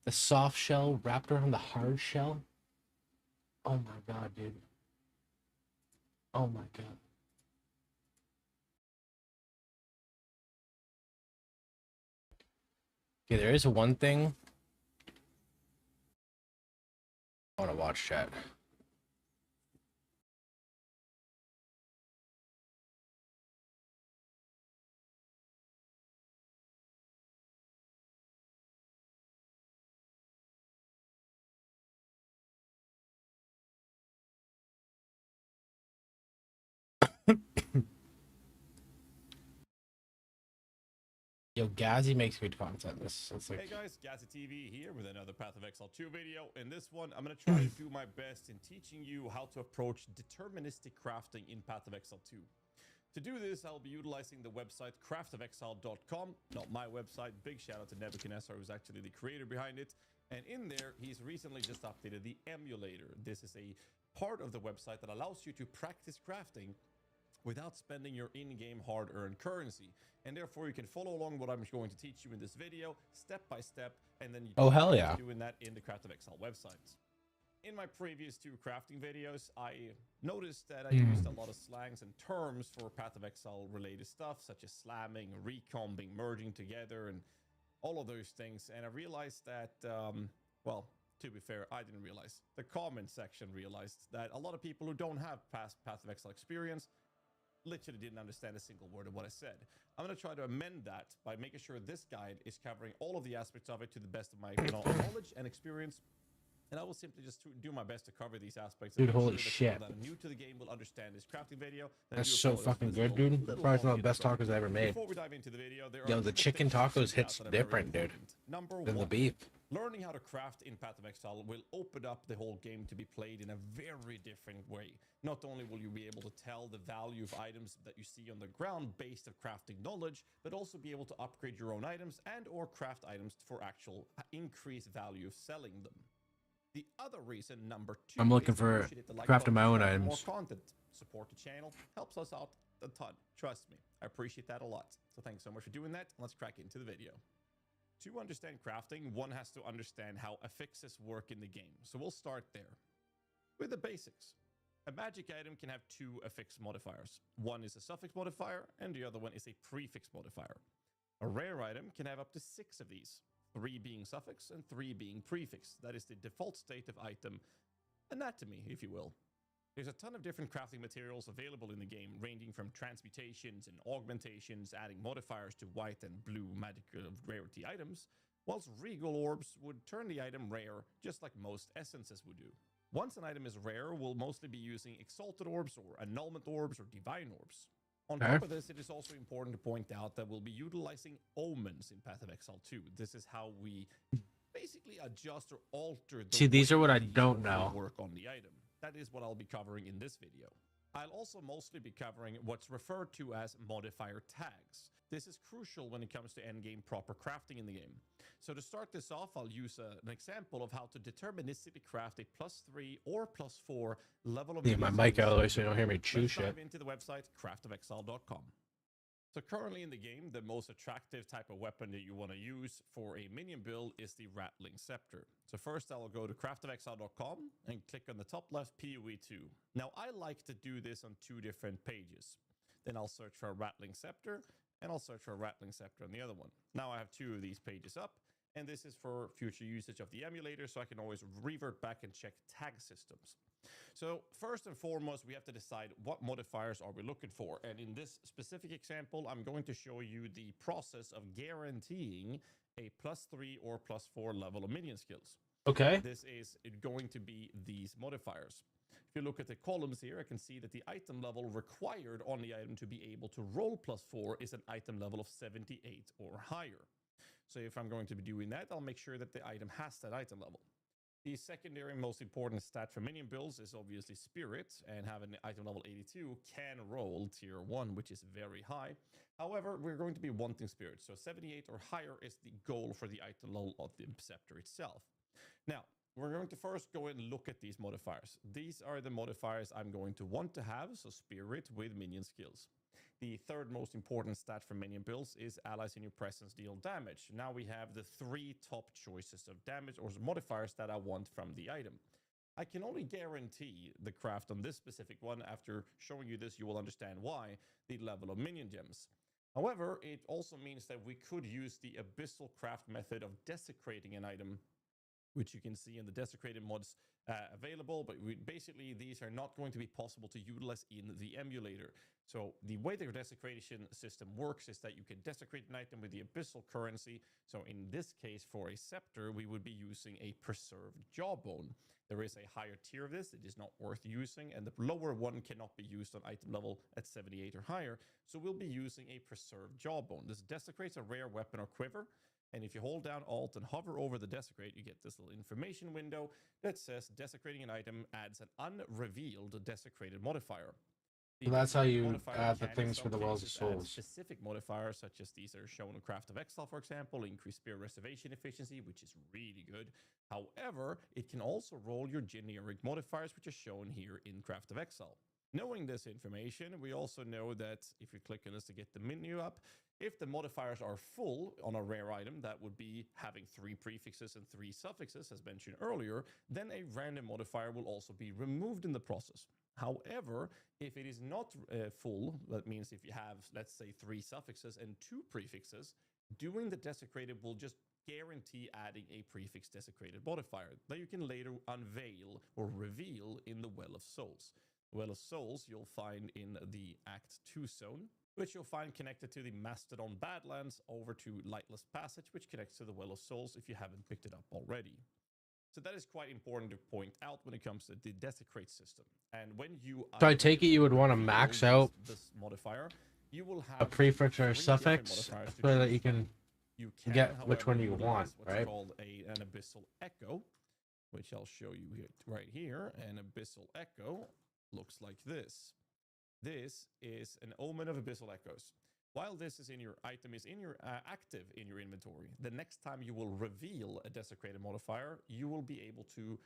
The soft shell wrapped around the hard shell. Oh my god, dude. Oh my god. Okay, there is one thing. I want to watch chat. Yo, Gazzy makes good content. It's like... Hey guys, Gazzy TV here with another Path of Exile 2 video. In this one, I'm going to try to do my best in teaching you how to approach deterministic crafting in Path of Exile 2. To do this, I'll be utilizing the website craftofexile.com, not my website. Big shout out to Nebuchadnezzar, who's actually the creator behind it. And in there, he's recently just updated the emulator. This is a part of the website that allows you to practice crafting without spending your in-game hard-earned currency. And therefore, you can follow along what I'm going to teach you in this video, step by step, and then you Oh, hell yeah. doing that in the Craft of Exile website. In my previous 2 crafting videos, I noticed that I used a lot of slangs and terms for Path of Exile related stuff, such as slamming, recombing, merging together, and all of those things. And I realized that, well, to be fair, I didn't realize. The comment section realized that a lot of people who don't have past Path of Exile experience literally didn't understand a single word of what I said. I'm going to try to amend that by making sure this guide is covering all of the aspects of it to the best of my knowledge and experience. And I will simply just do my best to cover these aspects. Dude, holy shit. That are new to the game will understand this crafting video. That's so fucking good, dude. Probably one of the best tacos I ever made. Before we dive into the video, there Yo, the chicken tacos hits different, dude, Number than the 1. beef. Learning how to craft in Path of Exile will open up the whole game to be played in a very different way. Not only will you be able to tell the value of items that you see on the ground based of crafting knowledge, but also be able to upgrade your own items and or craft items for actual increased value of selling them. The other reason, number 2, I'm looking for crafting my own items. More content. Support the channel. Helps us out a ton. Trust me. I appreciate that a lot. So thanks so much for doing that. Let's crack into the video. To understand crafting, one has to understand how affixes work in the game. So we'll start there. With the basics. A magic item can have 2 affix modifiers. One is a suffix modifier, and the other one is a prefix modifier. A rare item can have up to 6 of these. 3 being suffix and 3 being prefix. That is the default state of item anatomy, if you will. There's a ton of different crafting materials available in the game, ranging from transmutations and augmentations, adding modifiers to white and blue magical rarity items, whilst regal orbs would turn the item rare, just like most essences would do. Once an item is rare, we'll mostly be using exalted orbs or annulment orbs or divine orbs. On top of this, it is also important to point out that we'll be utilizing omens in Path of Exile 2. This is how we basically adjust or alter the See, these are what I don't know. work on the item. That is what I'll be covering in this video. I'll also mostly be covering what's referred to as modifier tags. This is crucial when it comes to endgame proper crafting in the game. So to start this off, I'll use an example of how to deterministically craft a +3 or +4 level of... Yeah, my mic out of the way so you don't hear me chew shit. Let's dive into the website, craftofexile.com. So currently in the game, the most attractive type of weapon that you want to use for a minion build is the Rattling Scepter. So first I will go to craftofexile.com and click on the top left PoE2. Now I like to do this on 2 different pages. Then I'll search for a Rattling Scepter, and I'll search for a Rattling Scepter on the other one. Now I have 2 of these pages up, and this is for future usage of the emulator, so I can always revert back and check tag systems. So first and foremost, we have to decide what modifiers are we looking for. And in this specific example, I'm going to show you the process of guaranteeing a +3 or +4 level of minion skills. Okay. This is going to be these modifiers. If you look at the columns here, I can see that the item level required on the item to be able to roll +4 is an item level of 78 or higher. So if I'm going to be doing that, I'll make sure that the item has that item level. The secondary most important stat for minion builds is obviously Spirit, and having an item level 82 can roll tier 1, which is very high. However, we're going to be wanting Spirit, so 78 or higher is the goal for the item level of the scepter itself. Now, we're going to first go and look at these modifiers. These are the modifiers I'm going to want to have, so Spirit with minion skills. the third most important stat for minion builds is allies in your presence deal damage. Now we have the 3 top choices of damage or modifiers that I want from the item. I can only guarantee the craft on this specific one. After showing you this, you will understand why, the level of minion gems. However, it also means that we could use the abyssal craft method of desecrating an item, which you can see in the desecrated mods available, but basically these are not going to be possible to utilize in the emulator. So the way the desecration system works is that you can desecrate an item with the abyssal currency. So in this case, for a scepter, we would be using a preserved jawbone. There is a higher tier of this. It is not worth using, and the lower one cannot be used on item level at 78 or higher. So we'll be using a preserved jawbone. This desecrates a rare weapon or quiver. And if you hold down Alt and hover over the desecrate, you get this little information window that says desecrating an item adds an unrevealed desecrated modifier. So that's how you add the things for the Wells of Souls. Specific modifiers, such as these are shown in Path of Exile, for example, increase spear reservation efficiency, which is really good. However, it can also roll your generic modifiers, which are shown here in Path of Exile. Knowing this information, we also know that if you click on this to get the menu up, if the modifiers are full on a rare item, that would be having 3 prefixes and 3 suffixes, as mentioned earlier, then a random modifier will also be removed in the process. However, if it is not full, that means if you have, let's say, 3 suffixes and 2 prefixes, doing the desecrated will just guarantee adding a prefix desecrated modifier that you can later unveil or reveal in the Well of Souls. Well of Souls you'll find in the Act 2 zone, which you'll find connected to the Mastodon Badlands over to Lightless Passage, which connects to the Well of Souls if you haven't picked it up already. So that is quite important to point out when it comes to the desecrate system. And when you So I take it you would want to max out this modifier, you will have a prefix or a suffix so that you can get which one you want, what's right? called an abyssal echo, which I'll show you right here. An abyssal echo looks like this. This is an omen of abyssal echoes. While this is in your item is in your active in your inventory, the next time you will reveal a desecrated modifier, you will be able to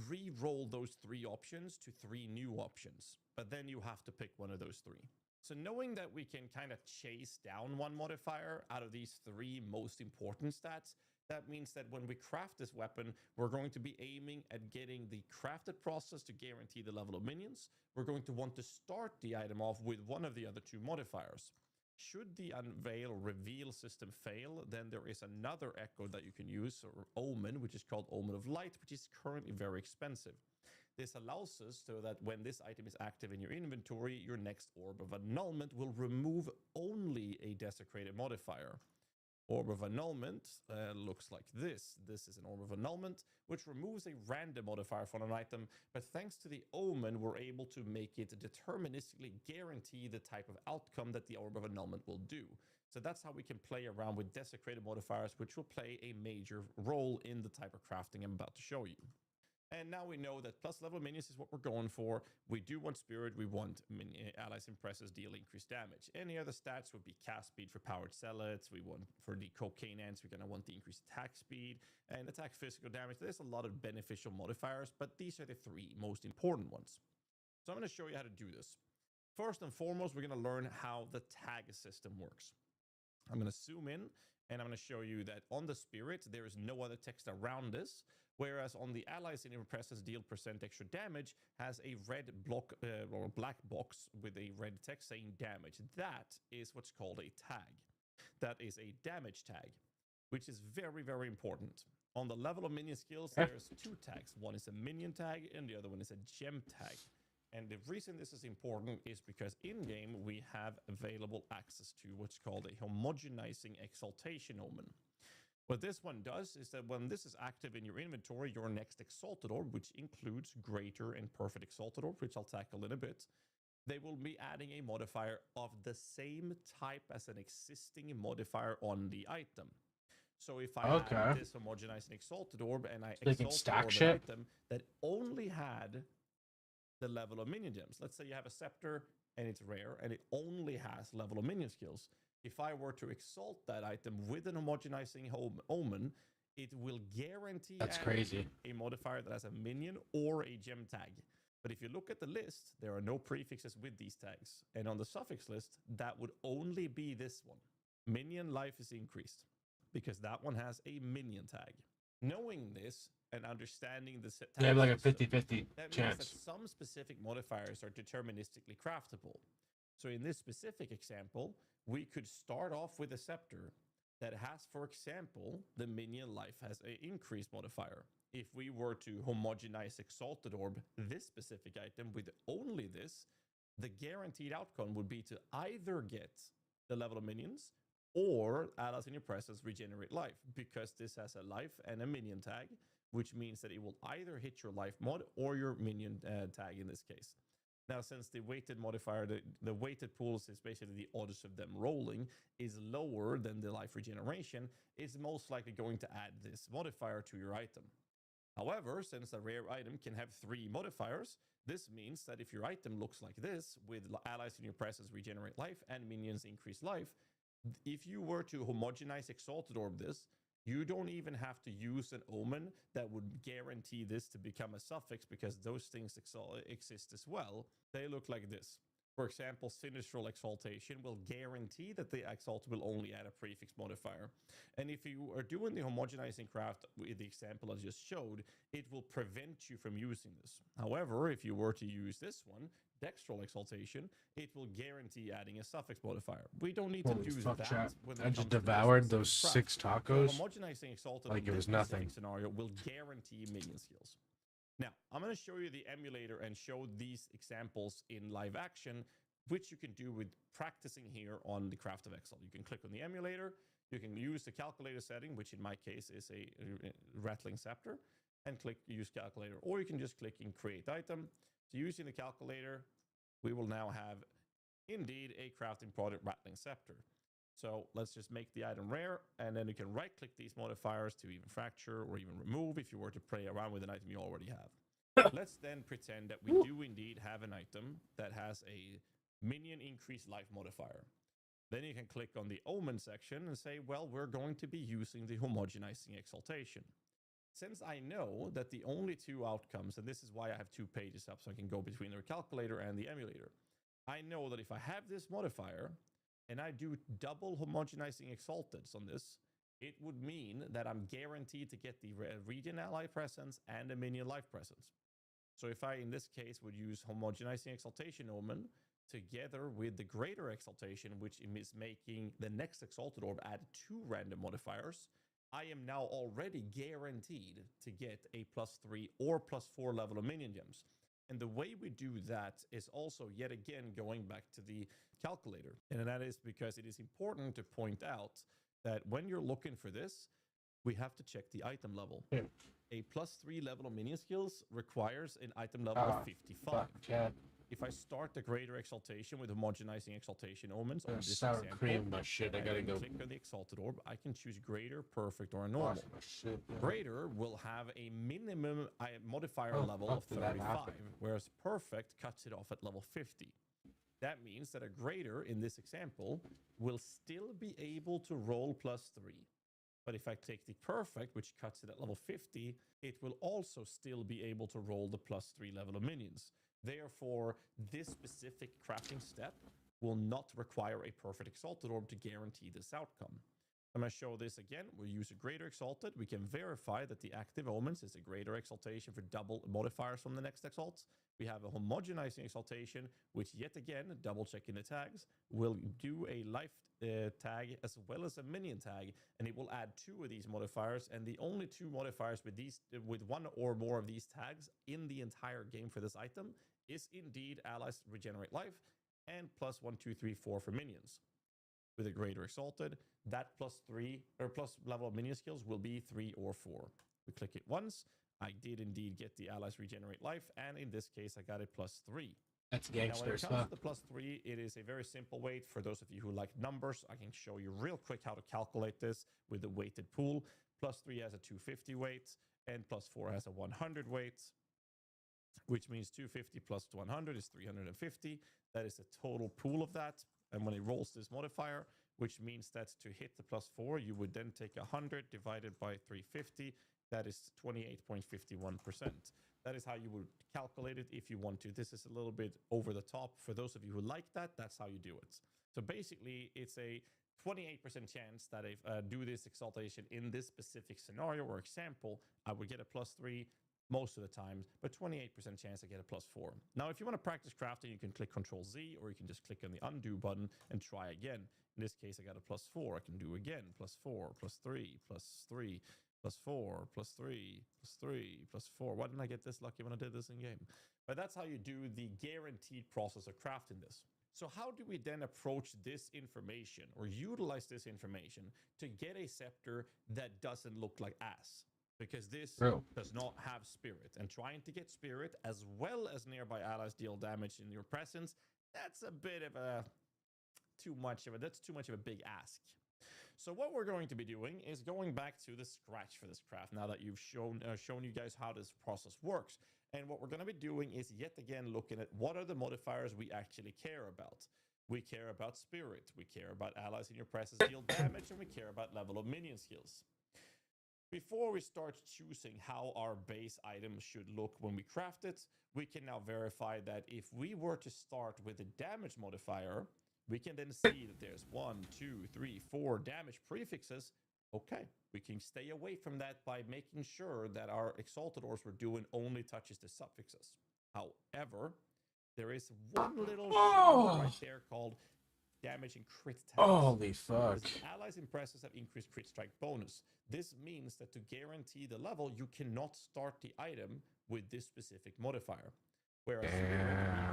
re-roll those 3 options to 3 new options. But then you have to pick one of those 3. So knowing that we can kind of chase down one modifier out of these 3 most important stats, that means that when we craft this weapon, we're going to be aiming at getting the crafted process to guarantee the level of minions. We're going to want to start the item off with one of the other 2 modifiers. Should the unveil reveal system fail, then there is another echo that you can use, or omen, which is called Omen of Light, which is currently very expensive. This allows us so that when this item is active in your inventory, your next Orb of Annulment will remove only a desecrated modifier. Orb of Annulment looks like this. This is an Orb of Annulment, which removes a random modifier from an item, but thanks to the Omen, we're able to make it deterministically guarantee the type of outcome that the Orb of Annulment will do. So that's how we can play around with desecrated modifiers, which will play a major role in the type of crafting I'm about to show you. And now we know that plus level minions is what we're going for. We do want spirit, we want allies and presses deal increased damage. Any other stats would be cast speed for powered zealots. We want for the cocaine ants, we're going to want the increased attack speed and attack physical damage. There's a lot of beneficial modifiers, but these are the 3 most important ones. So I'm going to show you how to do this. First and foremost, we're going to learn how the tag system works. I'm going to zoom in and I'm going to show you that on the spirit, there is no other text around this. Whereas on the allies in your presence deal % extra damage has a red block or black box with a red text saying damage. That is what's called a tag. That is a damage tag, which is very, very important. On the level of minion skills, there's 2 tags. One is a minion tag and the other one is a gem tag. And the reason this is important is because in-game we have available access to what's called a homogenizing exaltation omen. What this one does is that when this is active in your inventory, your next Exalted Orb, which includes Greater and Perfect Exalted Orb, which I'll tackle in a bit, they will be adding a modifier of the same type as an existing modifier on the item. So if I had this homogenizing Exalted Orb and I exalted an item that only had the level of minion gems, let's say you have a scepter and it's rare and it only has level of minion skills. If I were to exalt that item with an homogenizing omen, it will guarantee That's crazy. a modifier that has a minion or a gem tag. But if you look at the list, there are no prefixes with these tags. And on the suffix list, that would only be this one. Minion life is increased because that one has a minion tag. Knowing this and understanding the tag They have like a system, 50-50 that chance. means that some specific modifiers are deterministically craftable. So in this specific example, we could start off with a scepter that has, for example, the minion life has an increased modifier. If we were to homogenize Exalted Orb, this specific item with only this, the guaranteed outcome would be to either get the level of minions or allies in your presence regenerate life, because this has a life and a minion tag, which means that it will either hit your life mod or your minion tag in this case. Now, since the weighted modifier, the weighted pools is basically the odds of them rolling, is lower than the life regeneration, it's most likely going to add this modifier to your item. However, since a rare item can have 3 modifiers, this means that if your item looks like this, with allies in your presence regenerate life and minions increase life, if you were to homogenize Exalted Orb this, you don't even have to use an omen that would guarantee this to become a suffix, because those things exist as well. They look like this. For example, Sinistral Exaltation will guarantee that the Exalt will only add a prefix modifier. And if you are doing the homogenizing craft with the example I just showed, it will prevent you from using this. However, if you were to use this one, Dextral Exaltation, it will guarantee adding a suffix modifier. We don't need to do that. Chat. When I it just comes to this devoured those specific 6 craft. tacos So homogenizing Exalted like in it was this nothing. specific scenario will guarantee minion skills. Now, I'm going to show you the emulator and show these examples in live action, which you can do with practicing here on the Craft of Exile. You can click on the emulator, you can use the calculator setting, which in my case is a rattling scepter, and click use calculator, or you can just click in create item. So using the calculator, we will now have indeed a crafting product rattling scepter. So let's just make the item rare, and then you can right click these modifiers to even fracture or even remove if you were to play around with an item you already have. Let's then pretend that we do indeed have an item that has a minion increased life modifier. Then you can click on the omen section and say, well, we're going to be using the homogenizing exaltation. Since I know that the only 2 outcomes, and this is why I have 2 pages up so I can go between the calculator and the emulator, I know that if I have this modifier and I do double homogenizing exalteds on this, it would mean that I'm guaranteed to get the regen ally presence and a minion life presence. So if I, in this case, would use homogenizing exaltation omen together with the greater exaltation, which is making the next Exalted Orb add 2 random modifiers, I am now already guaranteed to get a +3 or +4 level of minion gems. And the way we do that is also, yet again, going back to the calculator. And that is because it is important to point out that when you're looking for this, we have to check the item level. Yeah. A +3 level of minion skills requires an item level of 55. If I start the greater exaltation with homogenizing exaltation omens on this sour example, cream, my shit. I gotta go. click on the Exalted Orb, I can choose greater, perfect, or a normal. Greater will have a minimum modifier level of 35, whereas perfect cuts it off at level 50. That means that a greater, in this example, will still be able to roll +3. But if I take the perfect, which cuts it at level 50, it will also still be able to roll the +3 level of minions. Therefore, this specific crafting step will not require a perfect Exalted Orb to guarantee this outcome. I'm going to show this again. We'll use a greater Exalted. We can verify that the active omens is a greater exaltation for double modifiers from the next exalts. We have a homogenizing exaltation, which yet again, double checking the tags, will do a life tag as well as a minion tag, and it will add 2 of these modifiers. And the only 2 modifiers with 1 or more of these tags in the entire game for this item is indeed allies regenerate life and +1, 2, 3, 4 for minions. With a greater exalted, that +3 or plus level of minion skills will be 3 or 4. We click it once. I did indeed get the allies regenerate life, and in this case, I got a +3. That's Now, when gangster it comes stuff. to the +3, it is a very simple weight. For those of you who like numbers, I can show you real quick how to calculate this with the weighted pool. +3 has a 250 weight, and +4 has a 100 weight, which means 250 plus 100 is 350. That is the total pool of that. And when it rolls this modifier, which means that to hit the +4, you would then take 100 divided by 350. That is 28.51%. That is how you would calculate it if you want to. This is a little bit over the top. For those of you who like that, that's how you do it. So basically, it's a 28% chance that if I do this exaltation in this specific scenario or example, I would get a +3 most of the time, but 28% chance I get a +4. Now, if you want to practice crafting, you can click Control Z, or you can just click on the undo button and try again. In this case, I got a +4. I can do again, +4, +3, +3, +4, +3, +3, +4. Why didn't I get this lucky when I did this in game? But that's how you do the guaranteed process of crafting this. So how do we then approach this information or utilize this information to get a scepter that doesn't look like ass? Because this does not have spirit, and trying to get spirit as well as nearby allies deal damage in your presence, that's a bit of a too much of a big ask. So what we're going to be doing is going back to the scratch for this craft now that you've shown you guys how this process works. And what we're going to be doing is yet again looking at what are the modifiers we actually care about. We care about spirit, we care about allies in your presence deal damage, and we care about level of minion skills. Before we start choosing how our base item should look when we craft it, we can now verify that if we were to start with a damage modifier, we can then see that there's 1, 2, 3, 4 damage prefixes. Okay, we can stay away from that by making sure that our exalted orbs we're doing only touches the suffixes. However, there is one little right there called damage and crit tags. Holy fuck. Allies impresses have increased crit strike bonus. This means that to guarantee the level, you cannot start the item with this specific modifier. Whereas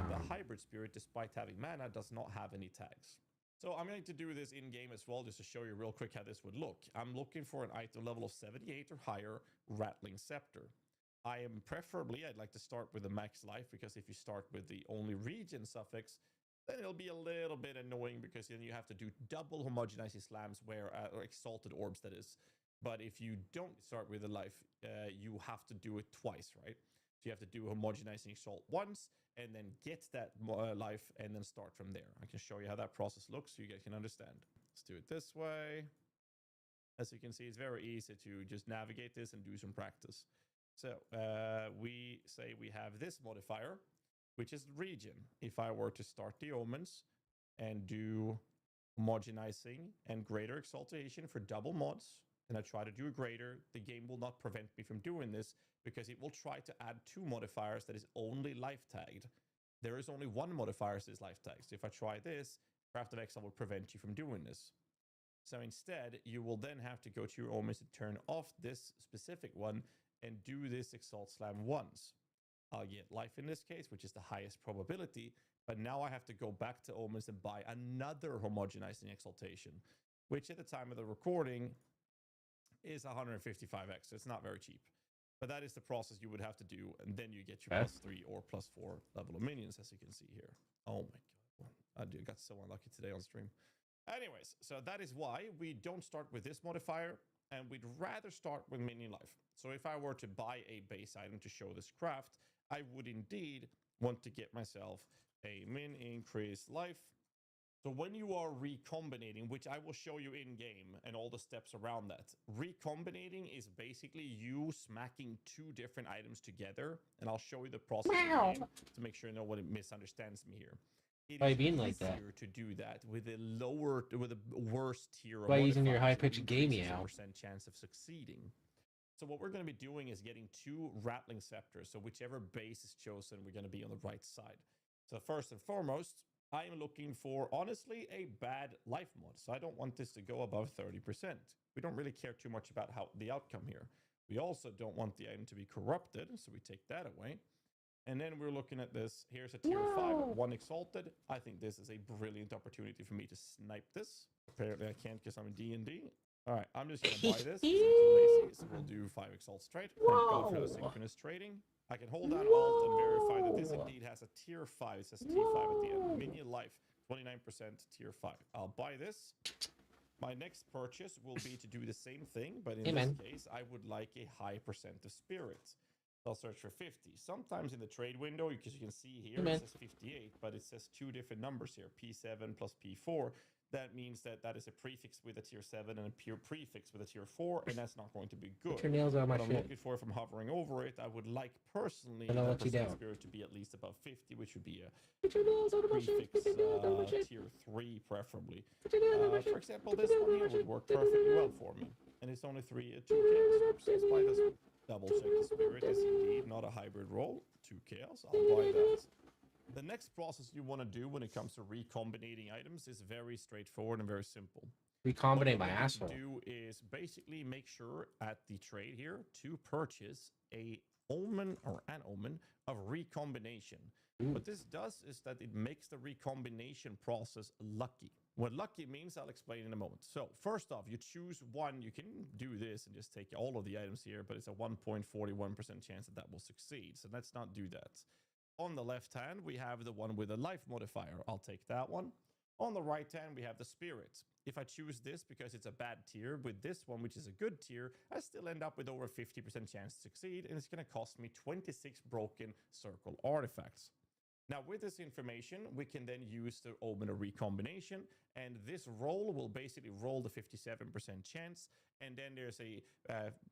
the hybrid spirit, despite having mana, does not have any tags. So I'm going to do this in-game as well, just to show you real quick how this would look. I'm looking for an item level of 78 or higher, Rattling Scepter. I'd like to start with the max life, because if you start with the only region suffix, then it'll be a little bit annoying, because then you have to do double homogenizing slams or exalted orbs, that is. But if you don't start with a life, you have to do it twice, right? So you have to do homogenizing exalt once, and then get that life, and then start from there. I can show you how that process looks so you guys can understand. Let's do it this way. As you can see, it's very easy to just navigate this and do some practice. So we say we have this modifier, which is region. If I were to start the omens and do homogenizing and greater exaltation for double mods, and I try to do a greater, the game will not prevent me from doing this, because it will try to add 2 modifiers that is only life tagged. There is only 1 modifier that is life tagged. So if I try this, Path of Exile will prevent you from doing this. So instead, you will then have to go to your omens and turn off this specific one and do this exalt slam once. I'll get life in this case, which is the highest probability, but now I have to go back to omens and buy another homogenizing exaltation, which at the time of the recording is 155x, so it's not very cheap. But that is the process you would have to do, and then you get your +3 or +4 level of minions, as you can see here. Oh my god, I got so unlucky today on stream. Anyways, so that is why we don't start with this modifier, and we'd rather start with minion life. So if I were to buy a base item to show this craft, I would indeed want to get myself a min increase life. So when you are recombinating, which I will show you in game and all the steps around that, recombinating is basically you smacking 2 different items together, and I'll show you the process in game to make sure no one misunderstands me here. It Why is being like that? easier to do that with a worse tier of Why using your modifiers that high-pitched game increases your meow? percent chance of succeeding. So what we're going to be doing is getting 2 Rattling Scepters. So whichever base is chosen, we're going to be on the right side. So first and foremost, I am looking for, honestly, a bad life mod. So I don't want this to go above 30%. We don't really care too much about how the outcome here. We also don't want the item to be corrupted, so we take that away. And then we're looking at this. Here's a tier 5, 1 exalted. I think this is a brilliant opportunity for me to snipe this. Apparently I can't because I'm in D&D. All right, I'm just going to buy this. I'm too lazy, so we'll do 5 exalt straight. Go for the synchronous trading. I can hold down Alt and verify that this indeed has a tier 5. It says T5 at the end. Minion life, 29% tier 5. I'll buy this. My next purchase will be to do the same thing, but in this case, I would like a high percent of spirits. I'll search for 50. Sometimes in the trade window, because you can see here, it says 58, but it says 2 different numbers here, P7 plus P4. that means that that is a prefix with a tier 7 and a pure prefix with a tier 4, and that's not going to be good. Put your nails on my What I'm shit. looking for from hovering over it, I would like personally And I'll the let you percent down. spirit to be at least above 50, which would be a Put your nails on my shit. prefix Put your nails on my shit. tier 3 preferably. Put your nails on my For shit. example, Put this your nails one on here my would shit. work Put your nails perfectly on my well shit. for me, and it's only 2 chaos. So let's buy this one. Double check the spirit is indeed not a hybrid roll. 2 chaos, I'll buy that. The next process you want to do when it comes to recombinating items is very straightforward and very simple. Recombinate my What you asshole. do is basically make sure at the trade here to purchase a omen or an omen of recombination. What this does is that it makes the recombination process lucky. What lucky means, I'll explain in a moment. So first off, you choose one. You can do this and just take all of the items here, but it's a 1.41% chance that that will succeed. So let's not do that. On the left hand, we have the one with a life modifier. I'll take that one. On the right hand, we have the spirit. If I choose this because it's a bad tier, with this one, which is a good tier, I still end up with over 50% chance to succeed, and it's going to cost me 26 broken circle artifacts. Now, with this information, we can then use the omen of recombination, and this roll will basically roll the 57% chance, and then there's a,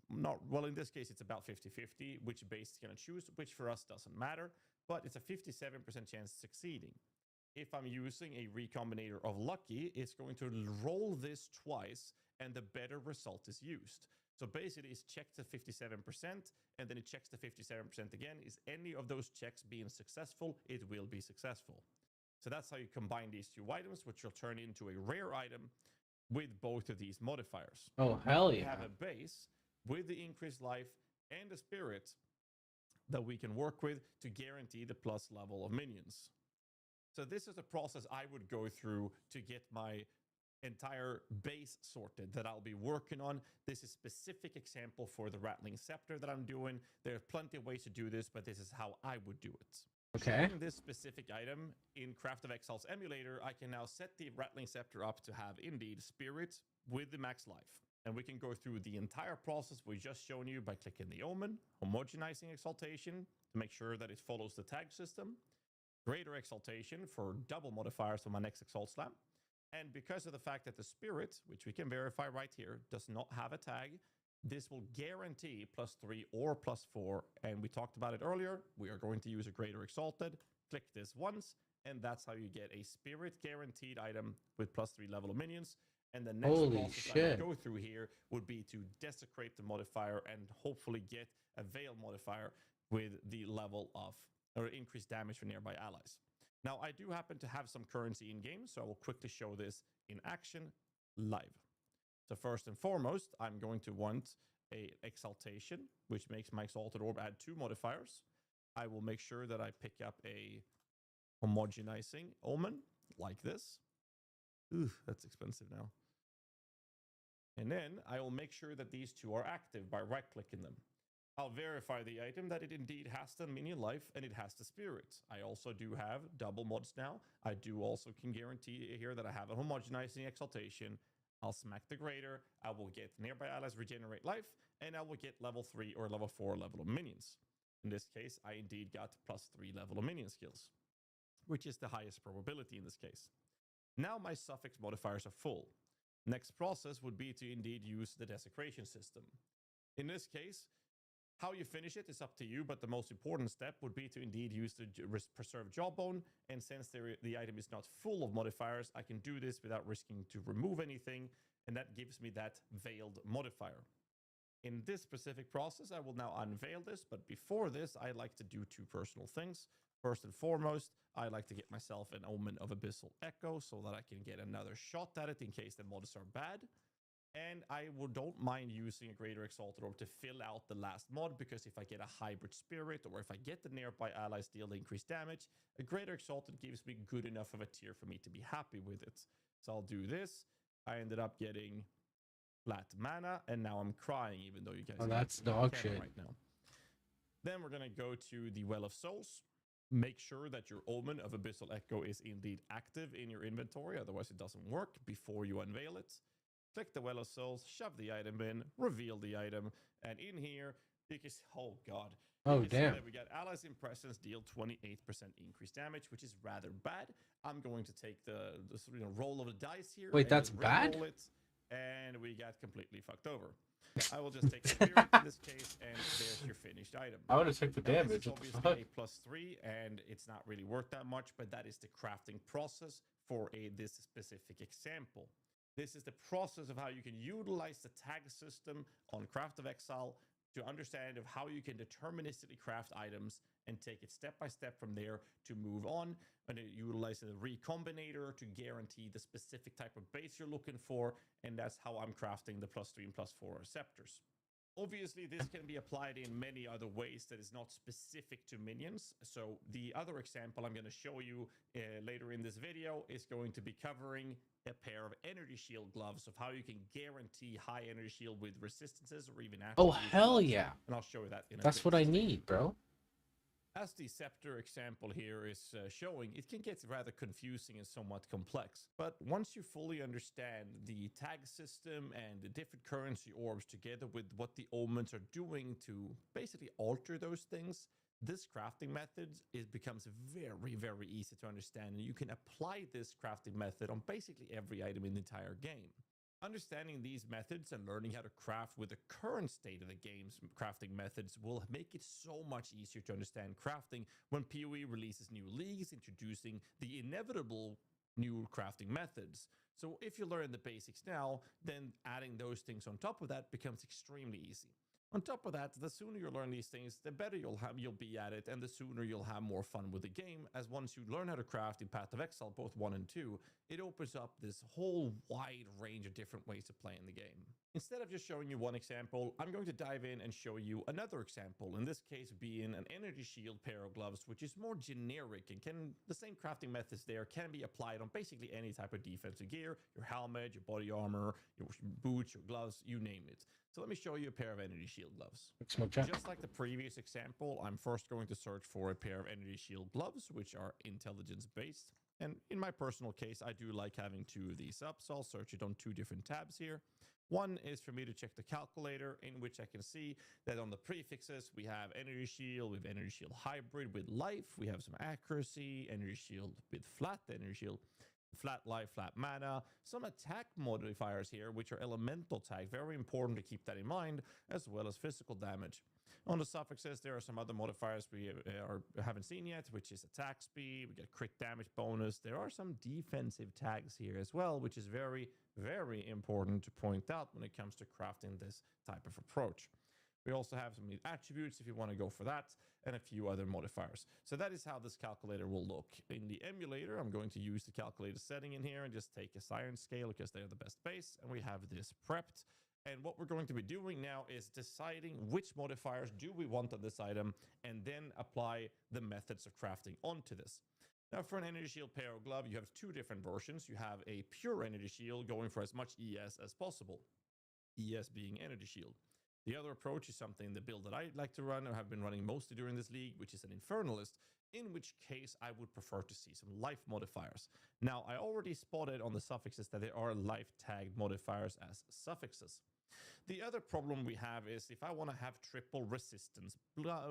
in this case, it's about 50-50, which base is going to choose, which for us doesn't matter, but it's a 57% chance succeeding. If I'm using a recombinator of lucky, it's going to roll this twice, and the better result is used. So basically, it's checked to 57%, and then it checks to 57% again. Is any of those checks being successful? It will be successful. So that's how you combine these two items, which will turn into a rare item with both of these modifiers. Oh, hell We yeah. have a base with the increased life and the spirit that we can work with to guarantee the plus level of minions. So this is a process I would go through to get my entire base sorted that I'll be working on. This is a specific example for the Rattling Scepter that I'm doing. There are plenty of ways to do this, but this is how I would do it. Okay. Showing this specific item in Path of Exile's emulator, I can now set the Rattling Scepter up to have indeed spirit with the max life. And we can go through the entire process we just shown you by clicking the omen, homogenizing exaltation to make sure that it follows the tag system, greater exaltation for double modifiers for my next exalt slam. And because of the fact that the spirit, which we can verify right here, does not have a tag, this will guarantee +3 or +4. And we talked about it earlier. We are going to use a greater exalted. Click this once, and that's how you get a spirit guaranteed item with +3 level of minions. And the next Holy process I shit. would go through here would be to desecrate the modifier and hopefully get a veil modifier with the level of, or increased damage for nearby allies. Now, I do happen to have some currency in game, so I will quickly show this in action live. So first and foremost, I'm going to want a exaltation, which makes my exalted orb add 2 modifiers. I will make sure that I pick up a homogenizing omen like this. Ooh, that's expensive now. And then I will make sure that these two are active by right-clicking them. I'll verify the item that it indeed has the minion life and it has the spirit. I also do have double mods now. I do also can guarantee here that I have a homogenizing exaltation. I'll smack the greater. I will get nearby allies regenerate life, and I will get level 3 or level 4 level of minions. In this case, I indeed got +3 level of minion skills, which is the highest probability in this case. Now my suffix modifiers are full. Next process would be to indeed use the desecration system. In this case, how you finish it is up to you, but the most important step would be to indeed use the preserve jawbone, and since the item is not full of modifiers, I can do this without risking to remove anything, and that gives me that veiled modifier. In this specific process, I will now unveil this, but before this, I like to do 2 personal things. First and foremost, I like to get myself an Omen of Abyssal Echo so that I can get another shot at it in case the mods are bad. And I don't mind using a Greater Exalted Orb to fill out the last mod, because if I get a Hybrid Spirit or if I get the nearby allies deal increased damage, a Greater Exalted gives me good enough of a tier for me to be happy with it. So I'll do this. I ended up getting flat mana, and now I'm crying even though you guys that's can't dog shit right now. Then we're going to go to the Well of Souls. Make sure that your Omen of Abyssal Echo is indeed active in your inventory, otherwise it doesn't work before you unveil it. Click the Well of Souls, shove the item in, reveal the item, and in here, because, oh god, Oh, You can see damn. that we got allies in presence deal 28% increased damage, which is rather bad. I'm going to take the roll of the dice here. Wait, and that's just bad? re-roll it, and we got completely fucked over. I will just take spirit in this case, and there's your finished item. I would have took the Now, damage. this is What the obviously fuck? a +3, and it's not really worth that much, but that is the crafting process for this specific example. This is the process of how you can utilize the tag system on Path of Exile to understand of how you can deterministically craft items and take it step by step from there to move on, and utilize the recombinator to guarantee the specific type of base you're looking for, and that's how I'm crafting the +3 and +4 receptors. Obviously, this can be applied in many other ways that is not specific to minions. So the other example I'm going to show you later in this video is going to be covering a pair of energy shield gloves of how you can guarantee high energy shield with resistances or even Oh, absolute hell gloves. yeah. And I'll show you that in a That's bit. what I need, bro. As the scepter example here is showing, it can get rather confusing and somewhat complex. But once you fully understand the tag system and the different currency orbs together with what the omens are doing to basically alter those things, this crafting method becomes very, very easy to understand. And you can apply this crafting method on basically every item in the entire game. Understanding these methods and learning how to craft with the current state of the game's crafting methods will make it so much easier to understand crafting when PoE releases new leagues, introducing the inevitable new crafting methods. So if you learn the basics now, then adding those things on top of that becomes extremely easy. On top of that, the sooner you learn these things, the better you'll be at it, and the sooner you'll have more fun with the game, as once you learn how to craft in Path of Exile, both 1 and 2, it opens up this whole wide range of different ways to play in the game. Instead of just showing you one example, I'm going to dive in and show you another example, in this case being an energy shield pair of gloves, which is more generic and the same crafting methods there can be applied on basically any type of defensive gear, your helmet, your body armor, your boots, your gloves, you name it. So let me show you a pair of energy shield gloves. Just like the previous example, I'm first going to search for a pair of energy shield gloves, which are intelligence based. And in my personal case, I do like having 2 of these up, so I'll search it on 2 different tabs here. One is for me to check the calculator, in which I can see that on the prefixes, we have energy shield, we have energy shield hybrid with life, we have some accuracy, energy shield with flat energy shield, flat life, flat mana, some attack modifiers here, which are elemental tag, very important to keep that in mind, as well as physical damage. On the suffixes, there are some other modifiers we haven't seen yet, which is attack speed, we get crit damage bonus. There are some defensive tags here as well, which is very, very important to point out when it comes to crafting this type of approach. We also have some attributes if you want to go for that, and a few other modifiers. So that is how this calculator will look. In the emulator, I'm going to use the calculator setting in here and just take a science scale because they're the best base, and we have this prepped. And what we're going to be doing now is deciding which modifiers do we want on this item, and then apply the methods of crafting onto this. Now, for an energy shield pair of glove, you have 2 different versions. You have a pure energy shield going for as much ES as possible, ES being energy shield. The other approach is something, the build that I like to run or have been running mostly during this league, which is an Infernalist, in which case I would prefer to see some life modifiers. Now, I already spotted on the suffixes that there are life tagged modifiers as suffixes. The other problem we have is if I want to have triple resistance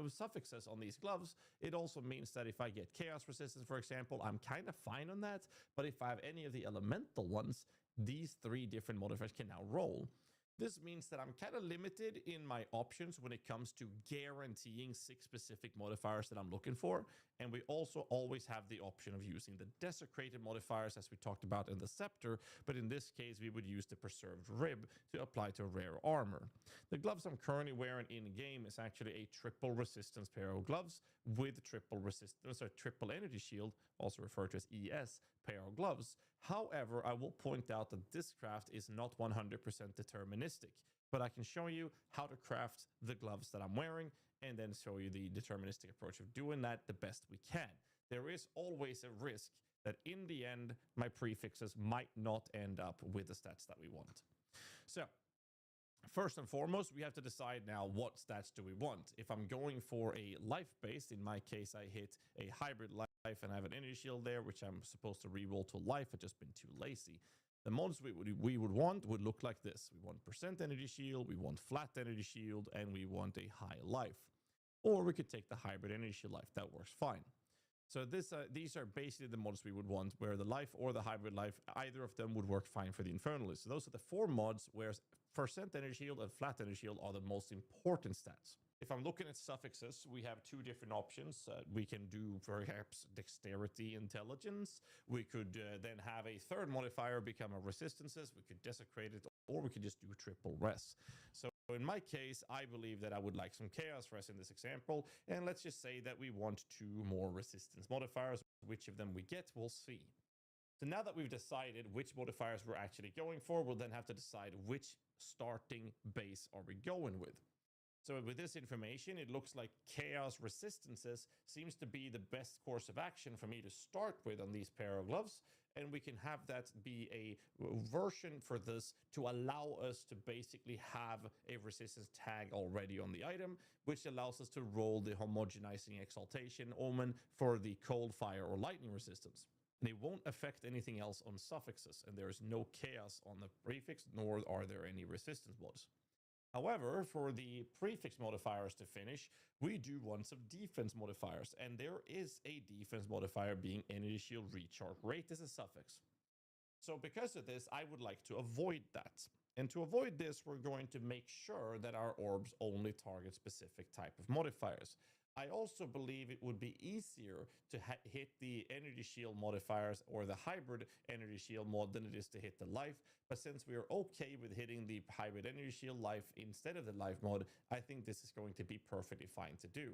suffixes on these gloves, it also means that if I get chaos resistance, for example, I'm kind of fine on that. But if I have any of the elemental ones, these 3 different modifiers can now roll. This means that I'm kind of limited in my options when it comes to guaranteeing 6 specific modifiers that I'm looking for. And we also always have the option of using the desecrated modifiers as we talked about in the scepter. But in this case, we would use the preserved rib to apply to rare armor. The gloves I'm currently wearing in game is actually a triple resistance pair of gloves with triple resistance or triple energy shield, also referred to as ES, pair of gloves. However, I will point out that this craft is not 100% deterministic, but I can show you how to craft the gloves that I'm wearing and then show you the deterministic approach of doing that the best we can. There is always a risk that in the end, my prefixes might not end up with the stats that we want. So, first and foremost, we have to decide now what stats do we want. If I'm going for a life-based, in my case, I hit a hybrid life and I have an energy shield there, which I'm supposed to reroll to life. I've just been too lazy. The mods we would want would look like this. We want % energy shield, we want flat energy shield, and we want a high life. Or we could take the hybrid energy shield life. That works fine. So these are basically the mods we would want, where the life or the hybrid life, either of them would work fine for the Infernalist. So those are the 4 mods, where percent energy shield and flat energy shield are the most important stats. If I'm looking at suffixes, we have 2 different options. We can do perhaps dexterity, intelligence. We could then have a 3rd modifier become a resistances. We could desecrate it, or we could just do triple res. So in my case, I believe that I would like some chaos res in this example. And let's just say that we want 2 more resistance modifiers. Which of them we get, we'll see. So now that we've decided which modifiers we're actually going for, we'll then have to decide which starting base are we going with. So with this information, it looks like chaos resistances seems to be the best course of action for me to start with on these pair of gloves. And we can have that be a version for this to allow us to basically have a resistance tag already on the item, which allows us to roll the homogenizing exaltation omen for the cold, fire, or lightning resistance. And it won't affect anything else on suffixes, and there is no chaos on the prefix, nor are there any resistance mods. However, for the prefix modifiers to finish, we do want some defense modifiers, and there is a defense modifier being energy shield recharge rate as a suffix. So because of this, I would like to avoid that. And to avoid this, we're going to make sure that our orbs only target specific type of modifiers. I also believe it would be easier to hit the energy shield modifiers or the hybrid energy shield mod than it is to hit the life. But since we are okay with hitting the hybrid energy shield life instead of the life mod, I think this is going to be perfectly fine to do.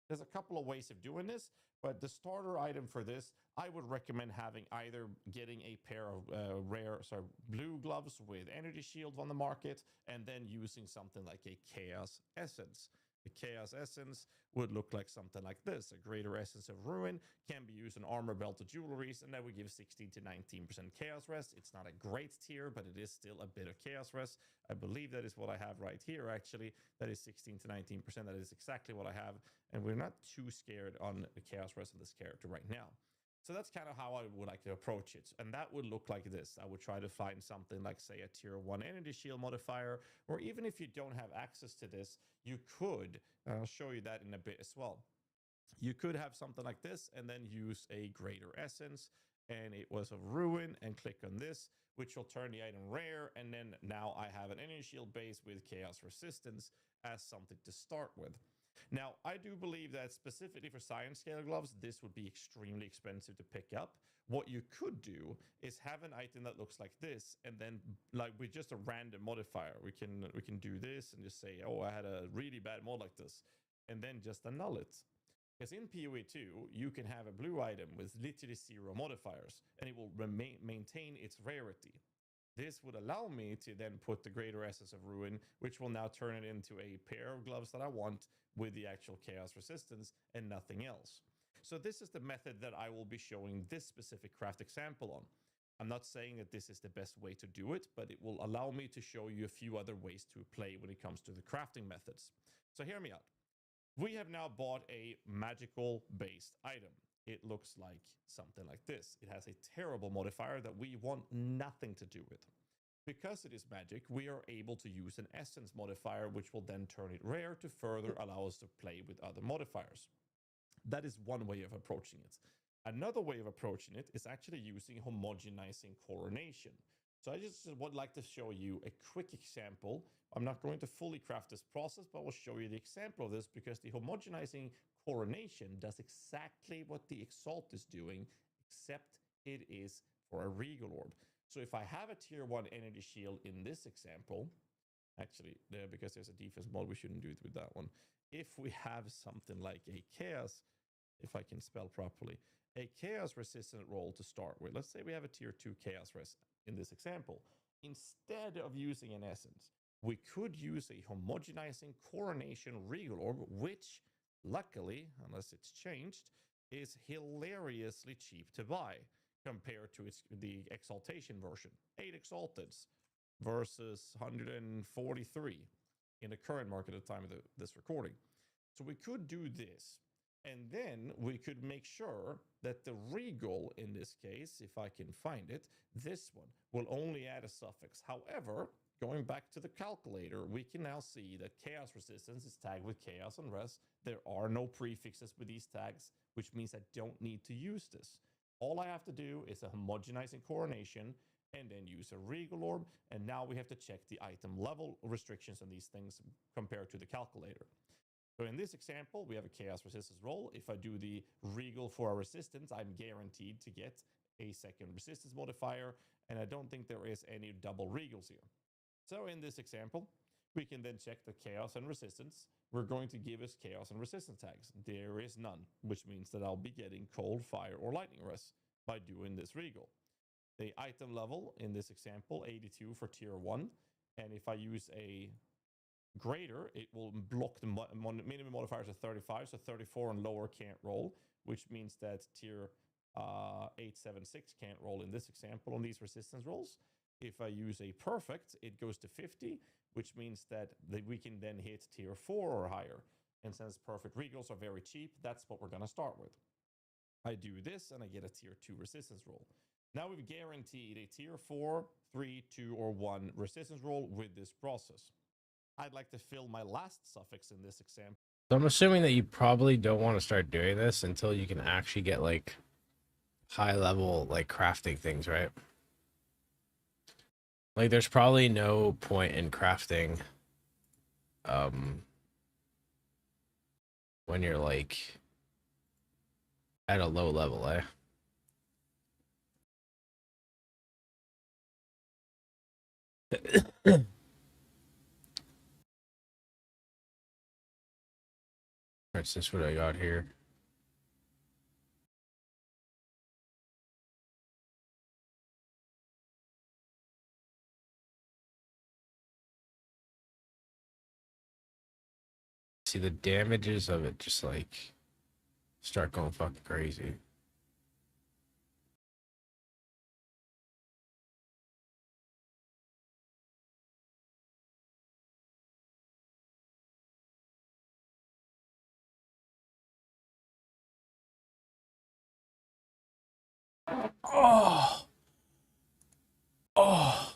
There's a couple of ways of doing this, but the starter item for this, I would recommend having either getting a pair of blue gloves with energy shield on the market, and then using something like a Chaos Essence. The Chaos Essence would look like something like this. A Greater Essence of Ruin can be used in armor, belt, or jewelries, and that would give 16 to 19% Chaos Rest. It's not a great tier, but it is still a bit of Chaos Rest. I believe that is what I have right here, actually. That is 16 to 19%. That is exactly what I have, and we're not too scared on the Chaos Rest of this character right now. So that's kind of how I would like to approach it. And that would look like this. I would try to find something like, say, a tier 1 energy shield modifier, or even if you don't have access to this, you could, and I'll show you that in a bit as well. You could have something like this and then use a Greater Essence, and it was of Ruin, and click on this, which will turn the item rare. And then now I have an energy shield base with Chaos Resistance as something to start with. Now, I do believe that specifically for Science Scale gloves, this would be extremely expensive to pick up. What you could do is have an item that looks like this, and then like with just a random modifier, we can do this and just say, oh, I had a really bad mod like this, and then just annul it. Because in PoE 2, you can have a blue item with literally 0 modifiers, and it will maintain its rarity. This would allow me to then put the Greater Essence of Ruin, which will now turn it into a pair of gloves that I want with the actual Chaos Resistance and nothing else. So this is the method that I will be showing this specific craft example on. I'm not saying that this is the best way to do it, but it will allow me to show you a few other ways to play when it comes to the crafting methods. So hear me out. We have now bought a magical based item. It looks like something like this. It has a terrible modifier that we want nothing to do with. Because it is magic, we are able to use an essence modifier, which will then turn it rare to further allow us to play with other modifiers. That is one way of approaching it. Another way of approaching it is actually using homogenizing coronation. So I just would like to show you a quick example. I'm not going to fully craft this process, but I will show you the example of this because the homogenizing coronation does exactly what the Exalt is doing, except it is for a Regal Orb. So if I have a tier 1 energy shield in this example, actually, because there's a defense mod, we shouldn't do it with that one. If we have something like a Chaos, if I can spell properly, a Chaos resistant roll to start with. Let's say we have a tier 2 Chaos res in this example. Instead of using an essence, we could use a homogenizing coronation Regal Orb, which luckily, unless it's changed, is hilariously cheap to buy compared to the Exaltation version. 8 Exalteds versus 143 in the current market at the time of this recording. So we could do this. And then we could make sure that the regal, in this case, if I can find it, this one will only add a suffix. However, going back to the calculator, we can now see that chaos resistance is tagged with chaos unrest. There are no prefixes with these tags, which means I don't need to use this. All I have to do is a homogenizing coronation and then use a regal orb. And now we have to check the item level restrictions on these things compared to the calculator. So in this example, we have a chaos resistance roll. If I do the regal for a resistance, I'm guaranteed to get a second resistance modifier, and I don't think there is any double regals here. So in this example, we can then check the chaos and resistance. We're going to give us chaos and resistance tags. There is none, which means that I'll be getting cold, fire, or lightning arrest by doing this regal. The item level in this example, 82 for tier 1, and if I use a greater, it will block the minimum modifiers at 35, so 34 and lower can't roll, which means that tier 876 can't roll in this example on these resistance rolls. If I use a perfect, it goes to 50, which means that we can then hit tier 4 or higher. And since perfect regals are very cheap, that's what we're going to start with. I do this and I get a tier 2 resistance roll. Now we've guaranteed a tier 4, 3, 2, or 1 resistance roll with this process. I'd like to fill my last suffix in this example. So I'm assuming that you probably don't want to start doing this until you can actually get like high level like crafting things, right? Like there's probably no point in crafting when you're like at a low level, eh? That's just what I got here. See the damages of it just like start going fucking crazy. Oh. Oh.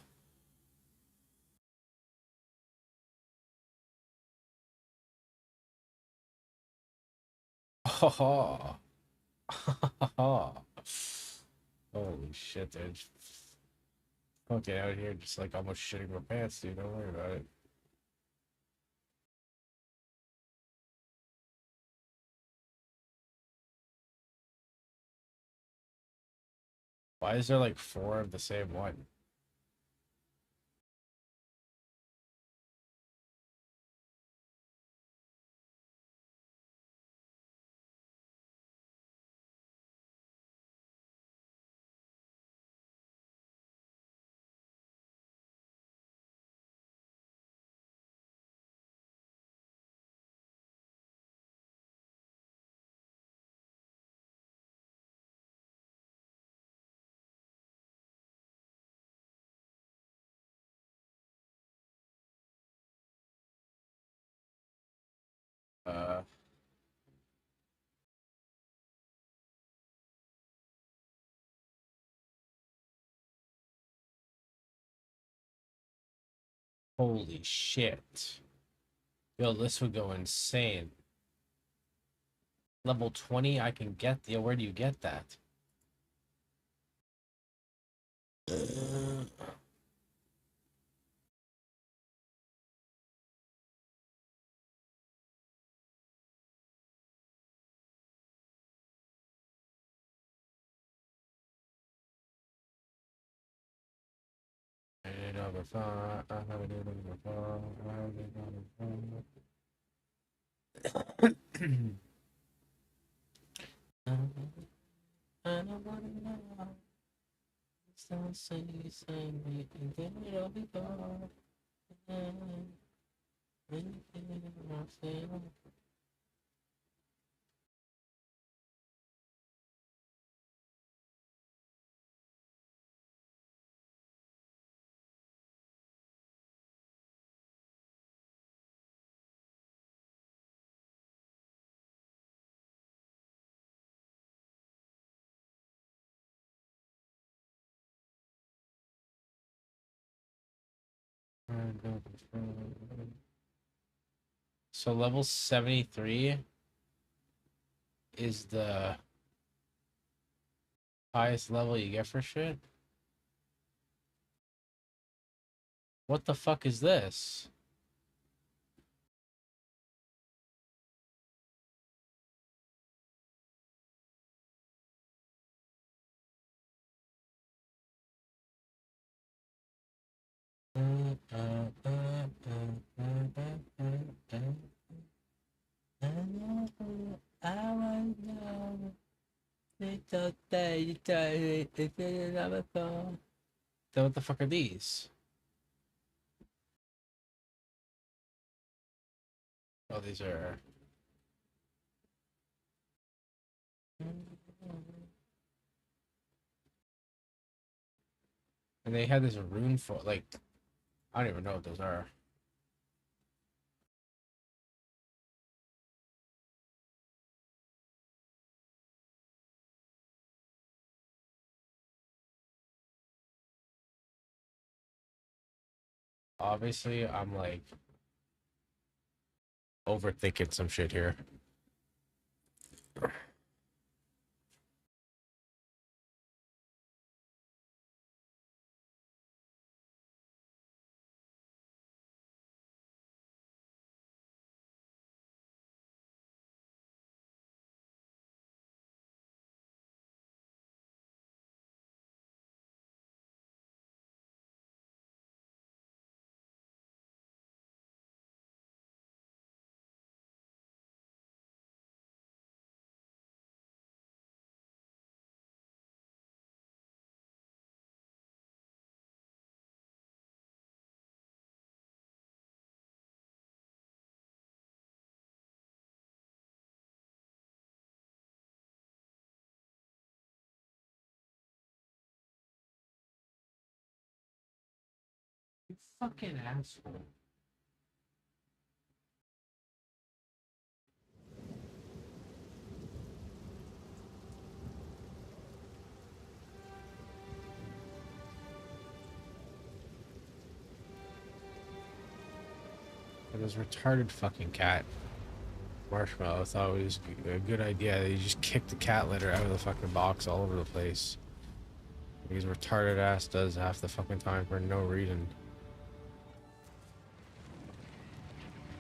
Oh. Holy shit, dude. Okay, out here just like almost shitting my pants, dude. Don't worry about it. Why is there like 4 of the same one? Holy shit. Yo, this would go insane. Level 20, I can get. Yo, where do you get that? I don't wanna know. Don't say you say me, and then it'll be gone. So level 73 is the highest level you get for shit? What the fuck is this? Then what the fuck are these? Oh, these are. And they had this rune for like, I don't even know what those are. Obviously, I'm like overthinking some shit here. You fucking asshole. And this retarded fucking cat. Marshmallow thought it was a good idea. They just kicked the cat litter out of the fucking box all over the place. Because retarded ass does half the fucking time for no reason.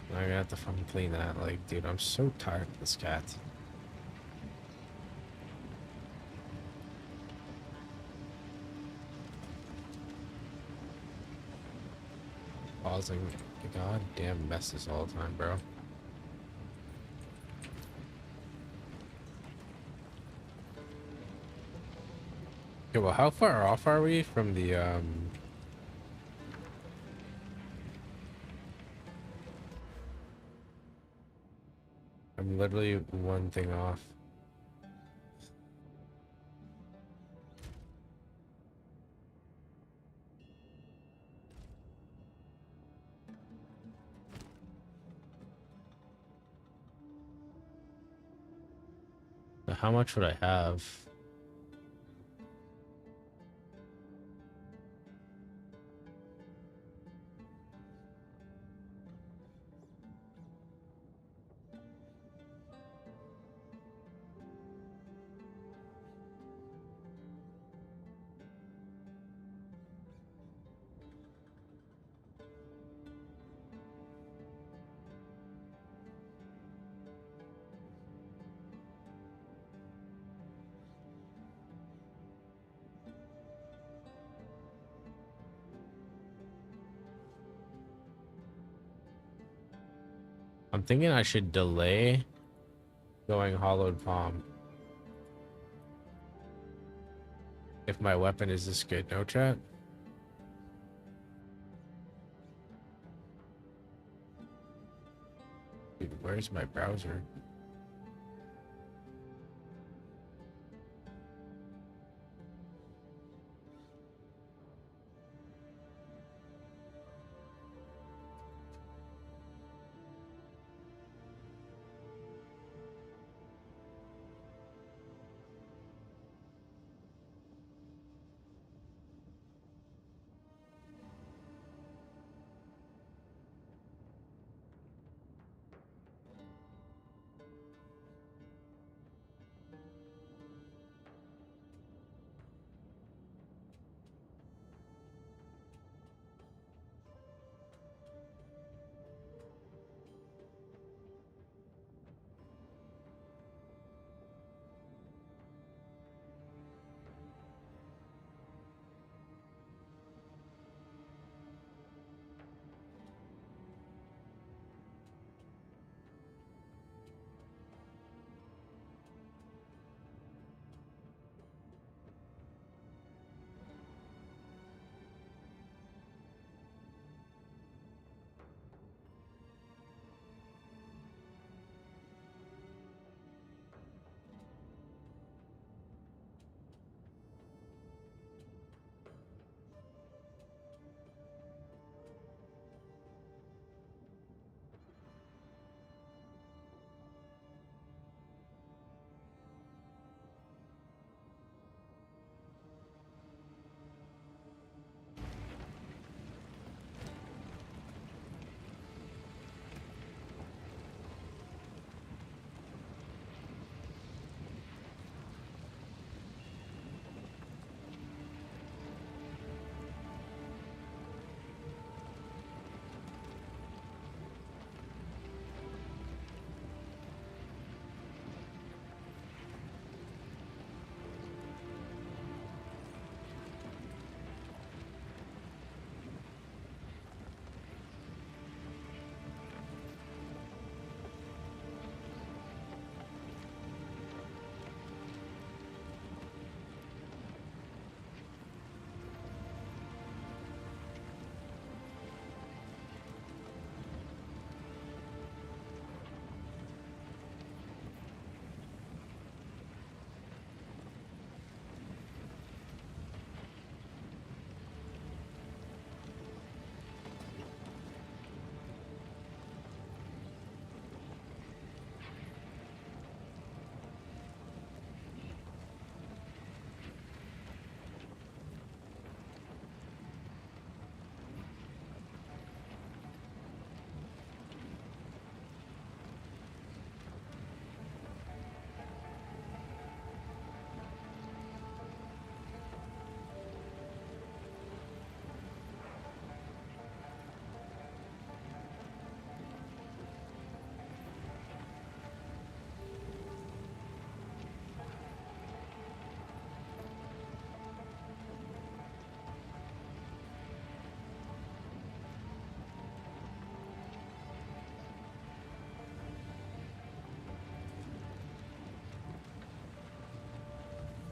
Now I'm gonna have to fucking clean that. Like, dude, I'm so tired of this cat. Causing goddamn messes all the time, bro. Okay, well, how far off are we from the, I'm literally one thing off. So how much would I have? I'm thinking I should delay going hollowed palm. If my weapon is this good, no chat? Dude, where's my browser?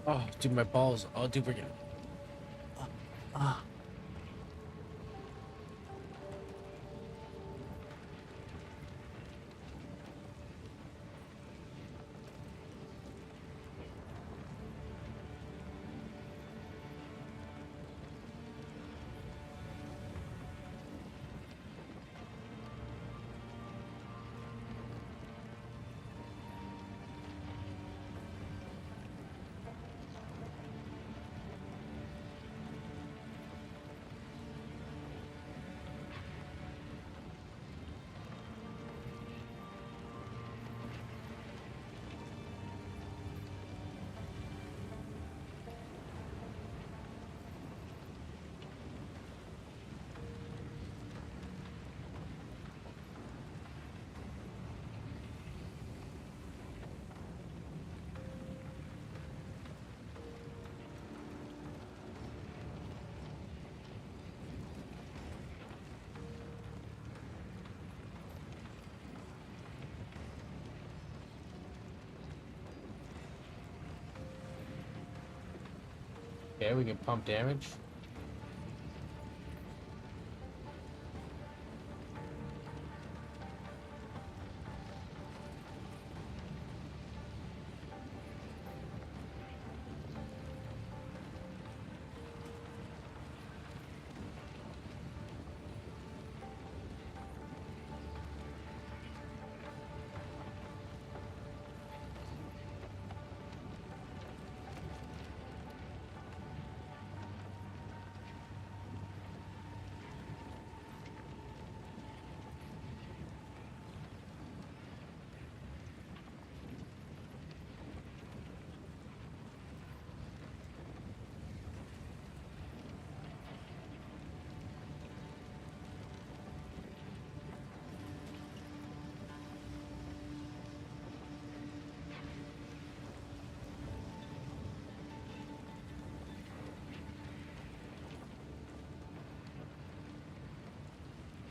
Oh, dude, my balls. Oh, dude, we're getting. Ah. Okay, we can pump damage.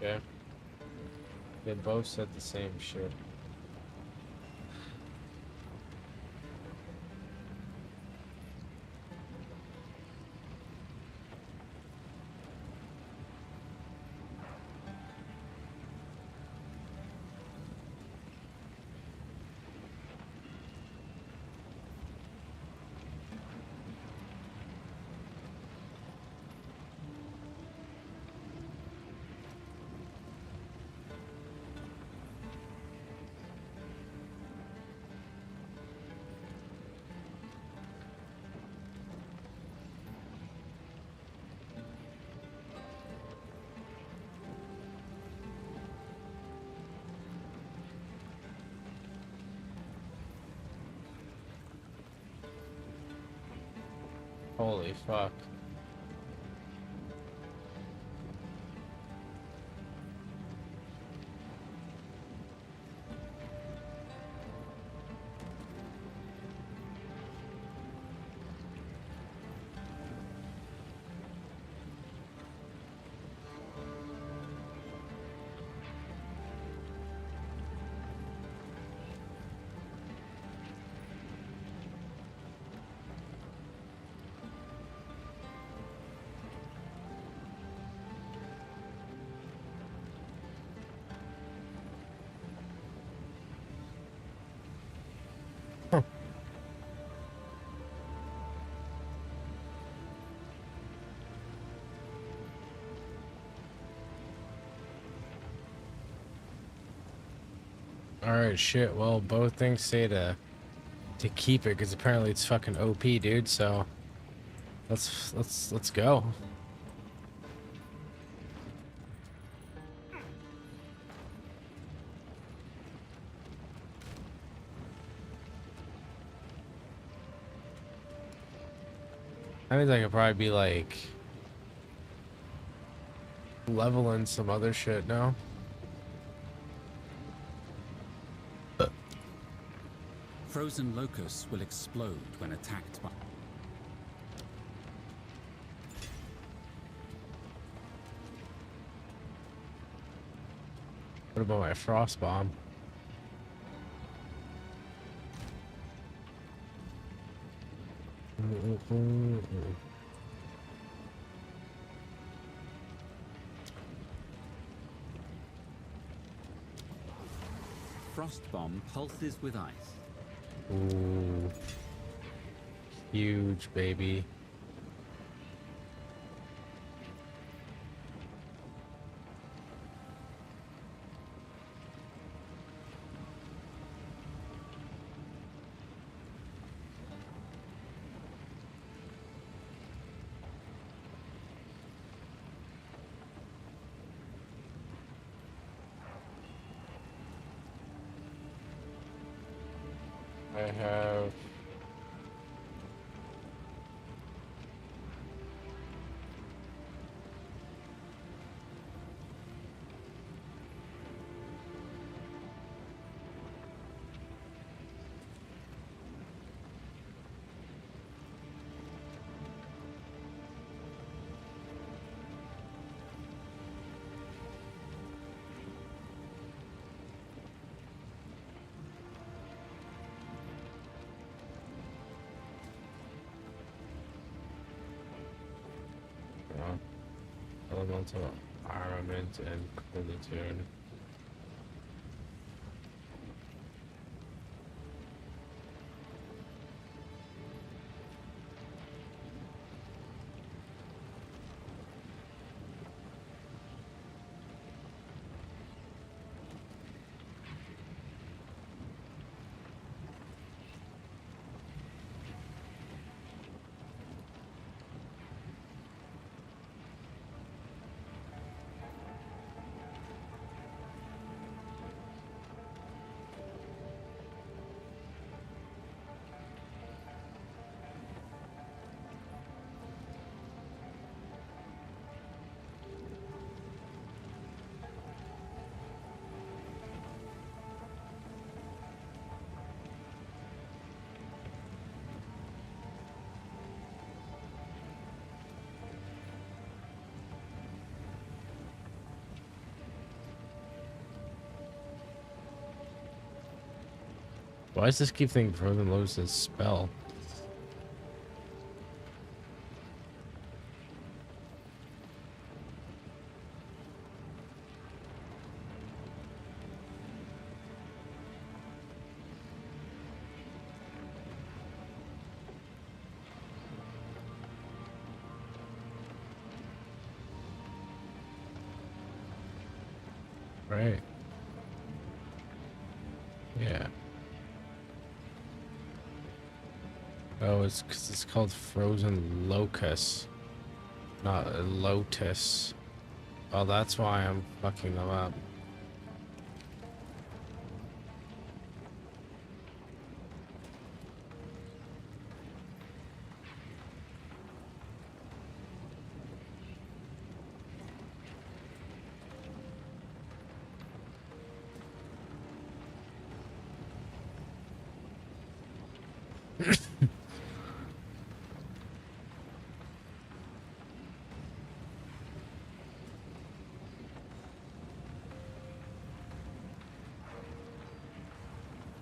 Okay. They both said the same shit. Holy fuck. Alright, shit. Well, both things say to keep it because apparently it's fucking OP, dude. So let's go. I think I could probably be like leveling some other shit now. Frozen locusts will explode when attacked by... What about my frost bomb? Frost bomb pulses with ice. Ooh. Huge, baby. I have elemental armament and coolitude. Why does this keep thinking Frozen Lotus is spell? Right. Yeah. Oh, it's 'cause it's called Frozen Locust, not a Lotus. Oh, that's why I'm fucking them up.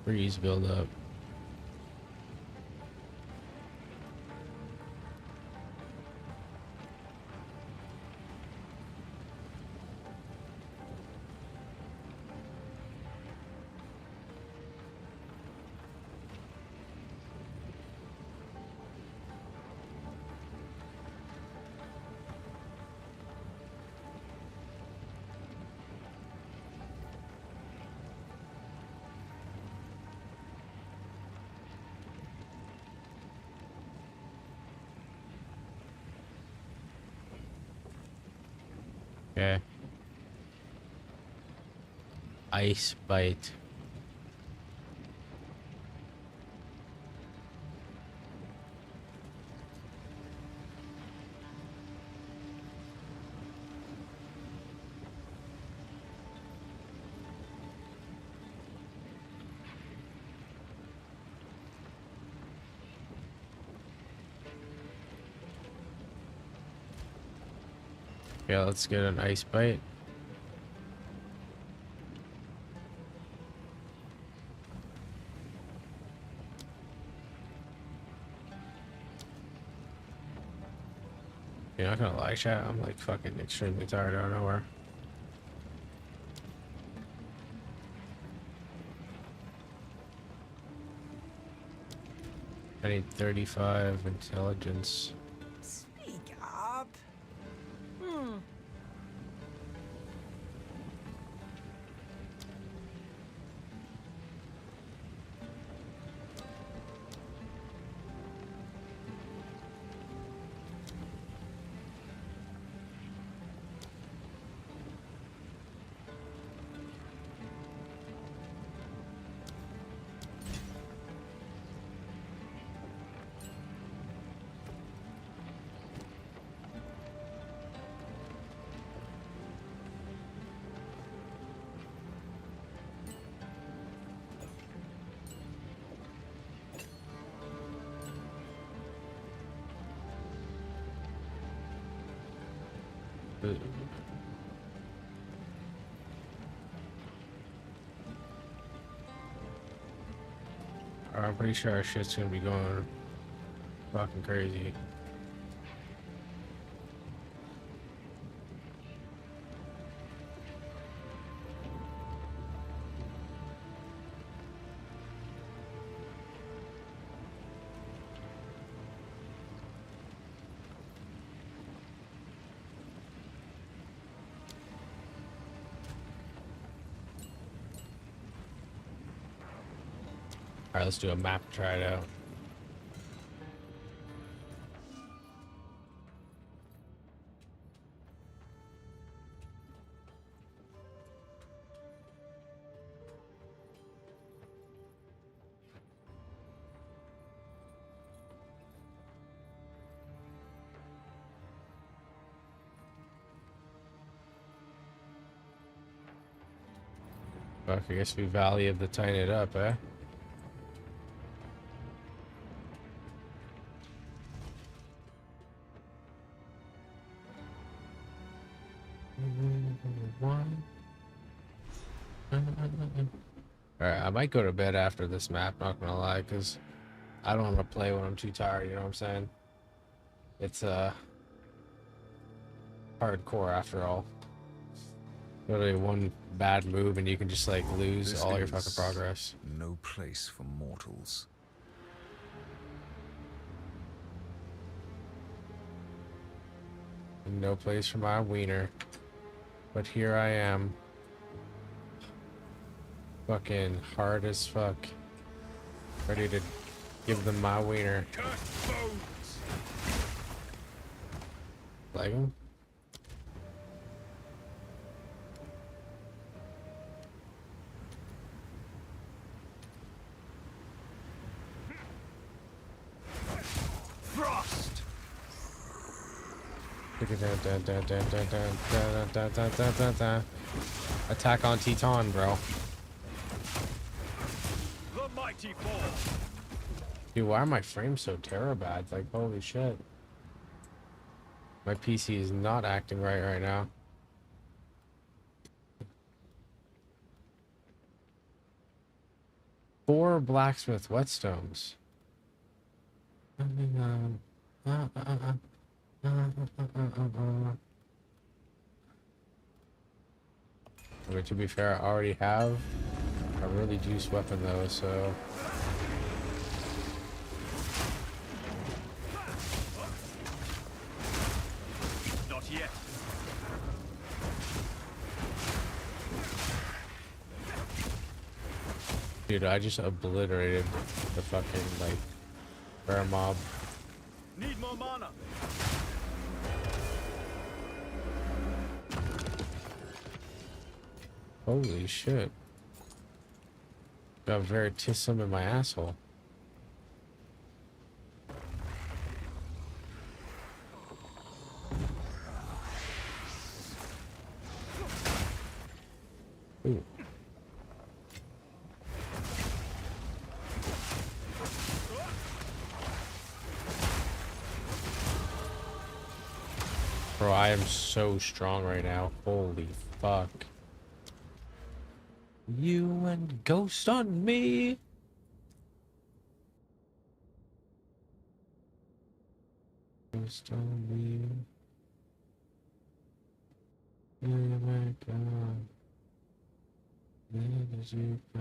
Freeze build up. Okay. Ice bite. Yeah, let's get an ice bite. You're not gonna lie, chat. I'm like fucking extremely tired out of nowhere. I need 35 intelligence. Speak up. Hmm. I'm pretty sure our shit's gonna be going fucking crazy. Alright, let's do a map, try it out. Fuck, I guess we Valley of the tighten it up, eh? Alright, I might go to bed after this map, not gonna lie, because I don't want to play when I'm too tired, you know what I'm saying? It's hardcore after all. Literally one bad move and you can just like lose all your fucking progress. No place for mortals. No place for my wiener. But here I am. Fucking hard as fuck. Ready to give them my wiener. Like him? Frost. Attack on Teton, bro. The mighty fall. Dude, why are my frames so terrible? Like, holy shit. My PC is not acting right now. Four blacksmith whetstones. I mean, to be fair, I already have a really juiced weapon though, so. Not yet. Dude, I just obliterated the fucking, like, bear mob. Need more mana. Holy shit. Got very tissome in my asshole. Ooh. Bro, I am so strong right now. Holy fuck. You and ghost on me. Ghost on me. Oh my god. Where did you go?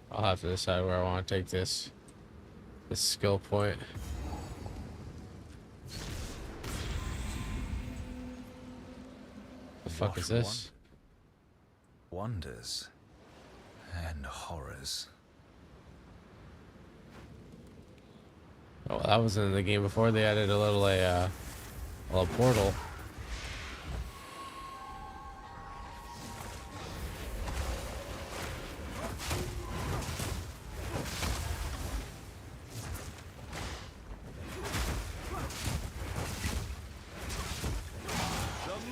I'll have to decide where I want to take this skill point. The fuck is this? Wonders and horrors. Oh, that was in the game before. They added a little portal.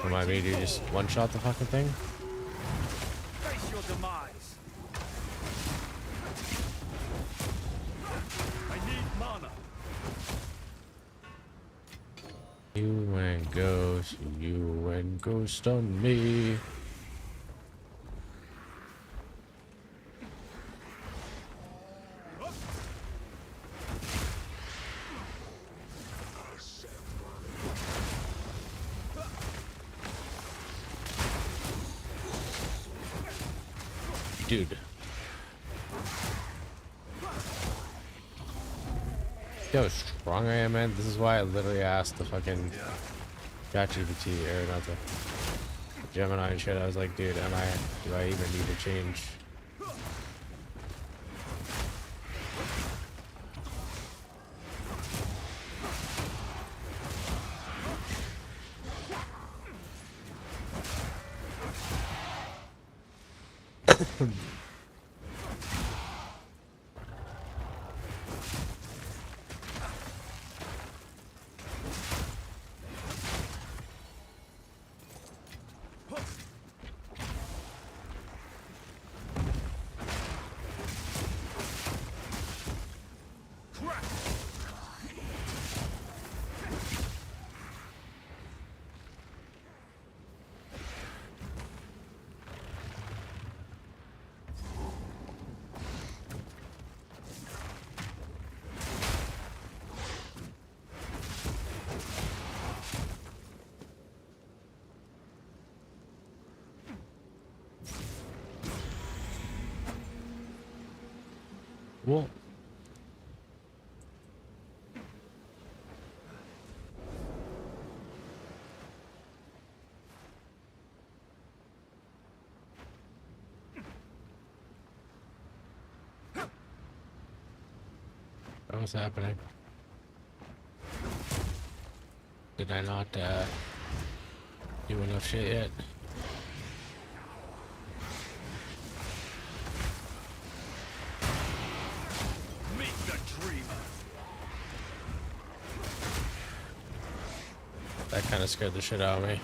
Remind me to just one-shot the fucking thing. Face your demise. I need mana. You and ghost on me. Dude. See how strong I am, man? This is why I literally asked the fucking ChatGPT, or not the Gemini and shit. I was like, dude, do I even need to change? Well, what's happening? Did I not do enough shit yet? That kind of scared the shit out of me.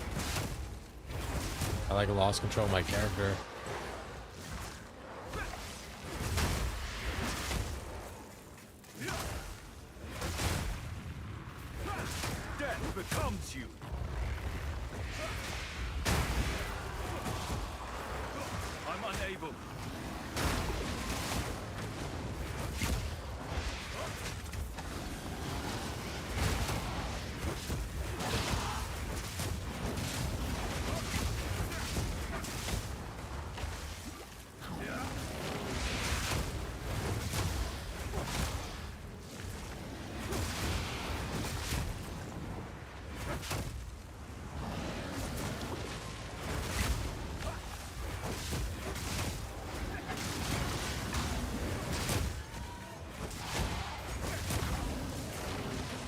I like lost control of my character. Death becomes you. I'm unable.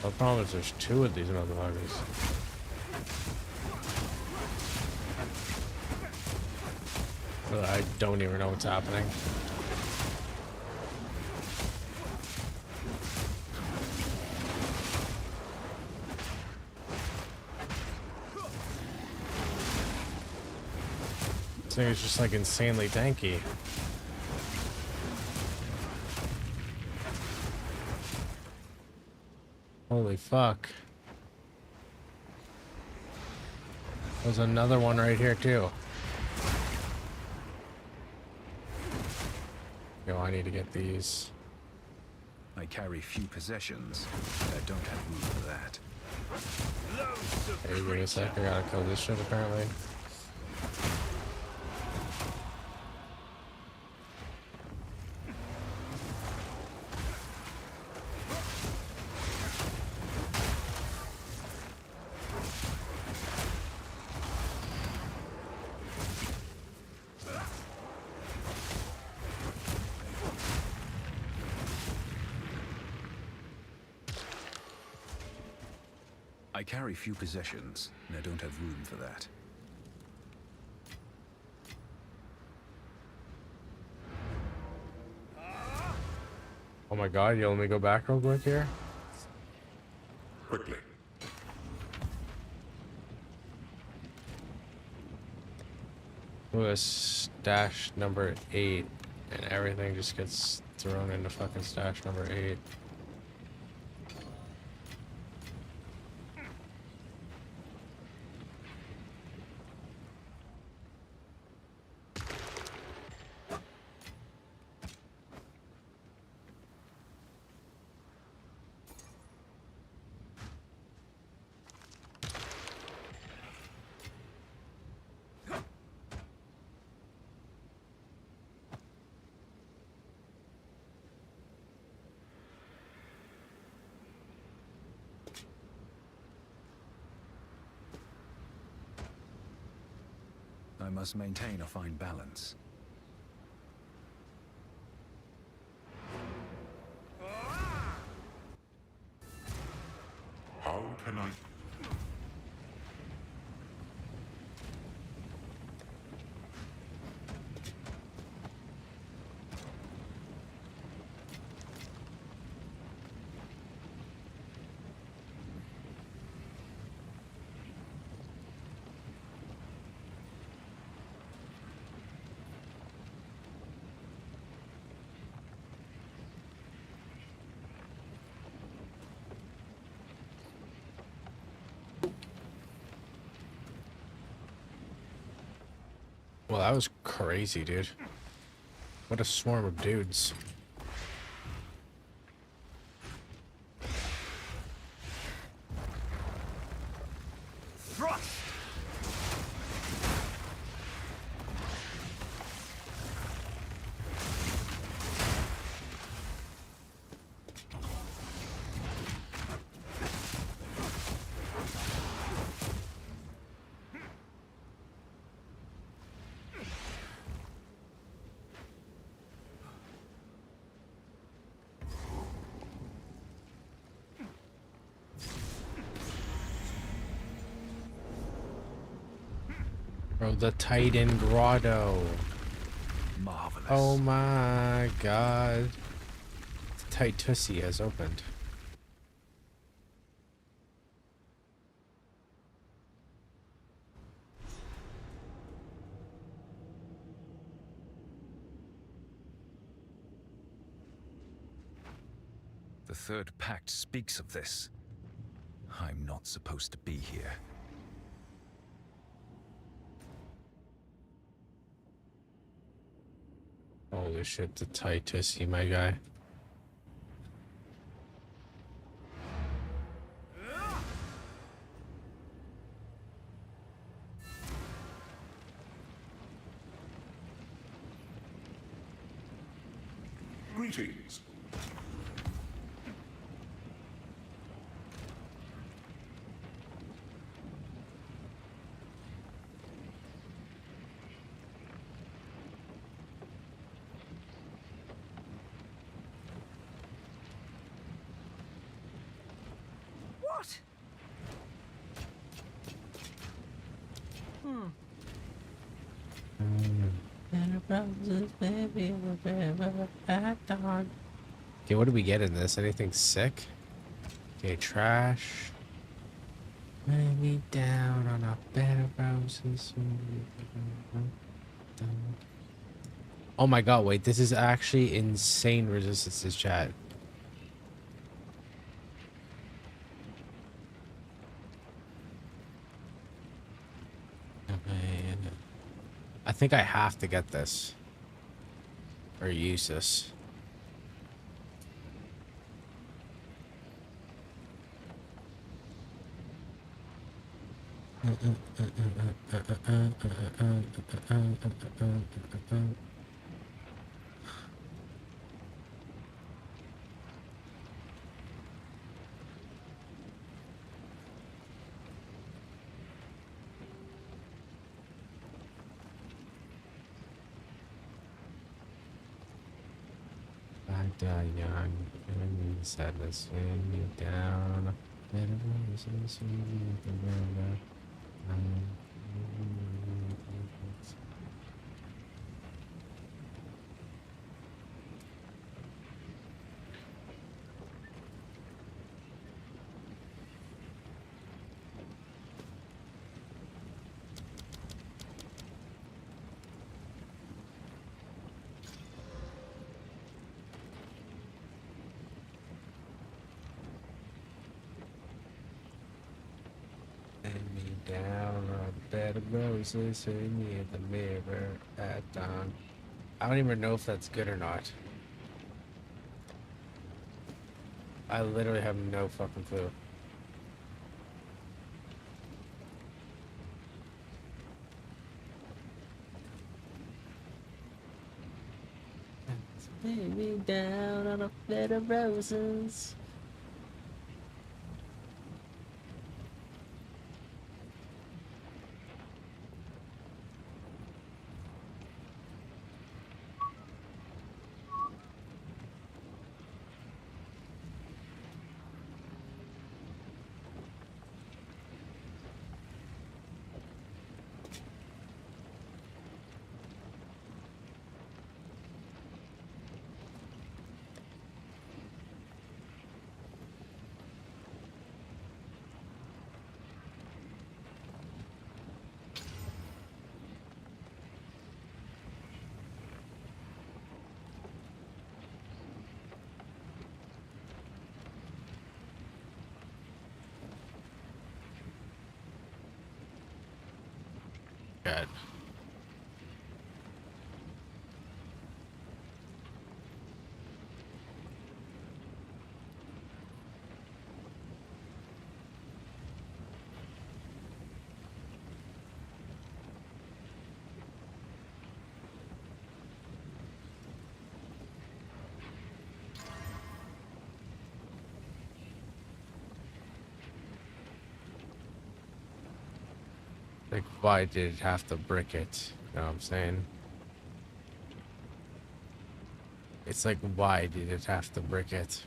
The problem is there's two of these motherfuckers. But I don't even know what's happening. This thing is just like insanely tanky. Holy fuck. There's another one right here too. Yo, I need to get these. I carry few possessions, but I don't have room for that. Hey, wait a sec, I gotta kill this shit apparently. I carry few possessions, and I don't have room for that. Oh my god, you let me go back real quick here? Quickly. Ooh, a stash number 8, and everything just gets thrown into fucking stash number 8. I must maintain a fine balance. How can I... Well, that was crazy, dude. What a swarm of dudes. Thrust! Bro, the Titan Grotto. Marvelous. Oh my god. The Titussi has opened. The Third Pact speaks of this. I'm not supposed to be here. Holy shit, the Titussi, my guy. Greetings. What? Okay, what do we get in this? Anything sick? Okay, trash. Lay me down on a bed of roses. Oh my god, wait, this is actually insane resistances, chat. I think I have to get this. Or useless. I die young, and sadness weighing me down. Better roses in the river. Lay me down on a bed of roses in near the mirror at dawn. I don't even know if that's good or not. I literally have no fucking clue. Lay me down on a bed of roses. God. Like, why did it have to brick it? You know what I'm saying? It's like, why did it have to brick it?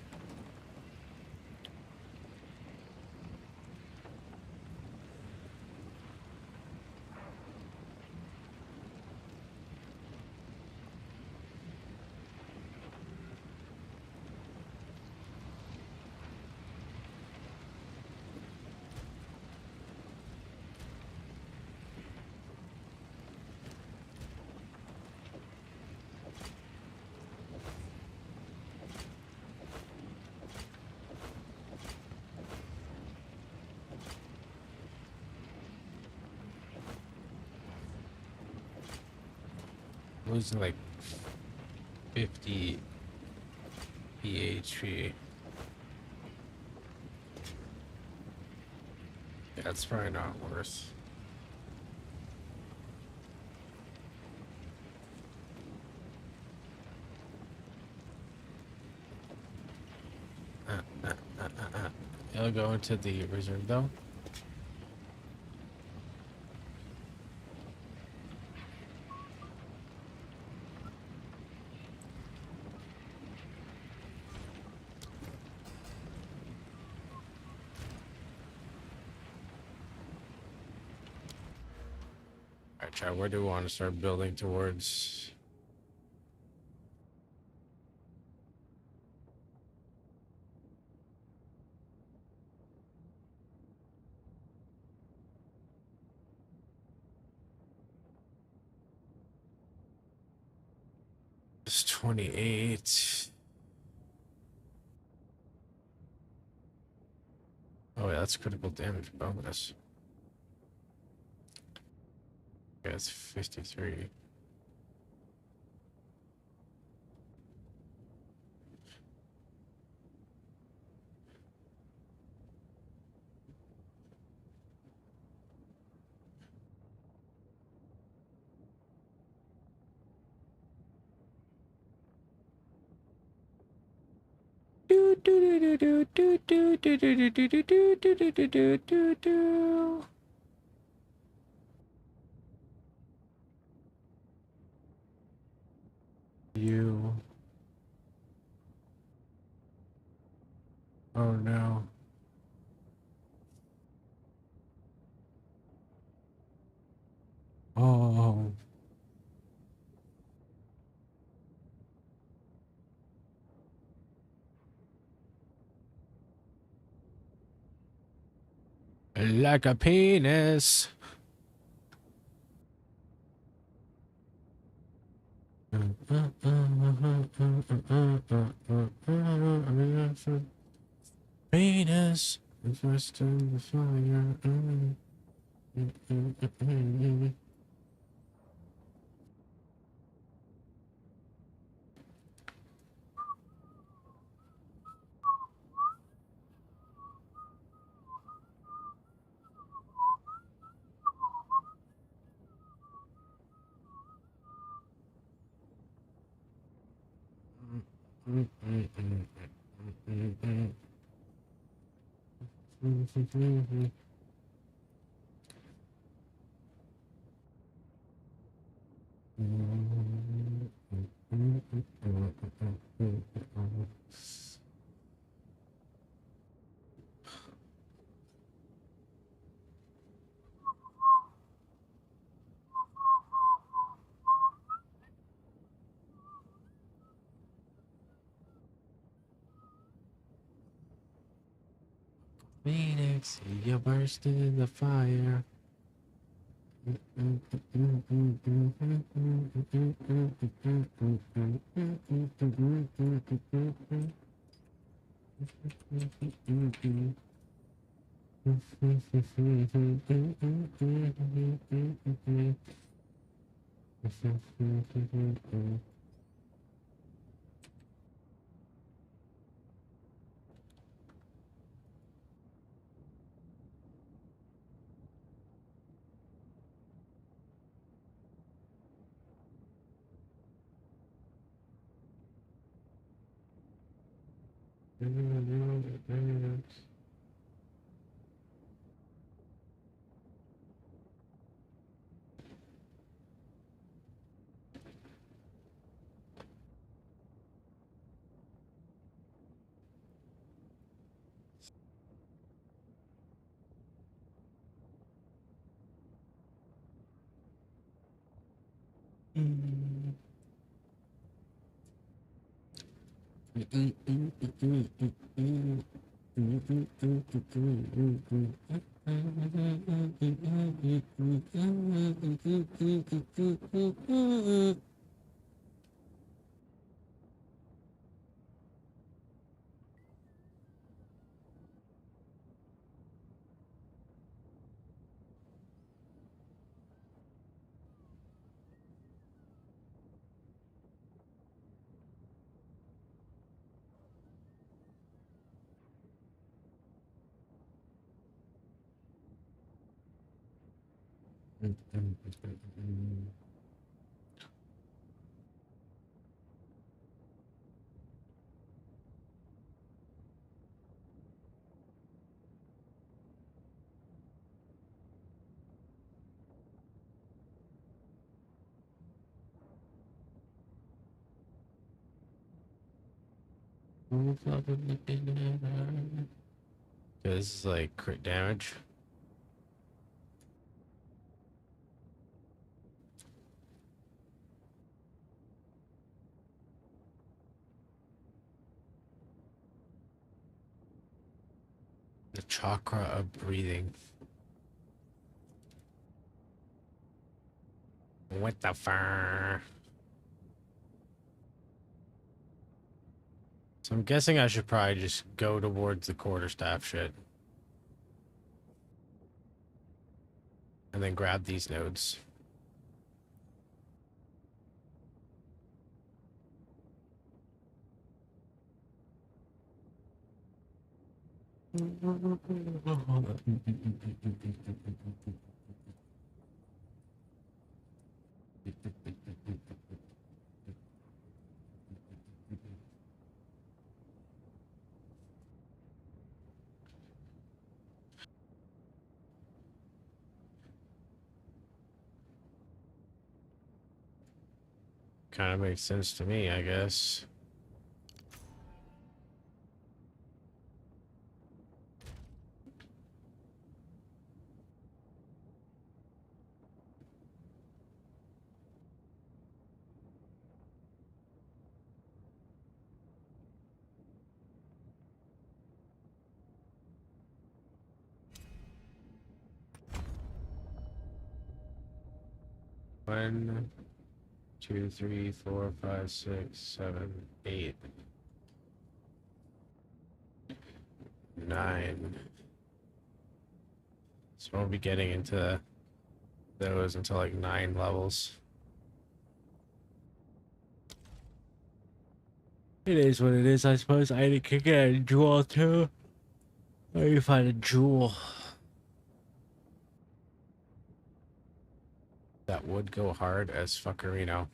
Losing like 50 PHP. That's probably not worth. It'll go into the reserve though. Alright, Chad, where do we want to start building towards? It's 28. Oh yeah, that's critical damage bonus. Yeah, it's 53. You. Oh no. Oh. Like a penis. Penis is resting the fire. Phoenix, you burst in the fire. This is like crit damage. The chakra of breathing. What the fur? So I'm guessing I should probably just go towards the quarterstaff shit. And then grab these nodes. Kind of makes sense to me, I guess. One, 2, 3, 4, 5, 6, 7, 8, 9. So we'll be getting into those until like 9 levels. It is what it is, I suppose. I need to get a jewel too. Where do you find a jewel? That would go hard as fuckerino.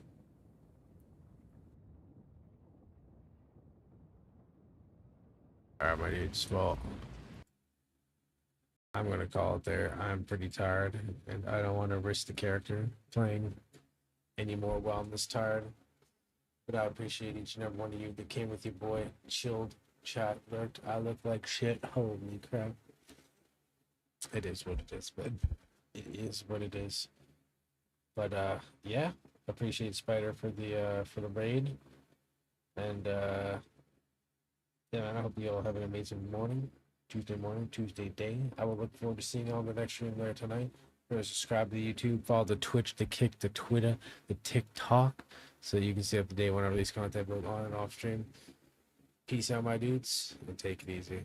Alright, my dudes. Well, I'm gonna call it there. I'm pretty tired, and I don't want to risk the character playing any more while I'm this tired. But I appreciate each and every one of you that came with your boy, chilled, chat, lurked. I look like shit. Holy crap. It is what it is, but it is what it is. But yeah, appreciate Spider for the raid. And yeah, man, I hope you all have an amazing morning. Tuesday morning, Tuesday day. I will look forward to seeing you on the next stream there tonight. Remember to subscribe to the YouTube, follow the Twitch, the Kick, the Twitter, the TikTok, so you can stay up to date when I release content both on and off stream. Peace out, my dudes, and take it easy.